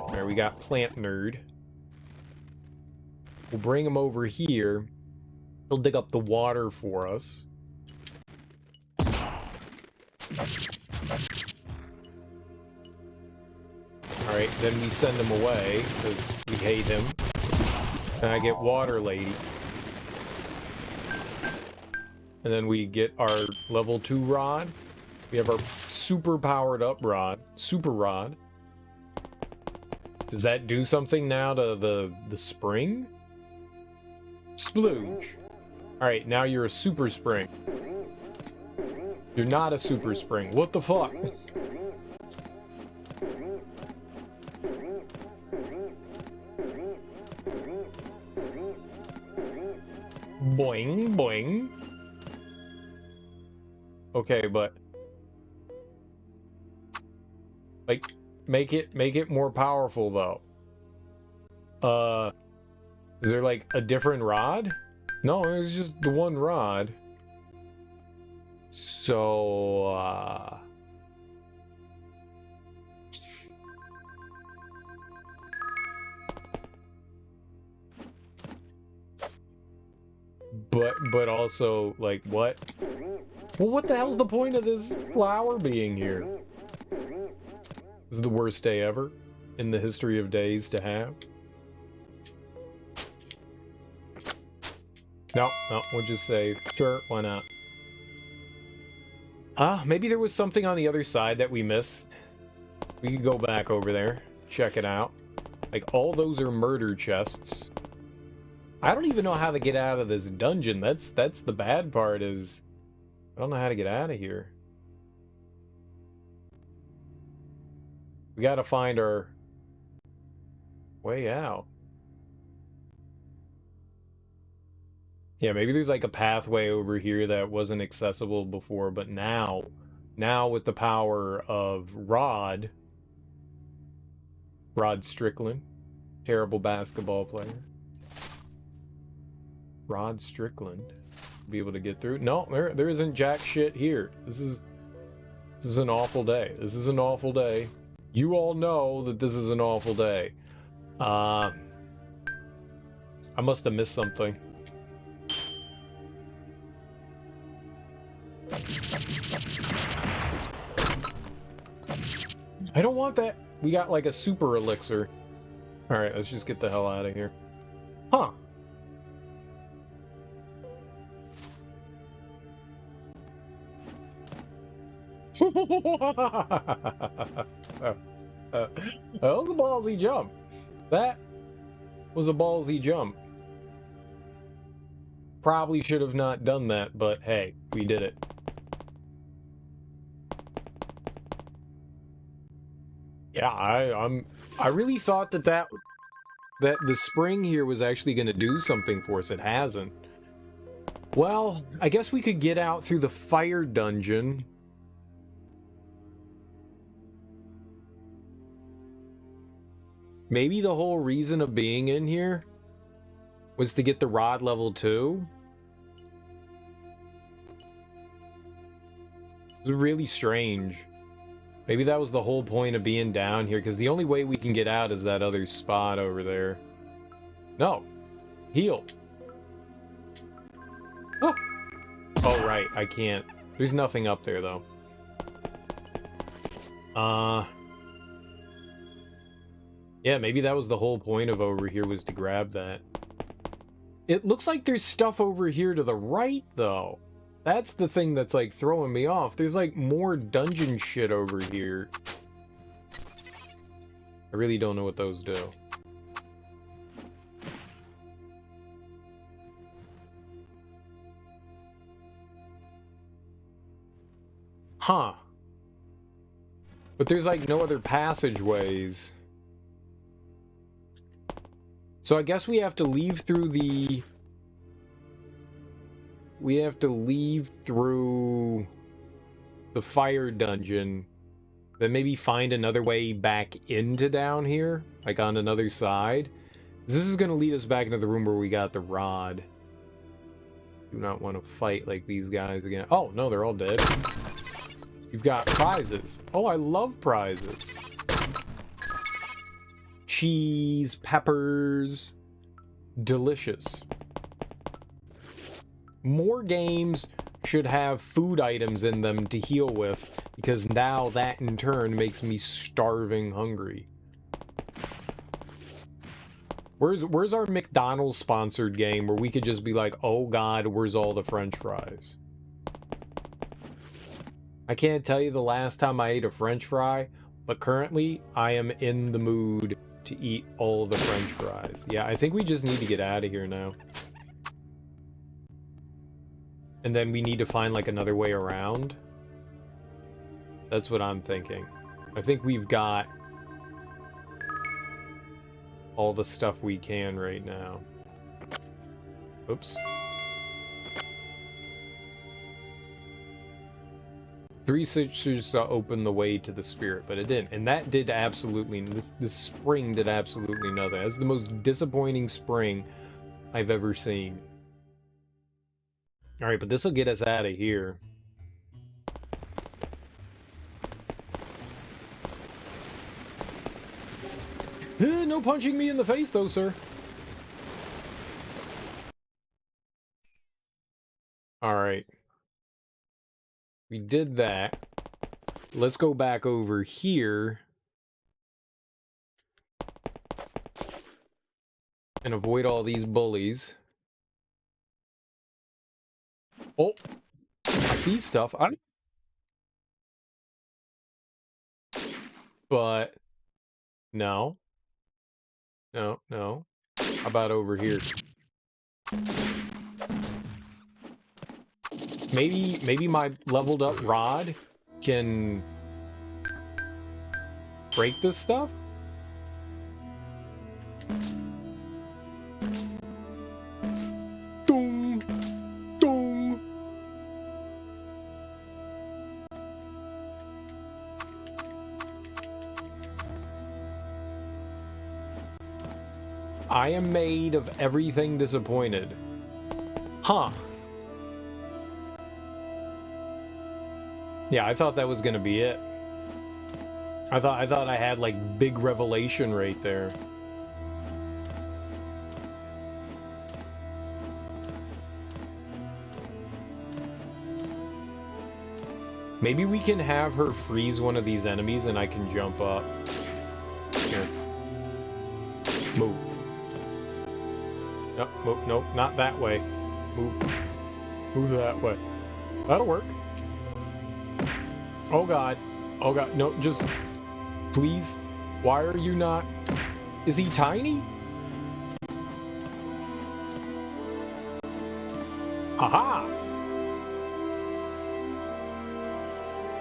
Alright, we got plant nerd. We'll bring him over here. He'll dig up the water for us. Alright, then we send him away, because we hate him. And I get Water Lady. And then we get our level 2 rod. We have our super powered up rod. Super rod. Does that do something now to the spring? Splooge. Alright, now you're a super spring. You're not a super spring. What the fuck? Boing, boing. Okay, but like make it more powerful though. Is there like a different rod? No, it was just the one rod. So but also like what? Well, what the hell's the point of this flower being here? This is the worst day ever in the history of days to have. No, we'll just say, sure, why not? Maybe there was something on the other side that we missed. We could go back over there, check it out. Like, all those are murder chests. I don't even know how to get out of this dungeon. That's the bad part is... I don't know how to get out of here. We gotta find our way out. Yeah, maybe there's like a pathway over here that wasn't accessible before, but now with the power of Rod, Rod Strickland, terrible basketball player. Rod Strickland, be able to get through. No, there isn't jack shit here. This is an awful day. This is an awful day. You all know that this is an awful day. I must have missed something. I don't want that. We got like a super elixir. Alright, let's just get the hell out of here. Huh. That was a ballsy jump. That was a ballsy jump. Probably should have not done that, but hey, we did it. Yeah, I really thought that the spring here was actually going to do something for us. It hasn't. Well, I guess we could get out through the fire dungeon. Maybe the whole reason of being in here was to get the rod level 2. It's really strange. Maybe that was the whole point of being down here, because the only way we can get out is that other spot over there. No. Heal. Oh. Oh, right. I can't. There's nothing up there, though. Yeah, maybe that was the whole point of over here, was to grab that. It looks like there's stuff over here to the right, though. That's the thing that's, like, throwing me off. There's, like, more dungeon shit over here. I really don't know what those do. Huh. But there's, like, no other passageways. So I guess we have to leave through the... We have to leave through the fire dungeon, then maybe find another way back into down here, like on another side. This is going to lead us back into the room where we got the rod. Do not want to fight like these guys again. Oh, no, they're all dead. You've got prizes. Oh, I love prizes. Cheese, peppers, delicious. More games should have food items in them to heal with, because now that in turn makes me starving hungry. Where's our McDonald's sponsored game where we could just be like, oh god, where's all the French fries? I can't tell you the last time I ate a French fry, but currently I am in the mood to eat all the French fries. Yeah, I think we just need to get out of here now. And then we need to find, like, another way around. That's what I'm thinking. I think we've got all the stuff we can right now. Oops. 3 sisters to open the way to the spirit, but it didn't. And that did absolutely... This spring did absolutely nothing. That's the most disappointing spring I've ever seen. Alright, but this will get us out of here. No punching me in the face, though, sir. Alright. We did that. Let's go back over here. And avoid all these bullies. Oh! I see stuff. But... No. No, no. How about over here? Maybe my leveled up rod can break this stuff? Dong! Dong! I am made of everything disappointed. Huh. Yeah, I thought that was gonna be it. I thought I had like big revelation right there. Maybe we can have her freeze one of these enemies and I can jump up. Here. Move. Nope, nope, nope, not that way. Move. Move that way. That'll work. Oh god. Oh god, no, just... Please? Why are you not... Is he tiny? Aha!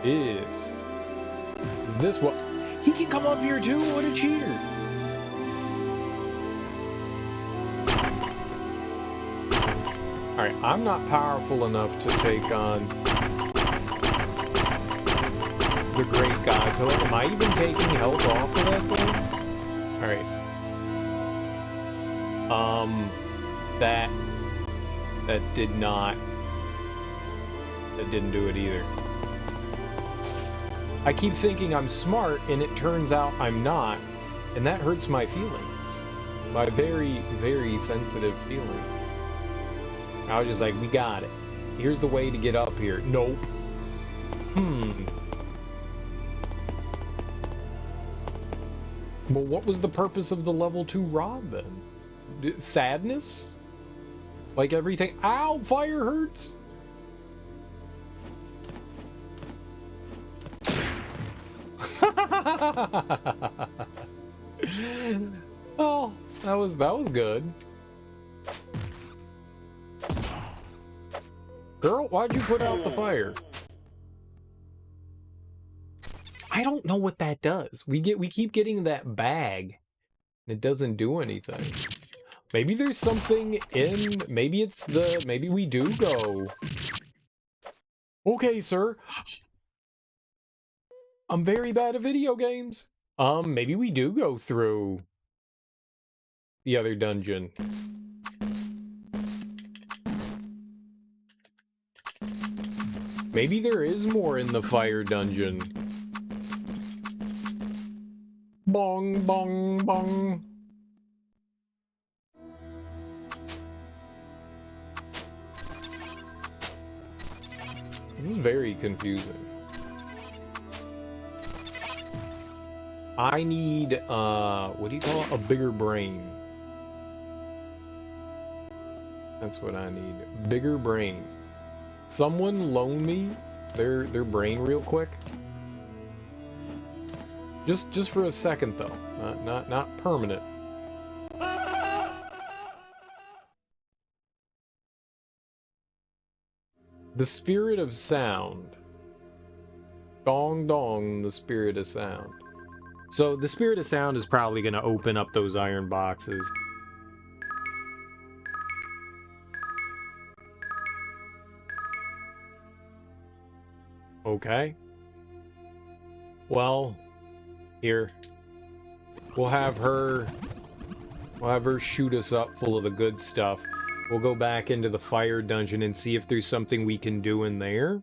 Is this what... He can come up here too? What a cheater! Alright, I'm not powerful enough to take on the great god killer. Am I even taking health off of that thing? Alright. That did not... That didn't do it either. I keep thinking I'm smart, and it turns out I'm not, and that hurts my feelings. My very, very sensitive feelings. I was just like, we got it. Here's the way to get up here. Nope. Well, what was the purpose of the level 2 rod, then? Sadness? Like everything... Ow! Fire hurts! Oh, that was good. Girl, why'd you put out the fire? I don't know what that does. We keep getting that bag. It doesn't do anything. Maybe there's something in... Maybe it's the... Maybe we do go... Okay, sir. I'm very bad at video games. Maybe we do go through the other dungeon. Maybe there is more in the fire dungeon. Bong, bong, bong. This is very confusing. I need, what do you call it? A bigger brain. That's what I need. Bigger brain. Someone loan me their brain real quick. Just for a second though. Not permanent. The spirit of sound. Dong dong, the spirit of sound. So the spirit of sound is probably going to open up those iron boxes. Okay. Well, here. We'll have her shoot us up full of the good stuff. We'll go back into the fire dungeon and see if there's something we can do in there.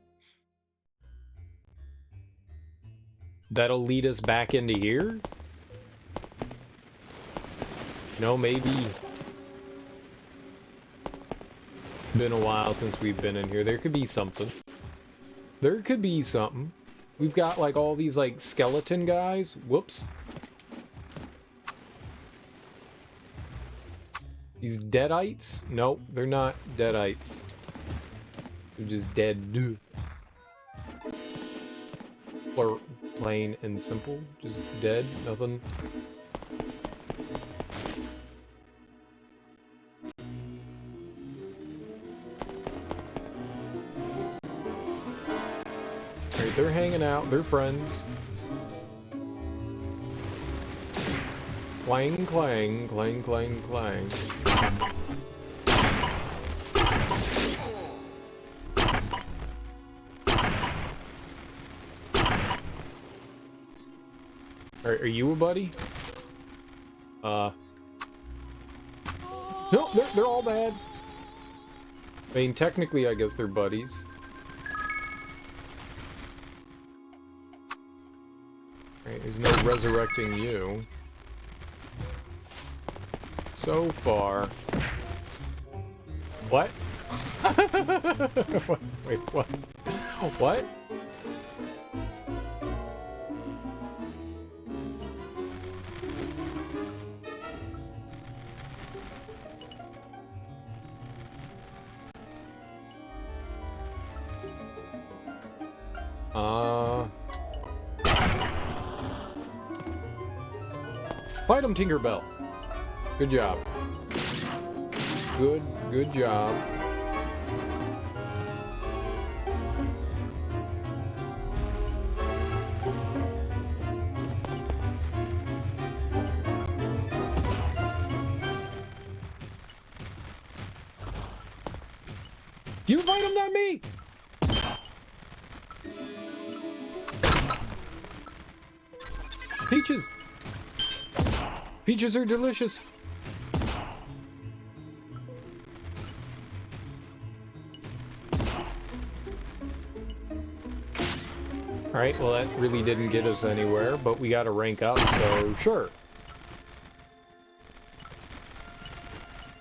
That'll lead us back into here? No, maybe... Been a while since we've been in here. There could be something. There could be something. We've got, like, all these, like, skeleton guys. Whoops. These deadites? Nope, they're not deadites. They're just dead. Or plain and simple. Just dead. Nothing. Alright, they're hanging out. They're friends. Clang, clang, clang, clang, clang. Are you a buddy? No, they're all bad. I mean, technically, I guess they're buddies. Right, there's no resurrecting you. So far. What? Wait, what? What? Fight him, Tinkerbell. Good job. Good job. You fight him, not me! Peaches! Peaches are delicious! Alright, well that really didn't get us anywhere, but we gotta rank up, so sure.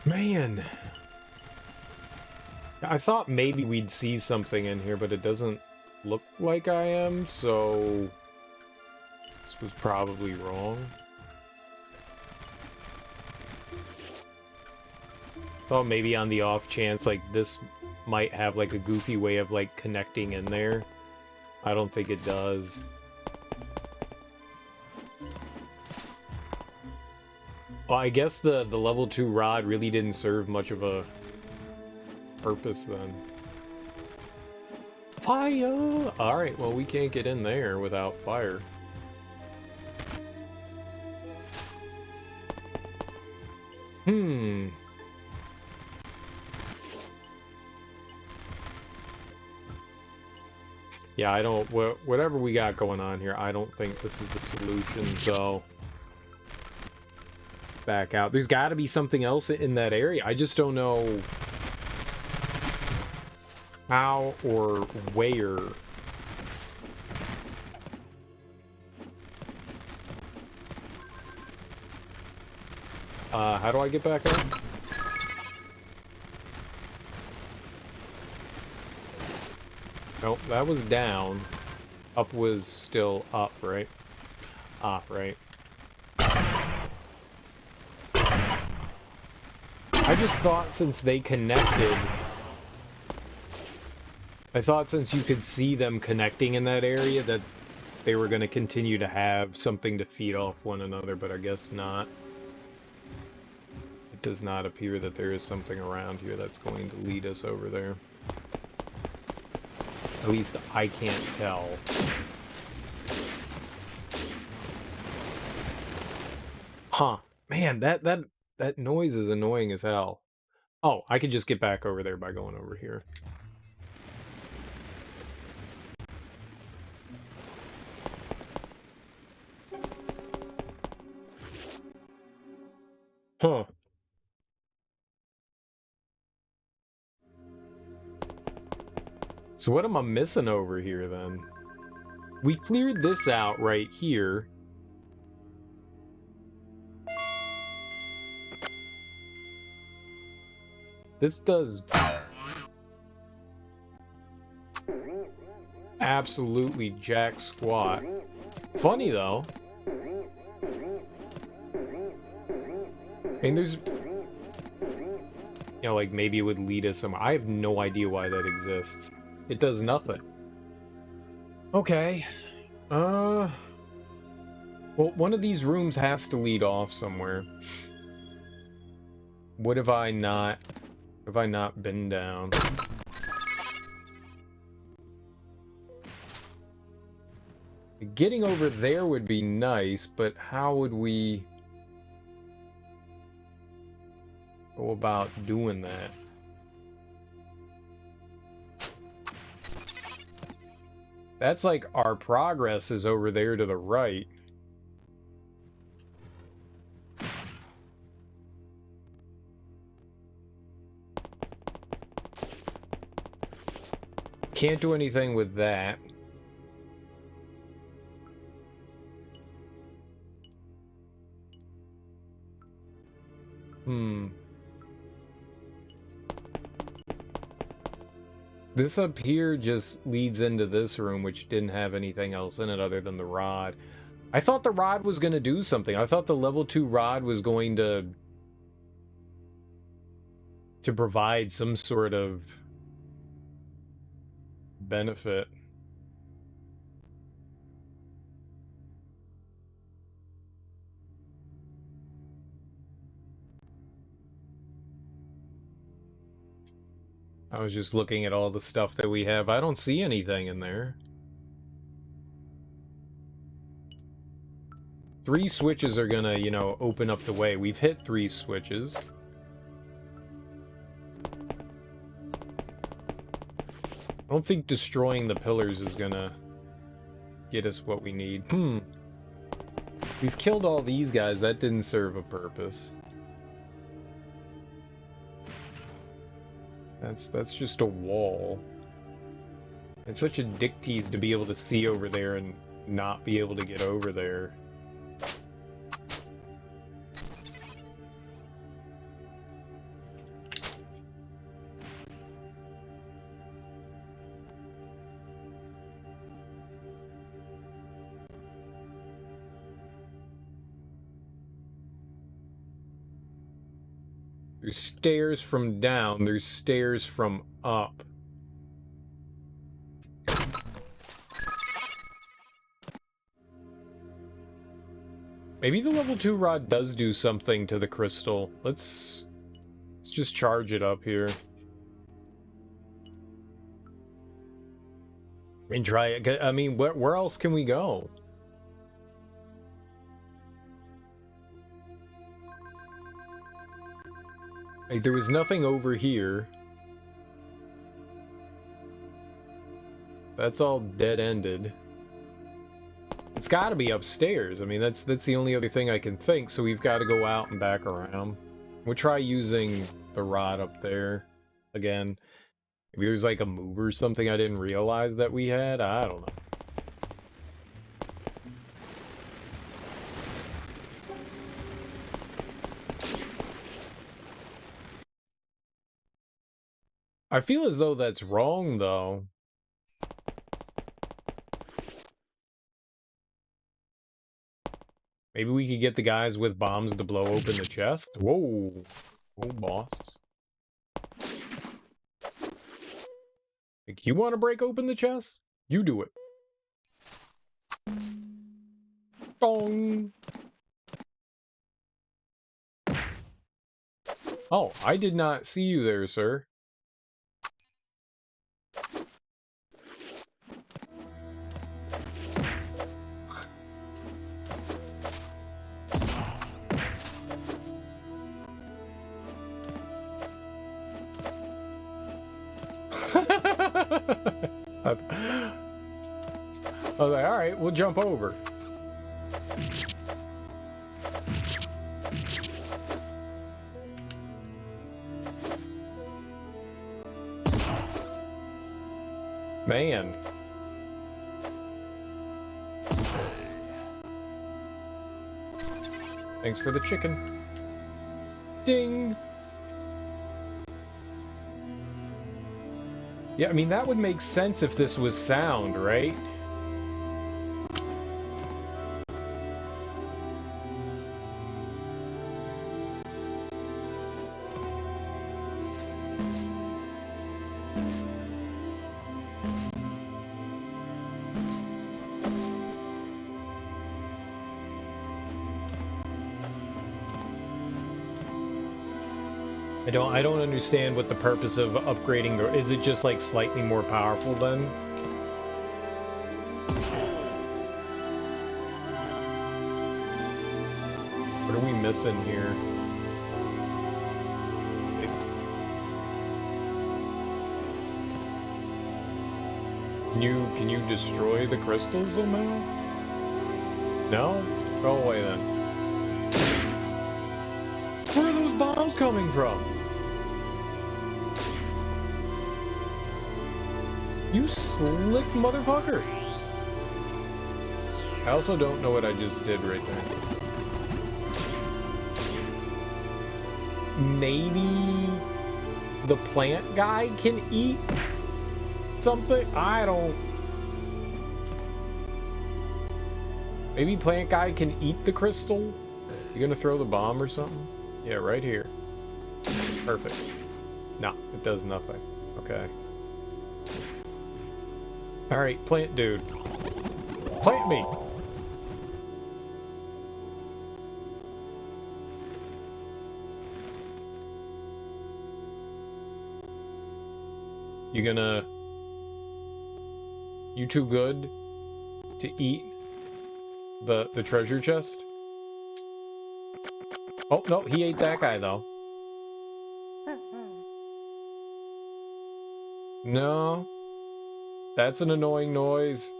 Man. I thought maybe we'd see something in here, but it doesn't look like I am, so this was probably wrong. Thought maybe on the off chance, like, this might have, like, a goofy way of, like, connecting in there. I don't think it does. Well, I guess the level 2 rod really didn't serve much of a purpose then. Fire! Alright, well, we can't get in there without fire. Yeah, I don't... Whatever we got going on here, I don't think this is the solution, so... Back out. There's got to be something else in that area. I just don't know how or where. How do I get back up? Nope, that was down. Up was still up, right? Ah, right. I just thought since they connected... I thought since you could see them connecting in that area that they were going to continue to have something to feed off one another, but I guess not. It does not appear that there is something around here that's going to lead us over there. At least I can't tell. Huh. Man, that noise is annoying as hell. Oh, I could just get back over there by going over here. Huh. So what am I missing over here, then? We cleared this out right here. This does... absolutely jack squat. Funny, though. I mean, there's... You know, like, maybe it would lead us somewhere. I have no idea why that exists. It does nothing. Okay. Well, one of these rooms has to lead off somewhere. What have I not been down? Getting over there would be nice, but how would we go about doing that? That's like our progress is over there to the right. Can't do anything with that. This up here just leads into this room, which didn't have anything else in it other than the rod. I thought the rod was going to do something. I thought the level 2 rod was going to provide some sort of benefit. I was just looking at all the stuff that we have. I don't see anything in there. 3 switches are gonna, you know, open up the way. We've hit 3 switches. I don't think destroying the pillars is gonna get us what we need. We've killed all these guys. That didn't serve a purpose. That's just a wall. It's such a dick tease to be able to see over there and not be able to get over there. There's stairs from down, there's stairs from up. Maybe the level 2 rod does do something to the crystal. Let's just charge it up here. And try it. I mean, where else can we go? Like, there was nothing over here. That's all dead-ended. It's got to be upstairs. I mean, that's the only other thing I can think, so we've got to go out and back around. We'll try using the rod up there again. Maybe there's like a move or something I didn't realize that we had. I don't know. I feel as though that's wrong, though. Maybe we could get the guys with bombs to blow open the chest? Whoa. Whoa, boss. Like, you want to break open the chest? You do it. Dong. Oh, I did not see you there, sir. I was like, alright, we'll jump over. Man. Thanks for the chicken. Ding! Yeah, I mean, that would make sense if this was sound, right? I don't understand what the purpose of upgrading, or is it just like slightly more powerful then? What are we missing here? Can you destroy the crystals somehow? No? Go away then. Where are those bombs coming from? You slick motherfucker! I also don't know what I just did right there. Maybe the plant guy can eat something? I don't... Maybe plant guy can eat the crystal? You gonna throw the bomb or something? Yeah, right here. Perfect. No, it does nothing. Okay. Alright, plant dude. Plant me! You gonna... You too good to eat the treasure chest? Oh, no, he ate that guy, though. No. That's an annoying noise.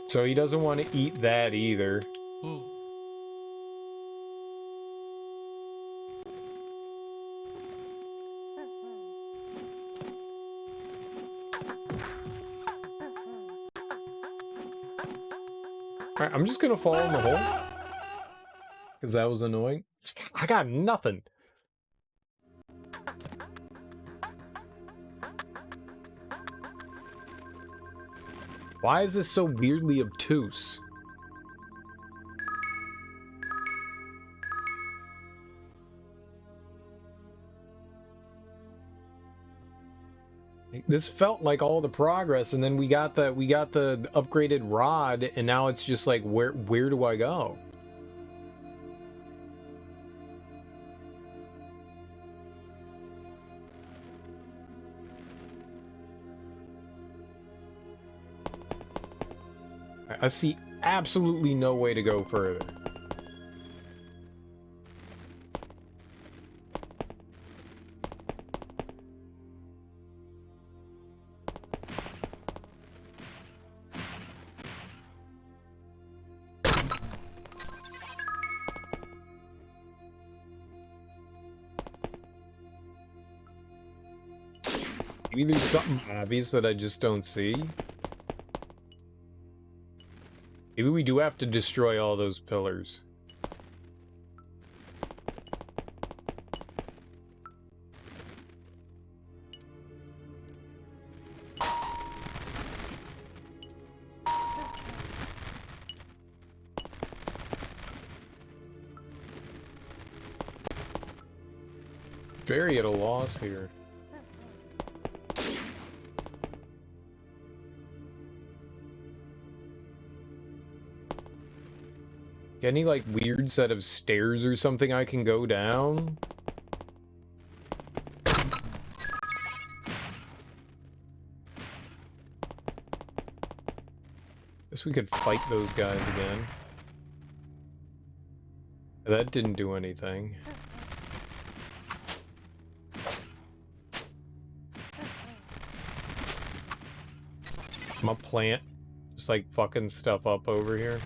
So he doesn't want to eat that either. Alright, I'm just gonna fall in the hole. Because that was annoying. I got nothing. Why is this so weirdly obtuse? This felt like all the progress, and then we got the upgraded rod, and now it's just like, where do I go? I see absolutely no way to go further. Maybe there's something obvious that I just don't see. Maybe we do have to destroy all those pillars. Very at a loss here. Any, like, weird set of stairs or something I can go down? Guess we could fight those guys again. That didn't do anything. My plant just, like, fucking stuff up over here.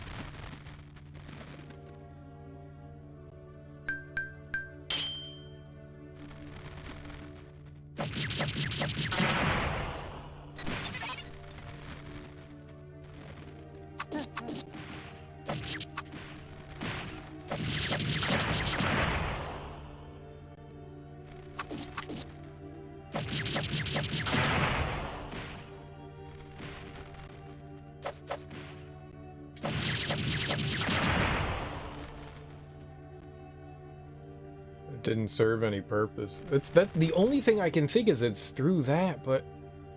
Didn't serve any purpose. It's that the only thing I can think is it's through that, but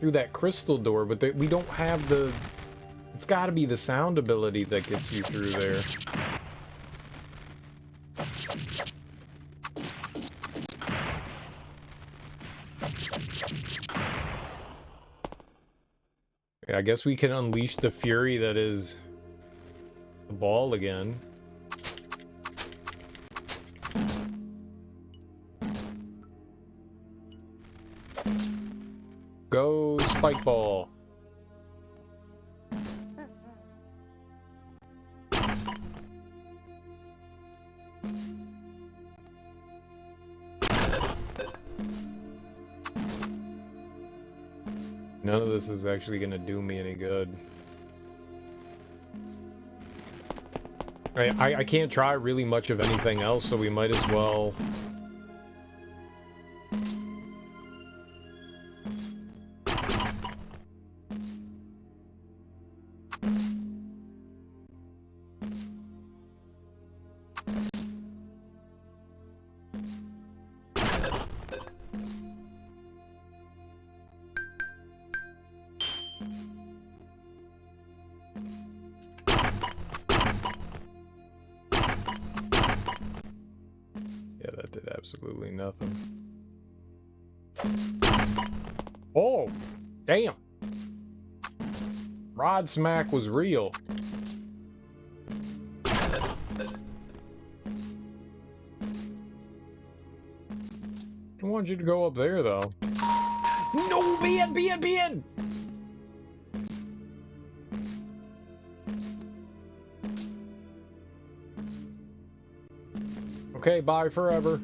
through that crystal door, but we don't have the... It's got to be the sound ability that gets you through there. I guess we can unleash the fury that is the ball again. Go, spike ball. None of this is actually gonna do me any good. I can't try really much of anything else, so we might as well... Absolutely nothing. Oh, damn. Rod smack was real. I want you to go up there, though. No, be in! Okay, bye forever.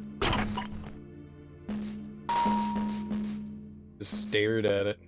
Just stared at it.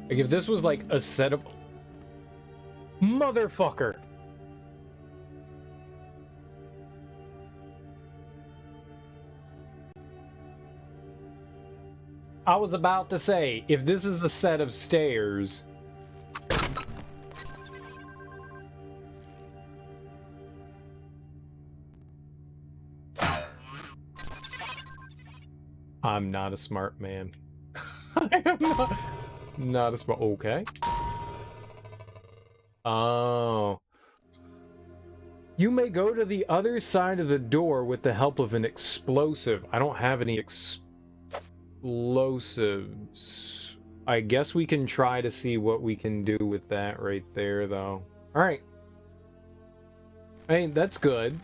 Like, if this was like a set of... Motherfucker! I was about to say, if this is a set of stairs... I'm not a smart man. I am not a smart... Okay. Oh. You may go to the other side of the door with the help of an explosive. I don't have any explosives. I guess we can try to see what we can do with that right there, though. Alright. Hey, that's good.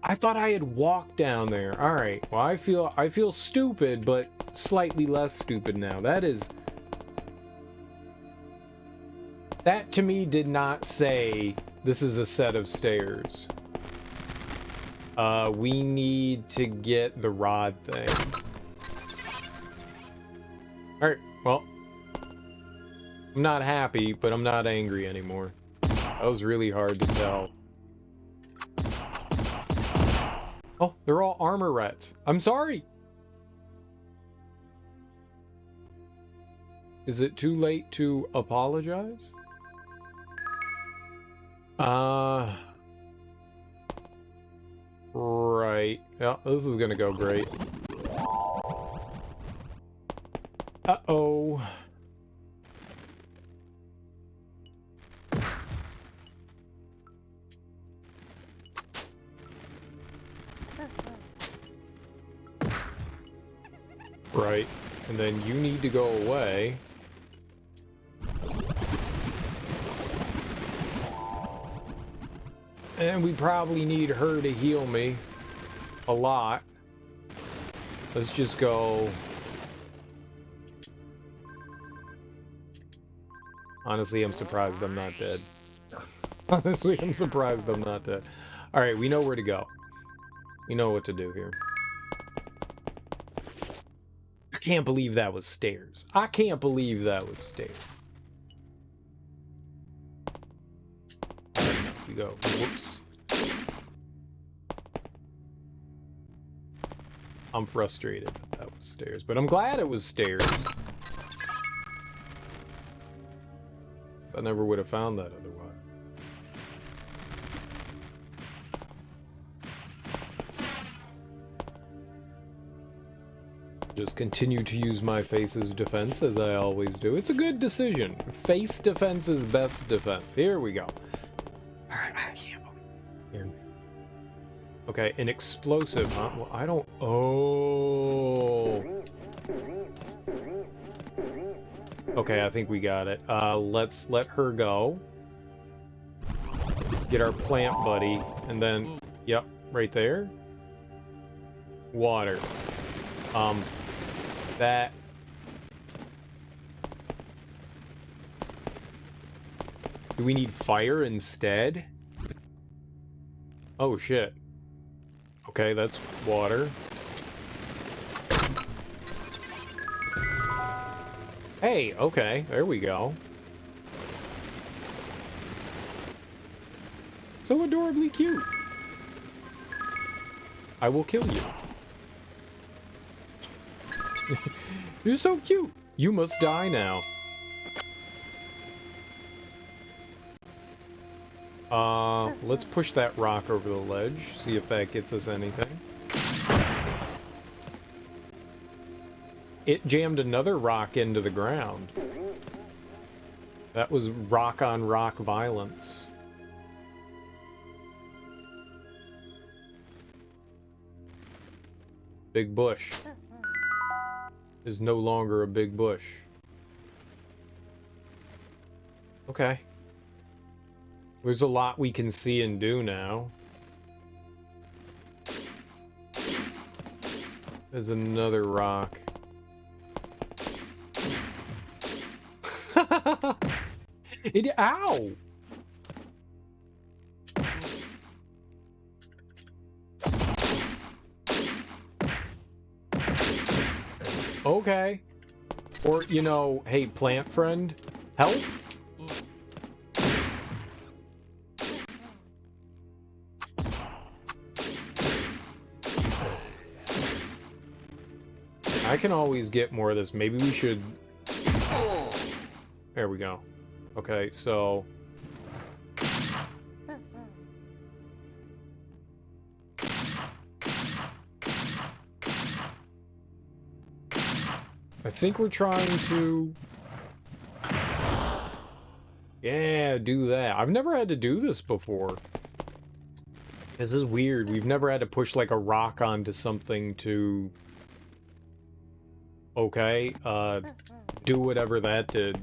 I thought I had walked down there. Alright. Well, I feel stupid, but slightly less stupid now. That to me did not say this is a set of stairs. We need to get the rod thing. Alright, well. I'm not happy, but I'm not angry anymore. That was really hard to tell. Oh, they're all armor rats. I'm sorry! Is it too late to apologize? Right. Yeah, this is gonna go great. Uh-oh. Right. And then you need to go away. And we probably need her to heal me a lot. Let's just go. Honestly, I'm surprised I'm not dead. Honestly, I'm surprised I'm not dead. Alright, we know where to go. We know what to do here. I can't believe that was stairs. I can't believe that was stairs. We go. Whoops. I'm frustrated that that was stairs, but I'm glad it was stairs. I never would have found that otherwise. Just continue to use my face as defense, as I always do. It's a good decision. Face defense is best defense. Here we go. Alright, I can't believe it. Okay, an explosive, huh? Well, I don't... Oh... Okay, I think we got it. Let's let her go. Get our plant buddy, and then... Yep, right there. Water. That... Do we need fire instead? Oh, shit. Okay, that's water. Hey, okay, there we go. So adorably cute. I will kill you. You're so cute. You must die now. Let's push that rock over the ledge, see if that gets us anything. It jammed another rock into the ground. That was rock-on-rock violence. Big bush is no longer a big bush. Okay. There's a lot we can see and do now. There's another rock. Ow! Okay. Or, you know, hey, plant friend, help? I can always get more of this. Maybe we should... There we go. Okay, so... I think we're trying to... Yeah, do that. I've never had to do this before. This is weird. We've never had to push, like, a rock onto something to... Okay, do whatever that did.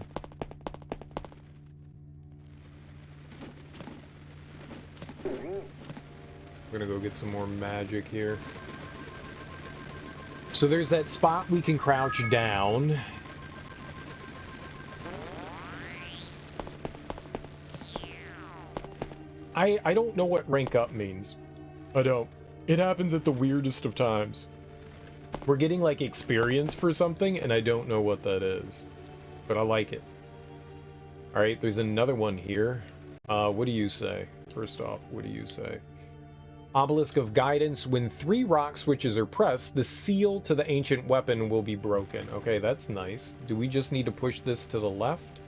We're gonna go get some more magic here. So there's that spot we can crouch down. I don't know what rank up means. I don't. It happens at the weirdest of times. We're getting, like, experience for something, and I don't know what that is. But I like it. Alright, there's another one here. What do you say? First off, what do you say? Obelisk of Guidance. When 3 rock switches are pressed, the seal to the ancient weapon will be broken. Okay, that's nice. Do we just need to push this to the left?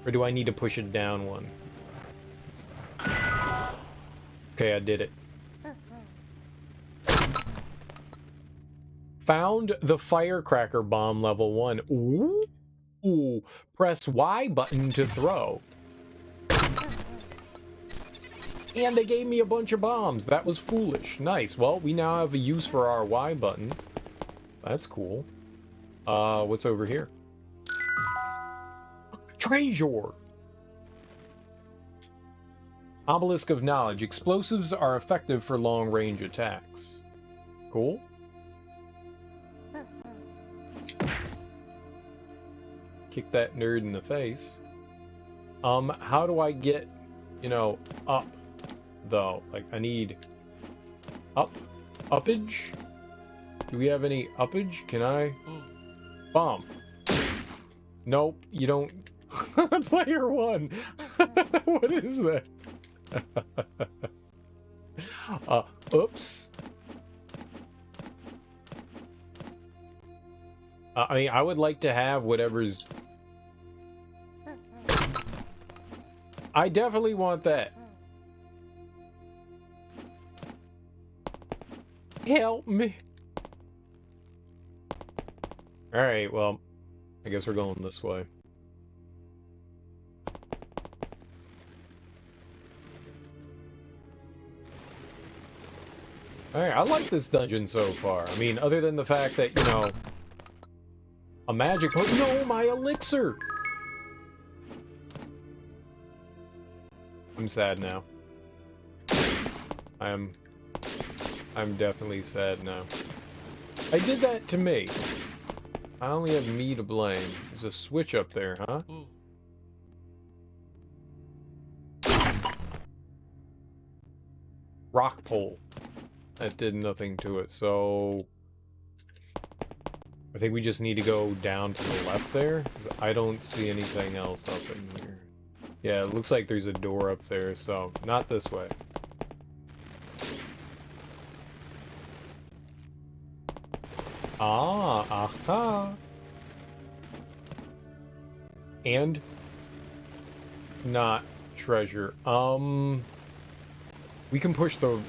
Or do I need to push it down one? Okay, I did it. Found the firecracker bomb level 1. Ooh. Press Y button to throw. And they gave me a bunch of bombs. That was foolish. Nice. Well, we now have a use for our Y button. That's cool. What's over here? Treasure! Obelisk of Knowledge. Explosives are effective for long-range attacks. Cool. Kick that nerd in the face. How do I get, you know, up, though? Like, I need... Uppage? Do we have any uppage? Can I... Bomb. Nope, you don't... Player 1! What is that? Oops. I mean, I would like to have whatever's... I definitely want that. Help me. Alright, well, I guess we're going this way. Alright, I like this dungeon so far. I mean, other than the fact that, you know, a magic potion. No, my elixir! I'm sad now. I'm definitely sad now. I did that to me. I only have me to blame. There's a switch up there, huh? Rock pole. That did nothing to it, so... I think we just need to go down to the left there, because I don't see anything else up in here. Yeah, it looks like there's a door up there, so not this way. Ah, aha. And not treasure. We can push the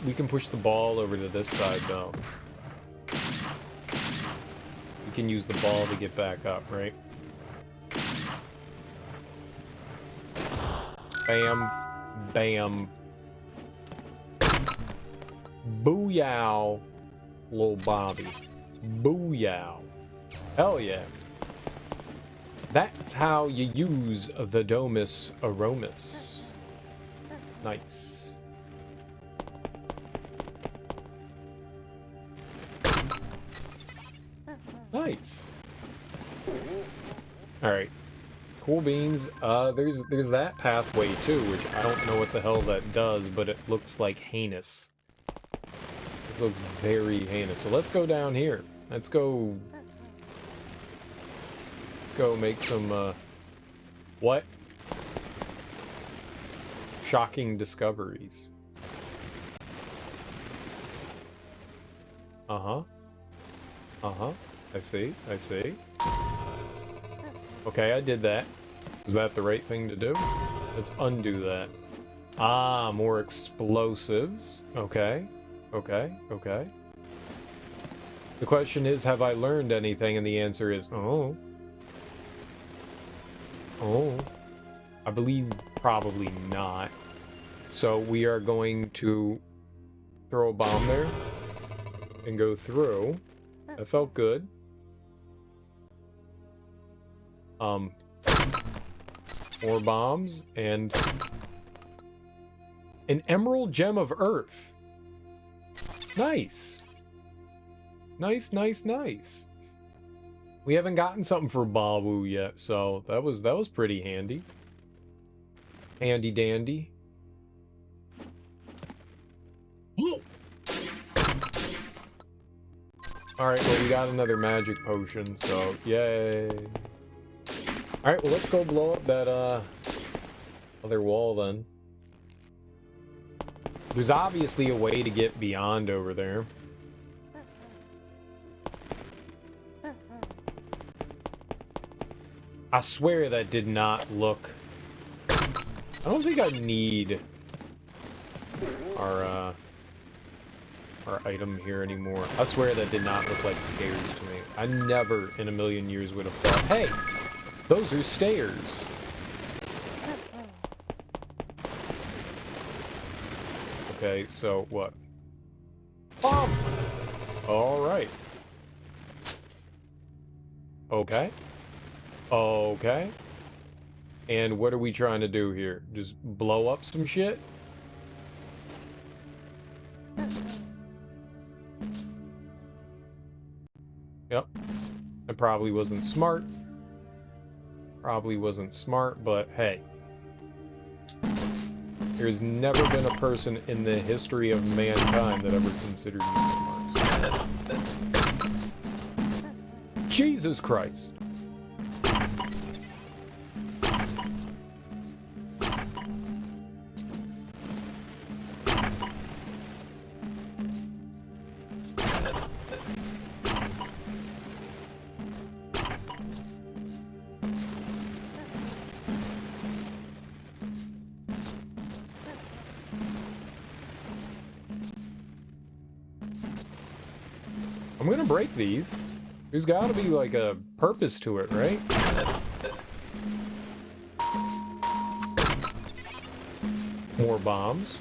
ball over to this side though. We can use the ball to get back up, right? Bam, bam. Booyah, little Bobby. Booyah. Hell yeah. That's how you use the Domus Aromus. Nice. Nice. Alright. Cool beans. There's that pathway too, which I don't know what the hell that does, but it looks like heinous. This looks very heinous. So let's go down here. Let's go make some, what? Shocking discoveries. Uh-huh. Uh-huh. I see. I see. Okay, I did that. Was that the right thing to do? Let's undo that. Ah, more explosives. Okay. Okay. Okay. The question is, have I learned anything? And the answer is, oh. Oh. I believe probably not. So we are going to throw a bomb there and go through. That felt good. More bombs and an emerald gem of earth. Nice. Nice, nice, nice. We haven't gotten something for Babu yet, so that was pretty handy. Handy dandy. Alright, well we got another magic potion, so yay. Alright, well let's go blow up that other wall then. There's obviously a way to get beyond over there. I swear that did not look... I don't think I need our item here anymore. I swear that did not look like stairs to me. I never in a million years would have thought, hey, those are stairs. Okay, so what? Bomb! Alright. Okay. Okay. And what are we trying to do here? Just blow up some shit? Yep. It probably wasn't smart. Probably wasn't smart, but hey. There's never been a person in the history of mankind that ever considered me smart. Jesus Christ. I'm gonna break these. There's gotta be, like, a purpose to it, right? More bombs.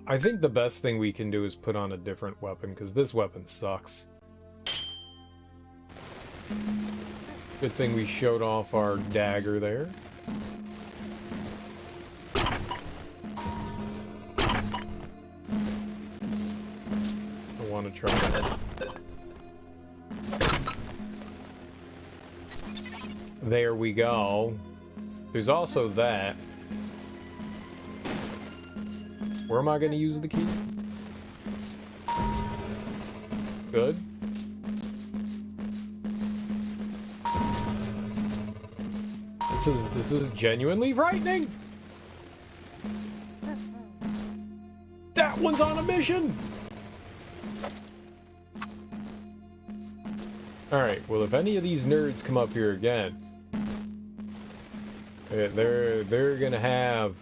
I think the best thing we can do is put on a different weapon, because this weapon sucks. Good thing we showed off our dagger there. I want to try that. There we go. There's also that. Where am I going to use the key? Good. This is genuinely frightening. That one's on a mission. All right. Well, if any of these nerds come up here again, they're gonna have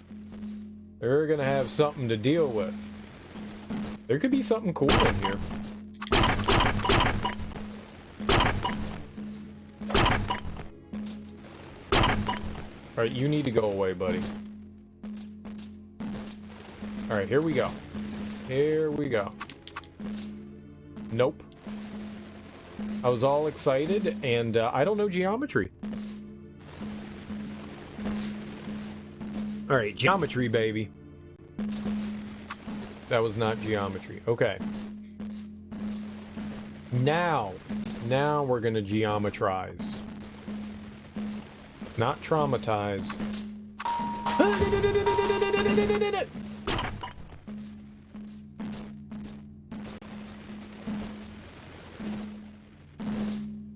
something to deal with. There could be something cool in here. Alright, you need to go away, buddy. Alright, here we go. Here we go. Nope. I was all excited, and I don't know geometry. Alright, geometry, baby. That was not geometry. Okay. Now we're gonna geometrize. Not traumatize.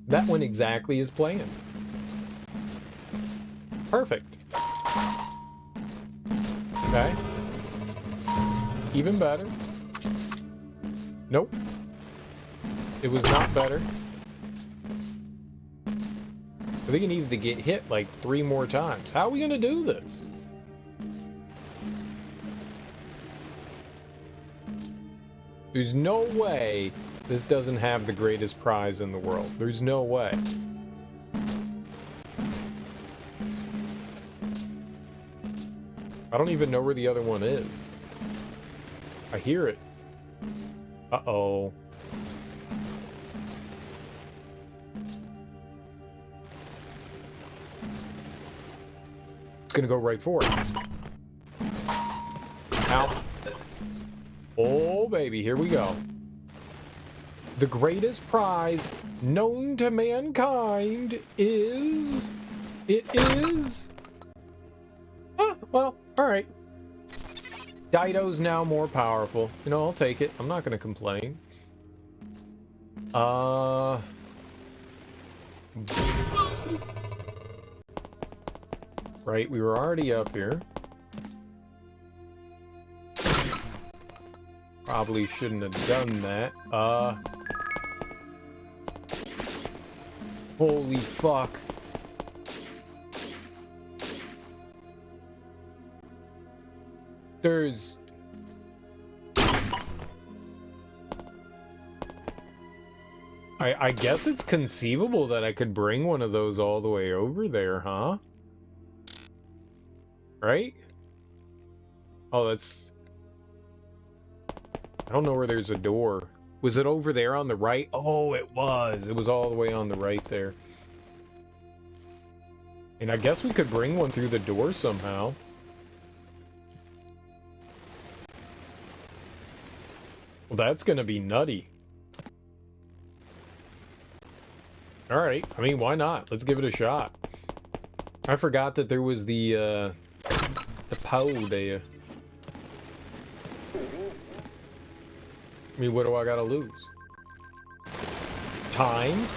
That went exactly as planned. Perfect. Okay. Even better. Nope. It was not better. I think it needs to get hit like 3 more times. How are we gonna do this? There's no way this doesn't have the greatest prize in the world. There's no way. I don't even know where the other one is. I hear it. Uh-oh. It's gonna go right for it. Ow. Oh, baby, here we go. The greatest prize known to mankind is... It is... Ah, well, alright. Dytto's now more powerful. You know, I'll take it. I'm not gonna complain. Right, we were already up here. Probably shouldn't have done that. Holy fuck. There's... I guess it's conceivable that I could bring one of those all the way over there, huh? Right? Oh, that's... I don't know where there's a door. Was it over there on the right? Oh, it was. It was all the way on the right there. And I guess we could bring one through the door somehow. Well, that's gonna be nutty. Alright, I mean, why not? Let's give it a shot. I forgot that there was the POW there. I mean, what do I gotta lose? Time?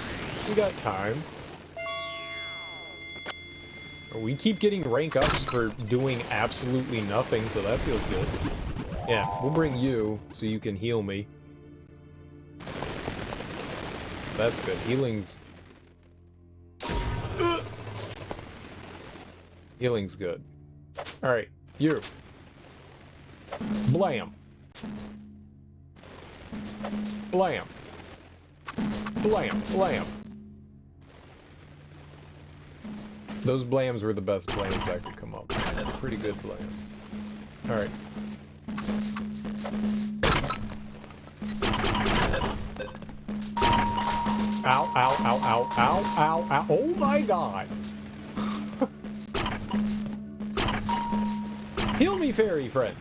We got time. We keep getting rank ups for doing absolutely nothing, so that feels good. Yeah, we'll bring you so you can heal me. That's good. Healing's... Healing's good. Alright, you. Blam. Blam. Blam. Blam. Those blams were the best blams I could come up with. Pretty good blams. Alright. Ow, ow, ow, ow, ow, ow, ow. Oh my god! Heal me, fairy friend!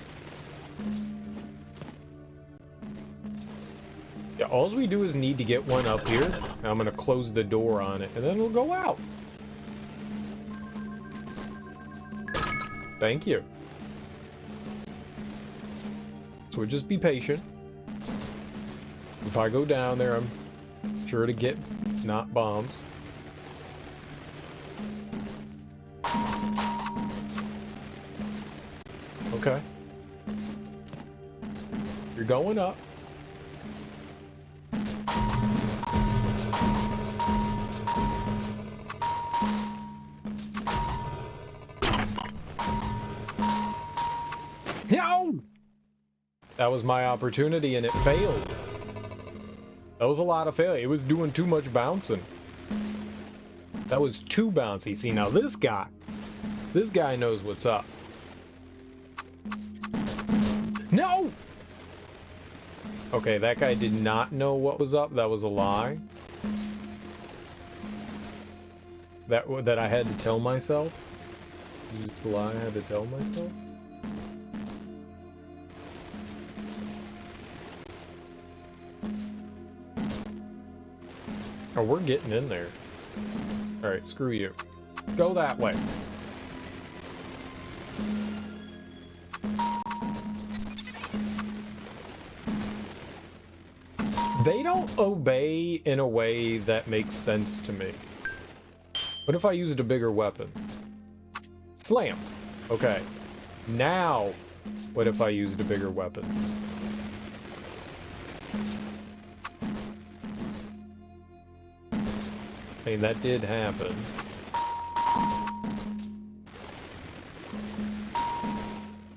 Yeah, all we do is need to get one up here. I'm gonna close the door on it, and then we'll go out. Thank you. So just be patient. If I go down there, I'm sure to get not bombs. Okay. You're going up. No! That was my opportunity and it failed. That was a lot of failure. It was doing too much bouncing. That was too bouncy. See, now this guy knows what's up. No! Okay, that guy did not know what was up. That was a lie. That I had to tell myself. Just a lie I had to tell myself. Oh, we're getting in there. Alright, screw you. Go that way. They don't obey in a way that makes sense to me. What if I used a bigger weapon? Slam! Okay. Now, what if I used a bigger weapon? I mean, that did happen.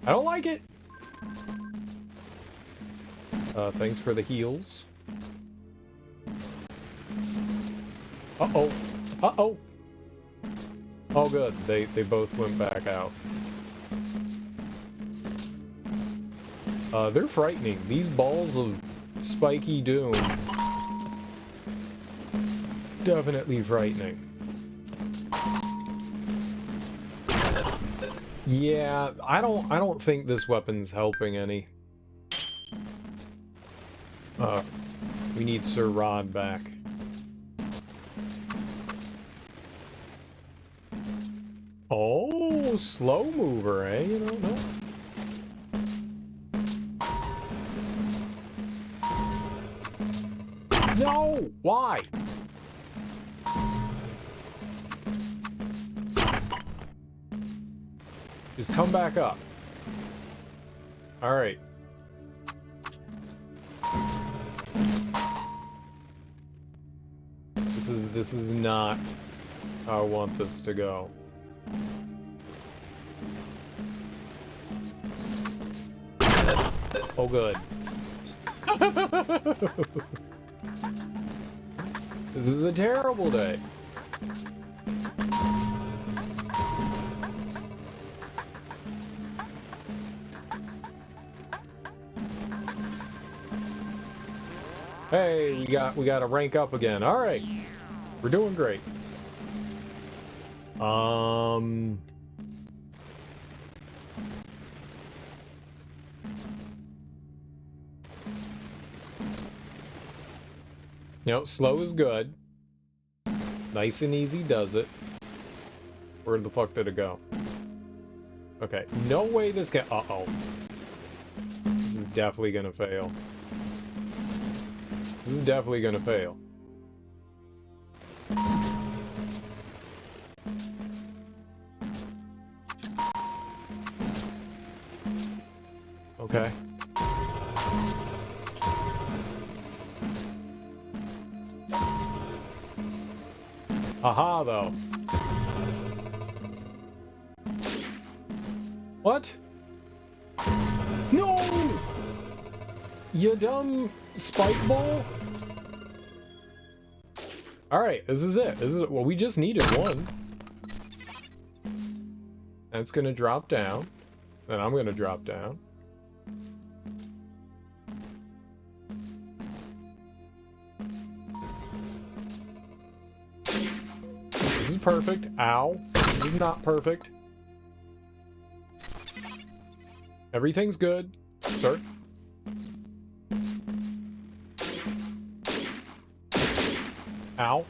I don't like it! Thanks for the heals. Uh-oh. Uh-oh. Oh, good. They both went back out. They're frightening. These balls of spiky doom. Definitely frightening. Yeah, I don't think this weapon's helping any. We need Sir Rod back. Oh, slow mover, eh? You don't know. No! Why? Just come back up. Alright. This is not how I want this to go. Oh, good. This is a terrible day. Hey, we got to rank up again. All right. We're doing great. You know, slow is good. Nice and easy does it. Where the fuck did it go? Okay, no way this can... Uh-oh. This is definitely gonna fail. This is definitely gonna fail. Okay. Aha, though. What? No! You dumb spike ball. Alright, this is it. Well, we just needed one. That's gonna drop down. Then I'm gonna drop down. This is perfect. Ow. This is not perfect. Everything's good, sir. Ow.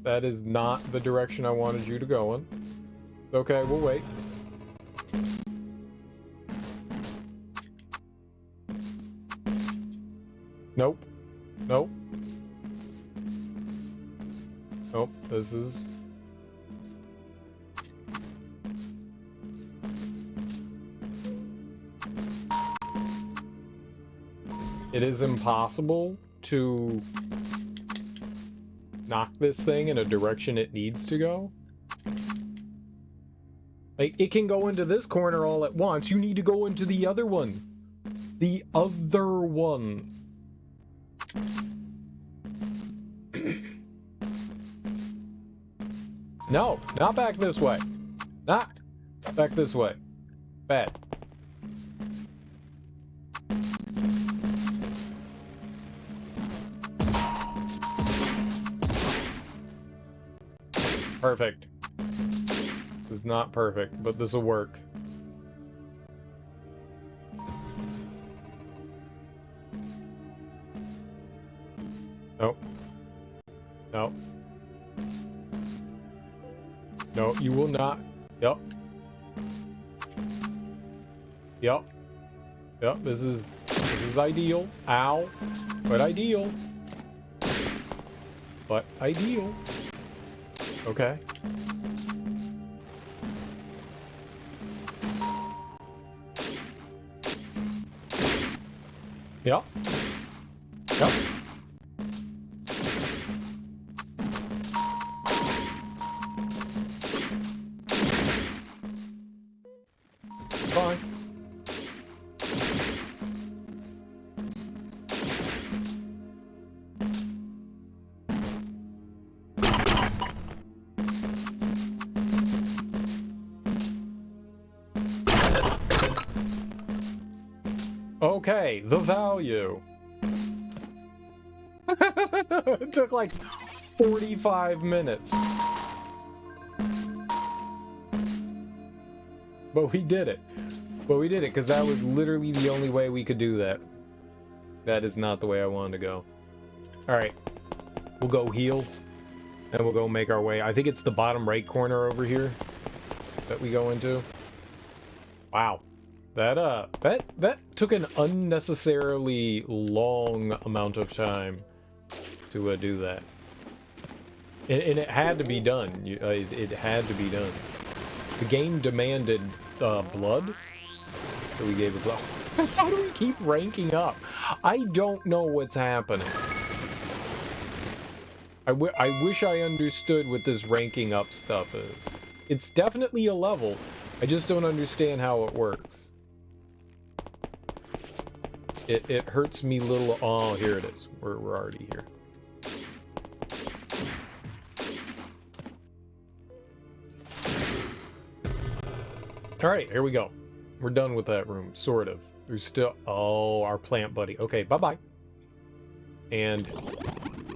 That is not the direction I wanted you to go in. Okay, we'll wait. Nope. Nope. Nope, this is... It is impossible to knock this thing in a direction it needs to go. Like, it can go into this corner all at once. You need to go into the other one. The other one. No, not back this way. Not back this way. Bad. Perfect. This is not perfect, but this will work. Nope. Nope. No, you will not. Yep. Yep. Yep, this is ideal. Ow. But ideal. But ideal. Okay. Yep. Yep. Fine. Okay, the value. It took like 45 minutes. But we did it. But we did it, because that was literally the only way we could do that. That is not the way I wanted to go. Alright. We'll go heal. And we'll go make our way. I think it's the bottom right corner over here that we go into. Wow. That took an unnecessarily long amount of time to do that. And it had to be done. It had to be done. The game demanded blood, so we gave it blood. How do we keep ranking up? I don't know what's happening. I wish I understood what this ranking up stuff is. It's definitely a level. I just don't understand how it works. It hurts me little. Oh, here it is. We're already here. All right, here we go. We're done with that room, sort of. There's still... Oh, our plant buddy. Okay, bye-bye. And...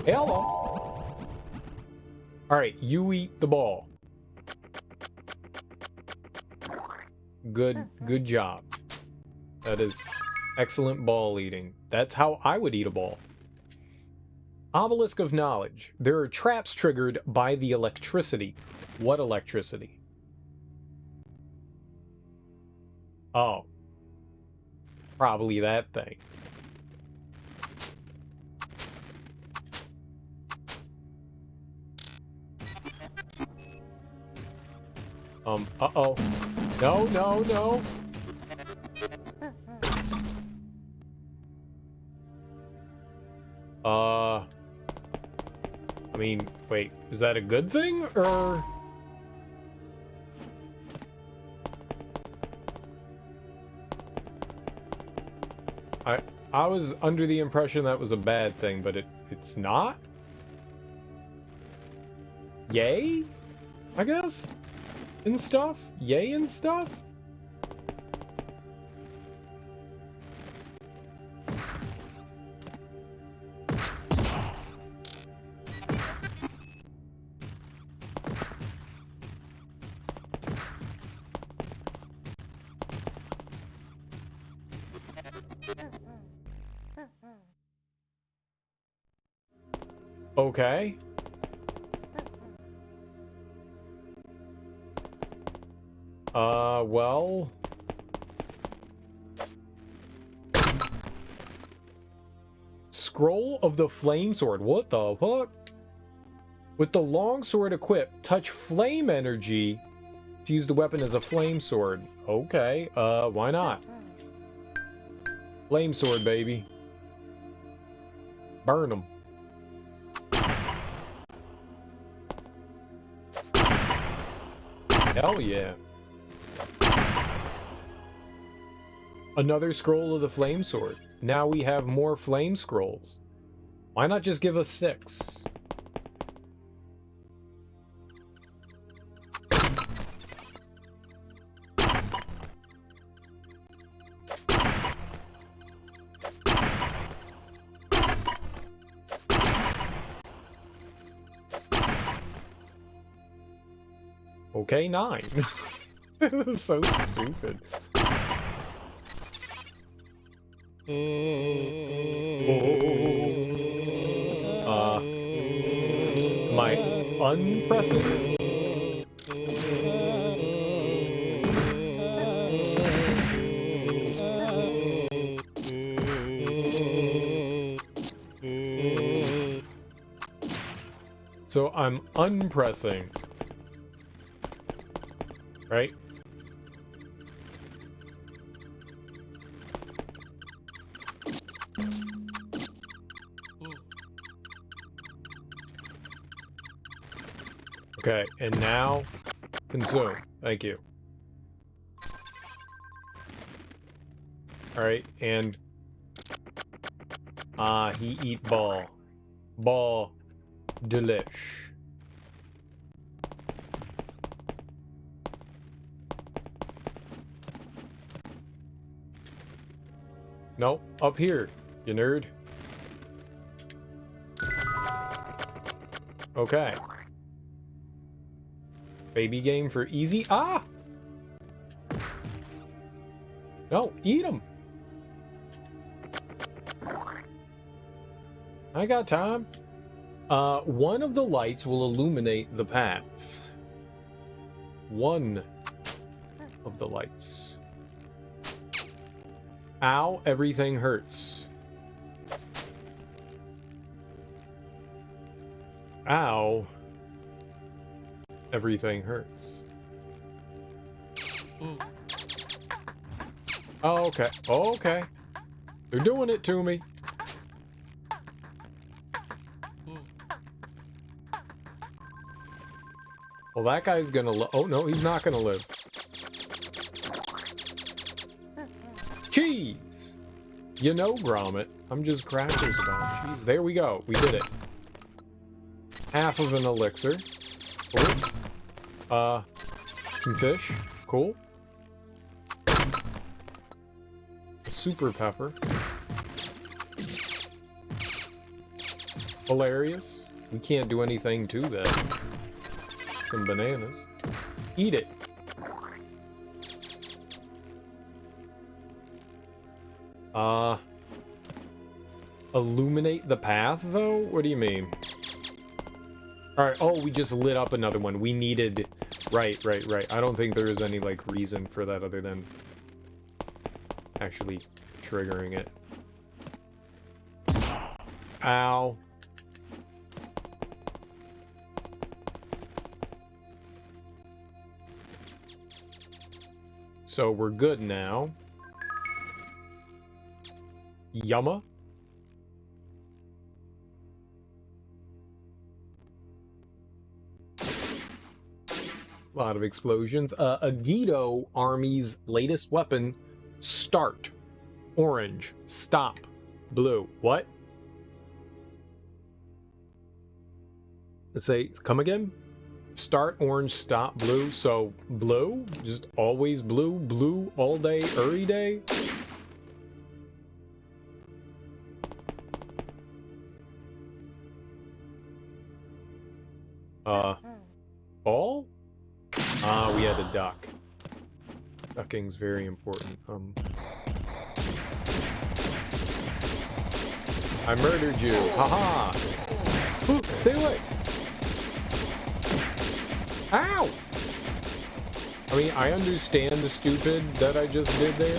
Hello! Alright, you eat the ball. Good job. That is excellent ball eating. That's how I would eat a ball. Obelisk of Knowledge. There are traps triggered by the electricity. What electricity? Oh. Probably that thing. Uh-oh. No, no, no. I mean, wait, is that a good thing, or... I was under the impression that was a bad thing, but it's not? Yay? I guess? And stuff? Yay and stuff? Okay. Well... Scroll of the Flame Sword. What the fuck? With the long sword equipped, touch flame energy to use the weapon as a flame sword. Okay, why not? Flame sword, baby. Burn them. Hell yeah. Another scroll of the flame sword. Now we have more flame scrolls. Why not just give us 6? Okay, 9. This is so stupid. Am I unpressing? So I'm unpressing. Right? Okay, and now consume. Thank you. Alright, and he eat ball. Ball delish. Nope, up here, you nerd. Okay. Baby game for easy. Ah! No, eat them. I got time. One of the lights will illuminate the path. One of the lights. Ow, everything hurts. Ow. Everything hurts. Oh, okay. Oh, okay. They're doing it to me. Well, that guy's gonna oh, no, he's not gonna live. Cheese! You know, Gromit, I'm just crackers about cheese. There we go. We did it. Half of an elixir. Cool. Some fish. Cool. A super pepper. Hilarious. We can't do anything to that. Some bananas. Eat it. Illuminate the path, though? What do you mean? Alright, oh, we just lit up another one. We needed... Right. I don't think there is any, like, reason for that other than actually triggering it. Ow. So we're good now. Yumma. A lot of explosions. A Dytto army's latest weapon. Start. Orange. Stop. Blue. What? Let's say, come again? Start orange, stop blue. So, blue? Just always blue? Blue all day, every day? Ball? Ah, we had a duck. Ducking's very important. I murdered you. Haha! Ooh, stay away! Ow! I mean, I understand the stupid that I just did there.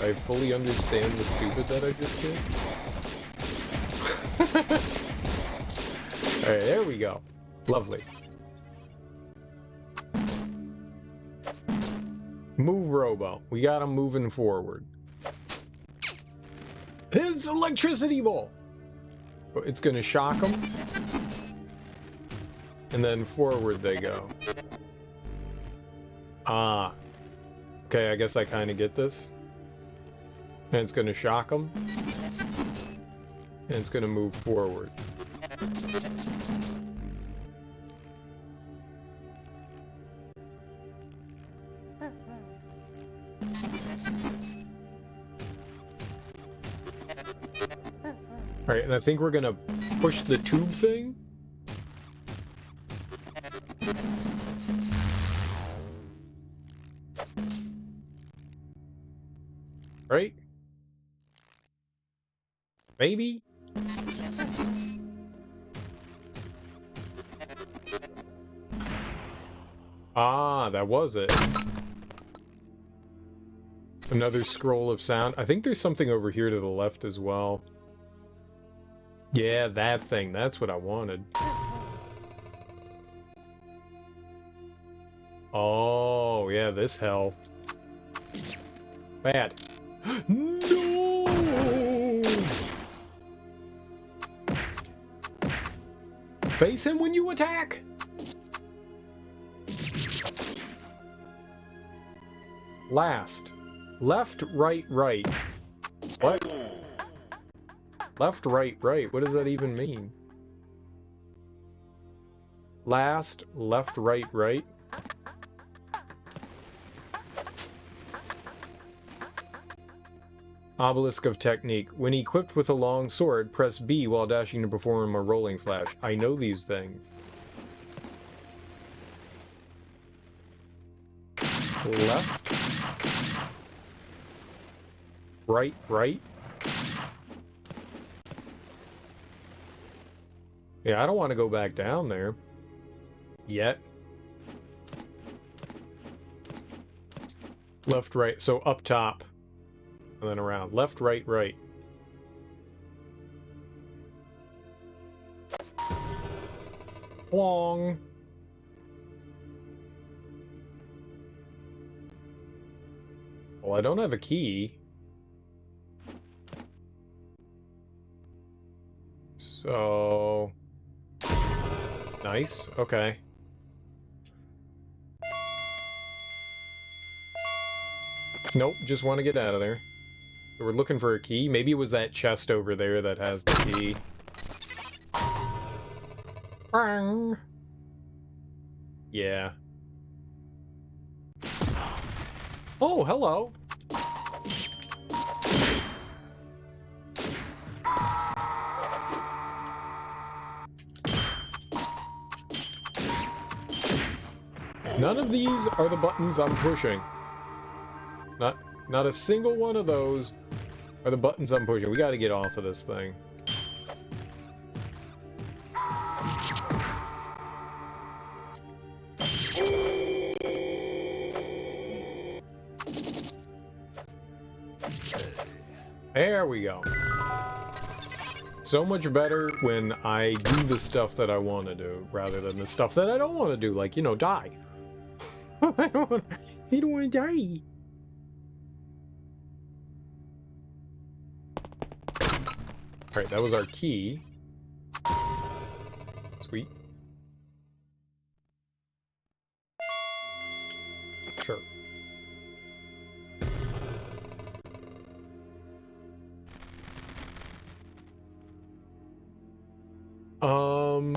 I fully understand the stupid that I just did. Alright, there we go. Lovely. Move, Robo. We got him moving forward. It's electricity ball! It's gonna shock them. And then forward they go. Ah. Okay, I guess I kind of get this. And it's gonna shock them. And it's gonna move forward. Alright, and I think we're gonna push the tube thing. Right? Maybe? Ah, that was it. Another scroll of sound. I think there's something over here to the left as well. Yeah, that thing. That's what I wanted. Oh, yeah, this hell. Bad. No! Face him when you attack! Last. Left, right, right. What? Left, right, right. What does that even mean? Last, left, right, right. Obelisk of Technique. When equipped with a long sword, press B while dashing to perform a rolling slash. I know these things. Left. Right, right. Yeah, I don't want to go back down there. Yet. Left, right. So up top. And then around. Left, right, right. Long. Well, I don't have a key. So... Nice. Okay. Nope, just want to get out of there. So we're looking for a key. Maybe it was that chest over there that has the key. Bang. Yeah. Oh, hello. None of these are the buttons I'm pushing. Not a single one of those are the buttons I'm pushing. We gotta get off of this thing. There we go. So much better when I do the stuff that I want to do, rather than the stuff that I don't want to do, like, you know, die. I don't want to die. Alright, that was our key. Sweet. Sure. Oh,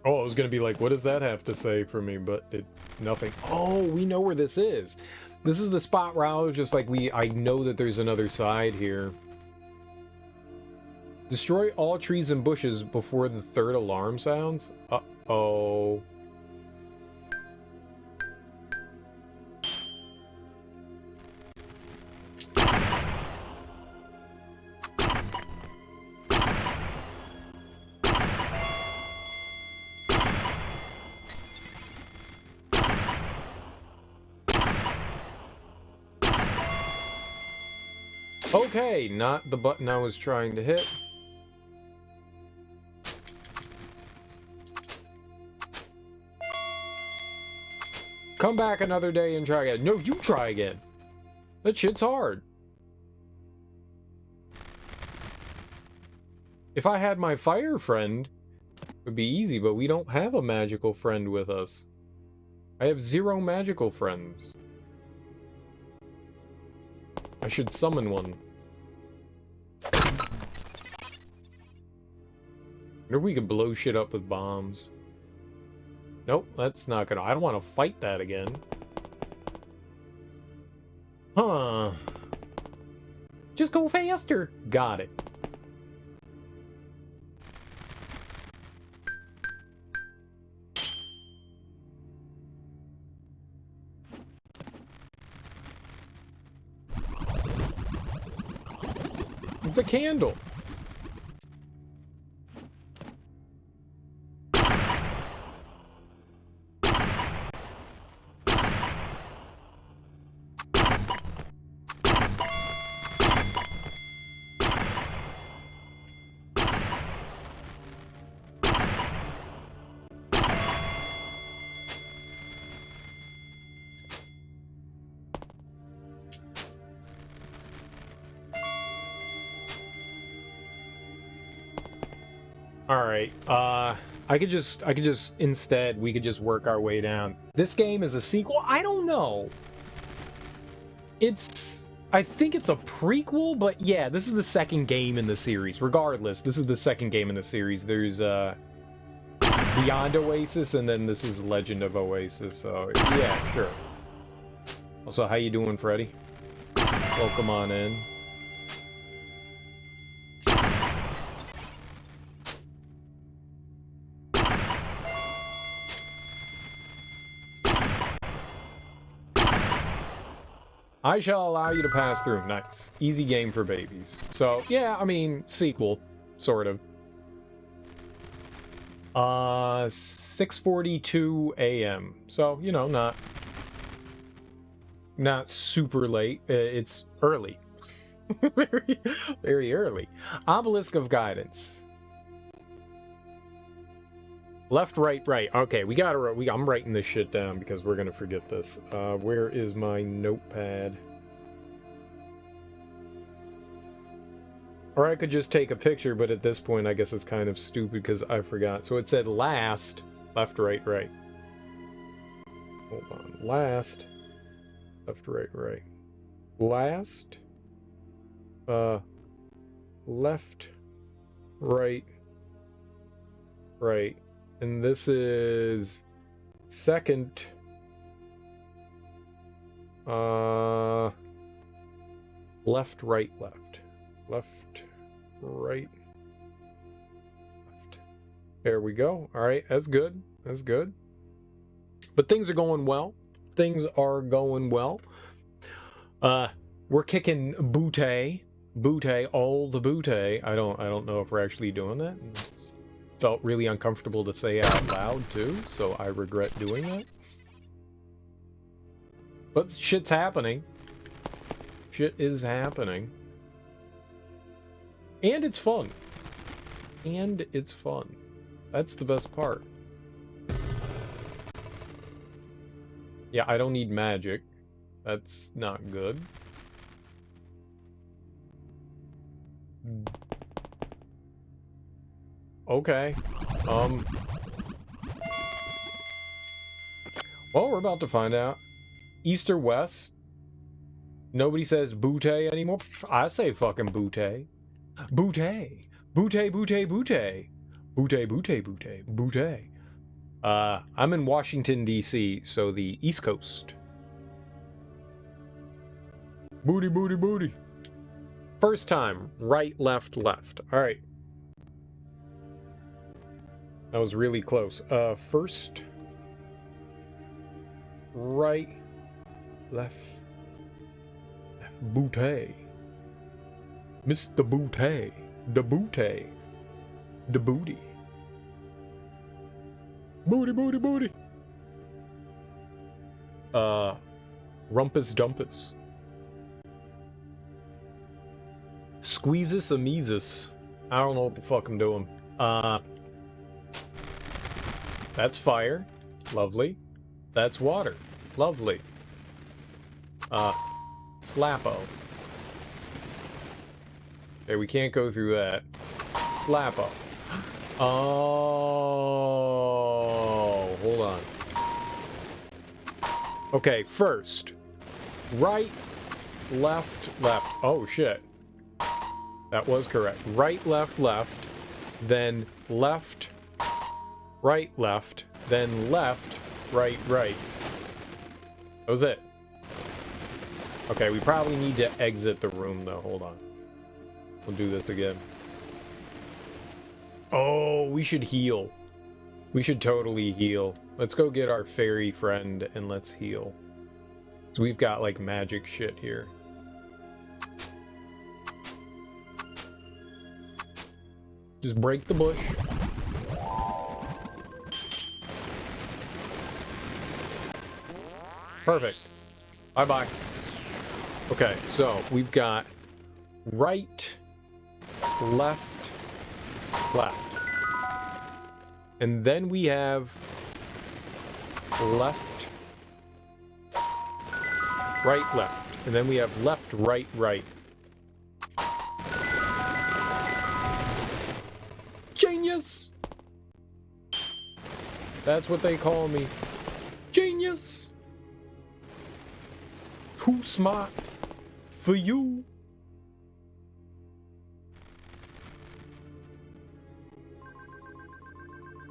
I was gonna be like, what does that have to say for me? But nothing. Oh, we know where this is. This is the spot where I was just like, I know that there's another side here. Destroy all trees and bushes before the third alarm sounds. Uh-oh. Okay, not the button I was trying to hit. Come back another day and try again. No, you try again. That shit's hard. If I had my fire friend, it would be easy, but we don't have a magical friend with us. I have 0 magical friends. I should summon one. Wonder if we could blow shit up with bombs. Nope, that's not gonna... I don't want to fight that again. Huh. Just go faster. Got it. It's a candle. Alright, I could just, instead, we could just work our way down. This game is a sequel? I don't know. I think it's a prequel, but yeah, this is the second game in the series. Regardless, this is the second game in the series. There's, Beyond Oasis, and then this is Legend of Oasis, so yeah, sure. Also, how you doing, Freddy? Welcome on in. I shall allow you to pass through. Nice. Easy game for babies. So, yeah, I mean, sequel, sort of. 6:42 a.m. So, you know, not super late. It's early. very, very early. Obelisk of Guidance. Left, right, right. Okay, I'm writing this shit down because we're gonna forget this. Where is my notepad? Or I could just take a picture, but at this point I guess it's kind of stupid because I forgot. So it said last, left, right, right. Hold on. Last, left, right, right. Last, left, right, right. And this is second, left, right, left, left, right, left. There we go. All right, that's good. That's good. But things are going well. Things are going well. We're kicking booty, all the booty. I don't know if we're actually doing that. It's felt really uncomfortable to say out loud too, so I regret doing that. But shit's happening. Shit is happening. And it's fun. And it's fun. That's the best part. Yeah, I don't need magic. That's not good. Okay. Well, we're about to find out. East or west? Nobody says booty anymore? I say fucking booty. Booty. Butte, butte, butte. Butte, butte, butte, butte. I'm in Washington, D.C., so the East Coast. Booty, booty, booty. First time, right, left, left. All right. That was really close. First, right, left, Butte. Mr. Butte. The Butte. The booty. Booty, booty, booty. Rumpus Dumpus. Squeezus Amesus. I don't know what the fuck I'm doing. That's fire. Lovely. That's water. Lovely. Slappo. Okay, we can't go through that. Slappo. Oh, hold on. Okay, first. Right, left, left. Oh, shit. That was correct. Right, left, left. Then left, right, left. Then left, right, right. That was it. Okay, we probably need to exit the room, though. Hold on. We'll do this again. Oh, we should heal. We should totally heal. Let's go get our fairy friend and let's heal. So we've got, like, magic shit here. Just break the bush. Perfect. Bye-bye. Okay, so we've got right, left, left. And then we have left, right, left. And then we have left, right, right. Genius! That's what they call me. Genius! Too smart for you.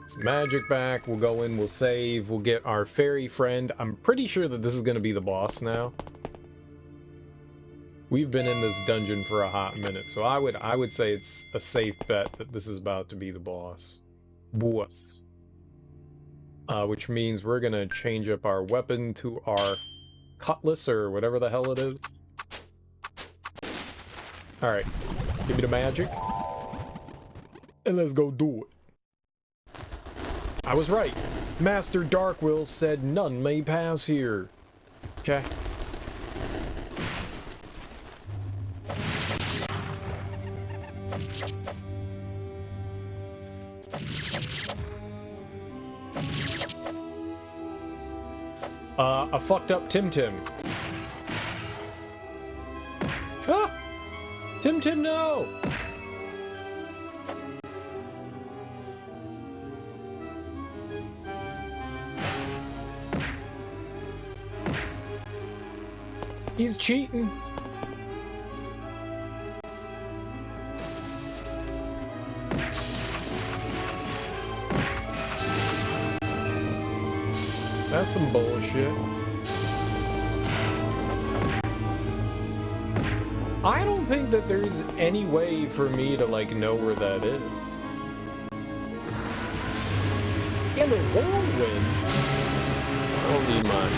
It's magic back. We'll go in, we'll save, we'll get our fairy friend. I'm pretty sure that this is going to be the boss now. We've been in this dungeon for a hot minute, so I would say it's a safe bet that this is about to be the boss. Boss. Which means we're going to change up our weapon to our cutlass or whatever the hell it is. Alright, give me the magic. And let's go do it. I was right. Master Darkwill said none may pass here. Okay. A fucked up Tim Tim. Ah! Tim Tim, no! He's cheating. That's some bullshit. I don't think that there's any way for me to, like, know where that is. And a whirlwind. I don't need my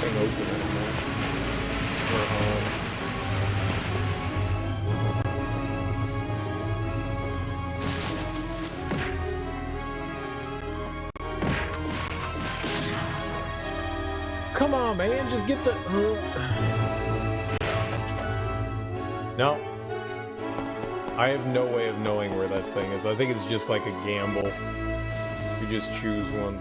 thing open anymore. Come on, man, just get the... No. I have no way of knowing where that thing is. I think it's just like a gamble. You just choose one.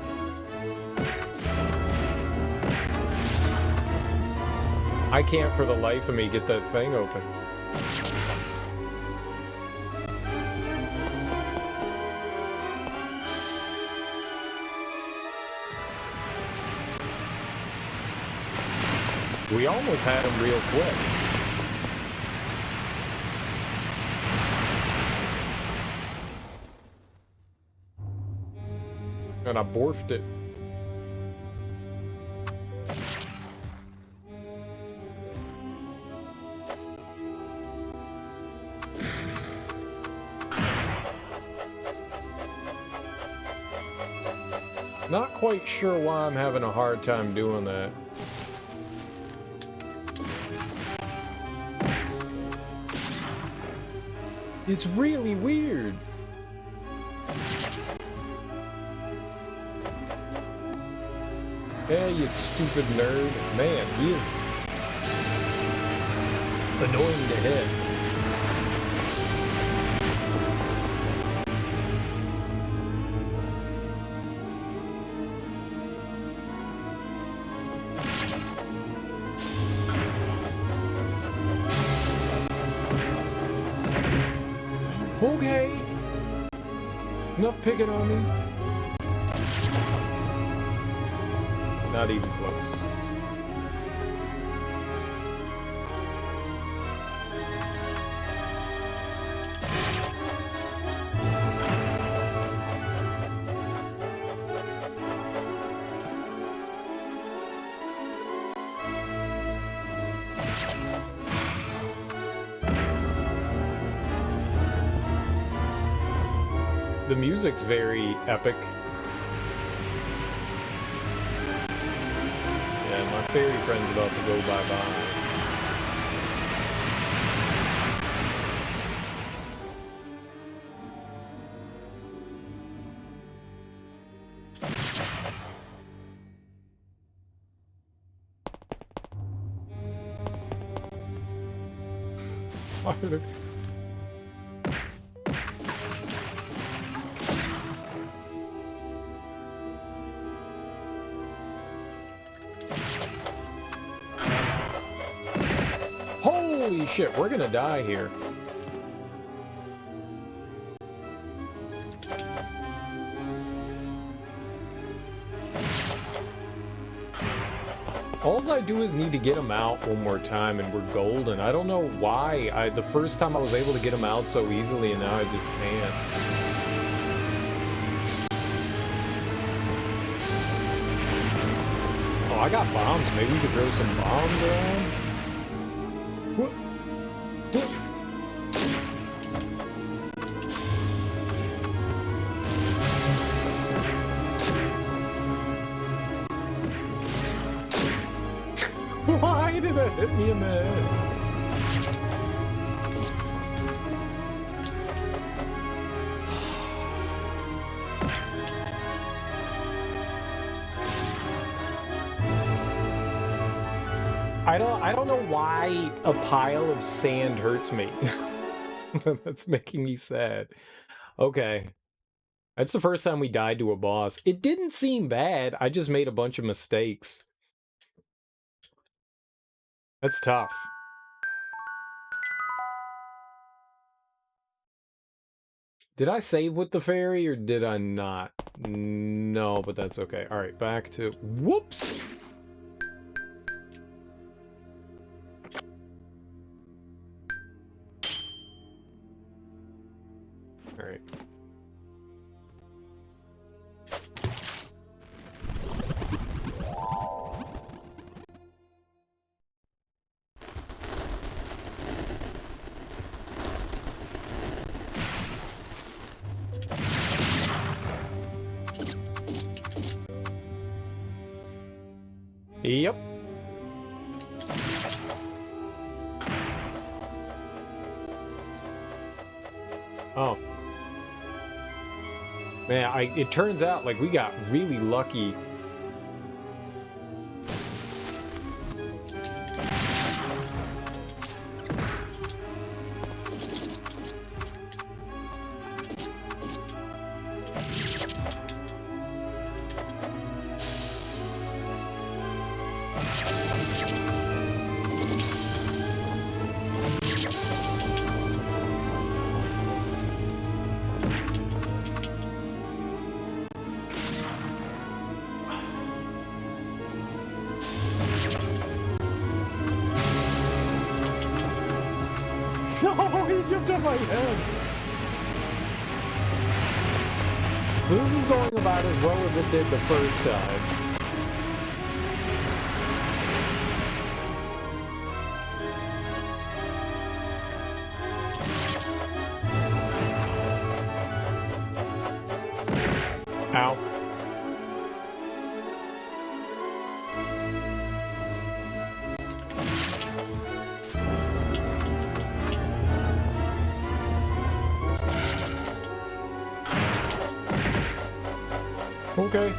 I can't for the life of me get that thing open. We almost had him real quick. And I borfed it. Not quite sure why I'm having a hard time doing that. It's really weird. Yeah, you stupid nerd. Man, he is annoying to hit. Okay. Enough picking on me. Not even close. The music's very epic. Yeah, my fairy friend's about to go bye-bye. Holy shit, we're gonna die here. Alls I do is need to get him out one more time and we're golden. I don't know why. The first time I was able to get him out so easily and now I just can't. Oh, I got bombs. Maybe we could throw some bombs around? Why did that hit me in the head? I don't know why a pile of sand hurts me. That's making me sad. Okay. That's the first time we died to a boss. It didn't seem bad. I just made a bunch of mistakes. That's tough. Did I save with the fairy or did I not? No, but that's okay. All right, back to... Whoops! All right. Yep. Oh. Man, it turns out like we got really lucky. No, he jumped on my head. So this is going about as well as it did the first time. Ow. Okay.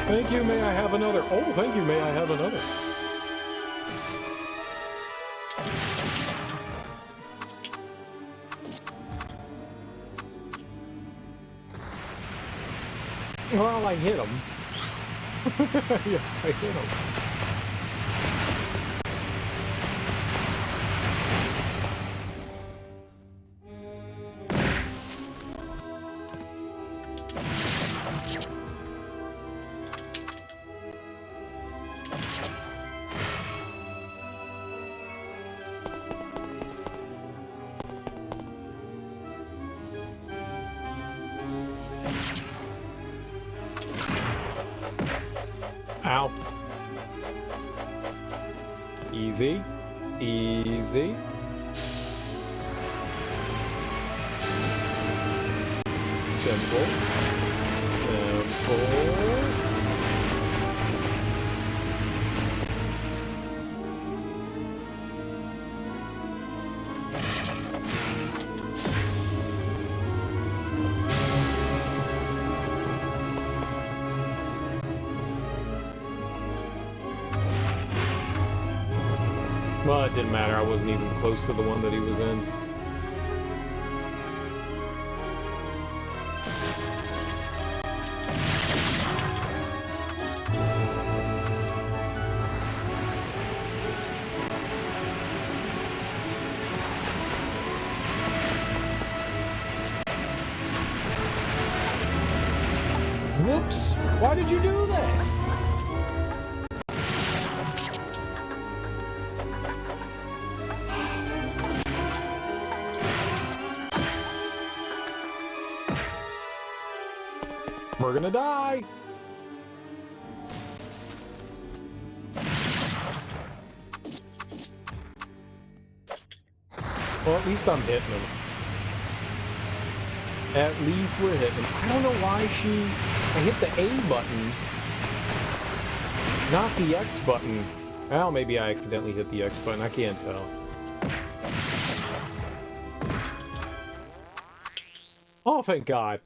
Thank you, may I have another? Oh, thank you, may I have another? Well, I hit him. Yeah, I hit him. Ow. Easy. Easy. Simple. Simple. Well, it didn't matter. I wasn't even close to the one that he was in. Whoops! Why did you do that? We're gonna die! Well, at least I'm hitting him. At least we're hitting him. I don't know why I hit the A button, not the X button. Well, maybe I accidentally hit the X button. I can't tell. Oh, thank God.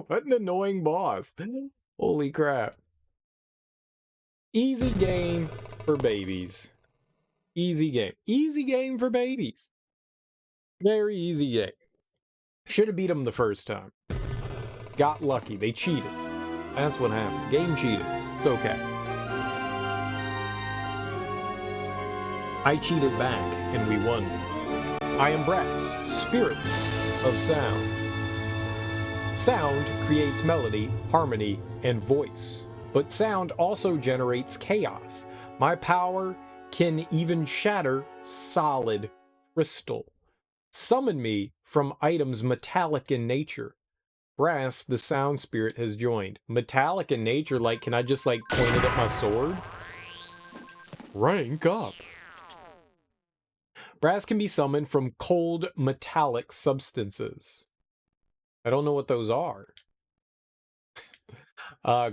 What an annoying boss. Holy crap. Easy game for babies. Easy game. Easy game for babies. Very easy game. Should have beat them the first time. Got lucky. They cheated. That's what happened. Game cheated. It's okay. I cheated back, and we won. I am Brass, spirit of sound. Sound creates melody, harmony, and voice. But sound also generates chaos. My power can even shatter solid crystal. Summon me from items metallic in nature. Brass, the sound spirit, has joined. Metallic in nature, like, can I just, like, point it at my sword? Rank up. Brass can be summoned from cold metallic substances. I don't know what those are.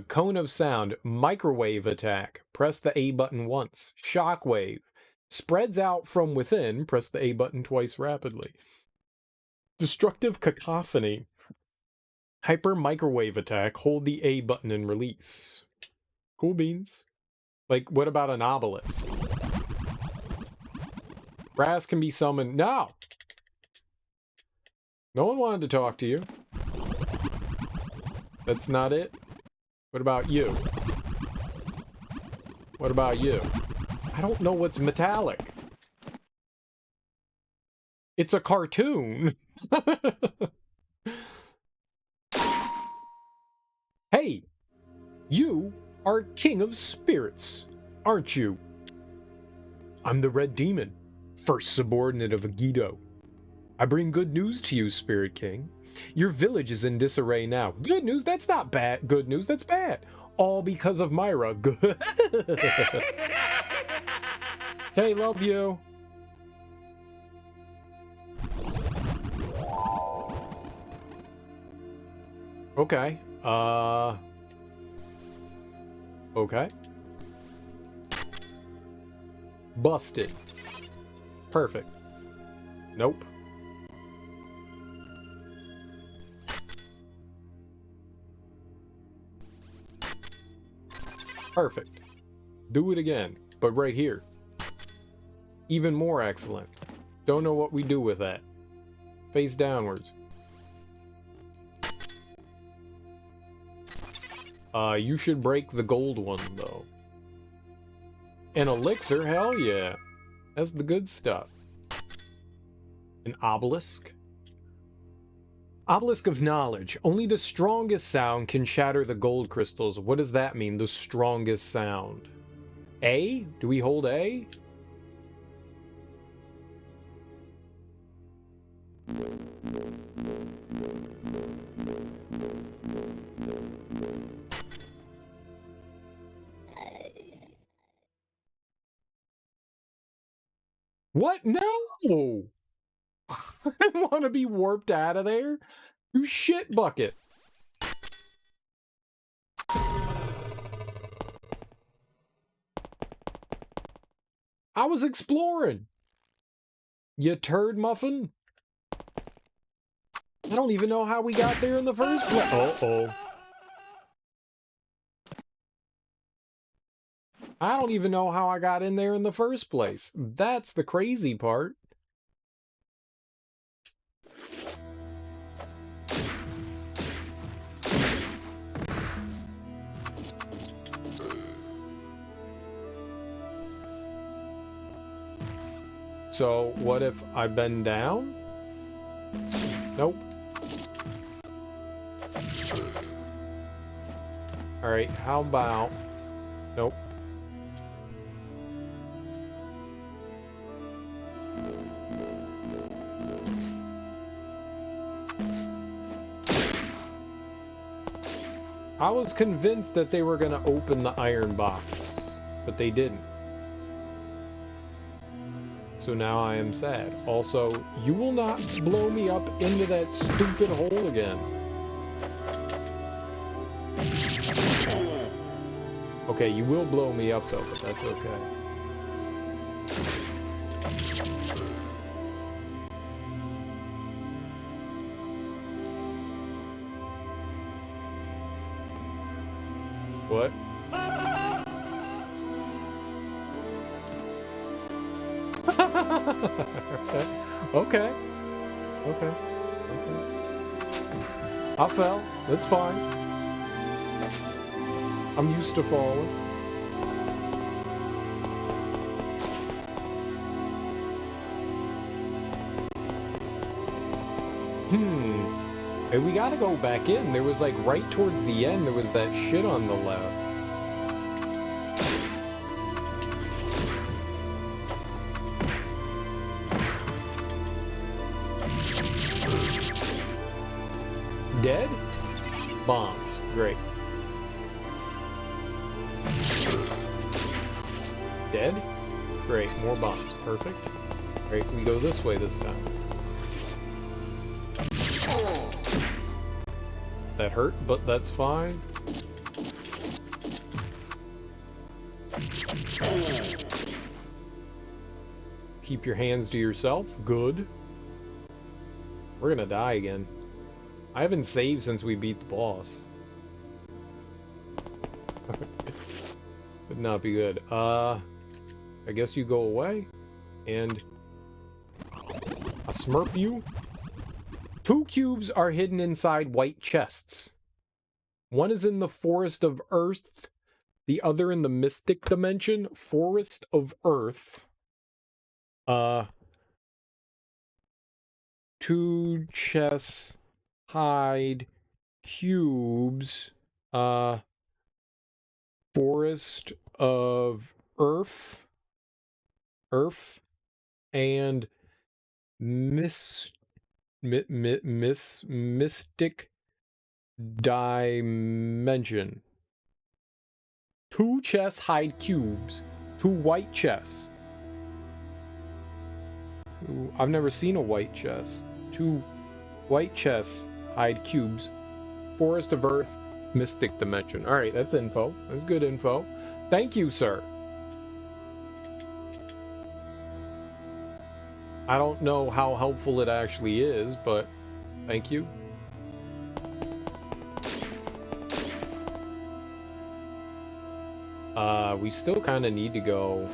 Cone of sound, microwave attack. Press the A button once. Shockwave. Spreads out from within. Press the A button twice rapidly. Destructive cacophony. Hyper microwave attack. Hold the A button and release. Cool beans. Like, what about an obelisk? Brass can be summoned. No! No one wanted to talk to you. That's not it? What about you? What about you? I don't know what's metallic. It's a cartoon. Hey! You are king of spirits, aren't you? I'm the Red Demon, first subordinate of Dytto. I bring good news to you, Spirit King. Your village is in disarray now. Good news, that's not bad. Good news, that's bad. All because of Myra. Good. Hey, love you. Okay. Okay. Busted. Perfect. Nope. Perfect. Do it again, but right here. Even more excellent. Don't know what we do with that. Face downwards. You should break the gold one, though. An elixir? Hell yeah. That's the good stuff. An obelisk? Obelisk of knowledge. Only the strongest sound can shatter the gold crystals. What does that mean, the strongest sound? A? Do we hold A? What? No! I want to be warped out of there. You shit bucket. I was exploring. You turd muffin. I don't even know how we got there in the first place. Uh-oh. I don't even know how I got in there in the first place. That's the crazy part. So, what if I bend down? Nope. Alright, how about... Nope. I was convinced that they were going to open the iron box, but they didn't. So now I am sad. Also, you will not blow me up into that stupid hole again. Okay, you will blow me up though, but that's okay. What? Okay. Okay. I fell. That's fine. I'm used to falling. Hey, we gotta go back in. There was like right towards the end, there was that shit on the left. Dead? Bombs. Great. Dead? Great. More bombs. Perfect. Great. We go this way this time. That hurt, but that's fine. Keep your hands to yourself. Good. We're gonna die again. I haven't saved since we beat the boss. Would not be good. I guess you go away. And I smurp you. 2 cubes are hidden inside white chests. One is in the Forest of Earth, the other in the Mystic Dimension. Forest of Earth. 2 chests hide cubes. Forest of Earth. And Mystic Dimension. 2 chess hide cubes. 2 white chess. Ooh, I've never seen a white chess. 2 white chess hide cubes. Forest of Earth, Mystic Dimension. Alright, that's info. That's good info. Thank you, sir. I don't know how helpful it actually is, but thank you. We still kind of need to go.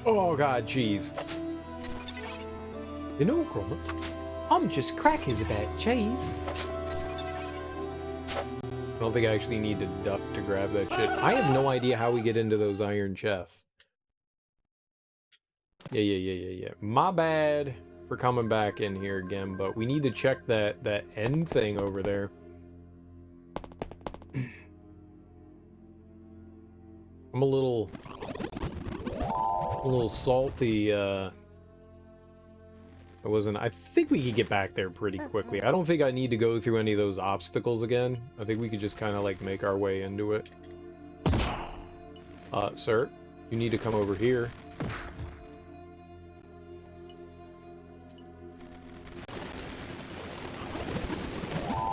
Oh god, jeez. You know, Gromit, I'm just crackers about cheese. I don't think I actually need to duck to grab that shit. I have no idea how we get into those iron chests. Yeah. My bad for coming back in here again, but we need to check that end thing over there. I'm a little salty. I think we could get back there pretty quickly. I don't think I need to go through any of those obstacles again. I think we could just kind of like make our way into it. Sir, you need to come over here.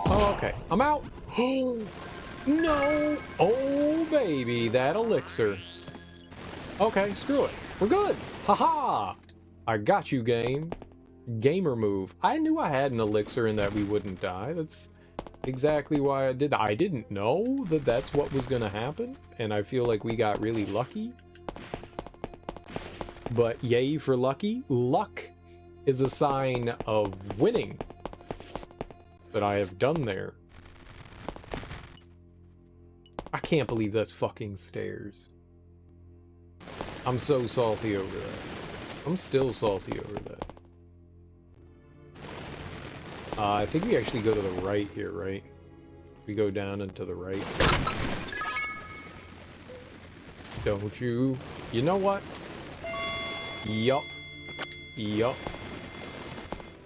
Oh, okay, I'm out. No! Oh, baby, that elixir. Okay, screw it. We're good. Haha! I got you, game. Gamer move. I knew I had an elixir and that we wouldn't die. That's exactly why I did that. I didn't know that that's what was gonna happen, and I feel like we got really lucky. But yay for lucky. Luck is a sign of winning that I have done there. I can't believe that's fucking stairs. I'm so salty over that. I'm still salty over that. I think we actually go to the right here, right? We go down and to the right. Don't you? You know what? Yup. Yup.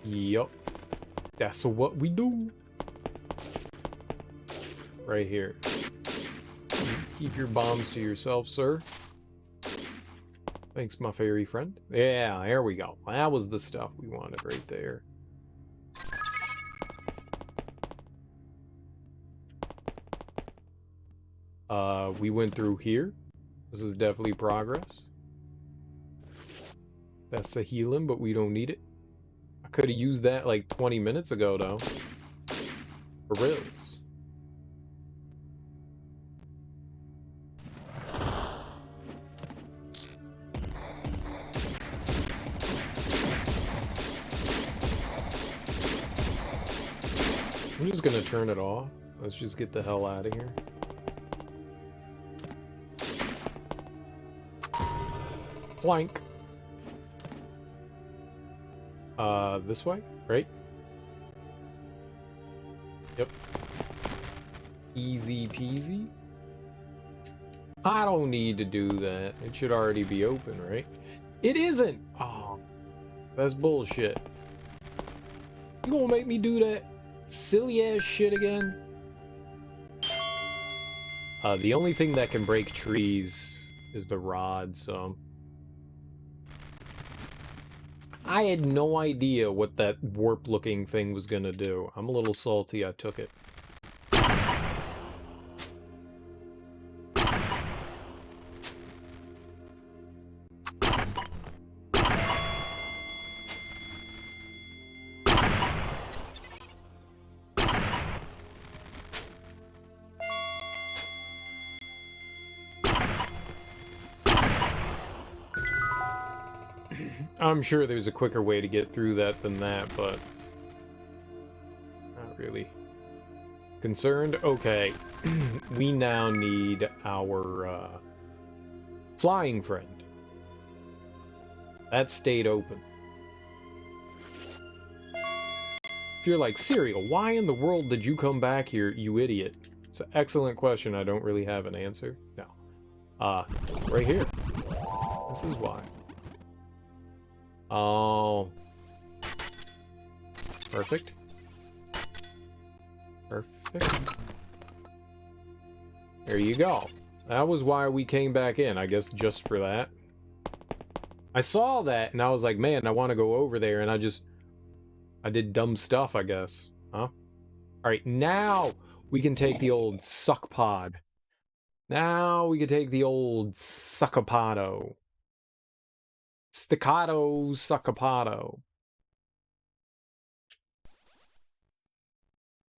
Yup. That's what we do. Right here. Keep your bombs to yourself, sir. Thanks, my fairy friend. Yeah, there we go. That was the stuff we wanted right there. We went through here. This is definitely progress. That's the healing, but we don't need it. I could have used that like 20 minutes ago, though. For reals. I'm just gonna turn it off. Let's just get the hell out of here. Plank. This way, right? Yep. Easy peasy. I don't need to do that. It should already be open, right? It isn't! Oh, that's bullshit. You gonna make me do that silly ass shit again? The only thing that can break trees is the rod, so... I had no idea what that warp-looking thing was gonna do. I'm a little salty I took it. I'm sure there's a quicker way to get through that than that, but... not really. Concerned? Okay. We now need our, flying friend. That stayed open. If you're like, Cereal, why in the world did you come back here, you idiot? It's an excellent question. I don't really have an answer. No. Right here. This is why. Oh. Perfect. Perfect. There you go. That was why we came back in, I guess, just for that. I saw that, and I was like, man, I want to go over there, and I did dumb stuff, I guess. Huh? Alright, now we can take the old suck pod. Now we can take the old suckapato. Staccato suckapato.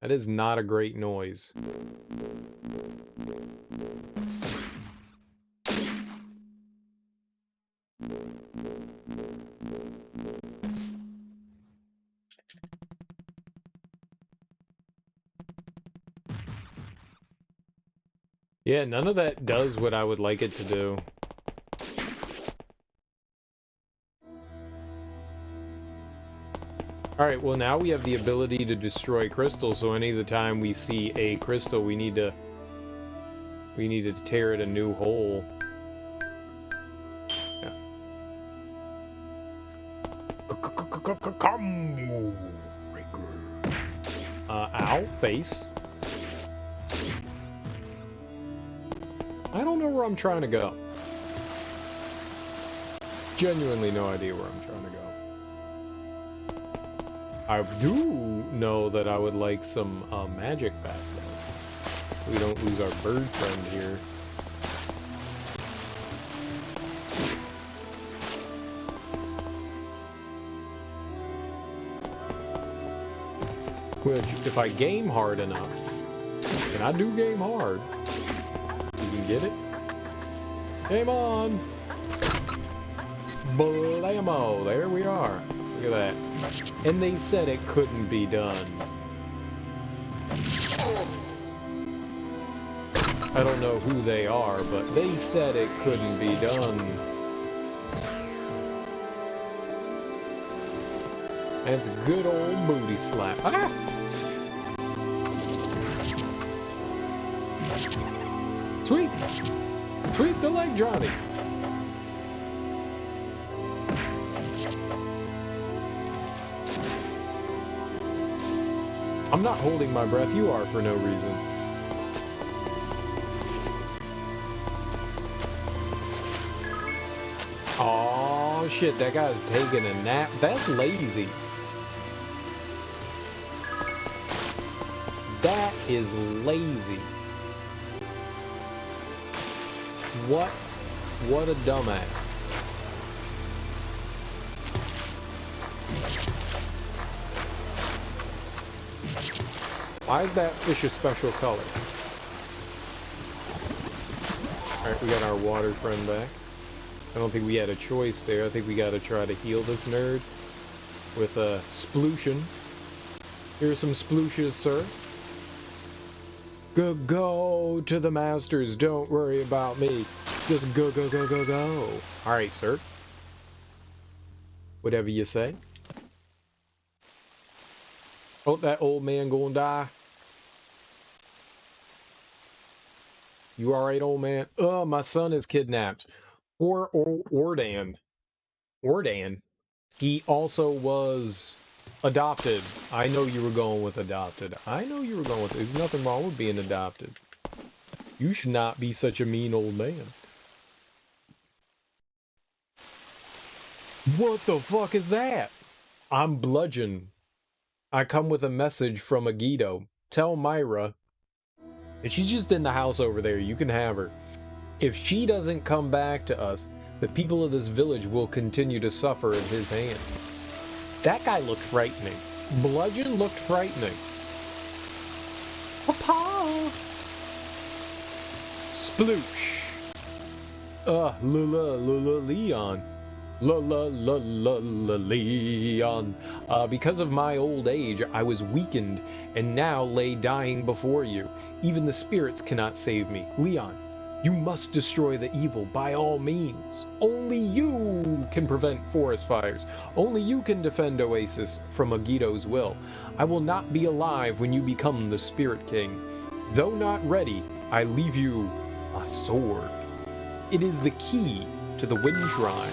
That is not a great noise. Yeah, none of that does what I would like it to do. Alright, well now we have the ability to destroy crystals, so any of the time we see a crystal, we need to tear it a new hole. Yeah. Ow, face. I don't know where I'm trying to go. Genuinely no idea where I'm trying to go. I do know that I would like some magic back though, so we don't lose our bird friend here. Which, if I game hard enough, and I do game hard, you can get it. Game on! Blammo! There we are. Look at that. And they said it couldn't be done. I don't know who they are, but they said it couldn't be done. That's good old booty slap. Ah! Sweep! Sweep the leg, Johnny! I'm not holding my breath, you are for no reason. Oh shit, that guy's taking a nap. That's lazy. That is lazy. What a dumbass. Why is that fish a special color? Alright, we got our water friend back. I don't think we had a choice there. I think we gotta try to heal this nerd with a splooshin. Here's some splooshes, sir. Go to the masters. Don't worry about me. Just go. Alright, sir. Whatever you say. Oh, that old man gonna die. You alright, old man? Oh, my son is kidnapped. Ordan. He also was adopted. I know you were going with adopted. I know you were going with... There's nothing wrong with being adopted. You should not be such a mean old man. What the fuck is that? I'm Bludgeon. I come with a message from Agito. Tell Myra. And she's just in the house over there. You can have her. If she doesn't come back to us, the people of this village will continue to suffer at his hand. That guy looked frightening. Bludgeon looked frightening. Papa! Sploosh. Leon. Leon. Because of my old age, I was weakened and now lay dying before you. Even the spirits cannot save me. Leon, you must destroy the evil by all means. Only you can prevent forest fires. Only you can defend Oasis from Agito's will. I will not be alive when you become the Spirit King. Though not ready, I leave you a sword. It is the key to the Wind Shrine.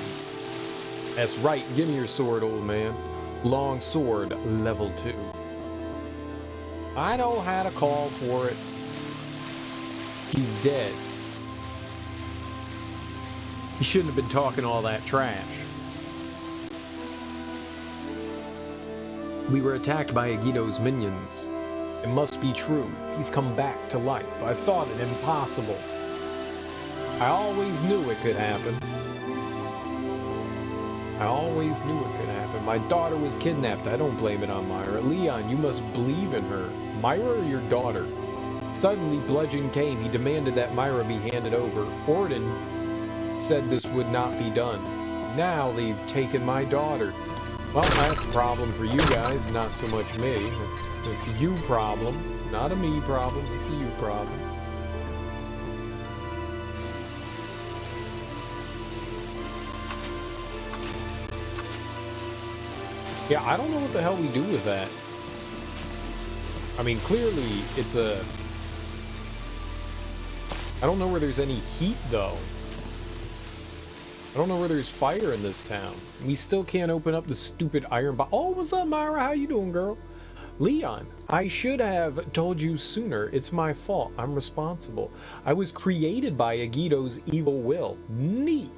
That's right, give me your sword, old man. Long sword, level 2. I know how to call for it. He's dead. He shouldn't have been talking all that trash. We were attacked by Agito's minions. It must be true. He's come back to life. I thought it impossible. I always knew it could happen. I always knew it could happen. My daughter was kidnapped. I don't blame it on Myra. Leon, you must believe in her. Myra or your daughter? Suddenly, Bludgeon came. He demanded that Myra be handed over. Orden said this would not be done. Now they've taken my daughter. Well, that's a problem for you guys, not so much me. It's a you problem, not a me problem. It's a you problem. Yeah, I don't know what the hell we do with that. I mean, clearly it's a... I don't know where there's any heat, though. I don't know where there's fire in this town. We still can't open up the stupid iron box. Oh, what's up, Myra? How you doing, girl? Leon, I should have told you sooner. It's my fault. I'm responsible. I was created by Agito's evil will. Neat.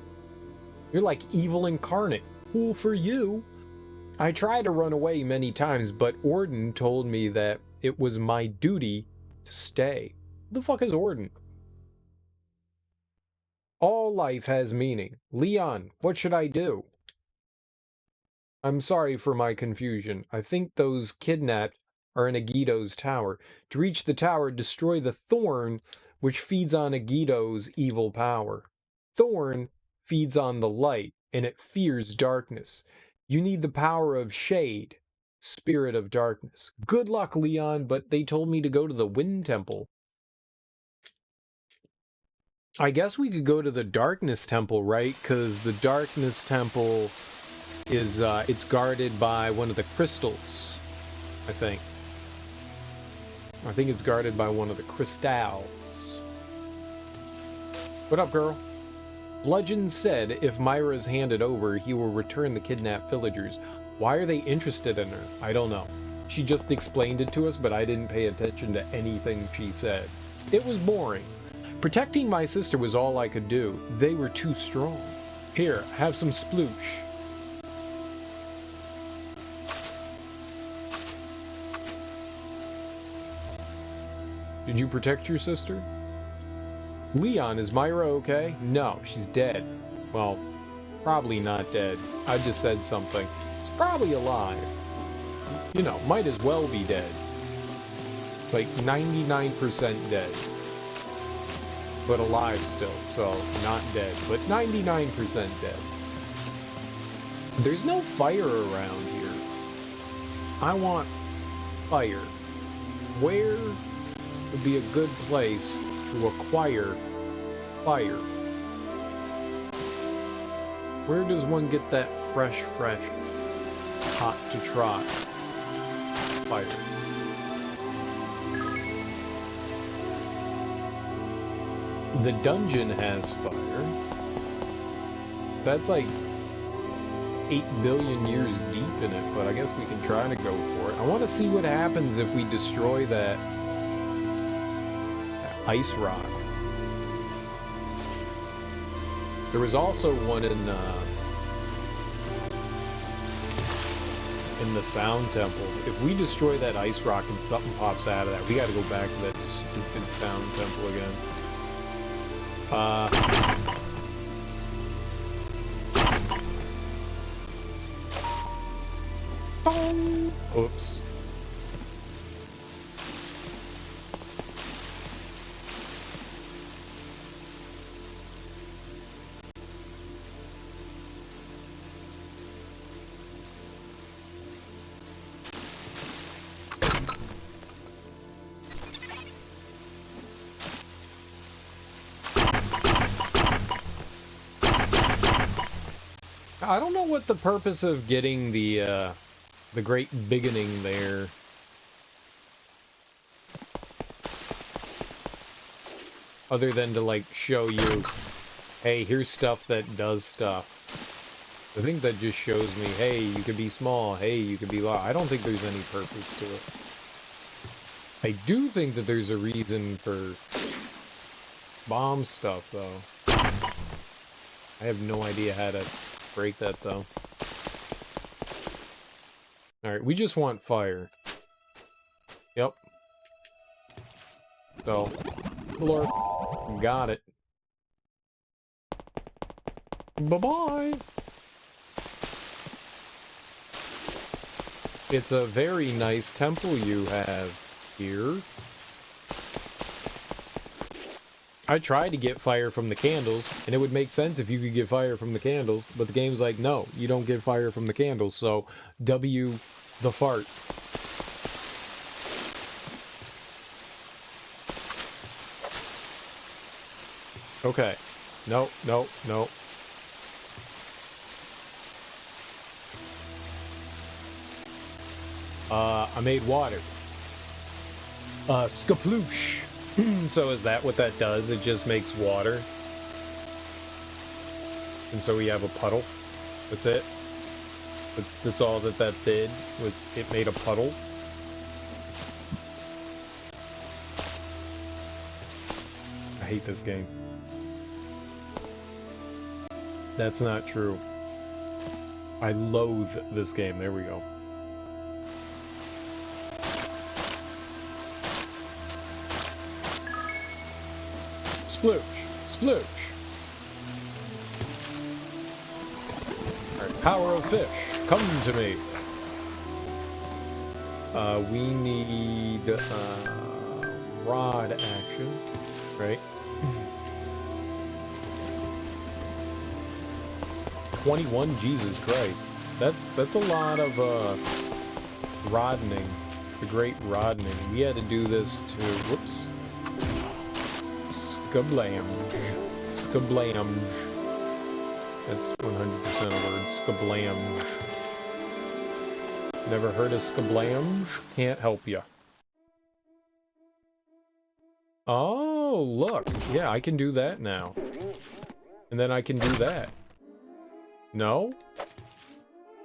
You're like evil incarnate. Cool for you. I tried to run away many times, but Orden told me that it was my duty to stay. Who the fuck is Orden? All life has meaning. Leon, what should I do? I'm sorry for my confusion. I think those kidnapped are in Agito's tower. To reach the tower, destroy the thorn, which feeds on Agito's evil power. Thorn feeds on the light, and it fears darkness. You need the power of shade, spirit of darkness. Good luck, Leon, but they told me to go to the Wind Temple. I guess we could go to the Darkness Temple, right? Because the Darkness Temple is, it's guarded by one of the crystals, I think. I think it's guarded by one of the crystals. What up, girl? Bludgeon said if Myra is handed over, he will return the kidnapped villagers. Why are they interested in her? I don't know. She just explained it to us, but I didn't pay attention to anything she said. It was boring. Protecting my sister was all I could do. They were too strong. Here, have some sploosh. Did you protect your sister? Leon, is Myra okay? No, she's dead. Well, probably not dead. I just said something. She's probably alive. You know, might as well be dead. Like 99% dead. But alive still, so not dead, but 99% dead. There's no fire around here. I want fire. Where would be a good place to acquire fire? Where does one get that fresh, hot to trot fire? The dungeon has fire. That's like 8 billion years deep in it, but I guess we can try to go for it. I want to see what happens if we destroy that ice rock. There was also one in the Sound Temple. If we destroy that ice rock and something pops out of that, we got to go back to that stupid Sound Temple again. Oops. I don't know what the purpose of getting the great beginning there. Other than to, like, show you, hey, here's stuff that does stuff. I think that just shows me, hey, you could be small, hey, you could be large. I don't think there's any purpose to it. I do think that there's a reason for bomb stuff, though. I have no idea how to break that, though. Alright, we just want fire. Yep. So, blurp. Got it. Bye-bye! It's a very nice temple you have here. I tried to get fire from the candles, and it would make sense if you could get fire from the candles, but the game's like, no, you don't get fire from the candles, so W the fart. Okay. No, no, no. I made water. Skaploosh. So is that what that does? It just makes water? And so we have a puddle? That's it? That's all that that did? Was it made a puddle? I hate this game. That's not true. I loathe this game. There we go. Sploosh! Sploosh! Alright, power of fish, come to me! We need, rod action, right? 21, Jesus Christ. That's a lot of, roddening. The great roddening. We had to do this to, whoops. Skablamge. Skablamge. That's 100% a word. Skablamge. Never heard of Skablamge? Can't help ya. Oh, look. Yeah, I can do that now. And then I can do that. No?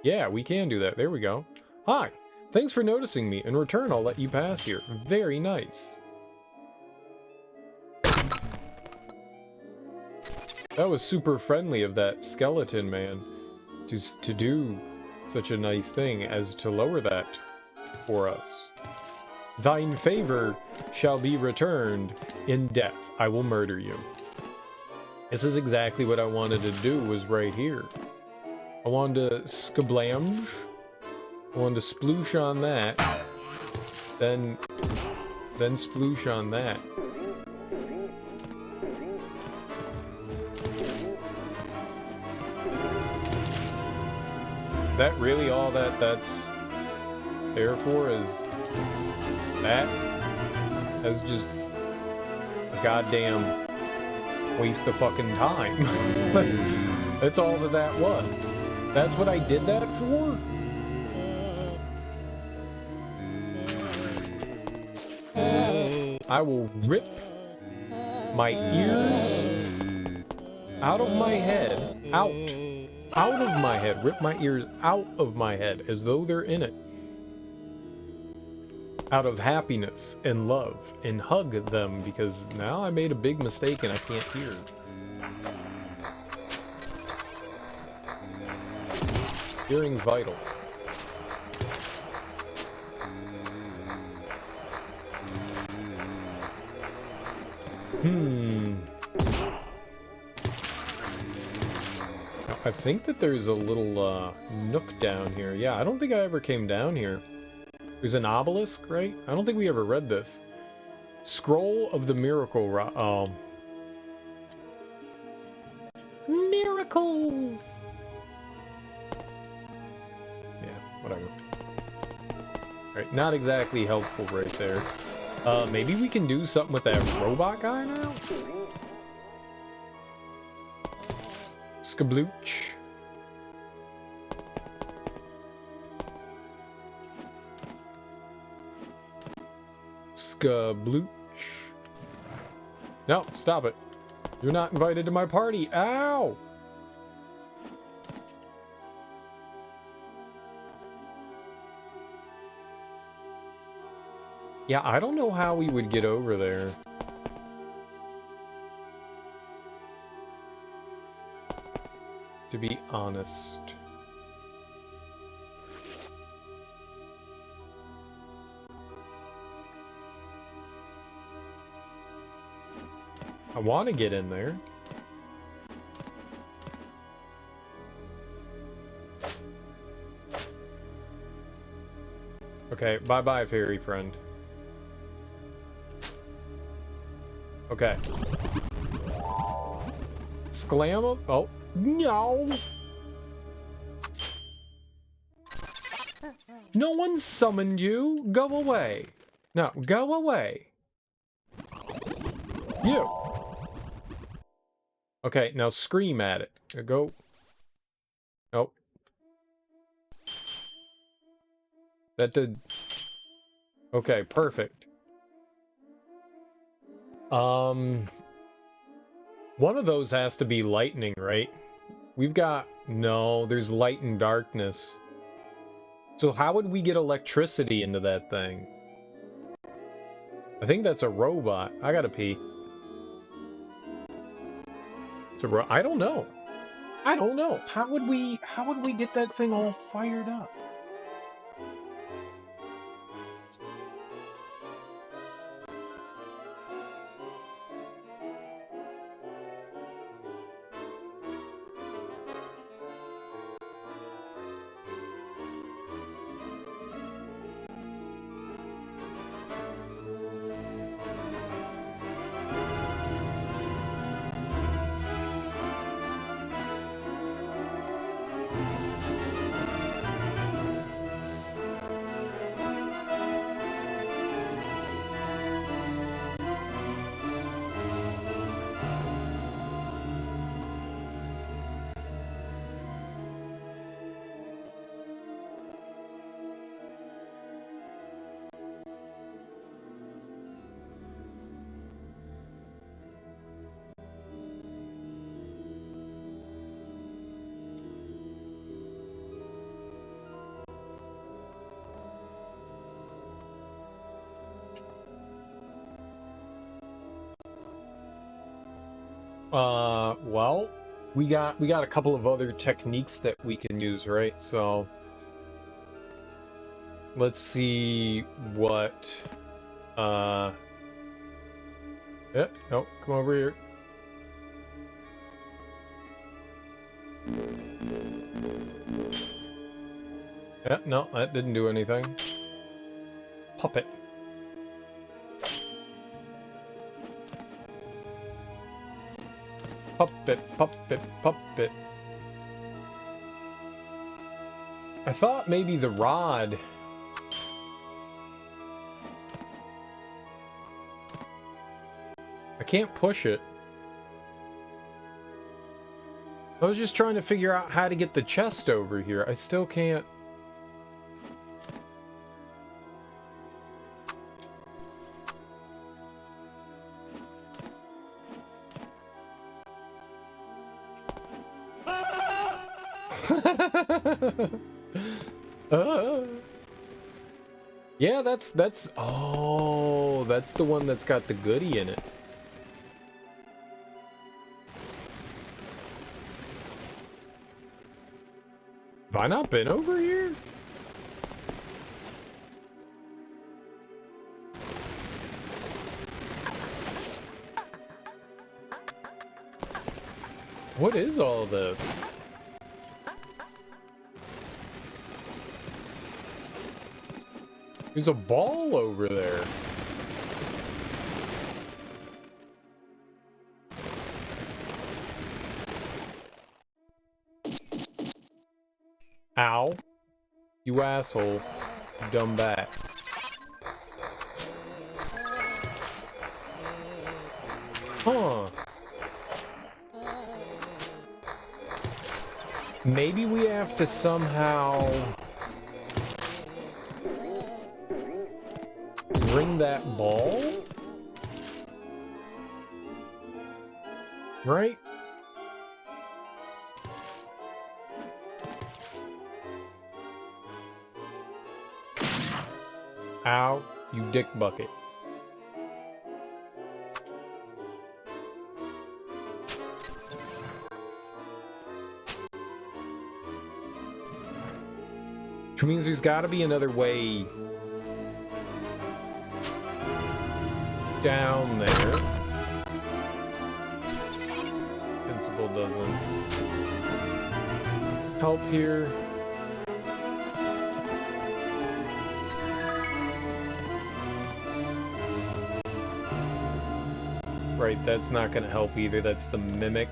Yeah, we can do that. There we go. Hi. Thanks for noticing me. In return, I'll let you pass here. Very nice. That was super friendly of that skeleton man to do such a nice thing as to lower that for us. Thine favor shall be returned. In death, I will murder you. This is exactly what I wanted to do, was right here. I wanted to skablamge. I wanted to sploosh on that. Then sploosh on that. Is that really all that's there for? Is that as just a goddamn waste of fucking time? That's all that was. That's what I did that for? I will rip my ears out of my head, out of my head, rip my ears out of my head as though they're in it. Out of happiness and love, and hug them because now I made a big mistake and I can't hear. Hearing vital. Now, I think that there's a little nook down here. Yeah, I don't think I ever came down here. There's an obelisk, right? I don't think we ever read this. Scroll of the Miracle Rod. Miracles! Yeah, whatever. Alright, not exactly helpful right there. Maybe we can do something with that robot guy now? Skablooch. Skablooch. No, stop it. You're not invited to my party. Ow! Yeah, I don't know how we would get over there. To be honest. I want to get in there. Okay, bye-bye, fairy friend. Okay. Sclam. Oh, no! No one summoned you. Go away. No, go away. You. Okay, now scream at it. Go. Nope. That did. Okay, perfect. One of those has to be lightning, right? We've got... No, there's light and darkness. So how would we get electricity into that thing? I think that's a robot. I gotta pee. It's a I don't know. I don't know. How would we get that thing all fired up? Well, we got a couple of other techniques that we can use, right? So let's see what yeah, no, come over here. Yeah, no, that didn't do anything. Puppet. Puppet, puppet, puppet. I thought maybe the rod. I can't push it. I was just trying to figure out how to get the chest over here. I still can't. Yeah, that's oh, that's the one that's got the goodie in it. Have I not been over here? What is all this? There's a ball over there. Ow. You asshole. You dumb bat. Huh. Maybe we have to somehow ring that ball? Right? Ow, you dick bucket. Which means there's gotta be another way down there. Principal doesn't help here. Right, that's not gonna help either. That's the mimic.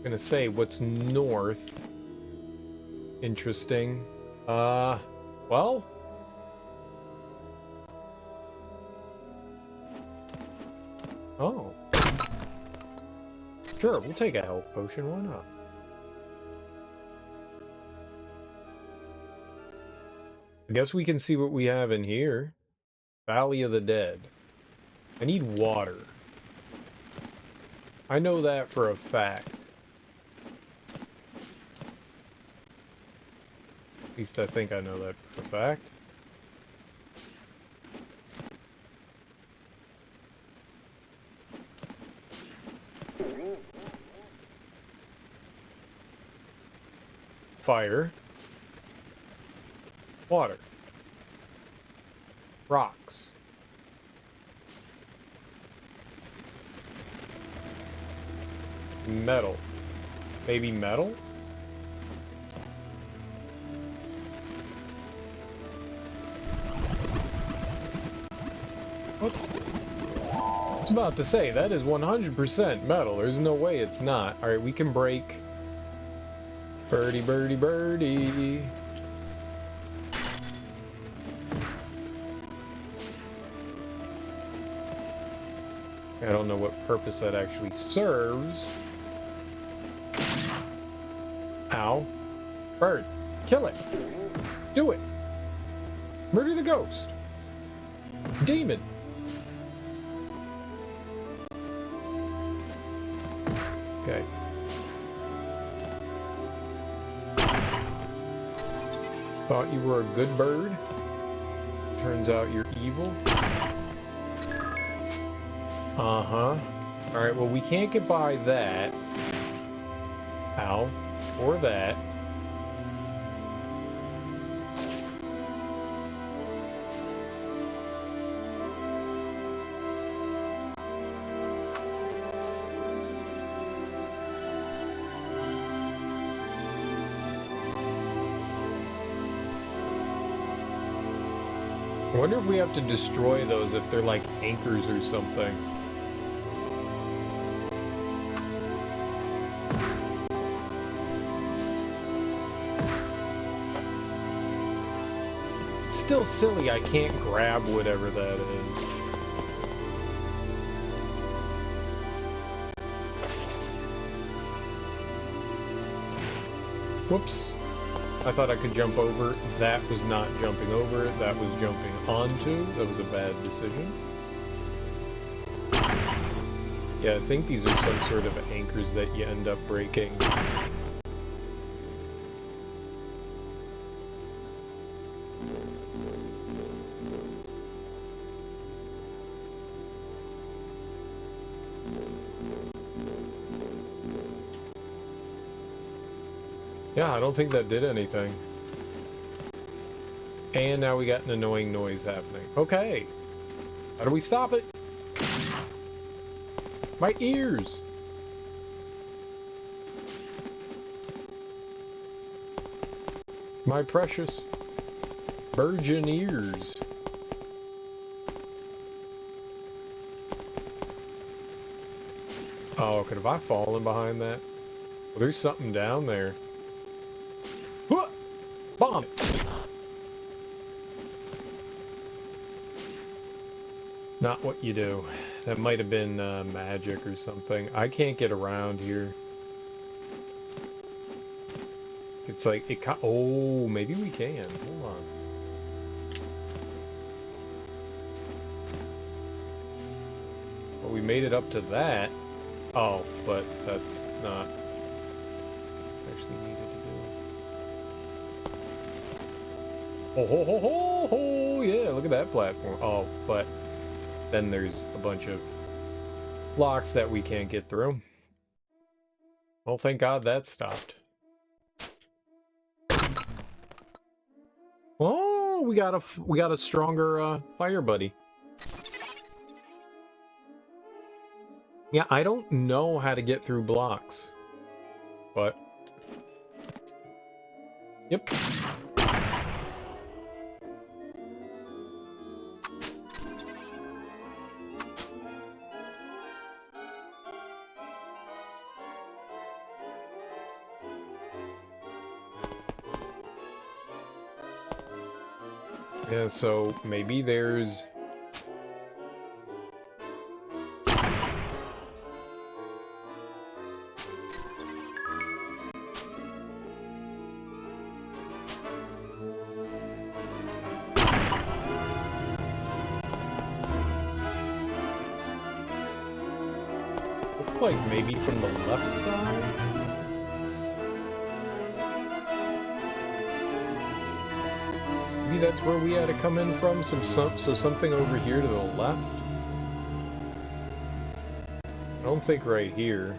Gonna say what's north. Interesting. Well. Oh. Sure, we'll take a health potion, why not? I guess we can see what we have in here. Valley of the Dead. I need water. I know that for a fact. At least I think I know that for a fact. Fire. Water. Rocks. Metal. Maybe metal? What? I was about to say, that is 100% metal. There's no way it's not. Alright, we can break. Birdie, birdie, birdie. I don't know what purpose that actually serves. Ow. Bird. Kill it. Do it. Murder the ghost. Demon. Okay. Thought you were a good bird. Turns out you're evil. Uh-huh. Alright, well, we can't get by that. Ow. Or that. I wonder if we have to destroy those if they're like anchors or something. It's still silly I can't grab whatever that is. Whoops. I thought I could jump over. That was not jumping over. That was jumping onto. That was a bad decision. Yeah, I think these are some sort of anchors that you end up breaking. Yeah, I don't think that did anything. And now we got an annoying noise happening. Okay. How do we stop it? My ears! My precious virgin ears. Oh, could have I fallen behind that? Well, there's something down there. Bomb it! Not what you do. That might have been magic or something. I can't get around here. It's like, oh, maybe we can. Hold on. Well, we made it up to that. Oh, but that's not actually needed to do. Oh, ho, ho, ho, ho, yeah, look at that platform. Oh, but then there's a bunch of blocks that we can't get through. Well, thank God that stopped. Oh, we got a stronger fire buddy. Yeah, I don't know how to get through blocks, but yep. Yeah, so maybe there's... Looks like maybe from the left side? Maybe that's where we had to come in from, so something over here to the left? I don't think right here.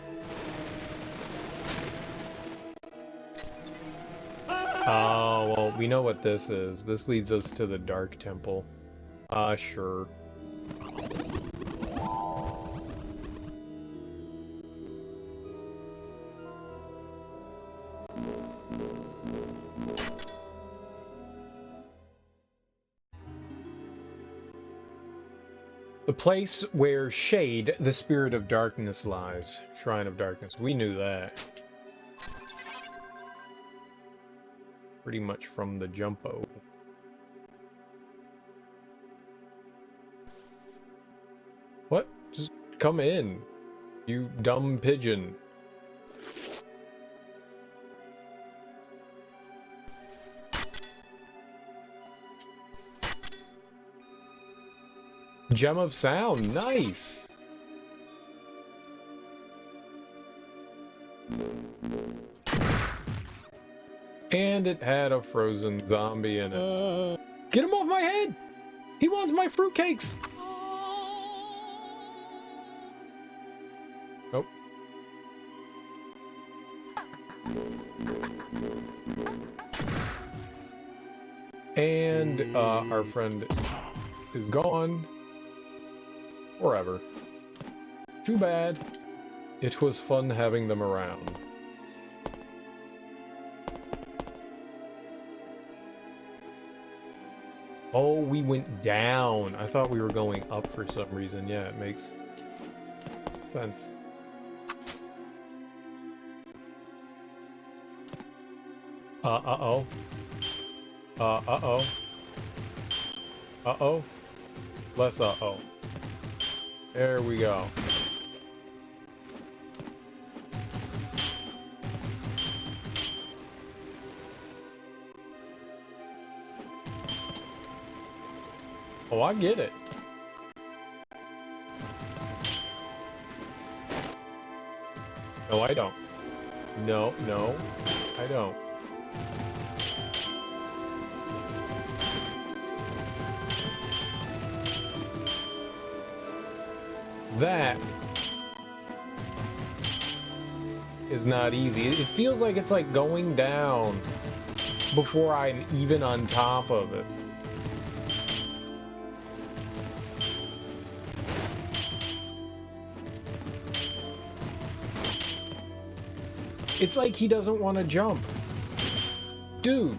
Oh, well, we know what this is. This leads us to the Dark Temple. Sure. The place where Shade, the spirit of darkness, lies. Shrine of Darkness. We knew that. Pretty much from the jumpo. What? Just come in, you dumb pigeon. Gem of Sound, nice! And it had a frozen zombie in it. Get him off my head! He wants my fruitcakes! Nope. And our friend is gone. Forever. Too bad. It was fun having them around. Oh, we went down. I thought we were going up for some reason. Yeah, it makes sense. Uh-oh. Uh-oh. Uh-oh. Less uh-oh. There we go. Oh, I get it. No, I don't. No, no, I don't. That is not easy. It feels like it's like going down before I'm even on top of it. It's like he doesn't want to jump. Dude.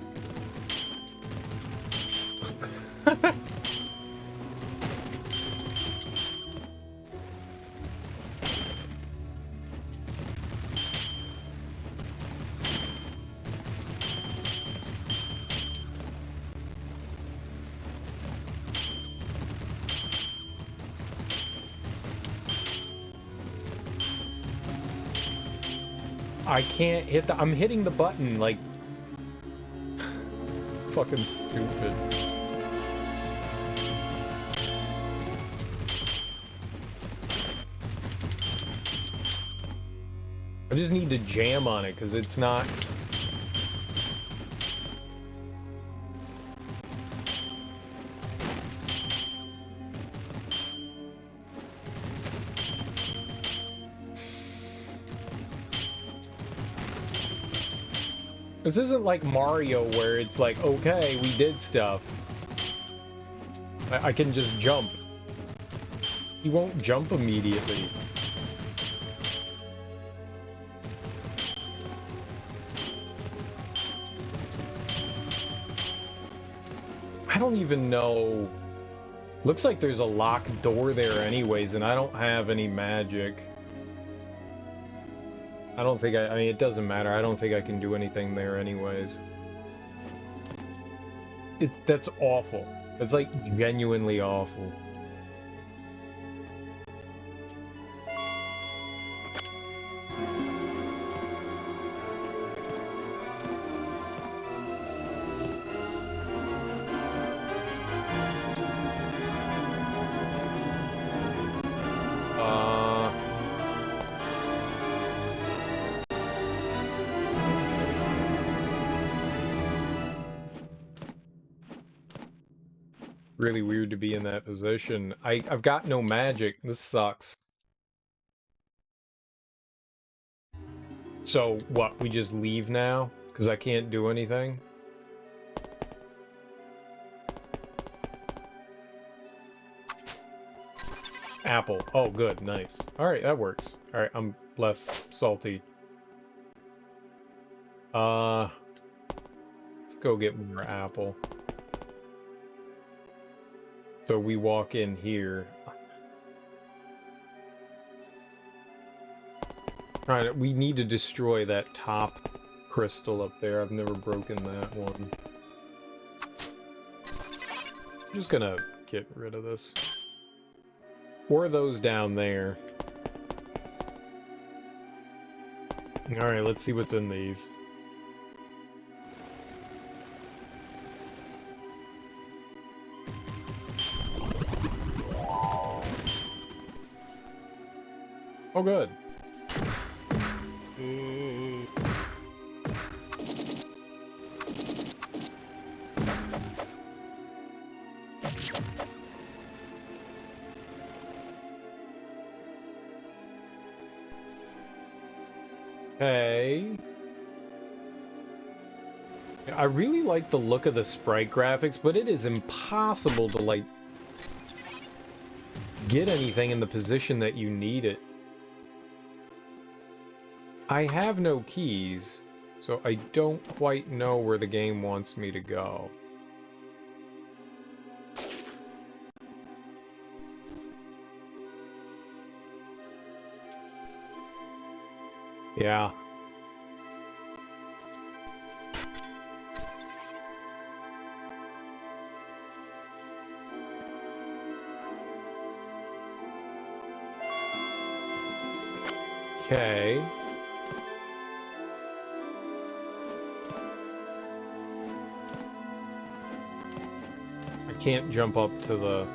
I can't hit the... I'm hitting the button, like, fucking stupid. I just need to jam on it because it's not. This isn't like Mario where it's like, okay, we did stuff. I can just jump. He won't jump immediately. I don't even know. Looks like there's a locked door there anyways, and I don't have any magic. I don't think I mean, it doesn't matter. I don't think I can do anything there anyways. That's awful. That's like genuinely awful. Really weird to be in that position. I've got no magic. This sucks. So what, we just leave now? Because I can't do anything? Apple. Oh, good. Nice. Alright, that works. Alright, I'm less salty. Let's go get more apple. So we walk in here. Alright, we need to destroy that top crystal up there. I've never broken that one. I'm just gonna get rid of this. Or those down there. Alright, let's see what's in these. Oh, good. Hey. I really like the look of the sprite graphics, but it is impossible to, like, get anything in the position that you need it. I have no keys, so I don't quite know where the game wants me to go. Yeah. Okay. Can't jump up to the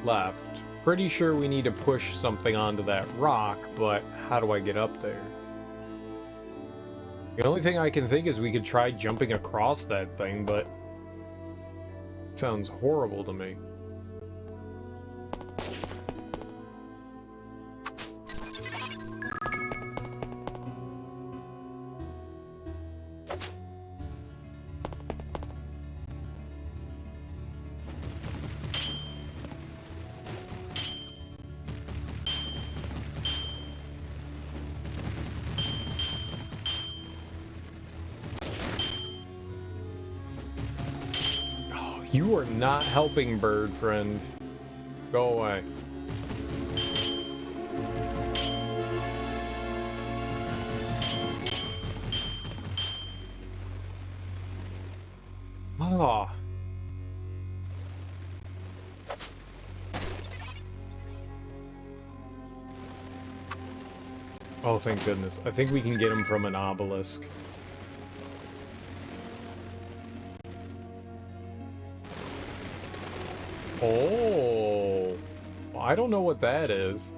left. Pretty sure we need to push something onto that rock, but how do I get up there? The only thing I can think is we could try jumping across that thing, but it sounds horrible to me. You are not helping, bird friend. Go away. Ah. Oh, thank goodness. I think we can get him from an obelisk. Oh, well, I don't know what that is.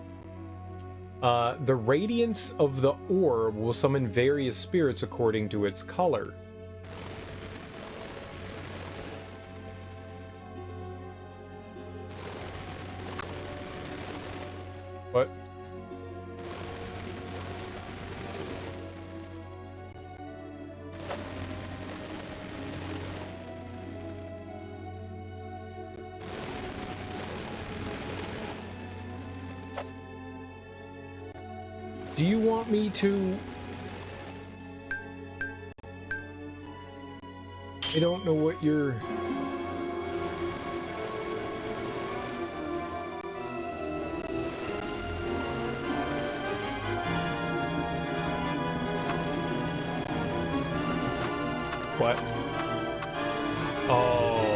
The radiance of the orb will summon various spirits according to its color. What? Do you want me to... I don't know what you're... What? Oh.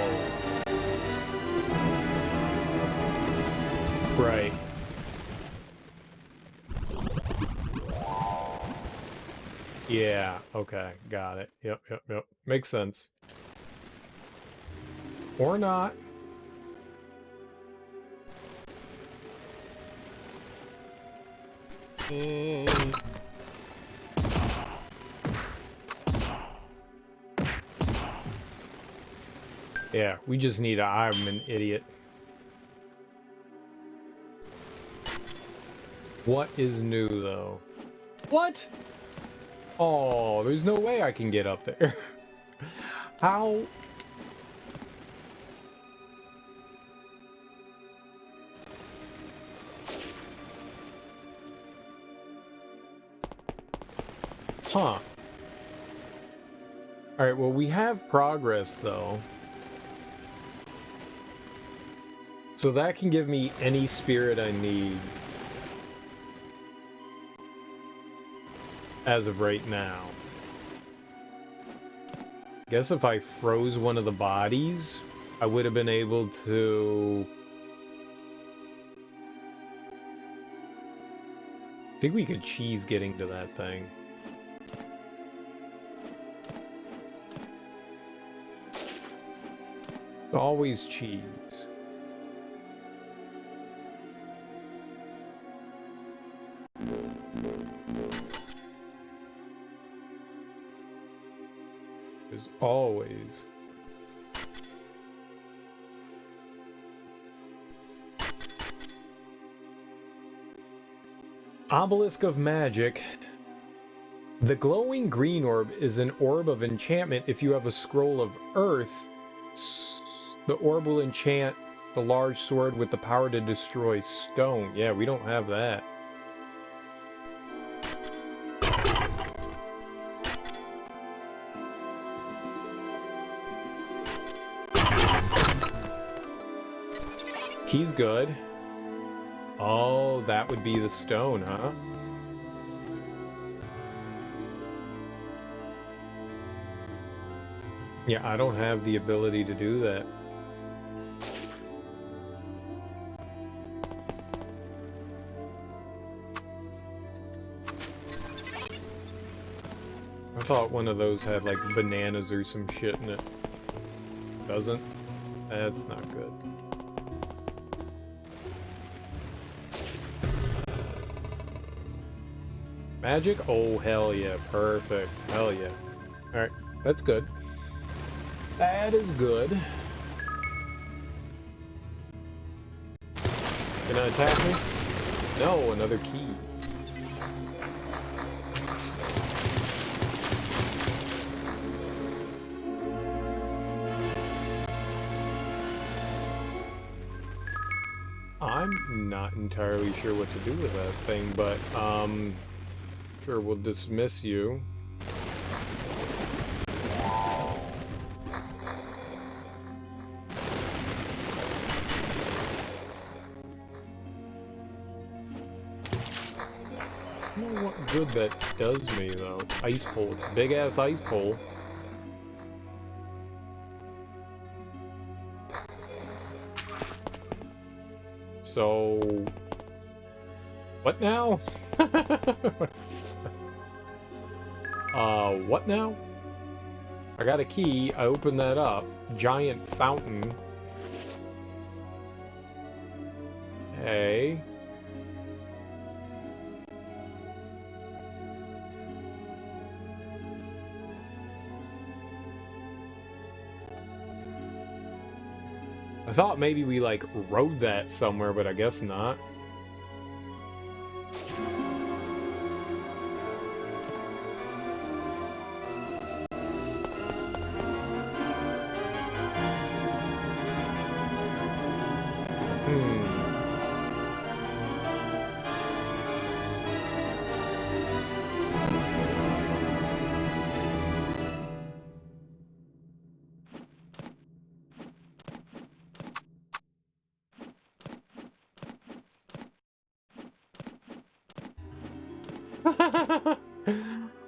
Right. Yeah, okay, got it. Yep. Makes sense. Or not. Yeah, we just need I'm an idiot. What is new, though? What? Oh, there's no way I can get up there. How? Huh. Alright, well, we have progress, though. So that can give me any spirit I need. As of right now. Guess if I froze one of the bodies, I would have been able to... I think we could cheese getting to that thing. Always cheese. As always. Obelisk of Magic. The glowing green orb is an orb of enchantment. If you have a scroll of earth, the orb will enchant the large sword with the power to destroy stone. Yeah, we don't have that. He's good. Oh, that would be the stone, huh? Yeah, I don't have the ability to do that. I thought one of those had like bananas or some shit in it. Doesn't? That's not good. Magic? Oh, hell yeah. Perfect. Hell yeah. Alright, that's good. That is good. Gonna attack me? No, another key. I'm not entirely sure what to do with that thing, but, sure, we'll dismiss you. I don't know what good that does me, though. Ice pole. It's a big-ass ice pole. So... what now? What now? I got a key. I opened that up. Giant fountain. Okay. I thought maybe we, like, rode that somewhere, but I guess not.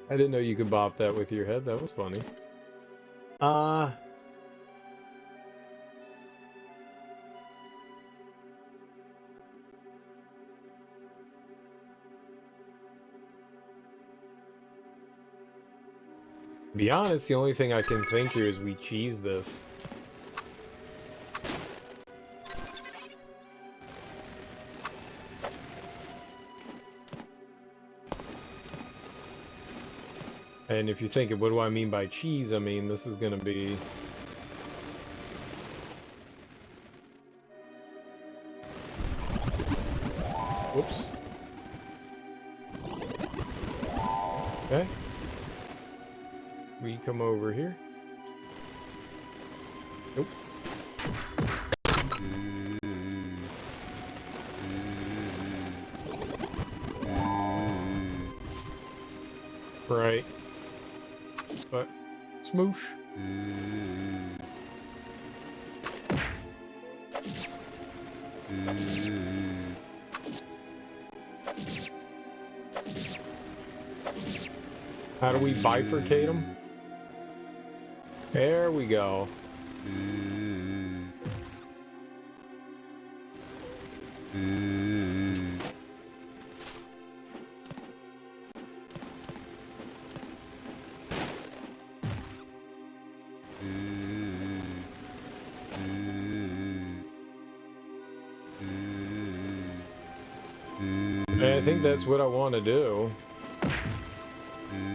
I didn't know you could bop that with your head. That was funny. To be honest, the only thing I can think here is we cheese this. And if you're thinking, what do I mean by cheese? I mean, this is gonna be... Whoops. Okay. We come over here. Nope. Right. But smoosh. How do we bifurcate them? There we go. I think that's what I want to do.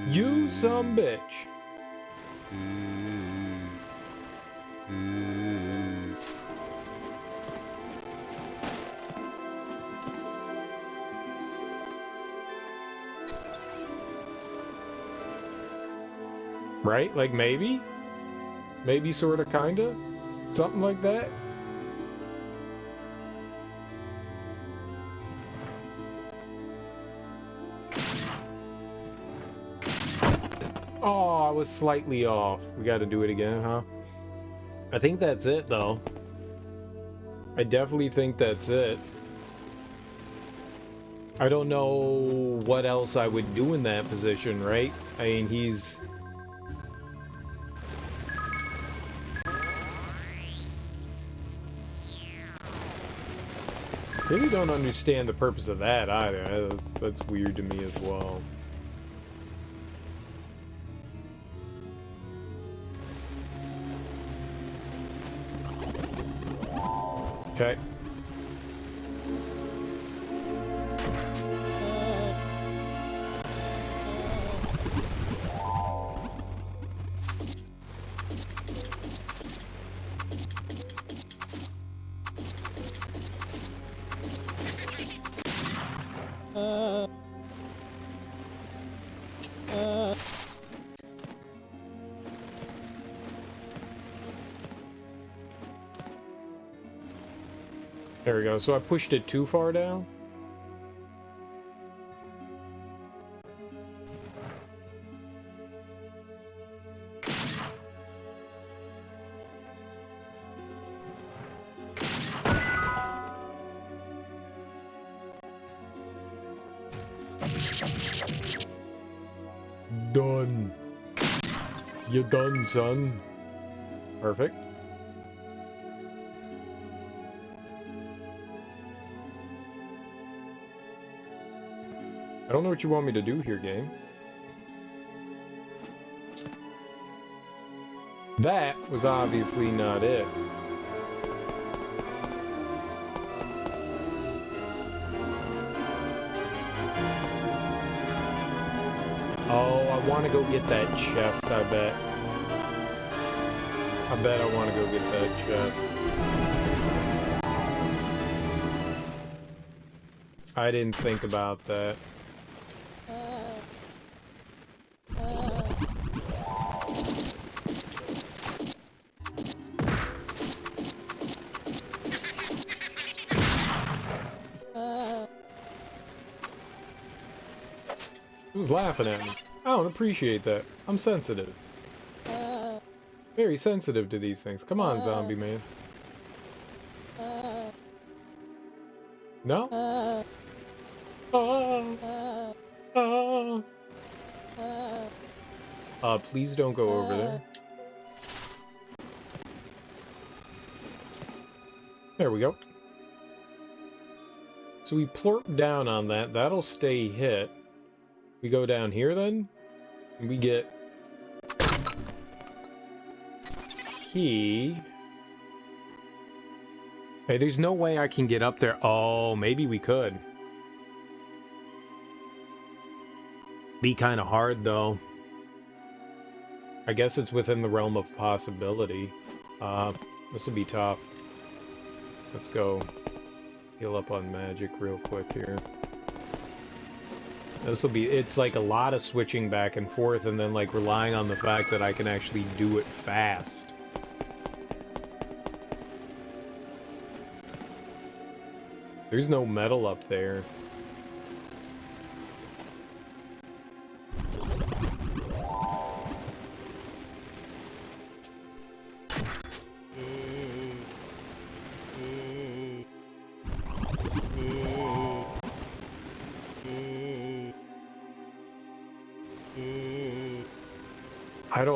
You some bitch. Right? Like maybe? Maybe, sorta, kinda? Something like that? Oh, I was slightly off. We gotta do it again, huh? I think that's it, though. I definitely think that's it. I don't know what else I would do in that position, right? I mean, he's... really don't understand the purpose of that either. That's weird to me as well. Okay. There we go. So I pushed it too far down? Done. You done, son. Perfect. I don't know what you want me to do here, game. That was obviously not it. want to go get that chest, I bet. I bet I want to go get that chest. I didn't think about that. Who's laughing at me? I don't appreciate that. I'm sensitive. Very sensitive to these things. Come on, zombie man. No? Please don't go over there. There we go. So we plorp down on that. That'll stay hit. We go down here then, and we get key. Hey, there's no way I can get up there. Oh, maybe we could. Be kind of hard though. I guess it's within the realm of possibility. This would be tough. Let's go heal up on magic real quick here. This will be, it's like a lot of switching back and forth and then like relying on the fact that I can actually do it fast. There's no metal up there.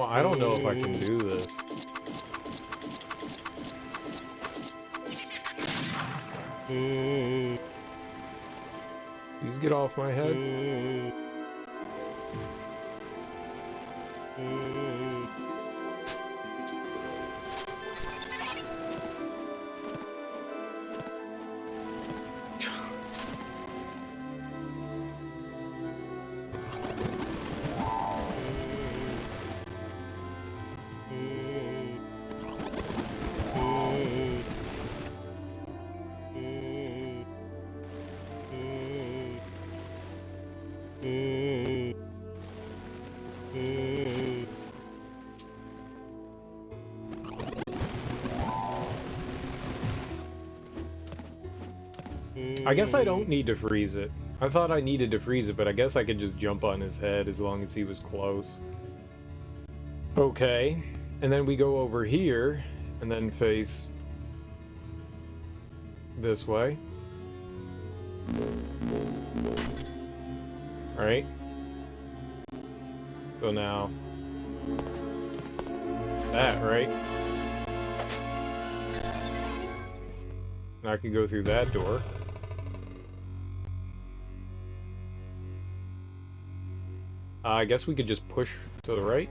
I don't know if I can do this. Please get off my head. I guess I don't need to freeze it. I thought I needed to freeze it, but I guess I could just jump on his head as long as he was close. Okay, and then we go over here and then face this way. Alright. So now that, right? And I can go through that door. I guess we could just push to the right.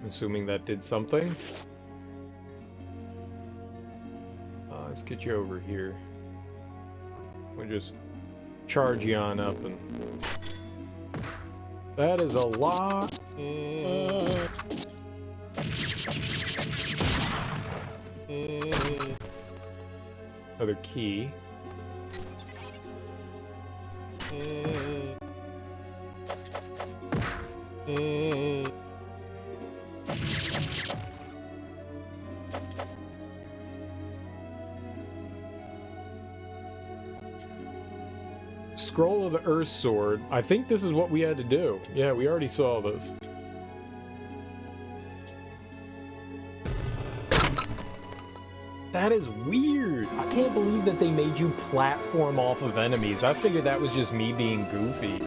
Assuming that did something. Let's get you over here. We'll just charge you on up and... That is a lot. Another key. Scroll of the Earth Sword. I think this is what we had to do. Yeah, we already saw this. That is weird. I can't believe that they made you platform off of enemies. I figured that was just me being goofy.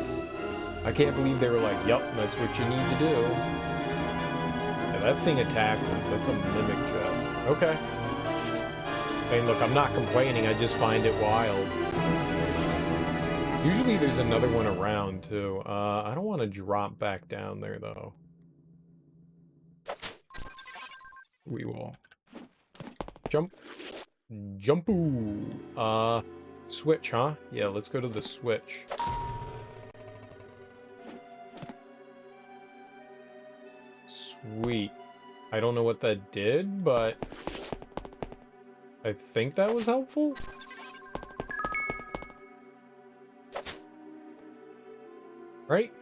I can't believe they were like, yup, that's what you need to do. Yeah, that thing attacks us. That's a mimic chest. Okay. I mean, look, I'm not complaining. I just find it wild. Usually there's another one around, too. I don't want to drop back down there, though. We will. Jump. Jumpoo. Switch, huh? Yeah, let's go to the switch. Sweet. I don't know what that did, but I think that was helpful. Right?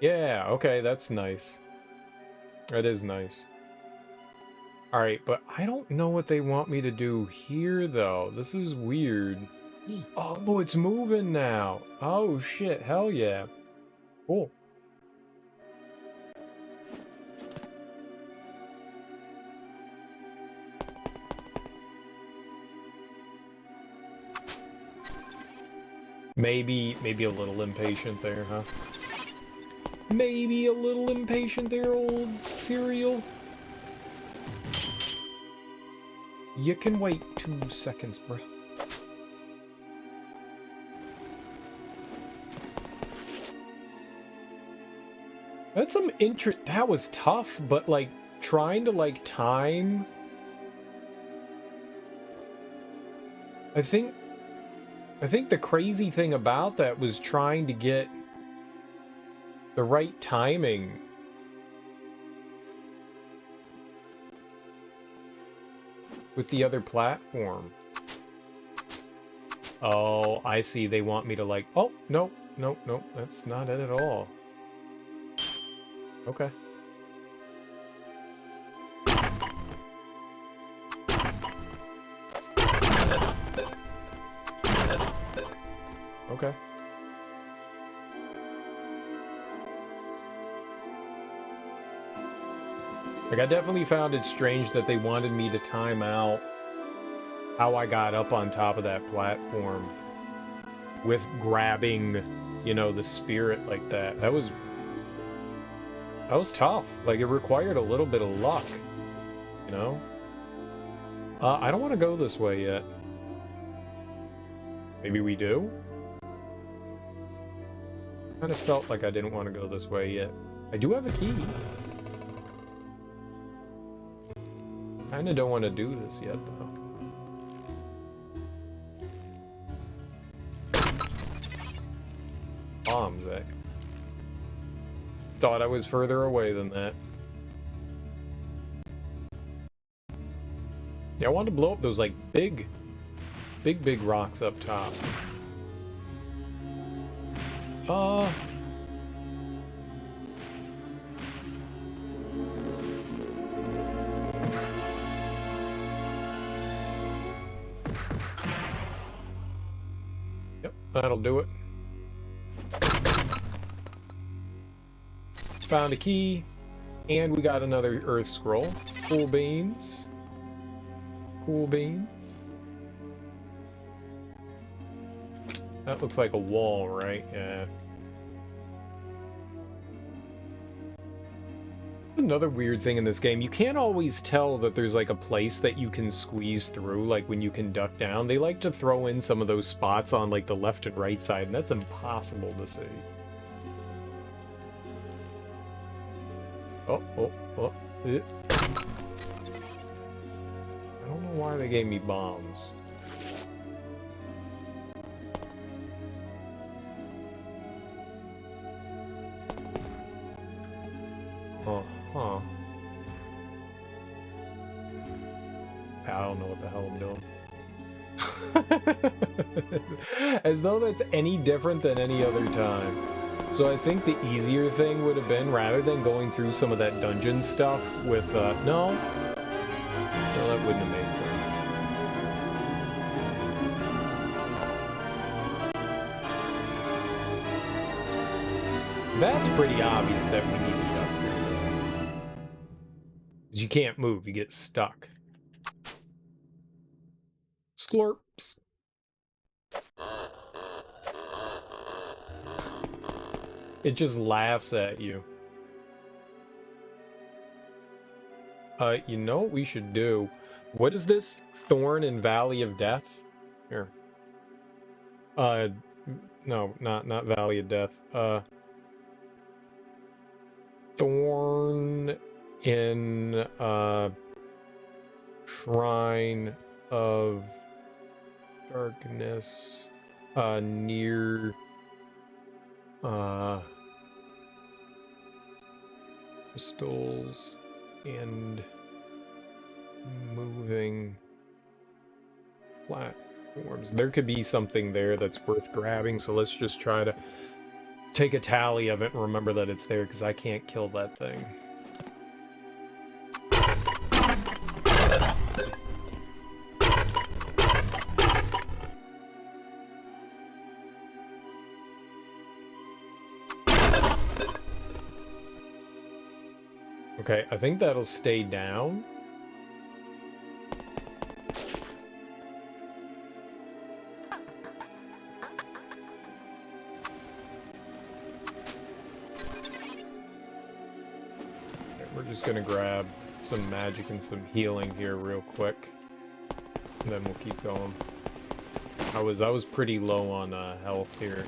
Yeah, okay, that's nice. That is nice. Alright, but I don't know what they want me to do here, though. This is weird. Oh, it's moving now. Oh, shit. Hell yeah. Cool. Maybe a little impatient there, huh? Maybe a little impatient there, old cereal. You can wait 2 seconds, bro. That's some that was tough, but like trying to like time. I think the crazy thing about that was trying to get the right timing. With the other platform. Oh, I see. They want me to like... Oh, no, no, no. That's not it at all. Okay. Okay. Like, I definitely found it strange that they wanted me to time out how I got up on top of that platform with grabbing, you know, the spirit like that. That was tough. Like, it required a little bit of luck, you know? I don't want to go this way yet. Maybe we do? Kind of felt like I didn't want to go this way yet. I do have a key. Kinda don't want to do this yet, though. Bombs, eh? Thought I was further away than that. Yeah, I wanted to blow up those, like, big rocks up top. Yep, that'll do it. Found a key, and we got another Earth Scroll. Cool beans. Cool beans. That looks like a wall, right? Yeah. Another weird thing in this game, you can't always tell that there's like a place that you can squeeze through, like when you can duck down. They like to throw in some of those spots on like the left and right side, and that's impossible to see. Oh. I don't know why they gave me bombs. Huh. I don't know what the hell I'm doing. As though that's any different than any other time. So I think the easier thing would have been, rather than going through some of that dungeon stuff with, no, that wouldn't have made sense. That's pretty obvious that we need to duck here. Because you can't move, you get stuck. Slurps. It just laughs at you. You know what we should do? What is this? Thorn and Valley of Death? Here. No, not Valley of Death. Thorn in, Shrine of darkness near crystals and moving platforms. There could be something there that's worth grabbing, so let's just try to take a tally of it and remember that it's there, because I can't kill that thing. Okay, I think that'll stay down. Okay, we're just gonna grab some magic and some healing here real quick, and then we'll keep going. I was pretty low on health here.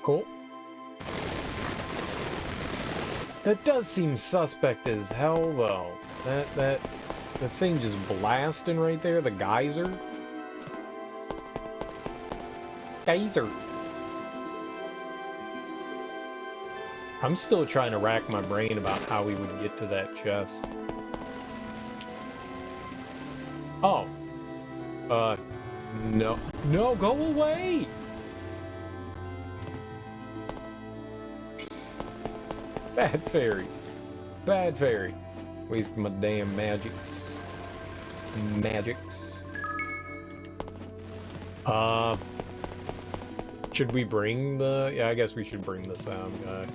Cool. That does seem suspect as hell, though. The thing just blasting right there, the geyser. Geyser. I'm still trying to rack my brain about how we would get to that chest. Oh. No. No, go away! Bad fairy. Bad fairy. Wasting my damn magics. Should we bring the... Yeah, I guess we should bring the sound guy.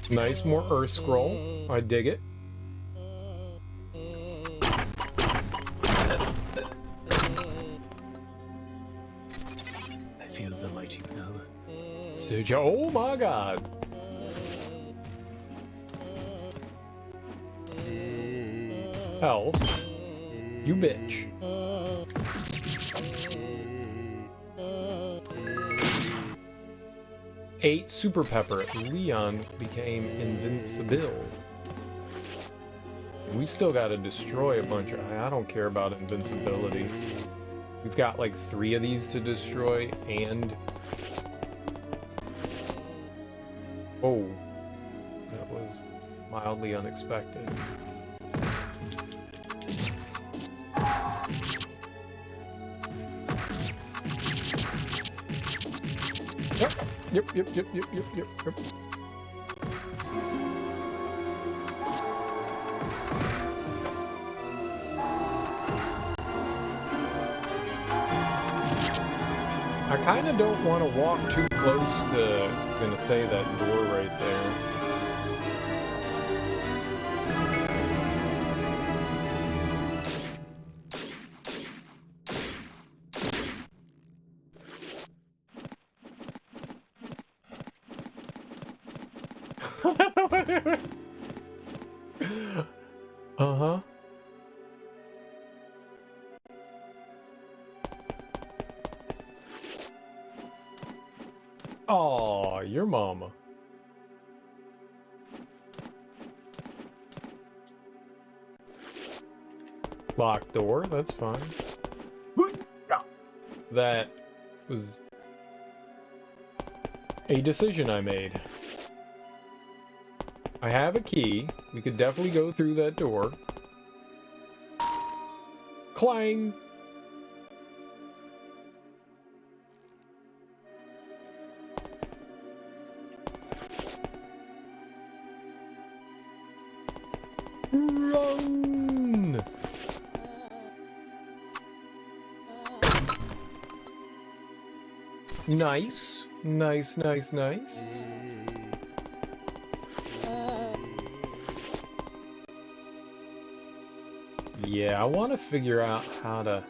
Nice, more Earth Scroll. I dig it. I feel the mighty power. Oh my god. Hell. You bitch. Eight Super Pepper. Leon became invincible. We still gotta destroy a bunch of... I don't care about invincibility. We've got like 3 of these to destroy, and... Oh. That was mildly unexpected. Yep. I kind of don't want to walk too close to, gonna say, that door right there. Uh-huh. Aw, your mama. Locked door, that's fine. That was a decision I made. I have a key. We could definitely go through that door. Clang! Nice. Nice, nice, nice. Yeah, I want to figure out how to...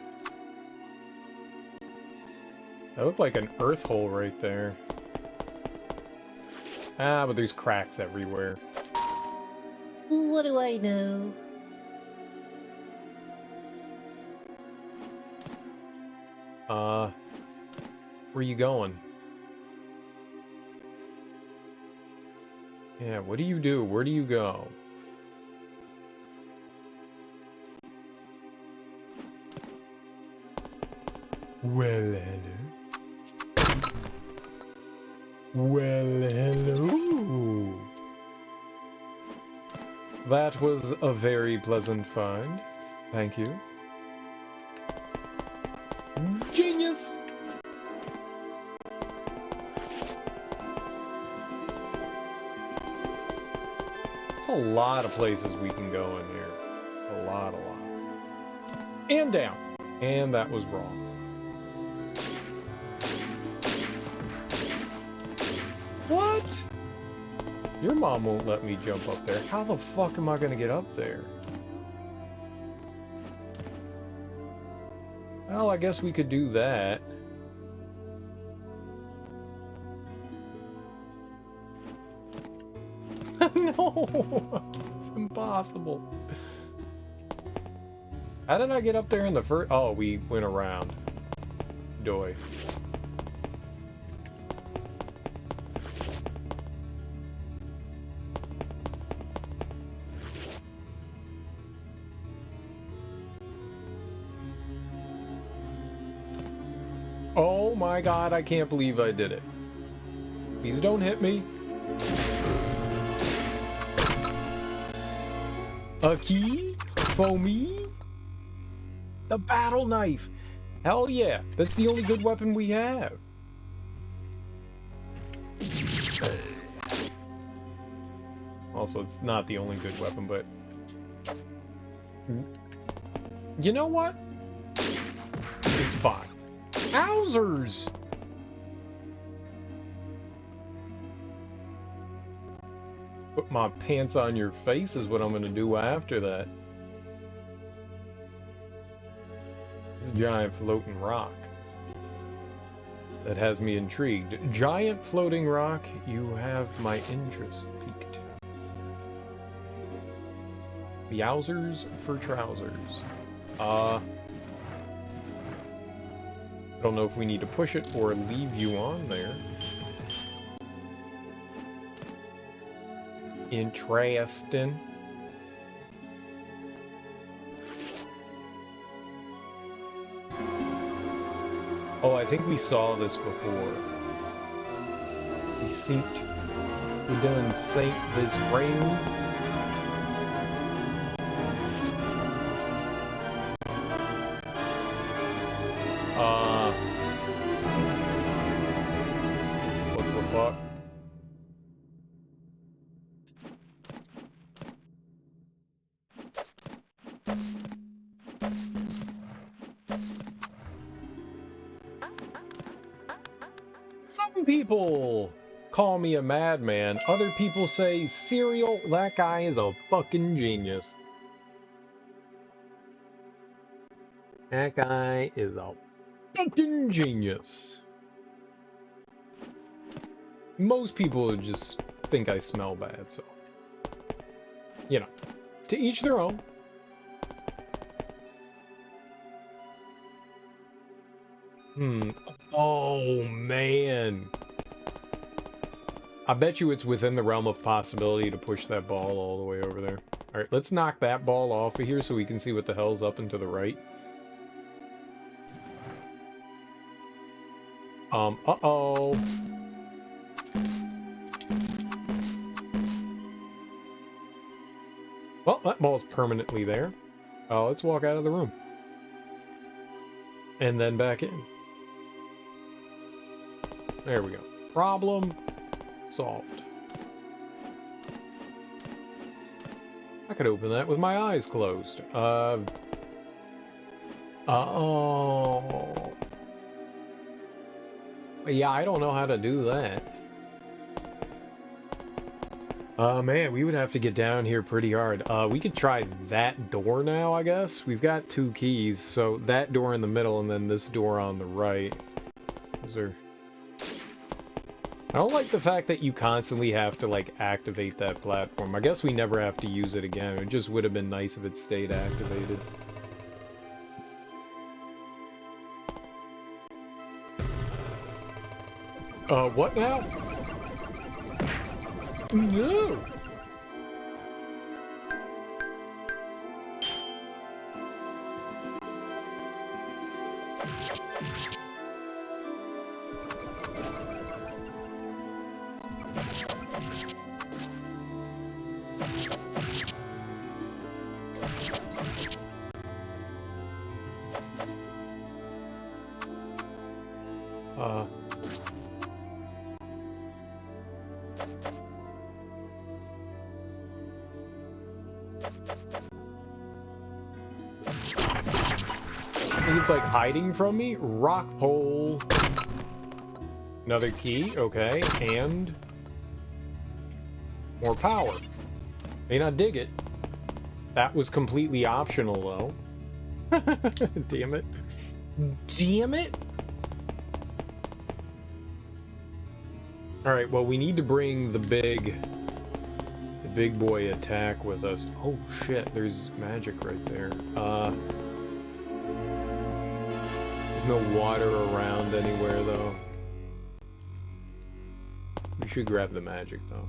That looked like an earth hole right there. Ah, but there's cracks everywhere. What do I know? Where you going? Yeah, what do you do? Where do you go? Well, hello. Well, hello. That was a very pleasant find. Thank you. Genius! There's a lot of places we can go in here. A lot. And down. And that was wrong. What? Your mom won't let me jump up there. How the fuck am I gonna get up there? Well, I guess we could do that. No! It's impossible. How did I get up there in the first... Oh, we went around. Doy. Oh my god, I can't believe I did it. Please don't hit me. A key? For me? The battle knife! Hell yeah, that's the only good weapon we have. Also, it's not the only good weapon, but... You know what? It's fine. Wowzers! Put my pants on your face is what I'm gonna do after that. This giant floating rock. That has me intrigued. Giant floating rock, you have my interest piqued. Yowzers for trousers. I don't know if we need to push it or leave you on there. Interesting. Oh, I think we saw this before. We synced. We done synced this ring. What the fuck? Some people call me a madman. Other people say, Serial, that guy is a fucking genius. That guy is a fucking genius. Most people just think I smell bad, so... You know, to each their own. Oh, man. I bet you it's within the realm of possibility to push that ball all the way over there. Alright, let's knock that ball off of here so we can see what the hell's up and to the right. Uh-oh. Well, that ball's permanently there. Let's walk out of the room. And then back in. There we go. Problem solved. I could open that with my eyes closed. Oh. Yeah, I don't know how to do that. Man, we would have to get down here pretty hard. We could try that door now, I guess. We've got 2 keys, so that door in the middle and then this door on the right. Is there... I don't like the fact that you constantly have to, like, activate that platform. I guess we never have to use it again. It just would have been nice if it stayed activated. What now? No! It's like hiding from me. Rock pole. Another key. Okay. And more power. May not dig it. That was completely optional, though. Damn it. Damn it. Alright, well, we need to bring the big boy attack with us. Oh, shit. There's magic right there. There's no water around anywhere, though. We should grab the magic, though.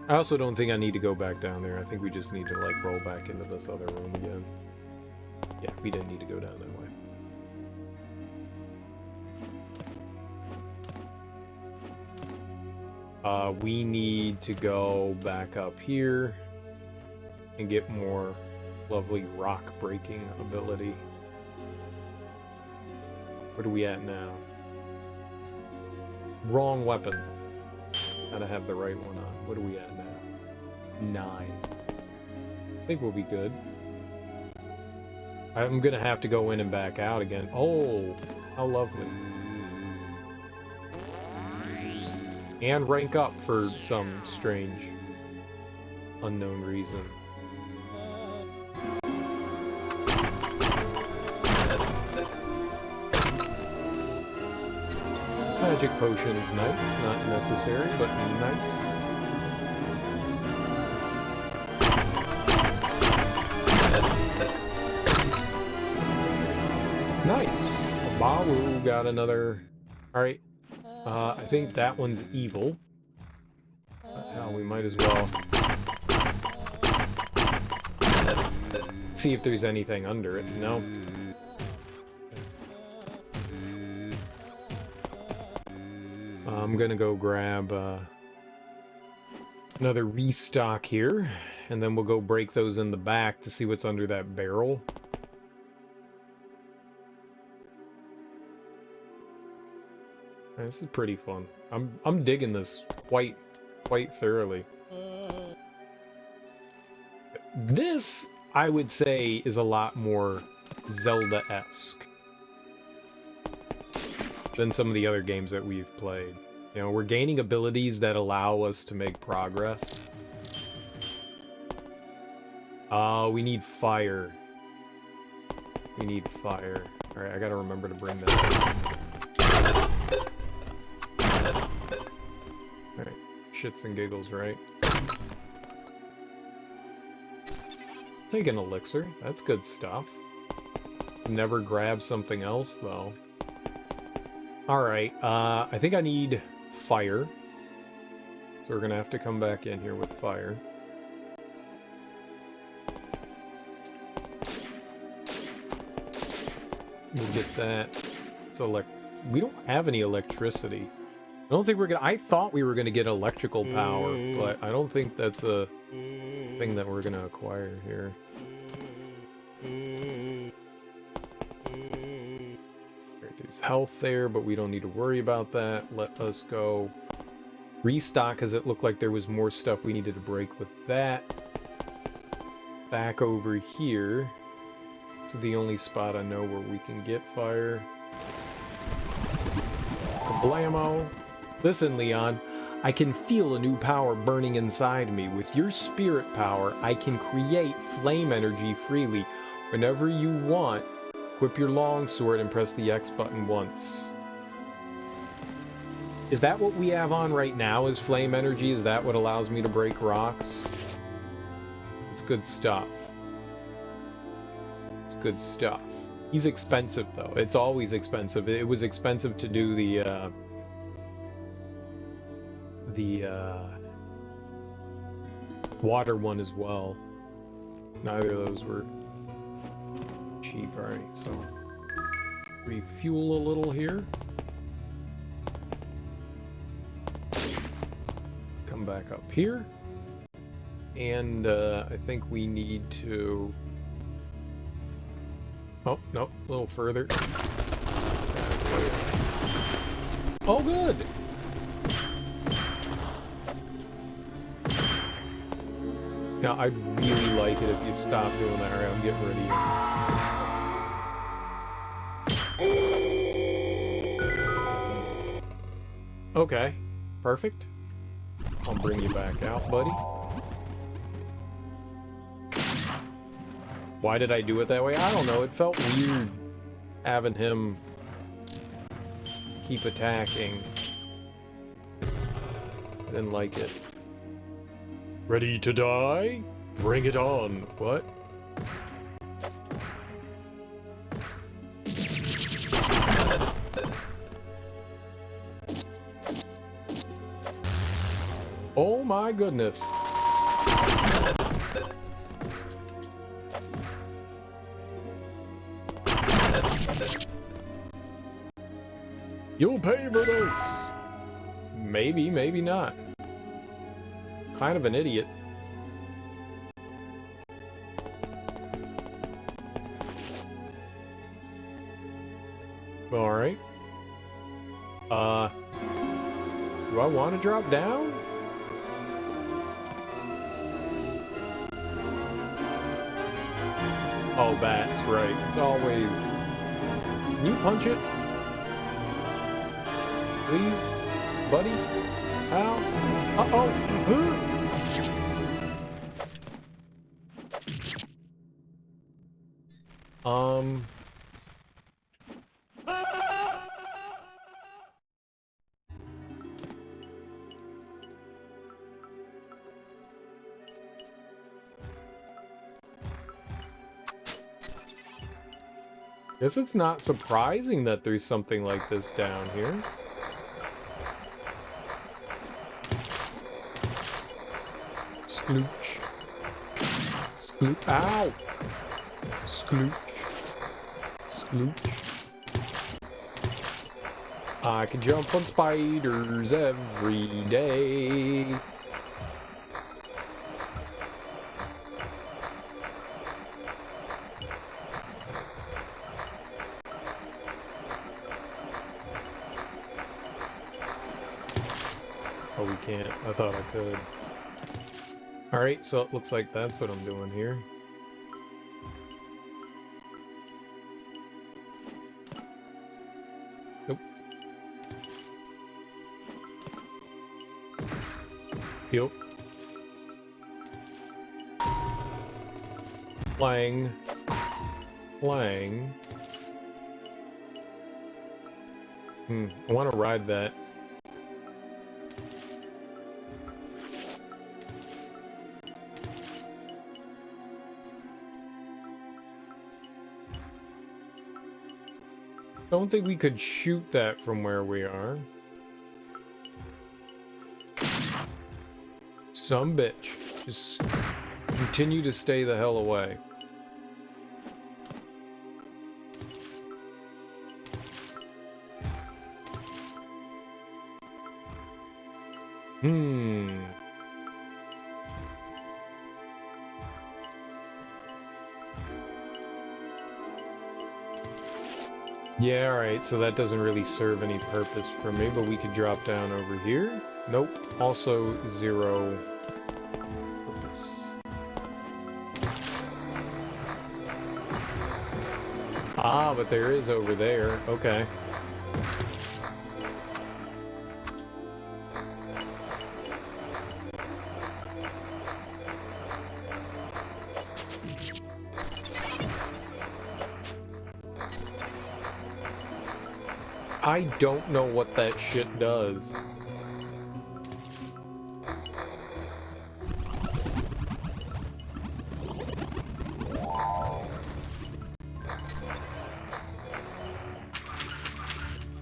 I also don't think I need to go back down there. I think we just need to, like, roll back into this other room again. Yeah, we didn't need to go down that way. We need to go back up here and get more lovely rock breaking ability. What are we at now? Wrong weapon. Gotta have the right one on. What are we at now? 9. I think we'll be good. I'm gonna have to go in and back out again. Oh, how lovely. And rank up for some strange, unknown reason. Magic potions, nice. Not necessary, but nice. Nice. Bawu got another. Alright. I think that one's evil. Hell, we might as well see if there's anything under it. No. I'm gonna go grab another restock here, and then we'll go break those in the back to see what's under that barrel. This is pretty fun. I'm digging this quite thoroughly. This, I would say, is a lot more Zelda-esque than some of the other games that we've played. You know, we're gaining abilities that allow us to make progress. We need fire. We need fire. Alright, I gotta remember to bring that. Alright, shits and giggles, right? Take an elixir. That's good stuff. Never grab something else, though. Alright, I think I need fire. So we're gonna have to come back in here with fire. We'll get that. So, we don't have any electricity. I don't think we're gonna... I thought we were gonna get electrical power, but I don't think that's a thing that we're gonna acquire here. There's health there, but we don't need to worry about that. Let us go restock because it looked like there was more stuff we needed to break with that. Back over here. This is the only spot I know where we can get fire. Kablamo. Listen, Leon, I can feel a new power burning inside me. With your spirit power, I can create flame energy freely. Whenever you want, equip your longsword and press the X button once. Is that what we have on right now, is flame energy? Is that what allows me to break rocks? It's good stuff. It's good stuff. He's expensive, though. It's always expensive. It was expensive to do the water one as well. Neither of those were cheap. Alright, so refuel a little here. Come back up here. And I think we need to... Oh, no, a little further. Oh, good! Now, I'd really like it if you stopped doing that. Alright, I'm getting rid of you. Okay, perfect. I'll bring you back out, buddy. Why did I do it that way? I don't know. It felt weird having him keep attacking. I didn't like it. Ready to die? Bring it on. What? Oh my goodness. You'll pay for this! Maybe, maybe not. Kind of an idiot. Alright. Do I want to drop down? Oh, that's right. It's always... Can you punch it? Please? Buddy? Ow? Uh-oh! Guess it's not surprising that there's something like this down here. Splooch. Splooch. Ow! Splooch. Splooch. I can jump on spiders every day. Oh, we can't. I thought I could. Alright, so it looks like that's what I'm doing here. Nope. Yep. Clang. Clang. I want to ride that. Don't think we could shoot that from where we are. Some bitch. Just continue to stay the hell away. Yeah, alright, so that doesn't really serve any purpose for me, but we could drop down over here. Nope, also 0 purpose. Ah, but there is over there. Okay. I don't know what that shit does.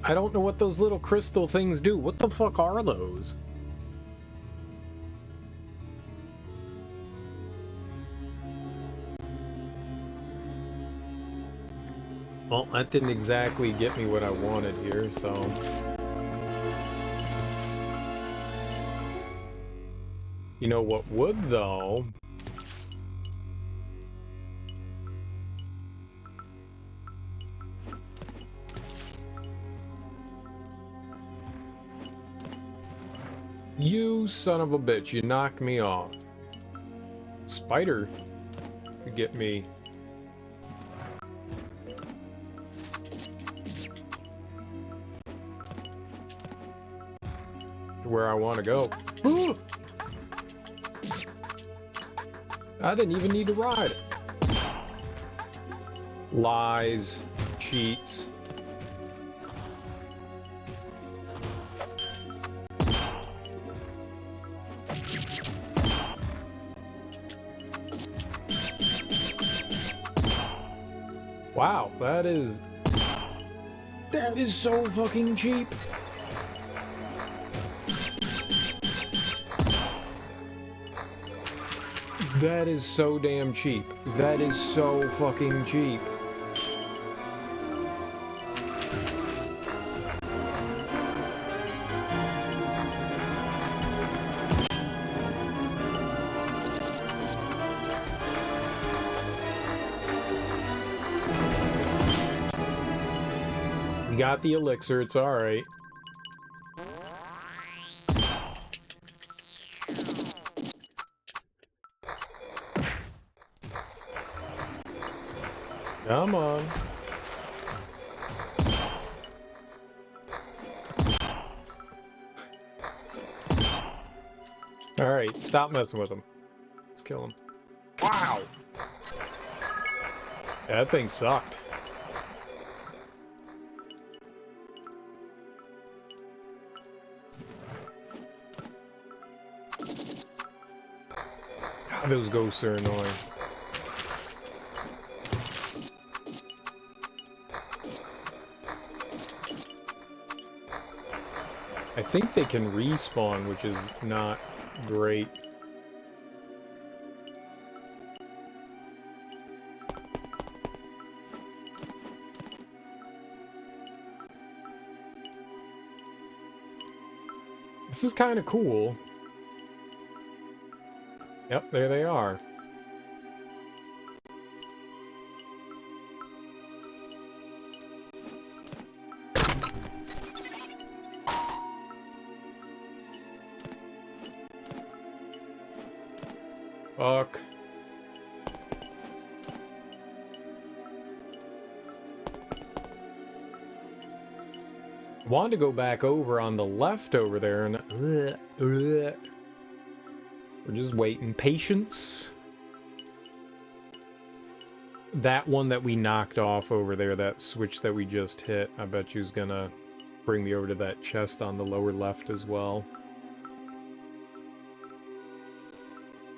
I don't know what those little crystal things do. What the fuck are those? Well, that didn't exactly get me what I wanted here, so... You know what would, though? You son of a bitch, you knocked me off. Spider could get me. To where I want to go. Ooh! I didn't even need to ride it. Lies, cheats. Wow, that is so fucking cheap. That is so damn cheap. That is so fucking cheap. We got the elixir, it's alright. Come on. Alright, stop messing with him. Let's kill him. Wow! That thing sucked. God, those ghosts are annoying. I think they can respawn, which is not great. This is kind of cool. Yep, there they are. Fuck. Wanted to go back over on the left over there and we're just waiting. Patience. That one that we knocked off over there, that switch that we just hit, I bet you's gonna bring me over to that chest on the lower left as well.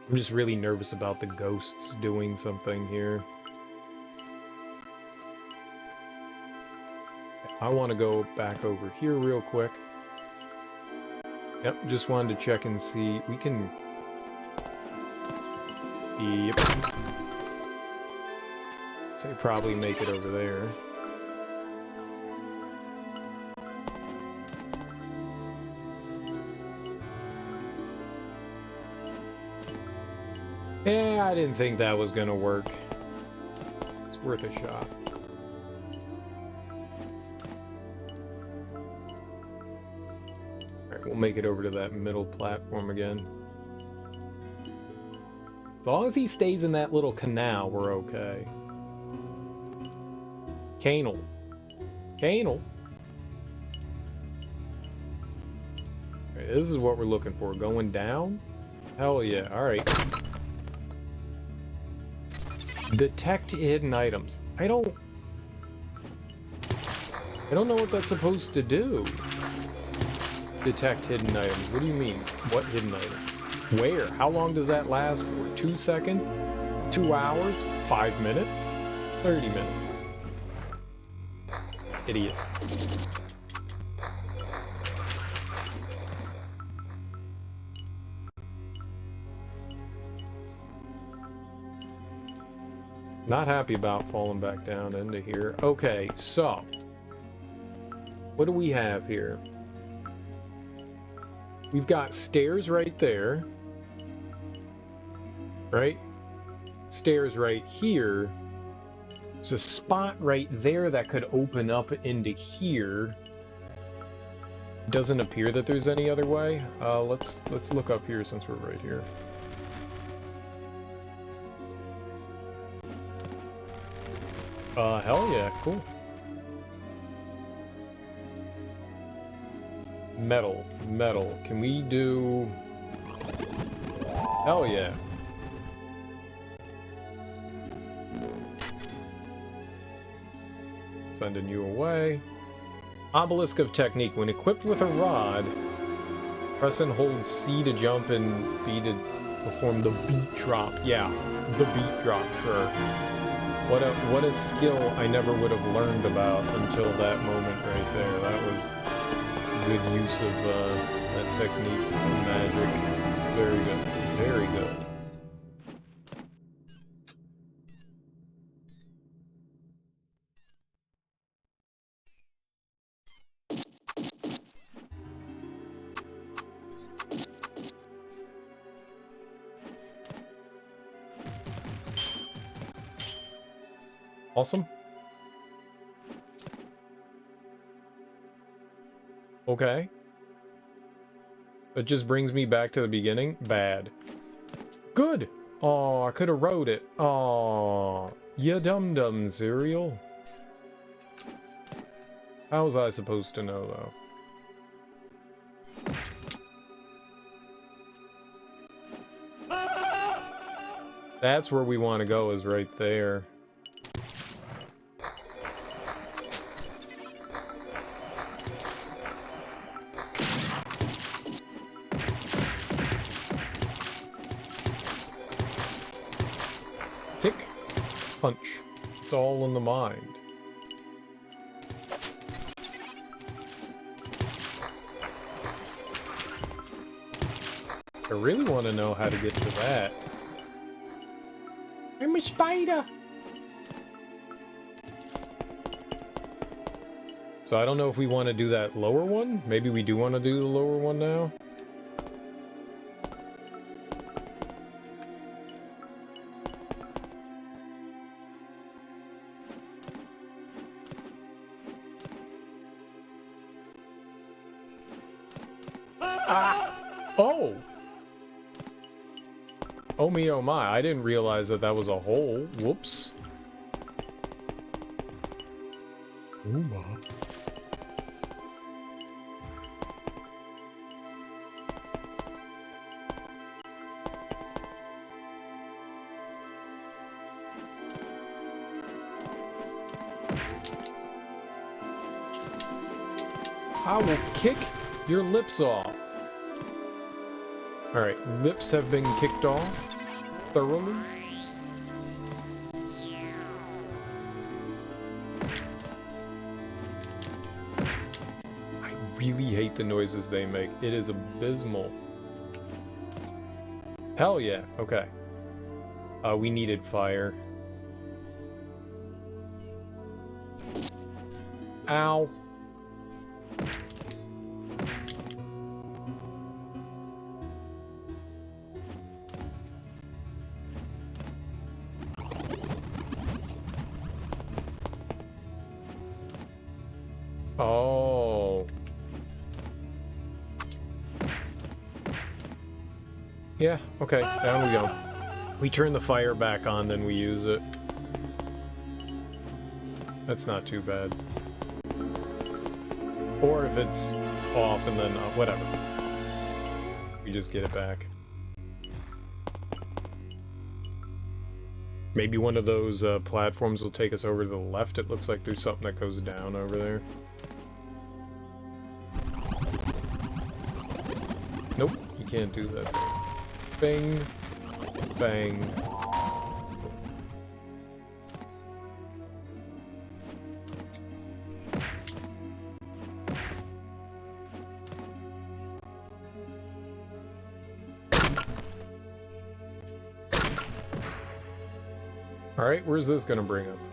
I'm just really nervous about the ghosts doing something here. I want to go back over here real quick. Yep, just wanted to check and see. We can... Yep. So probably make it over there. Yeah, I didn't think that was gonna work. It's worth a shot. make it over to that middle platform again. As long as he stays in that little canal, we're okay. Canal. Canal. Okay, this is what we're looking for. Going down? Hell yeah. Alright. Detect hidden items. I don't know what that's supposed to do. Detect hidden items. What do you mean? What hidden item? Where? How long does that last for? 2 seconds? 2 hours? 5 minutes? 30 minutes? Idiot. Not happy about falling back down into here. Okay, so what do we have here? We've got stairs right there. Right? Stairs right here. There's a spot right there that could open up into here. Doesn't appear that there's any other way. Let's look up here since we're right here. Hell yeah, cool. Metal, metal. Can we do... Hell yeah. Sending you away. Obelisk of Technique. When equipped with a rod, press and hold C to jump and B to perform the beat drop. Yeah, the beat drop, sure. What a skill I never would have learned about until that moment right there. That was good use of that technique of magic. Very good. Very good. Awesome. Okay. It just brings me back to the beginning. Bad. Good! Aw, I could have wrote it. Aw, ya dum-dum, cereal. How was I supposed to know, though? That's where we want to go, is right there. Kick, punch. It's all in the mind. I really want to know how to get to that. I'm a spider! So I don't know if we want to do that lower one. Maybe we do want to do the lower one now. Oh! Oh me, oh my. I didn't realize that that was a hole. Whoops. Oh my. I will kick your lips off. Alright, lips have been kicked off thoroughly. I really hate the noises they make. It is abysmal. Hell yeah, okay. We needed fire. Ow. Oh. Yeah, okay, down we go. We turn the fire back on, then we use it. That's not too bad. Or if it's off and then whatever. We just get it back. Maybe one of those platforms will take us over to the left. It looks like there's something that goes down over there. Nope, you can't do that. Bang. Bang. Alright, where's this gonna bring us?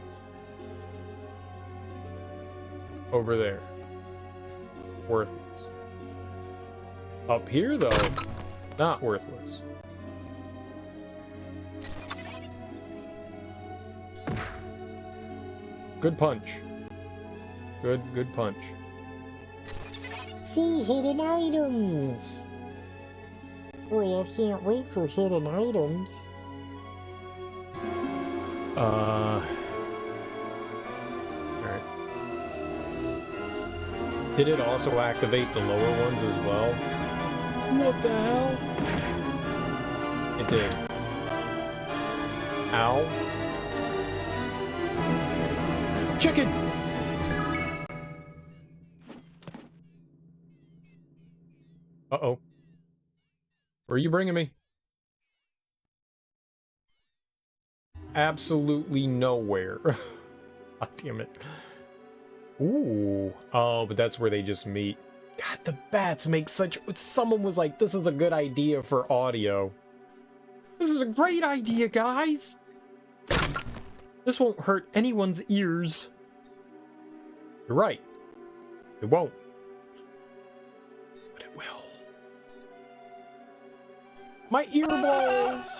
Over there. Worthless. Up here, though, not worthless. Good punch. Good punch. See hidden items! Boy, I can't wait for hidden items. Alright. Did it also activate the lower ones as well? What the hell? It did. Ow. Chicken! Uh-oh. Where are you bringing me? Absolutely nowhere. God damn it. Ooh. Oh, but that's where they just meet. God, the bats make such... Someone was like, this is a good idea for audio. This is a great idea, guys! This won't hurt anyone's ears. You're right. It won't. But it will. My earballs!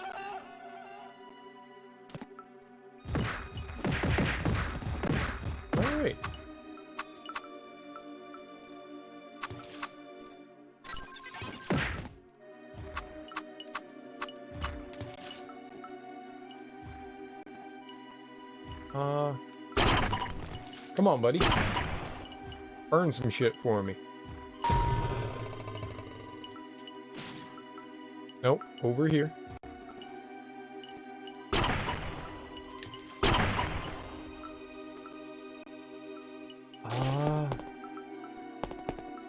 Alright. Come on, buddy. Burn some shit for me. Nope, over here.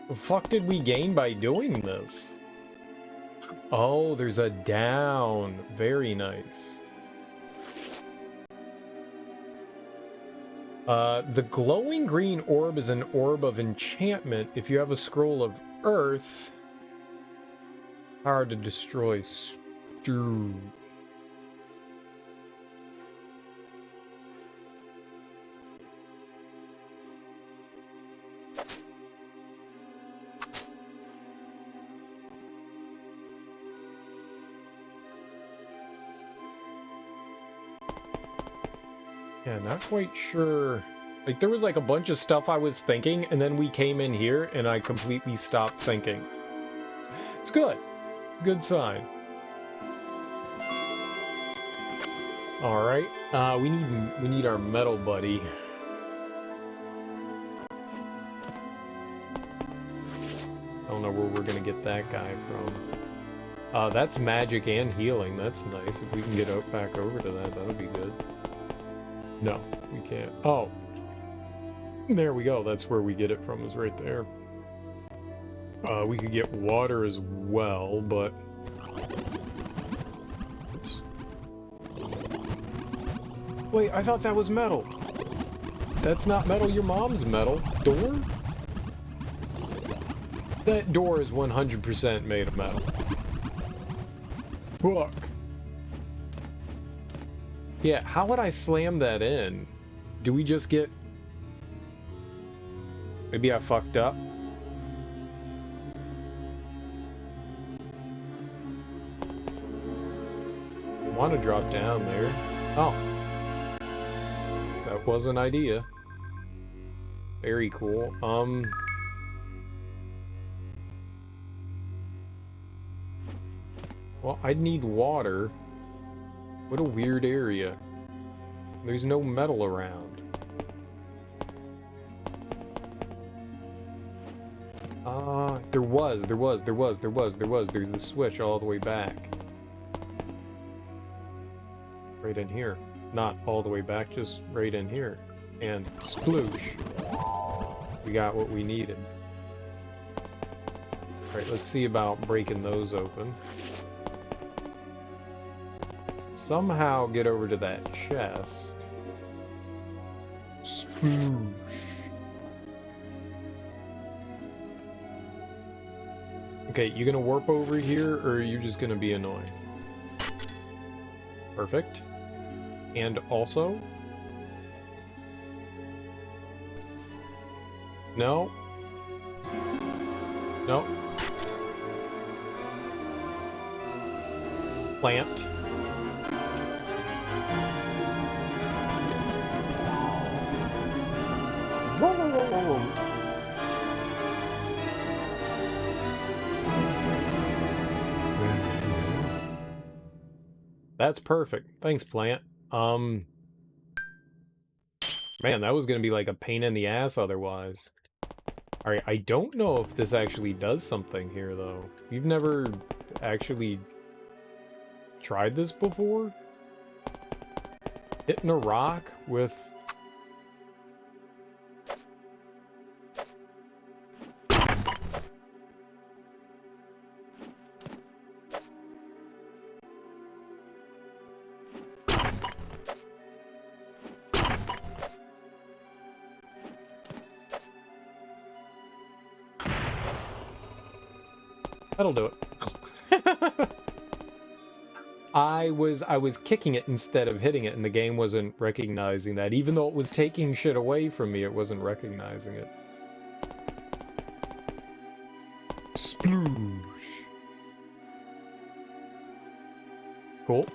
The fuck did we gain by doing this? Oh, there's a down. Very nice. The glowing green orb is an orb of enchantment. If you have a scroll of earth, power to destroy stew. Yeah, not quite sure. Like, there was like a bunch of stuff I was thinking, and then we came in here, and I completely stopped thinking. It's good. Good sign. Alright, we need our metal buddy. I don't know where we're gonna get that guy from. That's magic and healing. That's nice. If we can get back over to that, that'll be good. No, we can't. Oh. There we go. That's where we get it from, is right there. We could get water as well, but... Oops. Wait, I thought that was metal. That's not metal, your mom's metal. Door? That door is 100% made of metal. Fuck. Yeah, how would I slam that in? Do we just get... Maybe I fucked up? I want to drop down there. Oh. That was an idea. Very cool. Well, I'd need water. What a weird area. There's no metal around. There's the switch all the way back. Right in here. Not all the way back, just right in here. And sploosh. We got what we needed. Alright, let's see about breaking those open. Somehow get over to that chest. Sploosh. Okay, you gonna warp over here, or are you just gonna be annoying? Perfect. And also... No. No. Plant. Whoa, whoa, whoa, whoa, whoa. That's perfect. Thanks, plant. Man, that was gonna be like a pain in the ass otherwise. Alright, I don't know if this actually does something here, though. You've never actually tried this before? Hitting a rock with... That'll do it. I was kicking it instead of hitting it, and the game wasn't recognizing that. Even though it was taking shit away from me, it wasn't recognizing it. Sploosh. Cool.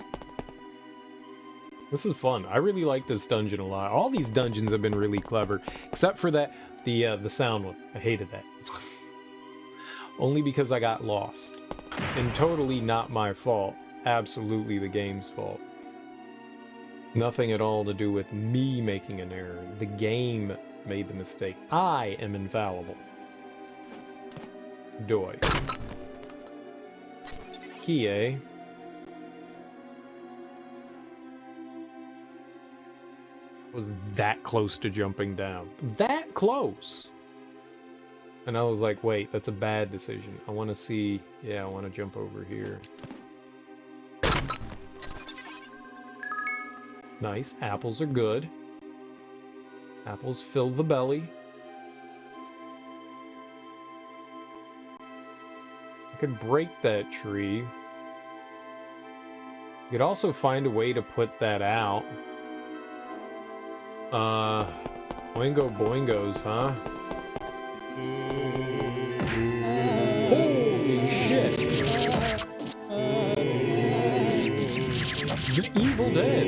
This is fun. I really like this dungeon a lot. All these dungeons have been really clever, except for that the sound one. I hated that. Only because I got lost. And totally not my fault. Absolutely the game's fault. Nothing at all to do with me making an error. The game made the mistake. I am infallible. Doi. Kie. Was that close to jumping down. That close! And I was like, wait, that's a bad decision. I want to see... Yeah, I want to jump over here. Nice. Apples are good. Apples fill the belly. I could break that tree. You could also find a way to put that out. Boingo boingos, huh? Holy shit! The Evil Dead!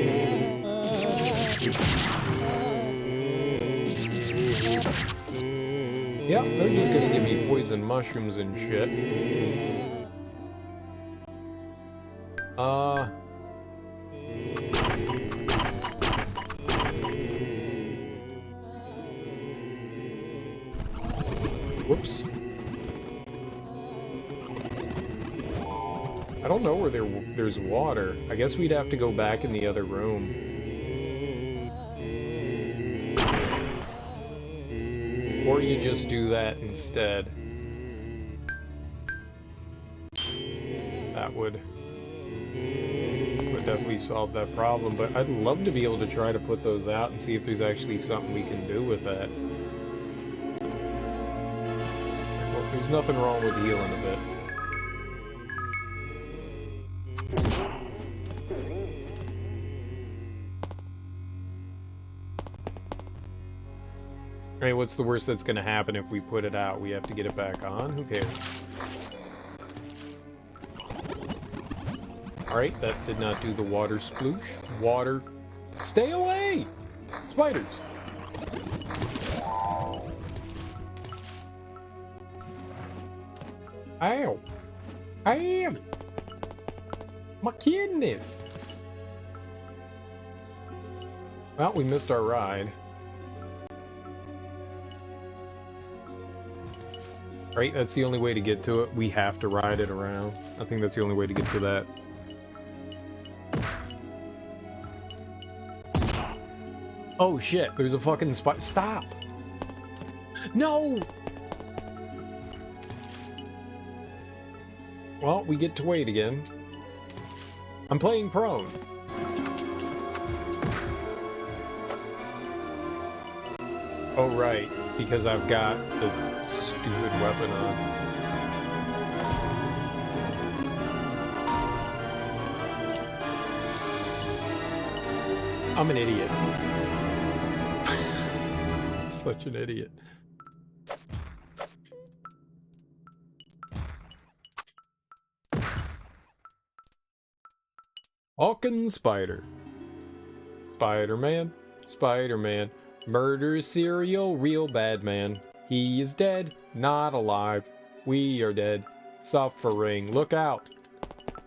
Yep, they're just gonna give me poison mushrooms and shit. Whoops. I don't know where there's water. I guess we'd have to go back in the other room. Or you just do that instead. That would definitely solve that problem, but I'd love to be able to try to put those out and see if there's actually something we can do with that. Well, there's nothing wrong with healing a bit. Hey, what's the worst that's gonna happen if we put it out? We have to get it back on? Who cares? Alright, that did not do the water sploosh. Water. Stay away! Spiders! Ow! I am! My goodness. Well, we missed our ride. Right, that's the only way to get to it. We have to ride it around. I think that's the only way to get to that. Oh shit, there's a fucking spot. Stop! No! Well, we get to wait again. I'm playing prone. Oh right, because I've got the stupid weapon on. I'm an idiot. Such an idiot. Hawking Spider. Spider-Man. Spider-Man. Murder serial, real bad man. He is dead, not alive. We are dead. Suffering. Look out.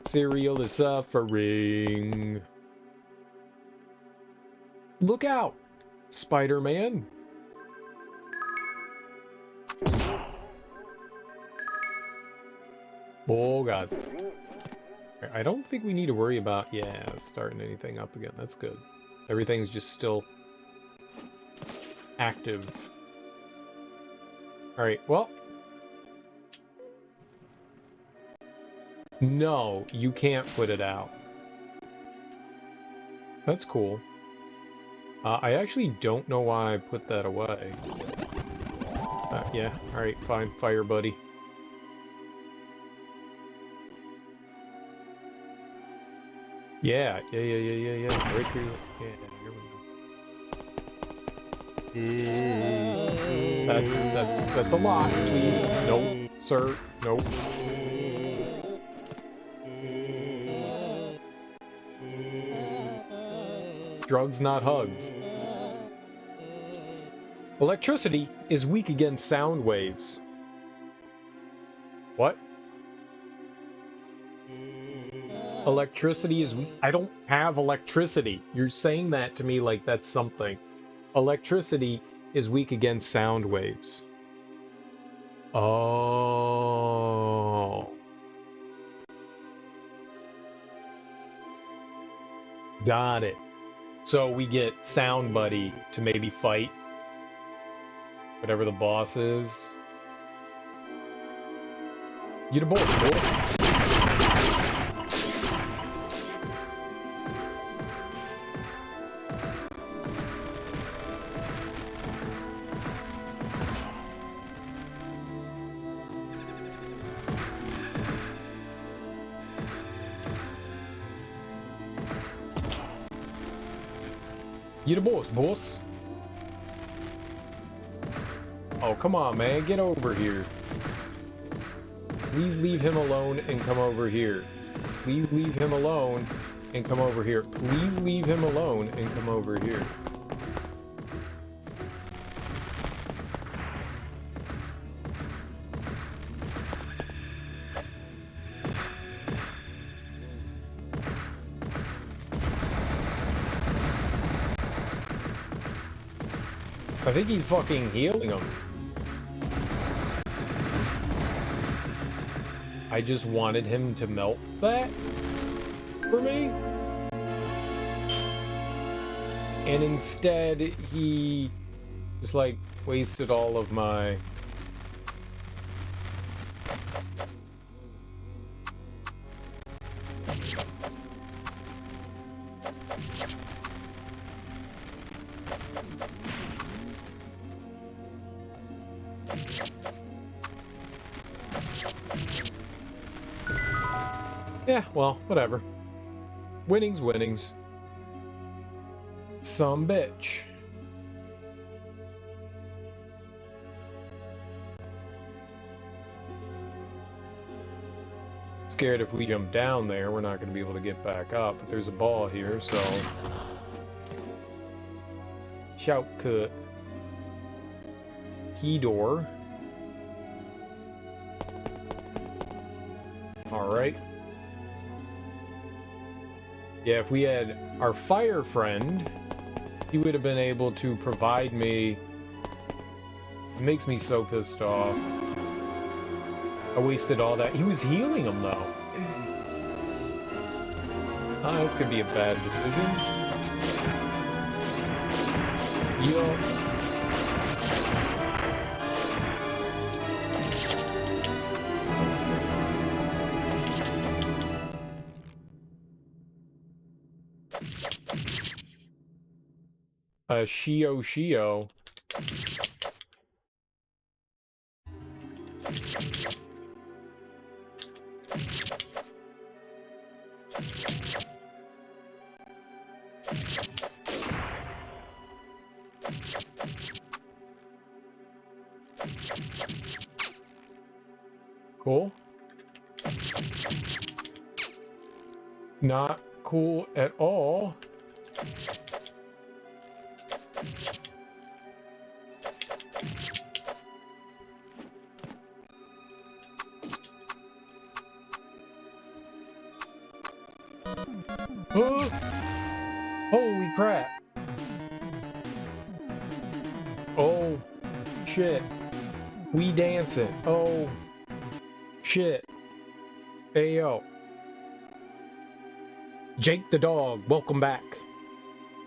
Serial is suffering. Look out! Spider-Man. Oh god. I don't think we need to worry about, yeah, starting anything up again. That's good. Everything's just still active. Alright, well. No, you can't put it out. That's cool. I actually don't know why I put that away. Yeah, alright, fine. Fire, buddy. Yeah. Right through. Yeah, here we go. That's a lot, please. Nope, sir. Nope. Drugs, not hugs. Electricity is weak against sound waves. What? Electricity is weak. I don't have electricity. You're saying that to me like that's something. Electricity is weak against sound waves. Oh. Got it. So we get Sound Buddy to maybe fight whatever the boss is. Get a bolt, boss. Get a boss. Oh, come on, man. Get over here. Please leave him alone and come over here. Please leave him alone and come over here. Please leave him alone and come over here. I think he's fucking healing him. I just wanted him to melt that for me. And instead, he just like wasted all of my... Yeah, well, whatever. Winning's winnings. Some bitch. Scared if we jump down there, we're not going to be able to get back up. But there's a ball here, so... Shortcut. Key door. Alright. Yeah, if we had our fire friend, he would have been able to provide me. It makes me so pissed off. I wasted all that. He was healing him, though. Oh, this could be a bad decision. Yo. Shio Shio. Cool. Not cool at all. Oh! Holy crap. Oh, shit. We dancing. Oh, shit. Ayo. Jake the dog, welcome back.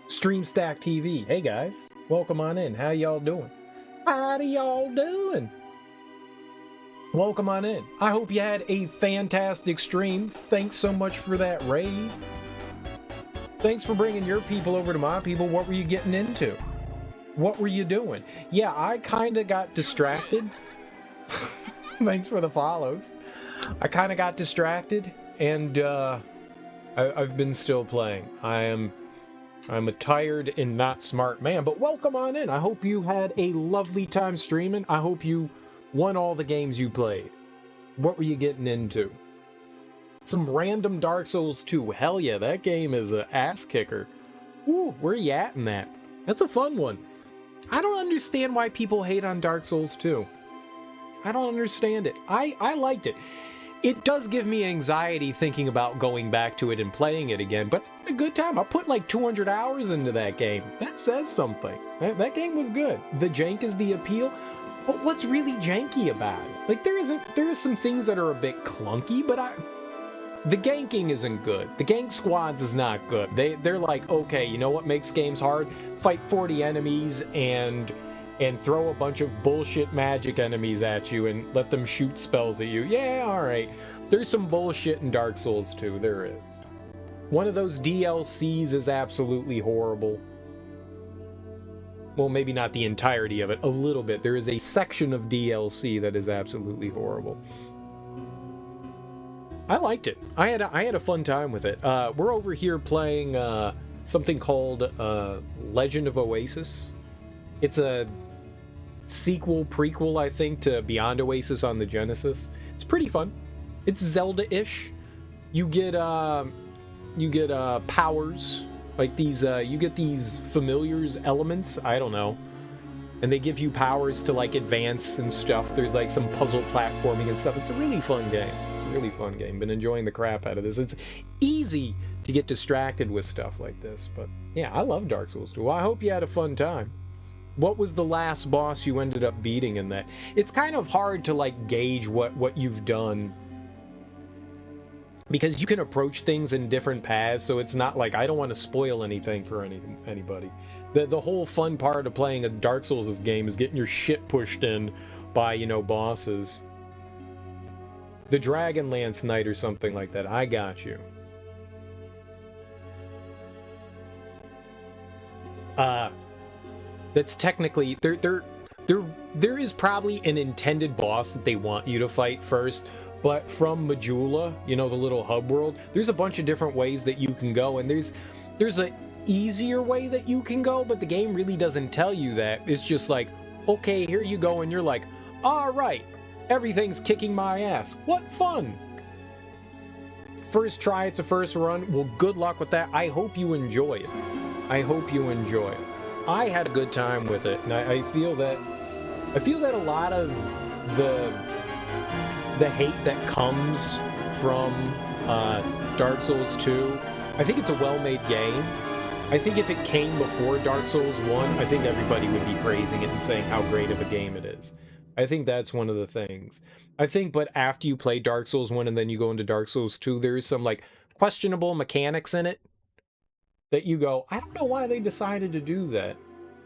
Stream Stack TV. Hey guys, welcome on in. How y'all doing? How y'all doing? Welcome on in. I hope you had a fantastic stream. Thanks so much for that raid. Thanks for bringing your people over to my people. What were you getting into? What were you doing? Yeah, I kind of got distracted. Thanks for the follows. I kind of got distracted, and I've been still playing. I'm a tired and not smart man, but welcome on in. I hope you had a lovely time streaming. I hope you won all the games you played. What were you getting into? Some random Dark Souls 2. Hell yeah, that game is an ass kicker. Ooh, where you at in that? That's a fun one. I don't understand why people hate on Dark Souls 2. I don't understand it. I liked it. It does give me anxiety thinking about going back to it and playing it again, but it's a good time. I put like 200 hours into that game. That says something. That game was good. The jank is the appeal, but what's really janky about it? Like there is some things that are a bit clunky, but the ganking isn't good. The gank squads is not good. They're like, okay, you know what makes games hard? Fight 40 enemies and throw a bunch of bullshit magic enemies at you and let them shoot spells at you. Yeah, alright. There's some bullshit in Dark Souls 2, there is. One of those DLCs is absolutely horrible. Well, maybe not the entirety of it, a little bit. There is a section of DLC that is absolutely horrible. I liked it. I had a fun time with it. We're over here playing something called Legend of Oasis. It's a sequel, prequel, I think, to Beyond Oasis on the Genesis. It's pretty fun. It's Zelda-ish. You get powers, like these. You get these familiars, elements. I don't know, and they give you powers to like advance and stuff. There's like some puzzle platforming and stuff. It's a really fun game. It's a really fun game. Been enjoying the crap out of this. It's easy to get distracted with stuff like this, but yeah, I love Dark Souls 2. Well, I hope you had a fun time. What was the last boss you ended up beating in that? It's kind of hard to like gauge what you've done, because you can approach things in different paths, so it's not like I don't want to spoil anything for anybody. The whole fun part of playing a Dark Souls game is getting your shit pushed in by, you know, bosses. The Dragonlance Knight or something like that. I got you. That's technically there is probably an intended boss that they want you to fight first, but from Majula, you know, the little hub world, there's a bunch of different ways that you can go, and there's a easier way that you can go, but the game really doesn't tell you that. It's just like, okay, here you go, and you're like, all right, everything's kicking my ass. What fun! First try, it's a first run. Well, good luck with that. I hope you enjoy it. I hope you enjoy it. I had a good time with it, and I feel that a lot of the hate that comes from Dark Souls 2 I think it's a well-made game. I think if it came before Dark Souls 1, I think everybody would be praising it and saying how great of a game it is. I think that's one of the things. I think, but after you play Dark Souls 1 and then you go into Dark Souls 2, there's some, like, questionable mechanics in it that you go, I don't know why they decided to do that.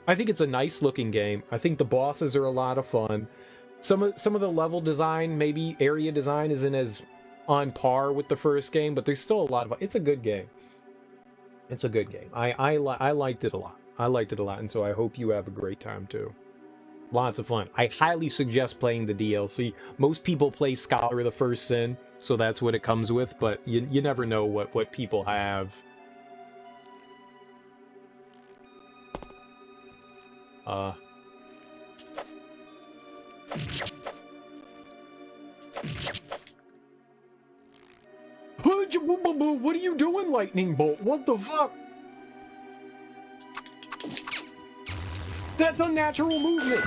I think it's a nice-looking game. I think the bosses are a lot of fun. Some of the level design, maybe area design, isn't as on par with the first game, but there's still a lot of... It's a good game. It's a good game. I liked it a lot. I liked it a lot, and so I hope you have a great time too. Lots of fun. I highly suggest playing the DLC. Most people play Scholar of the First Sin, so that's what it comes with, but you never know what people have. What are you doing, Lightning Bolt? What the fuck? That's unnatural movement!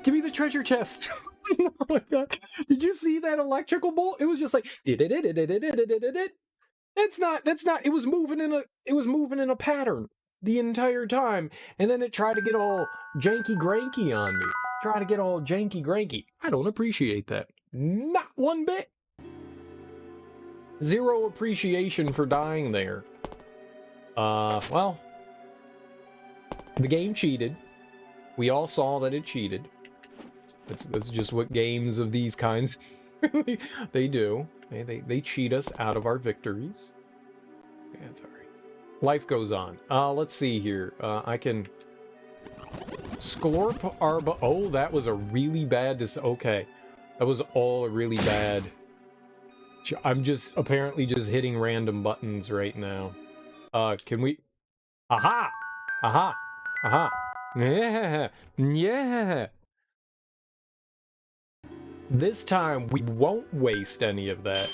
Give me the treasure chest! Oh my god. Did you see that electrical bolt? It was just like... That's not... It was moving in a pattern the entire time, and then it tried to get all janky-granky on me. Try to get all janky-granky. I don't appreciate that. Not one bit. Zero appreciation for dying there. Well, the game cheated. We all saw that it cheated. That's just what games of these kinds they do. They cheat us out of our victories. Yeah, it's alright. Life goes on. Let's see here. I can Sklorp Arba. Oh, that was a really bad. Okay, that was all really bad. I'm just apparently just hitting random buttons right now. Can we? Aha! Aha! Aha! Yeah! Yeah! This time we won't waste any of that.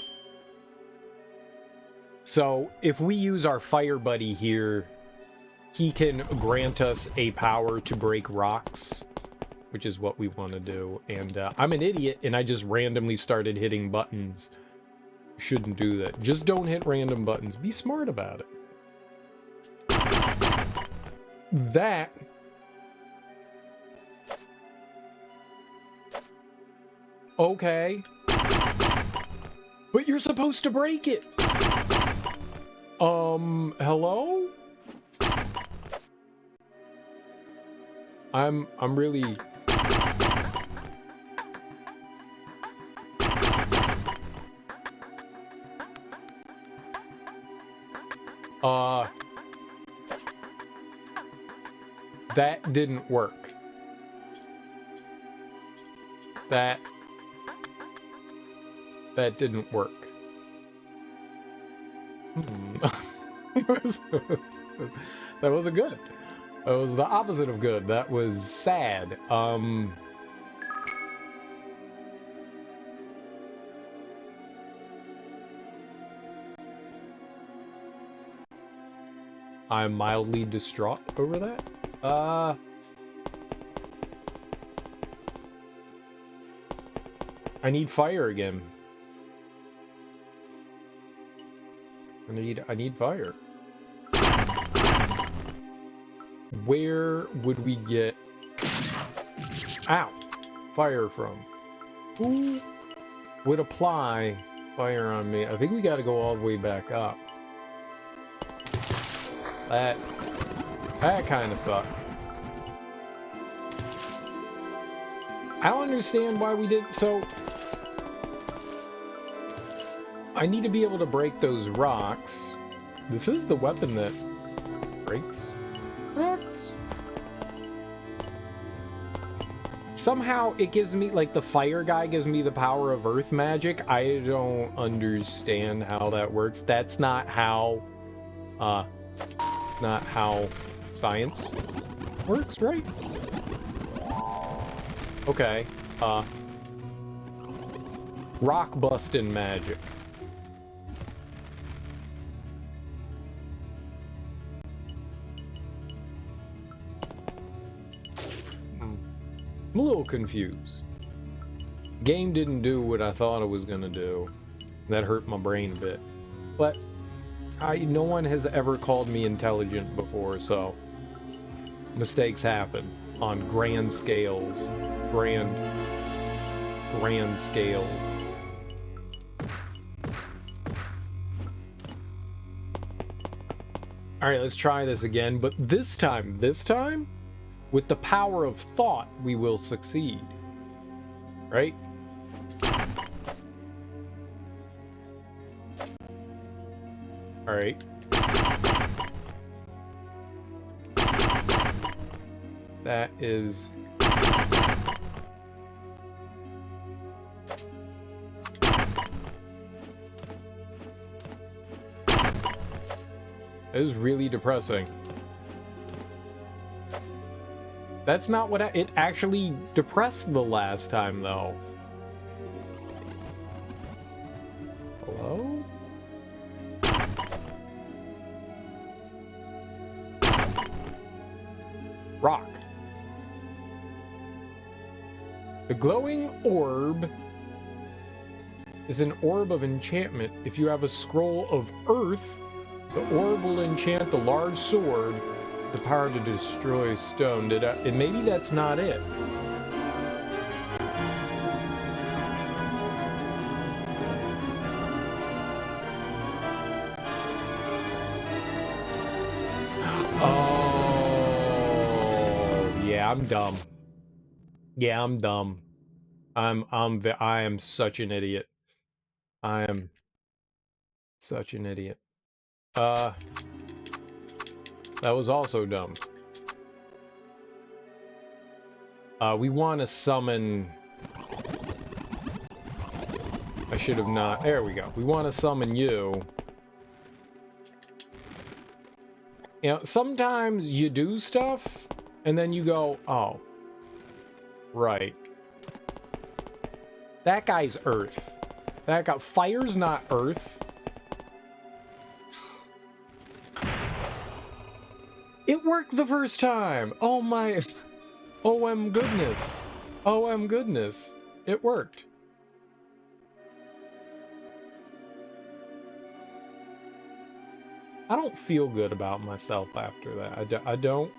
So if we use our fire buddy here, he can grant us a power to break rocks, which is what we want to do. And I'm an idiot, and I just randomly started hitting buttons. Shouldn't do that. Just don't hit random buttons. Be smart about it. That... Okay. But you're supposed to break it! Hello? I'm really... That didn't work. That didn't work. That wasn't good. That was the opposite of good. That was sad. I'm mildly distraught over that. I need fire again. I need fire. Where would we get fire from? Who would apply fire on me? I think we got to go all the way back up. That kind of sucks. I don't understand why we did so. I need to be able to break those rocks. This is the weapon that breaks rocks. Somehow it gives me, like, the fire guy gives me the power of earth magic. I don't understand how that works. That's not how science works, right? Okay. Rock busting magic. I'm a little confused. Game didn't do what I thought it was gonna do. That hurt my brain a bit. But no one has ever called me intelligent before, so mistakes happen on grand scales. Grand scales. Alright, let's try this again, but this time, with the power of thought, we will succeed. Right? Alright. That is... It is really depressing. That's not what it actually depressed the last time, though. Hello? Rock. The glowing orb is an orb of enchantment. If you have a scroll of earth, the orb will enchant the large sword, the power to destroy stone. And maybe that's not it. Oh, yeah, I'm dumb. Yeah, I'm dumb. I am such an idiot. I am such an idiot. That was also dumb. We want to summon... I should have not... There we go. We want to summon you. You know, sometimes you do stuff, and then you go, oh, right. That guy's Earth. That guy... Fire's not Earth. It worked the first time! Oh my... OM goodness. OM goodness. It worked. I don't feel good about myself after that. I don't.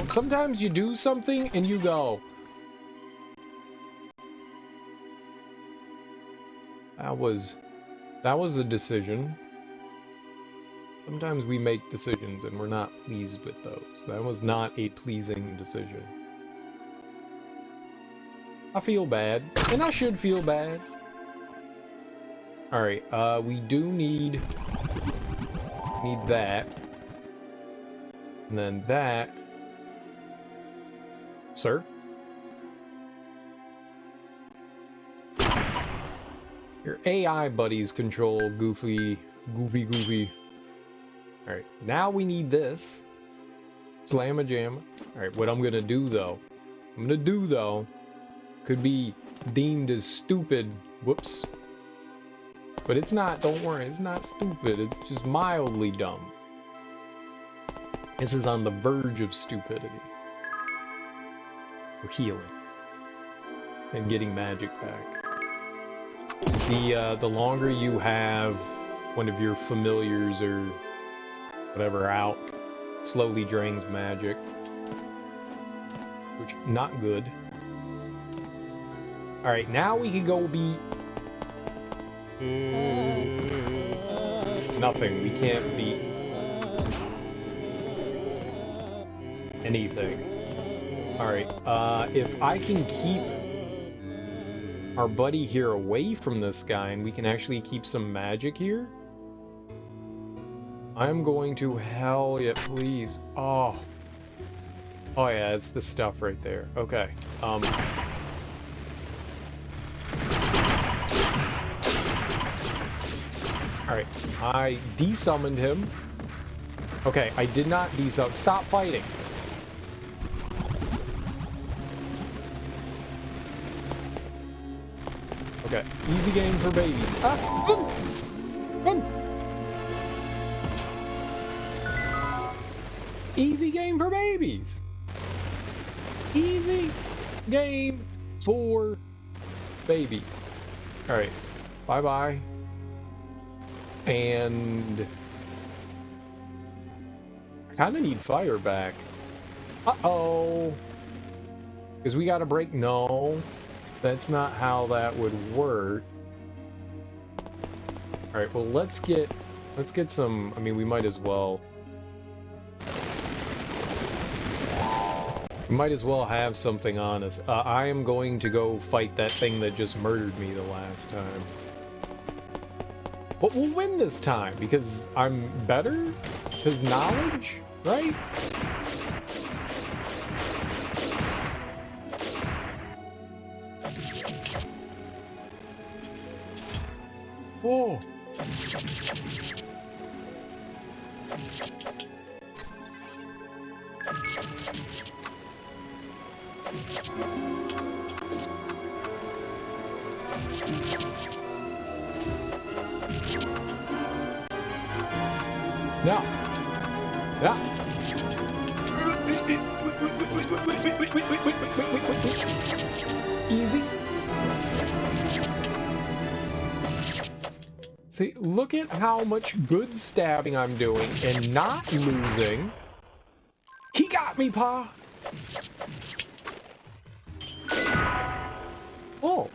Sometimes you do something and you go... That was a decision. Sometimes we make decisions and we're not pleased with those. That was not a pleasing decision. I feel bad, and I should feel bad. Alright, we do need that. And then that. Sir? Your AI buddies control goofy. Alright, now we need this. Slamma-jamma. Alright, what I'm gonna do though, could be deemed as stupid. Whoops. But it's not, don't worry, it's not stupid, it's just mildly dumb. This is on the verge of stupidity. We're healing. And getting magic back. The longer you have one of your familiars or whatever out, slowly drains magic, which not good. All right, now we can go be nothing. We can't beat anything. All right, if I can keep our buddy here away from this guy and we can actually keep some magic here, I'm going to, hell yeah, please. Oh yeah, it's the stuff right there. Okay. Alright, I desummoned him. Okay, I did not desummon. Stop fighting. Okay, easy game for babies. Ah, run! Easy game for babies. Easy game for babies. Alright. Bye-bye. And... I kind of need fire back. Uh-oh. Because we gotta break... No. That's not how that would work. Alright, well, let's get some... I mean, we might as well... We might as well have something on us. I am going to go fight that thing that just murdered me the last time. But we'll win this time, because I'm better? Because knowledge, right? Oh! No. Yeah. Wait. Easy. See, look at how much good stabbing I'm doing and not losing. He got me, Pa. Oh.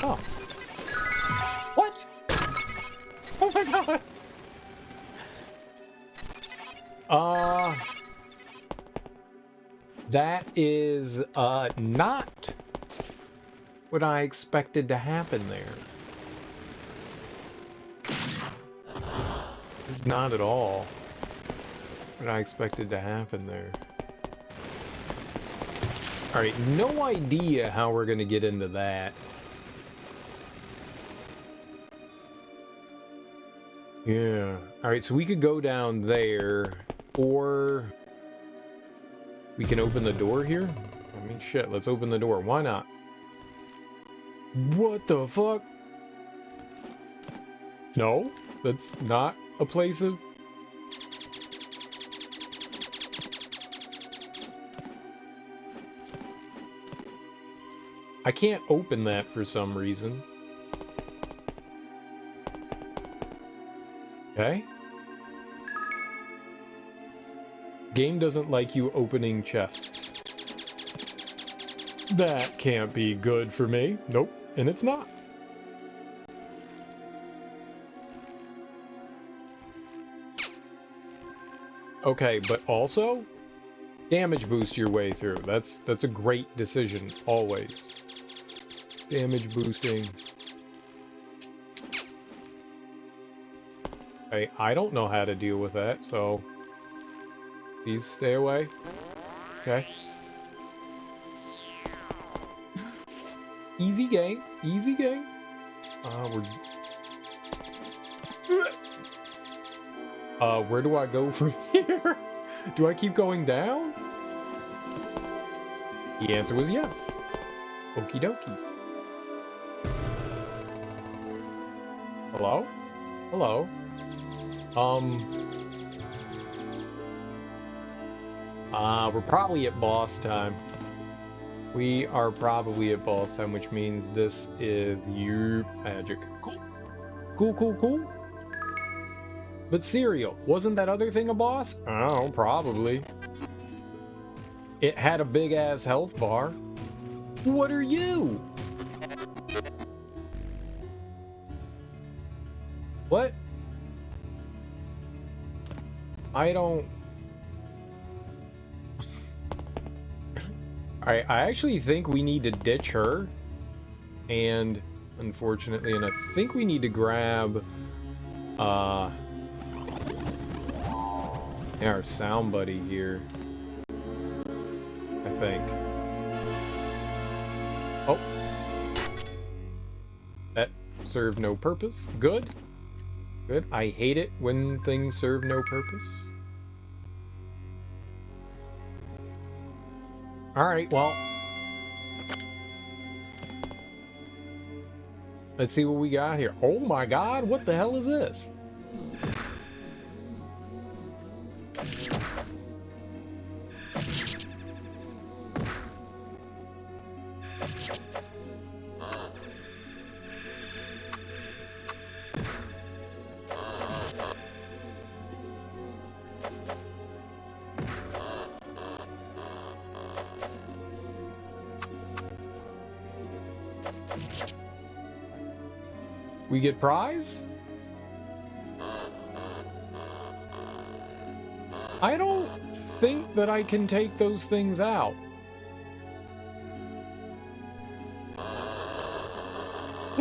Oh. What? Oh my God. That is, not what I expected to happen there. It's not at all what I expected to happen there. Alright, no idea how we're gonna get into that. Yeah. Alright, so we could go down there, or we can open the door here. I mean, shit, let's open the door. Why not? What the fuck? No, that's not a place of... I can't open that for some reason. Okay. Game doesn't like you opening chests. That can't be good for me. Nope, and it's not. Okay, but also damage boost your way through. That's a great decision always. Damage boosting. Okay, I don't know how to deal with that, so please stay away. Okay. Easy game. Easy game. Where do I go from here? Do I keep going down? The answer was yes. Okie dokie. Hello? Hello? We're probably at boss time. We are probably at boss time, which means this is your magic. Cool. Cool, cool, cool. But cereal, wasn't that other thing a boss? Oh, probably. It had a big ass health bar. What are you? What? I don't... Alright, I actually think we need to ditch her. And, unfortunately, and I think we need to grab, our sound buddy here. I think. Oh. That served no purpose. Good. Good. I hate it when things serve no purpose. Alright, well. Let's see what we got here. Oh my god, what the hell is this? We get prize? I don't think that I can take those things out.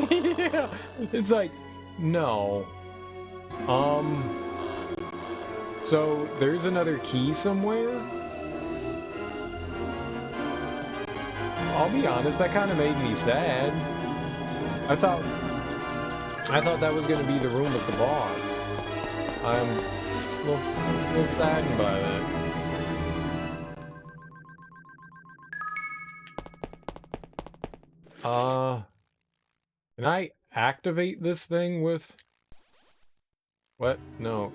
Yeah, it's like, no. So there's another key somewhere? I'll be honest, that kind of made me sad. I thought that was gonna be the room with the boss. I'm a little saddened by that. Can I activate this thing with... What? No.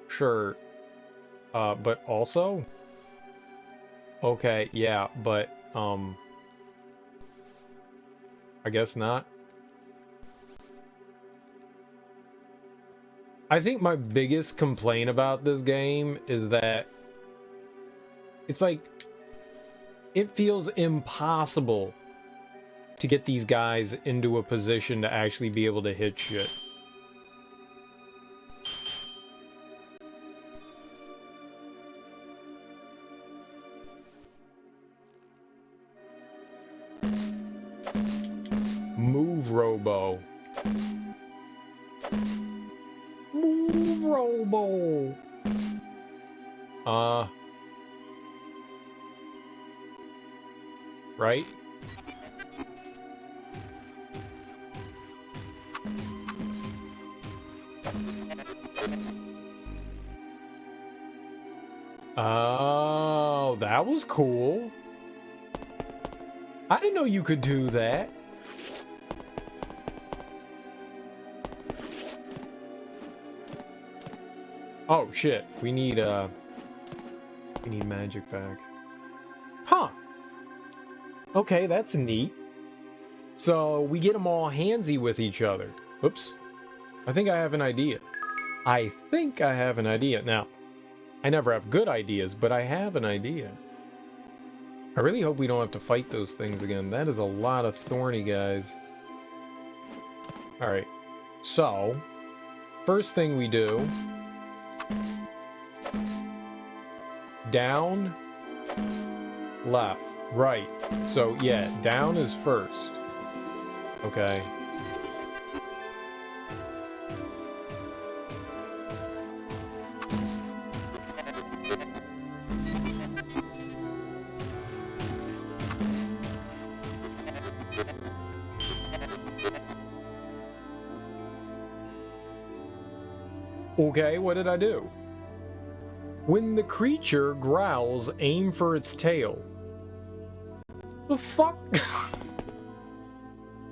Sure. But also? Okay, yeah, but, I guess not. I think my biggest complaint about this game is that it's like, it feels impossible to get these guys into a position to actually be able to hit shit. Move, Robo. Move, Robo. Right? Oh, that was cool. I didn't know you could do that. Oh shit, we need magic back. Huh. Okay, that's neat. So we get them all handsy with each other. Oops. I think I have an idea. Now, I never have good ideas, but I have an idea. I really hope we don't have to fight those things again. That is a lot of thorny guys. Alright. So, first thing we do... Down, left, right. So, yeah, down is first. Okay. Okay, what did I do? When the creature growls, aim for its tail. The fuck?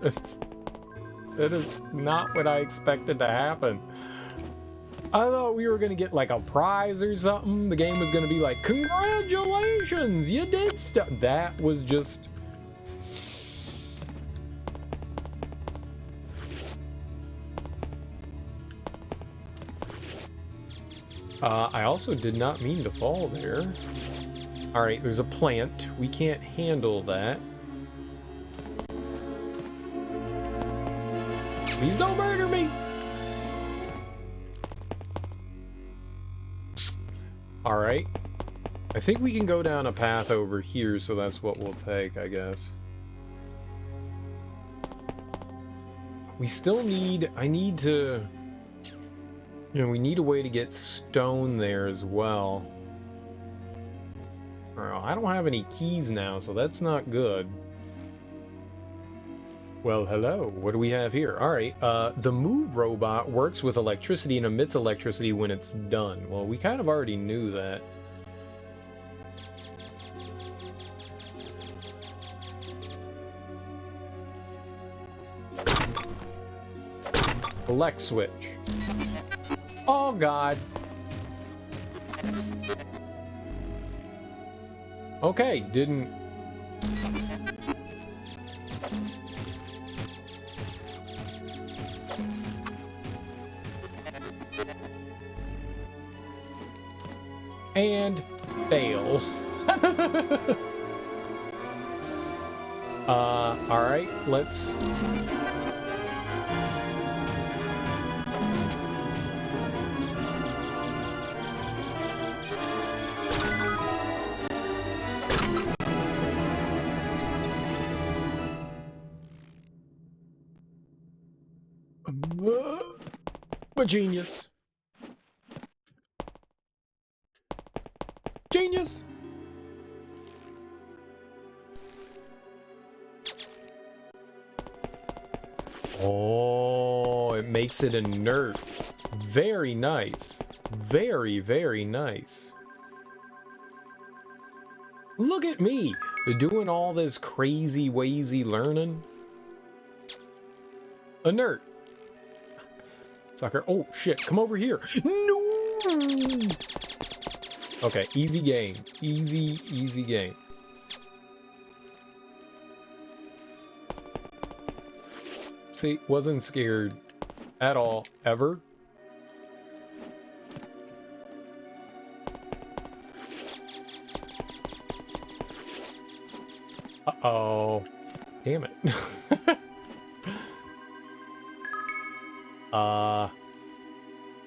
That is not what I expected to happen. I thought we were gonna get like a prize or something. The game was gonna be like, congratulations, you did stuff. That was just... I also did not mean to fall there. Alright, there's a plant. We can't handle that. Please don't murder me! Alright. I think we can go down a path over here, so that's what we'll take, I guess. We still need... I need to... You know, we need a way to get stone there as well. I don't have any keys now, so that's not good. Well, hello. What do we have here? Alright, the move robot works with electricity and emits electricity when it's done. Well, we kind of already knew that. Select switch. Oh, God. Okay, didn't... And fail. Alright, let's... A genius. Genius! Oh, it makes it inert. Very nice. Very, very nice. Look at me, doing all this crazy, wazy learning. Inert. Sucker. Oh, shit. Come over here. No! Okay, easy game. Easy, easy game. See, wasn't scared at all, ever. Uh-oh. Damn it.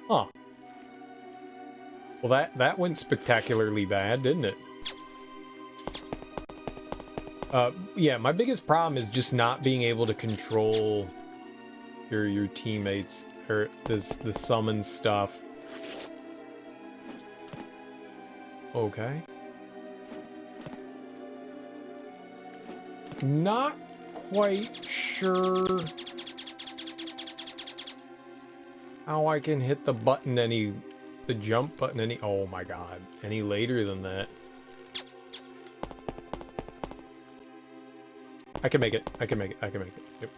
Huh. Well, that went spectacularly bad, didn't it? Yeah, my biggest problem is just not being able to control your teammates, or the summon stuff. Okay. Not quite sure how I can hit the button the jump button oh my god, any later than that. I can make it, I can make it, I can make it, yep.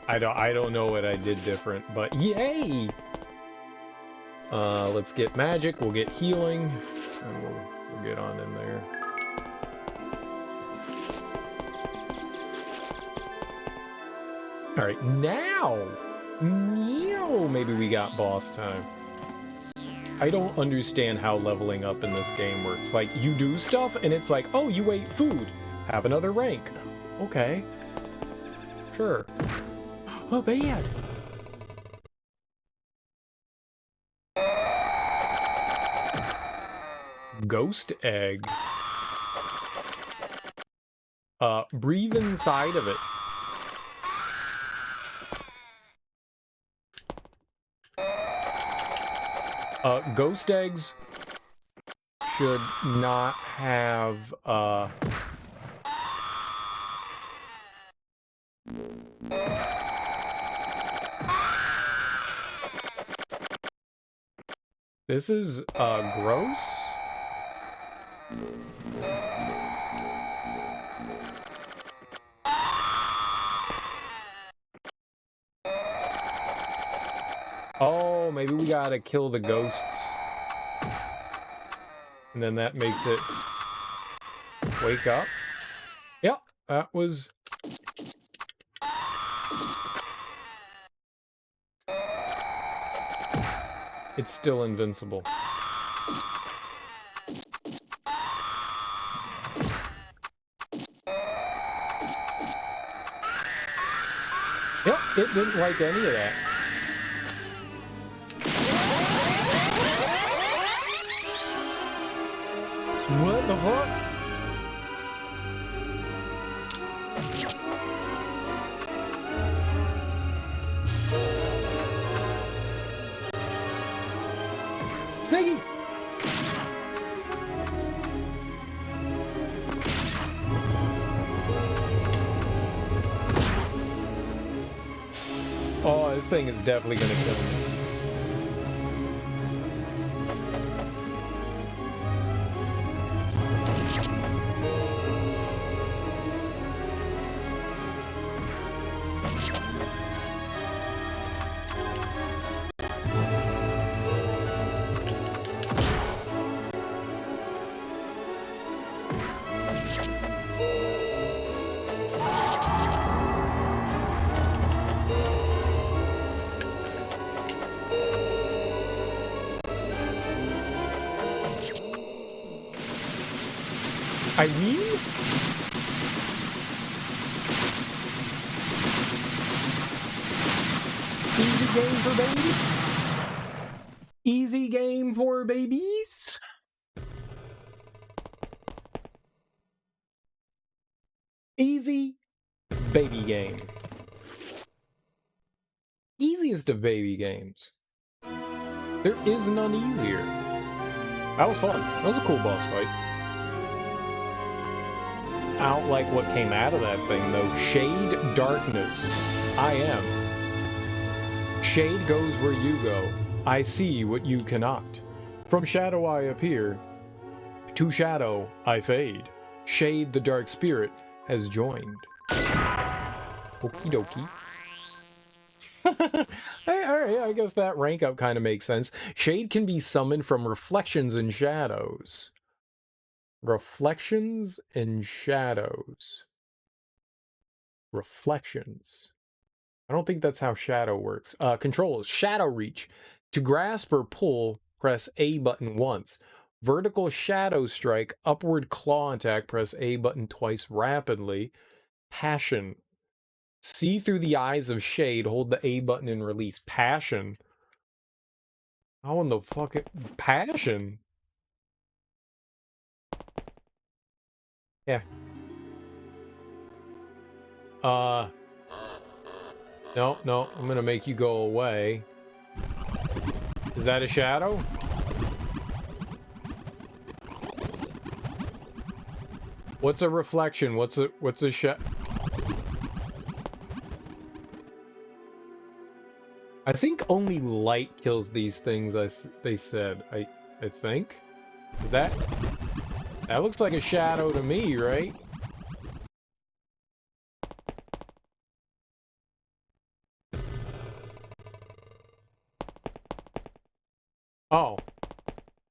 I don't know what I did different, but yay! Let's get magic, we'll get healing, and we'll get on in there. Alright, now maybe we got boss time. I don't understand how leveling up in this game works. Like, you do stuff, and it's like, oh, you ate food. Have another rank. Okay. Sure. Oh, bad. Ghost egg. Breathe inside of it. Ghost eggs should not have, this is, gross? Oh, maybe we gotta kill the ghosts. And then that makes it wake up. Yep, that was... It's still invincible. Yep, it didn't like any of that. What the fuck? Snaggy! Oh, this thing is definitely gonna kill me. Irene? Easy game for babies? Easy game for babies? Easy baby game. Easiest of baby games. There is none easier. That was fun. That was a cool boss fight. I don't like what came out of that thing, though. Shade, darkness. I am. Shade goes where you go. I see what you cannot. From shadow I appear. To shadow I fade. Shade, the dark spirit, has joined. Okie dokie. Alright, I guess that rank up kind of makes sense. Shade can be summoned from reflections and shadows. Reflections and shadows. Reflections. I don't think that's how shadow works. Controls. Shadow reach. To grasp or pull, press A button once. Vertical shadow strike. Upward claw attack. Press A button twice rapidly. Passion. See through the eyes of shade. Hold the A button and release. Passion. How in the fuck passion? Yeah. No, I'm gonna make you go away. Is that a shadow? What's a reflection? What's a shadow? I think only light kills these things, they said. I think. That looks like a shadow to me, right? Oh.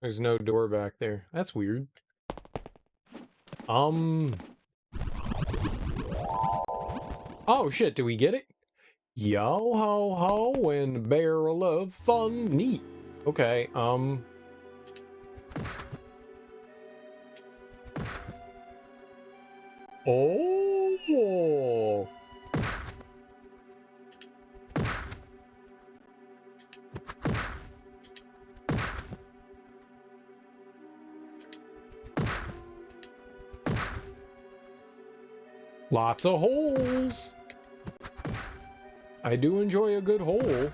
There's no door back there. That's weird. Oh shit, do we get it? Yo ho ho and barrel of fun. Neat. Okay, Oh. Lots of holes. I do enjoy a good hole.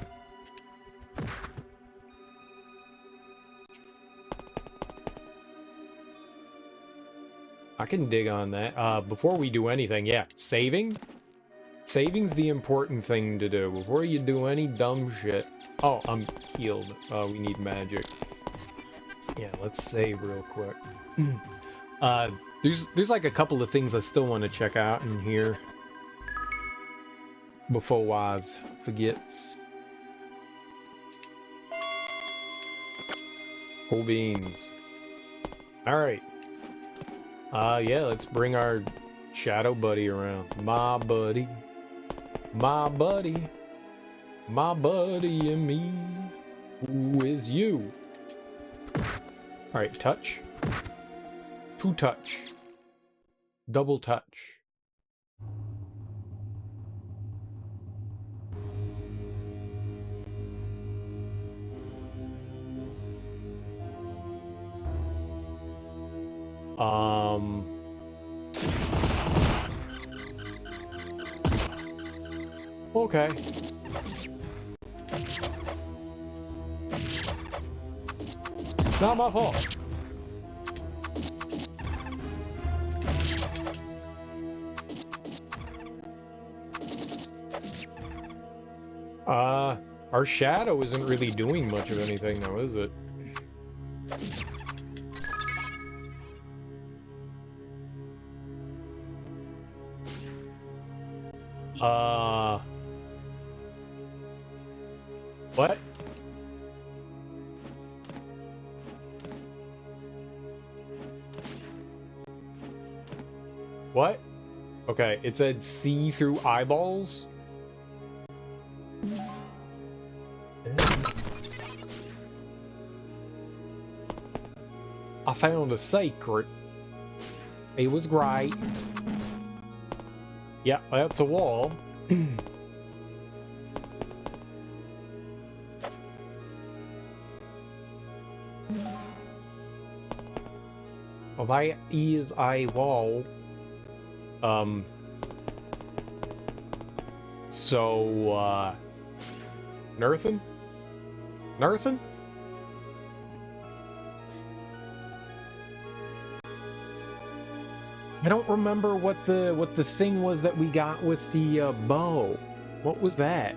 I can dig on that. Before we do anything, yeah, saving? Saving's the important thing to do before you do any dumb shit. Oh, I'm healed. We need magic. Yeah, let's save real quick. There's like a couple of things I still want to check out in here before Waz forgets. Cool beans. Alright. Yeah, let's bring our shadow buddy around. My buddy. My buddy. My buddy and me. Who is you? Alright, touch. Two touch. Double touch. Okay. It's not my fault. Our shadow isn't really doing much of anything though, is it? What? What? Okay, it said see through eyeballs. I found a secret. It was great. Yeah, that's a wall. Well, that is a wall. So, Nerthen? Nerthen? I don't remember what the thing was that we got with the bow. What was that?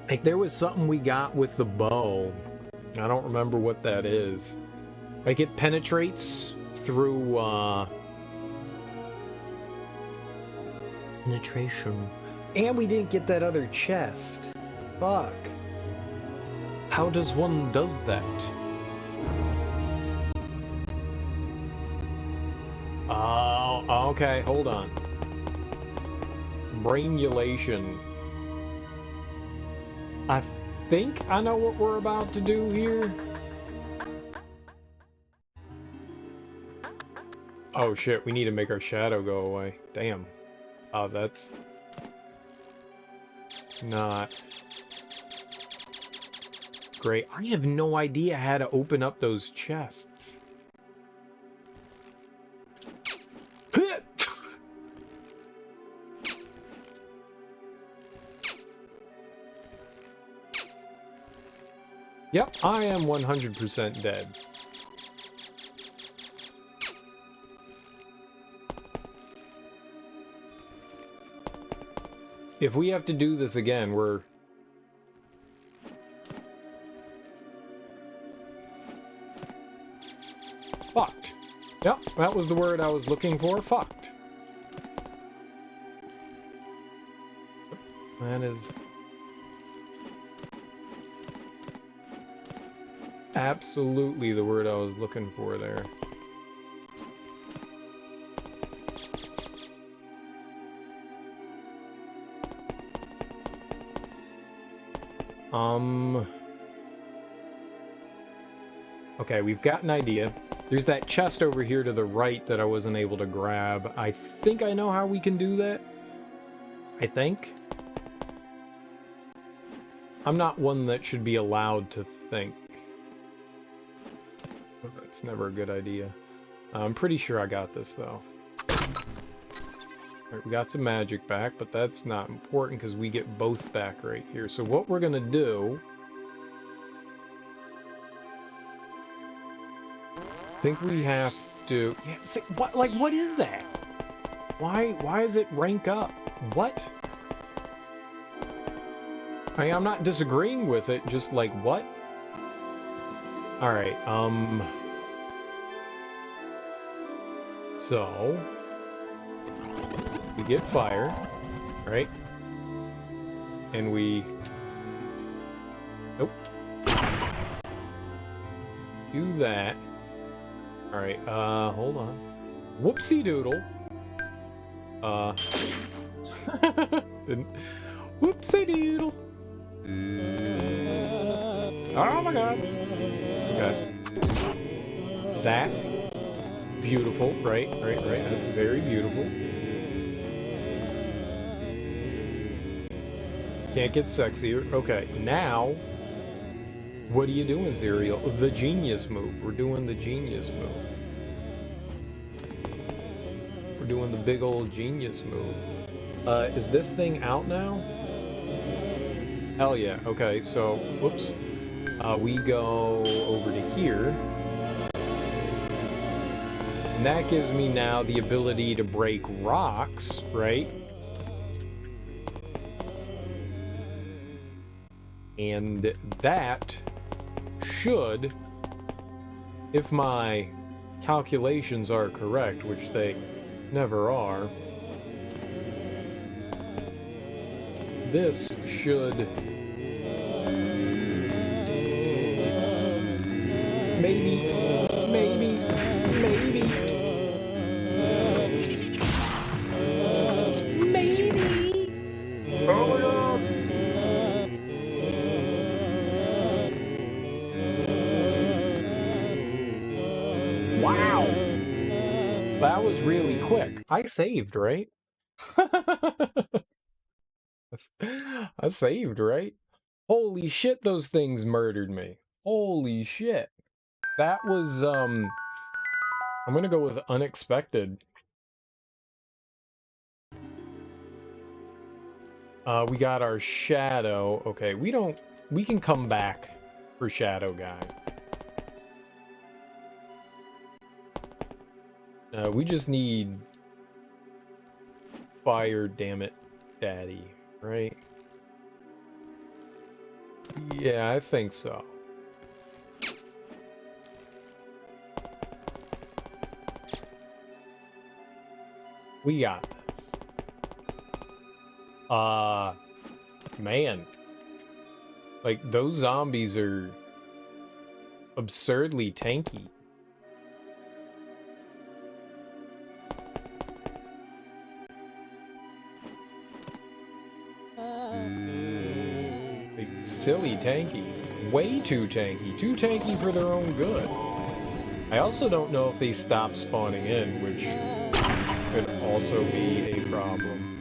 Like, there was something we got with the bow. I don't remember what that is. Like, it penetrates through, penetration. And we didn't get that other chest. Fuck. How does one does that? Oh, okay, hold on. Brainulation. I think I know what we're about to do here. Oh shit, we need to make our shadow go away. Damn. Oh, that's not great. I have no idea how to open up those chests. Yep, I am 100% dead. If we have to do this again, we're... fucked. Yep, that was the word I was looking for. Fucked. That is... absolutely the word I was looking for there. Okay, we've got an idea. There's that chest over here to the right that I wasn't able to grab. I think I know how we can do that. I think. I'm not one that should be allowed to think. That's never a good idea. I'm pretty sure I got this, though. Alright, we got some magic back, but that's not important because we get both back right here. So what we're gonna do... I think we have to... yeah, see, what, like, what is that? Why does it rank up? What? I mean, I'm not disagreeing with it, just like, what? Alright, so... we get fire, right? And we... nope. Do that. Alright, hold on. Whoopsie doodle. Whoopsie doodle. Oh my god. Okay. That. Beautiful, right, that's very beautiful. Can't get sexier. Okay, now, what are you doing, Zerial? The genius move. We're doing the genius move. We're doing the big old genius move. Is this thing out now? Hell yeah. Okay, so, whoops. We go over to here. And that gives me now the ability to break rocks, right? And that should, if my calculations are correct, which they never are, this should maybe oh my god. I saved, right? I saved, right? Holy shit, those things murdered me. Holy shit. That was, I'm gonna go with unexpected. We got our shadow. Okay, we can come back for shadow guy. We just need fire, damn it, daddy, right? Yeah, I think so. We got this. Man. Like, those zombies are absurdly tanky. Like, silly tanky. Way too tanky. Too tanky for their own good. I also don't know if they stop spawning in, which could also be a problem.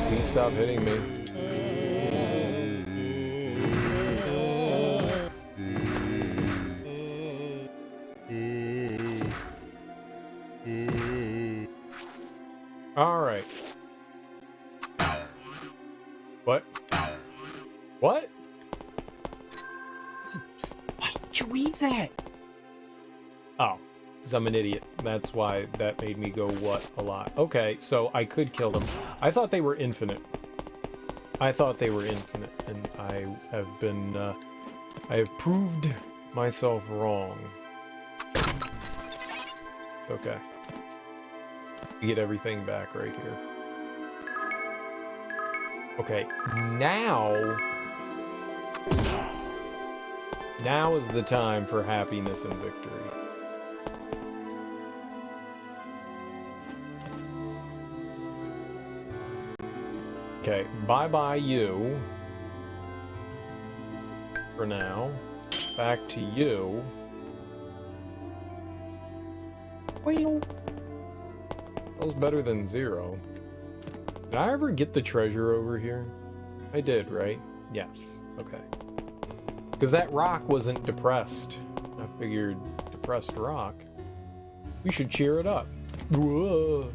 Please stop hitting me. Alright. What? What? Why would you eat that? Oh, because I'm an idiot. That's why that made me go what a lot. Okay, so I could kill them. I thought they were infinite. I thought they were infinite, and I have been, I have proved myself wrong. Okay. You get everything back right here. Okay, now is the time for happiness and victory. Okay, bye-bye you. For now. Back to you. Well, that was better than 0. Did I ever get the treasure over here? I did, right? Yes. Okay. Because that rock wasn't depressed. I figured depressed rock. We should cheer it up. Whoa.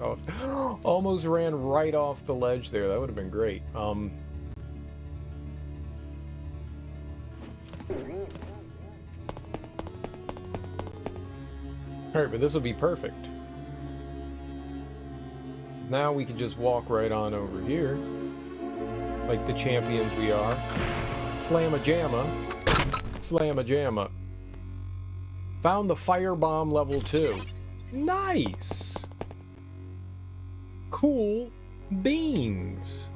Oh, almost ran right off the ledge there. That would have been great. Alright, but this will be perfect. Now we can just walk right on over here. Like the champions we are. Slam-a-jamma. Slam-a-jamma. Found the firebomb level 2. Nice! Cool beans.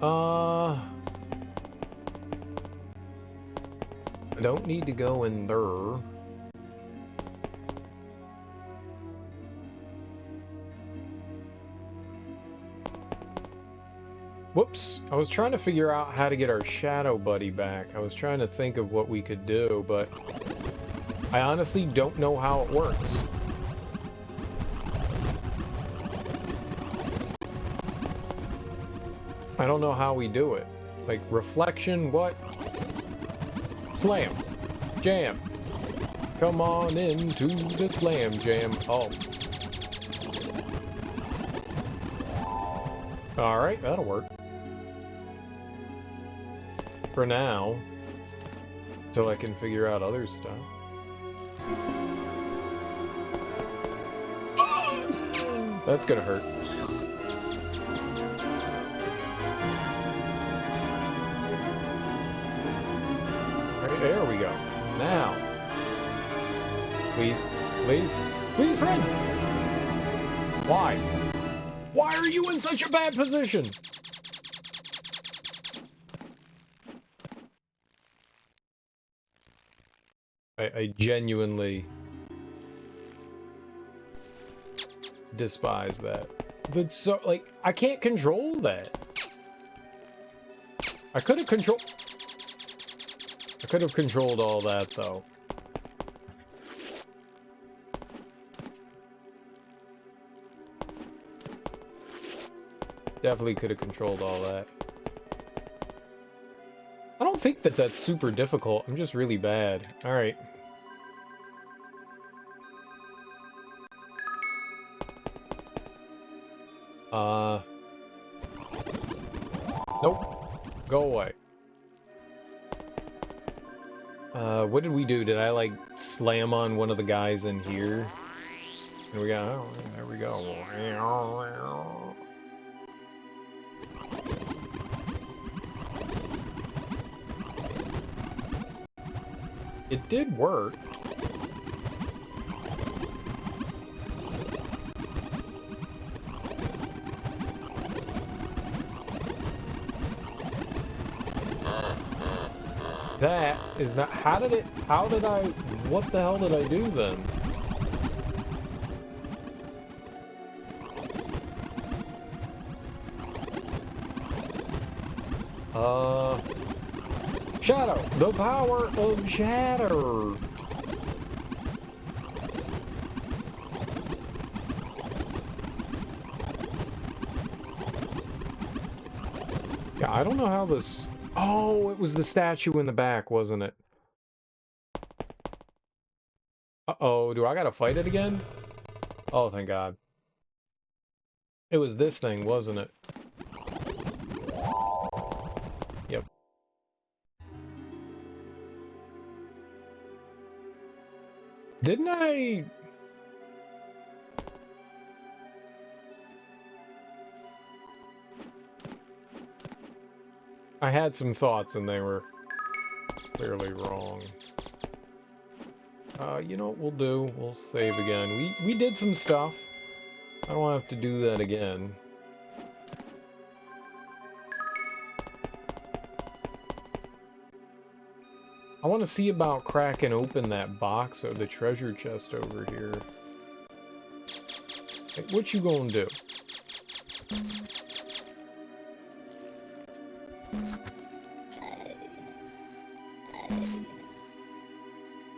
I don't need to go in there. Whoops, I was trying to figure out how to get our shadow buddy back. I was trying to think of what we could do, but I honestly don't know how it works. I don't know how we do it. Like, reflection, what? Slam. Jam. Come on into the slam jam. Oh. Alright, that'll work. For now. Until I can figure out other stuff. That's gonna hurt. Alright, there we go. Now. Please. Please. Please, friend! Why? Why are you in such a bad position? I genuinely despise that. That's so, like, I can't control that. I could have controlled all that, though. Definitely could have controlled all that. I don't think that that's super difficult. I'm just really bad. All right. Nope. Go away. What did we do? Did I, like, slam on one of the guys in here? There we go. There we go. It did work. That is not, how did I, what the hell did I do then? Shadow, the power of shatter. Yeah, I don't know how this... Oh, it was the statue in the back, wasn't it? Uh-oh, do I gotta fight it again? Oh, thank God. It was this thing, wasn't it? Yep. Didn't I... I had some thoughts and they were clearly wrong. You know what we'll do? We'll save again. We did some stuff. I don't have to do that again. I want to see about cracking open that box or the treasure chest over here. Hey, what you gonna do?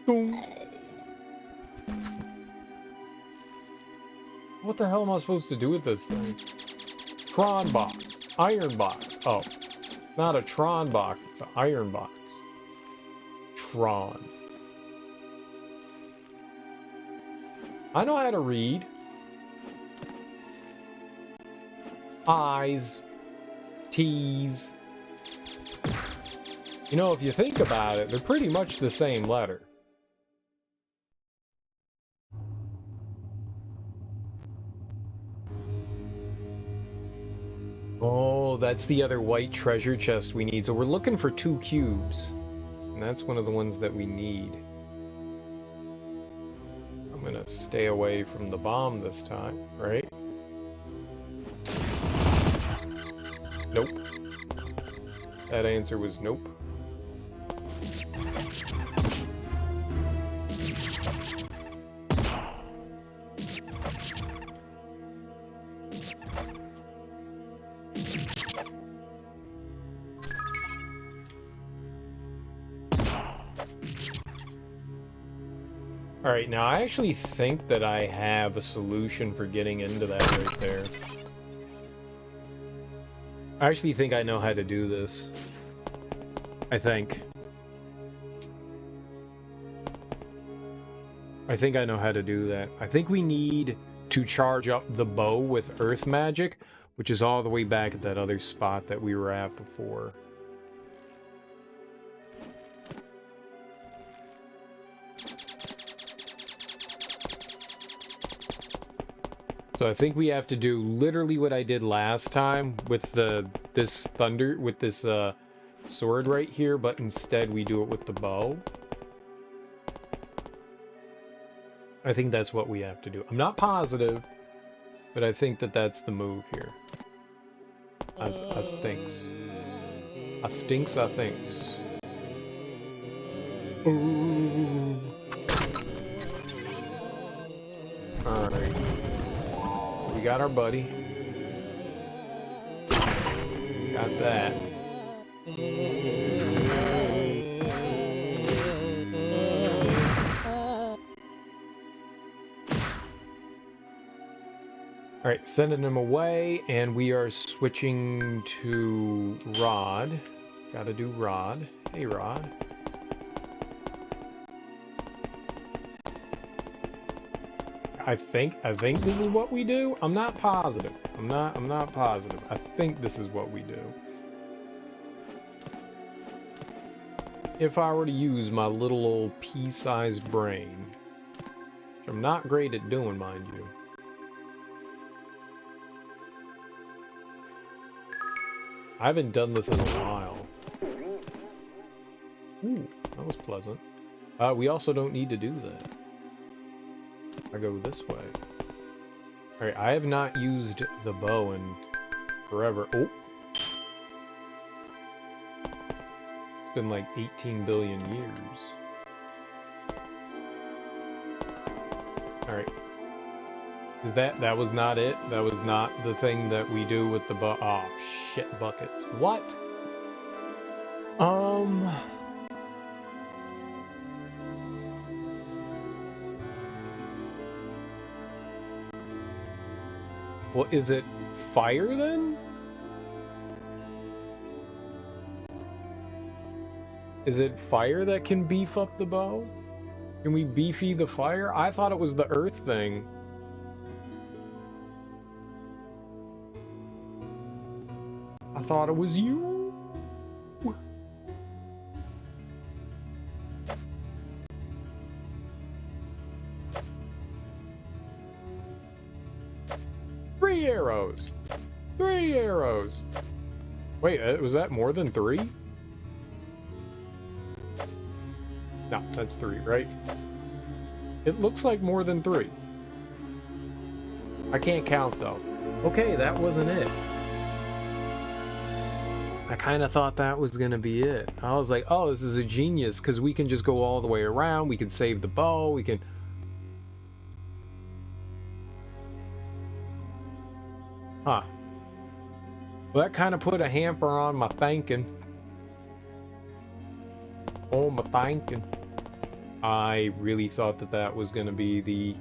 Boom. What the hell am I supposed to do with this thing? Tron box. Iron box. Oh. Not a Tron box, it's an iron box. Tron. I know how to read. I's. T's. You know, if you think about it, they're pretty much the same letter. Oh, that's the other white treasure chest we need. So we're looking for 2 cubes. And that's one of the ones that we need. I'm gonna stay away from the bomb this time, right? Nope. That answer was nope. Alright, now I actually think that I have a solution for getting into that right there. I actually think I know how to do this. I think I know how to do that. I think we need to charge up the bow with earth magic, which is all the way back at that other spot that we were at before. So I think we have to do literally what I did last time with this sword right here, but instead we do it with the bow. I think that's what we have to do. I'm not positive, but I think that that's the move here. I thinks. I thinks. Ooh. Alright. We got our buddy. Got that. Alright, sending him away, and we are switching to Rod. Gotta do Rod. Hey, Rod. I think this is what we do. I'm not positive. I'm not positive. I think this is what we do. If I were to use my little old pea-sized brain, which I'm not great at doing, mind you. I haven't done this in a while. Ooh, that was pleasant. We also don't need to do that. I go this way. Alright, I have not used the bow in forever. Oh! It's been like 18 billion years. Alright. That was not it? That was not the thing that we do with the bow? Oh, shit buckets. What? Well, is it fire then? Is it fire that can beef up the bow? Can we beefy the fire? I thought it was the earth thing. I thought it was you. Three arrows. 3 arrows. Wait, was that more than 3? No, that's 3, right? It looks like more than 3. I can't count though. Okay, that wasn't it. I kind of thought that was gonna be it. I was like, oh, this is a genius, because we can just go all the way around, we can save the bow, we can... Huh. Well, that kind of put a hamper on my thinking. Oh, my thinking. I really thought that that was gonna be the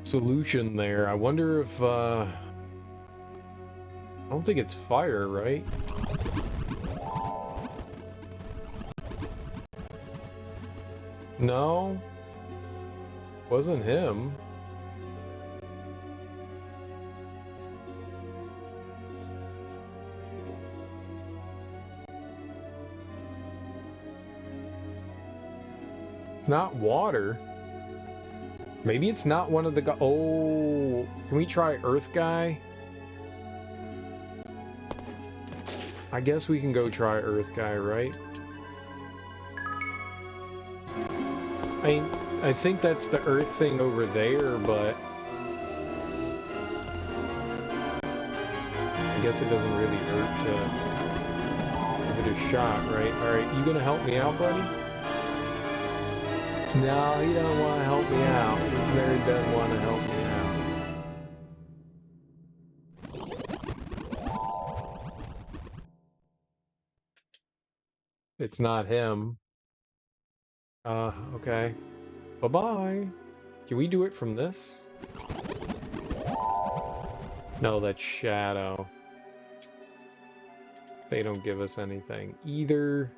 solution there. I wonder if, I don't think it's fire, right? No. Wasn't him. It's not water. Maybe it's not one of the guys. Oh, can we try Earth Guy? I guess we can go try Earth Guy, right? I think that's the Earth thing over there, but I guess it doesn't really hurt to give it a shot, right? Alright, you gonna help me out, buddy? No, he doesn't want to help me out. This nerd doesn't want to help me out. It's not him. Okay. Bye-bye. Can we do it from this? No, that's Shadow. They don't give us anything either.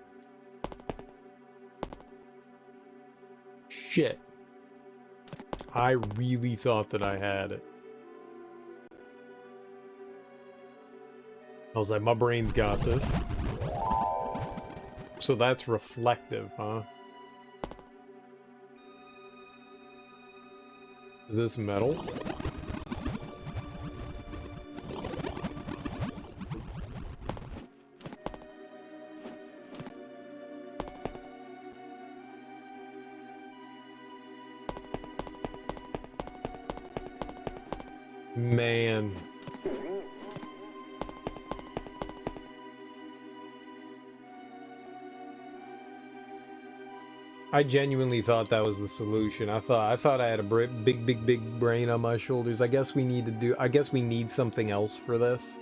Shit. I really thought that I had it. I was like, my brain's got this. So that's reflective, huh? Is this metal? Man. I genuinely thought that was the solution. I thought I had a big brain on my shoulders. I guess we need something else for this.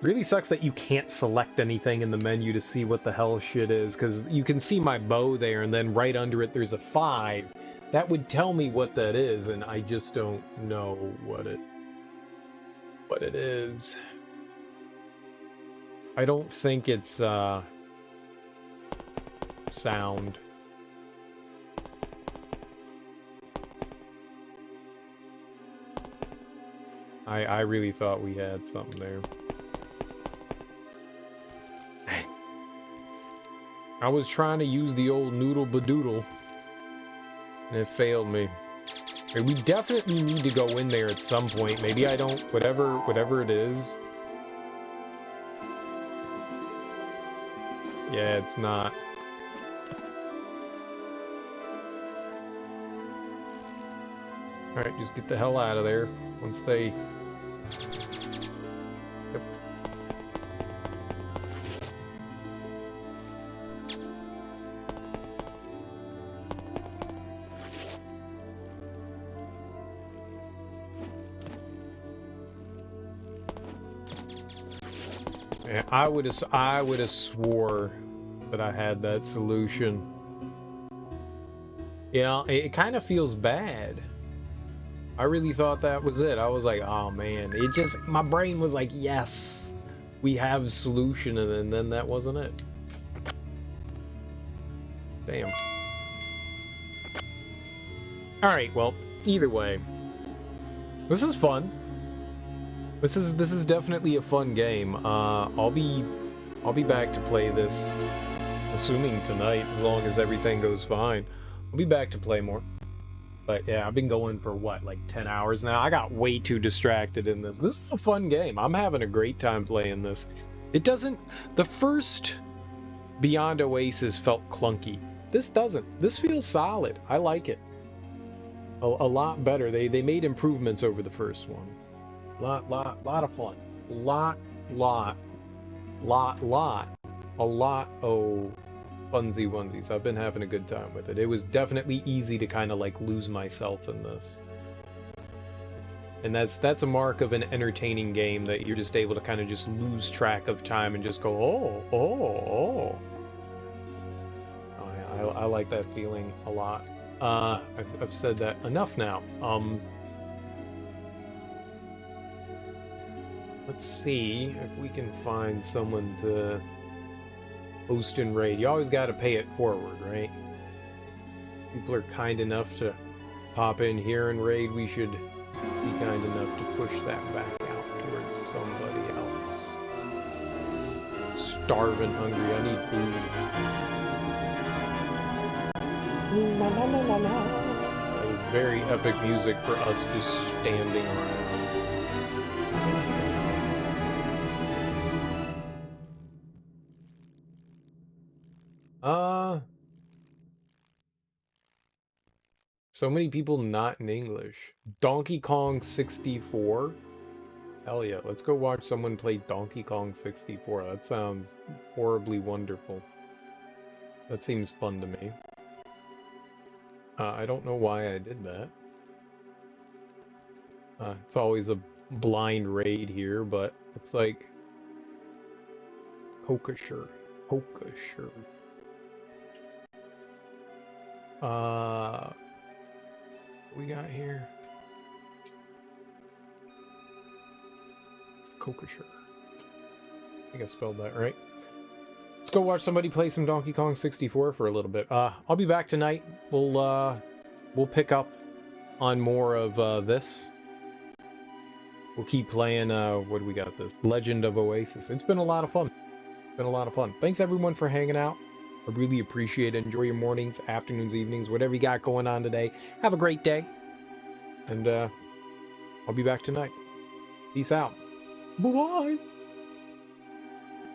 Really sucks that you can't select anything in the menu to see what the hell shit is, because you can see my bow there, and then right under it there's a 5. That would tell me what that is, and I just don't know what it is. I don't think it's sound. I really thought we had something there. I was trying to use the old noodle badoodle, and it failed me. Okay, we definitely need to go in there at some point. Maybe I don't, whatever it is. Yeah, it's not. Alright, just get the hell out of there. Once they... Yep. Yeah, I would have swore that I had that solution. Yeah, it kind of feels bad. I really thought that was it. I was like, oh man, it just, my brain was like, yes, we have a solution, and then that wasn't it. Damn. Alright, well, either way. This is fun. This is definitely a fun game. I'll be back to play this, assuming tonight, as long as everything goes fine. I'll be back to play more. But yeah, I've been going for what, like 10 hours now? I got way too distracted in this. This is a fun game. I'm having a great time playing this. It doesn't... The first Beyond Oasis felt clunky. This doesn't. This feels solid. I like it. A lot better. They made improvements over the first one. Lot of fun. Oh, funsy onesies. I've been having a good time with it. It was definitely easy to kind of like lose myself in this. And that's a mark of an entertaining game, that you're just able to kind of just lose track of time and just go, oh. I like that feeling a lot. I've said that enough now. Let's see if we can find someone to host and raid. You always got to pay it forward, right? People are kind enough to pop in here and raid. We should be kind enough to push that back out towards somebody else. Starving, hungry. I need food. That was very epic music for us just standing around. So many people not in English. Donkey Kong 64? Hell yeah, let's go watch someone play Donkey Kong 64. That sounds horribly wonderful. That seems fun to me. I don't know why I did that. It's always a blind raid here, but looks like Kokashire. What we got here? Kokashire. I think I spelled that right. Let's go watch somebody play some Donkey Kong 64 for a little bit. I'll be back tonight. We'll pick up on more of this. We'll keep playing, what do we got this? Legend of Oasis. It's been a lot of fun. Thanks everyone for hanging out. I really appreciate it. Enjoy your mornings, afternoons, evenings, whatever you got going on today. Have a great day. And I'll be back tonight. Peace out. Bye-bye.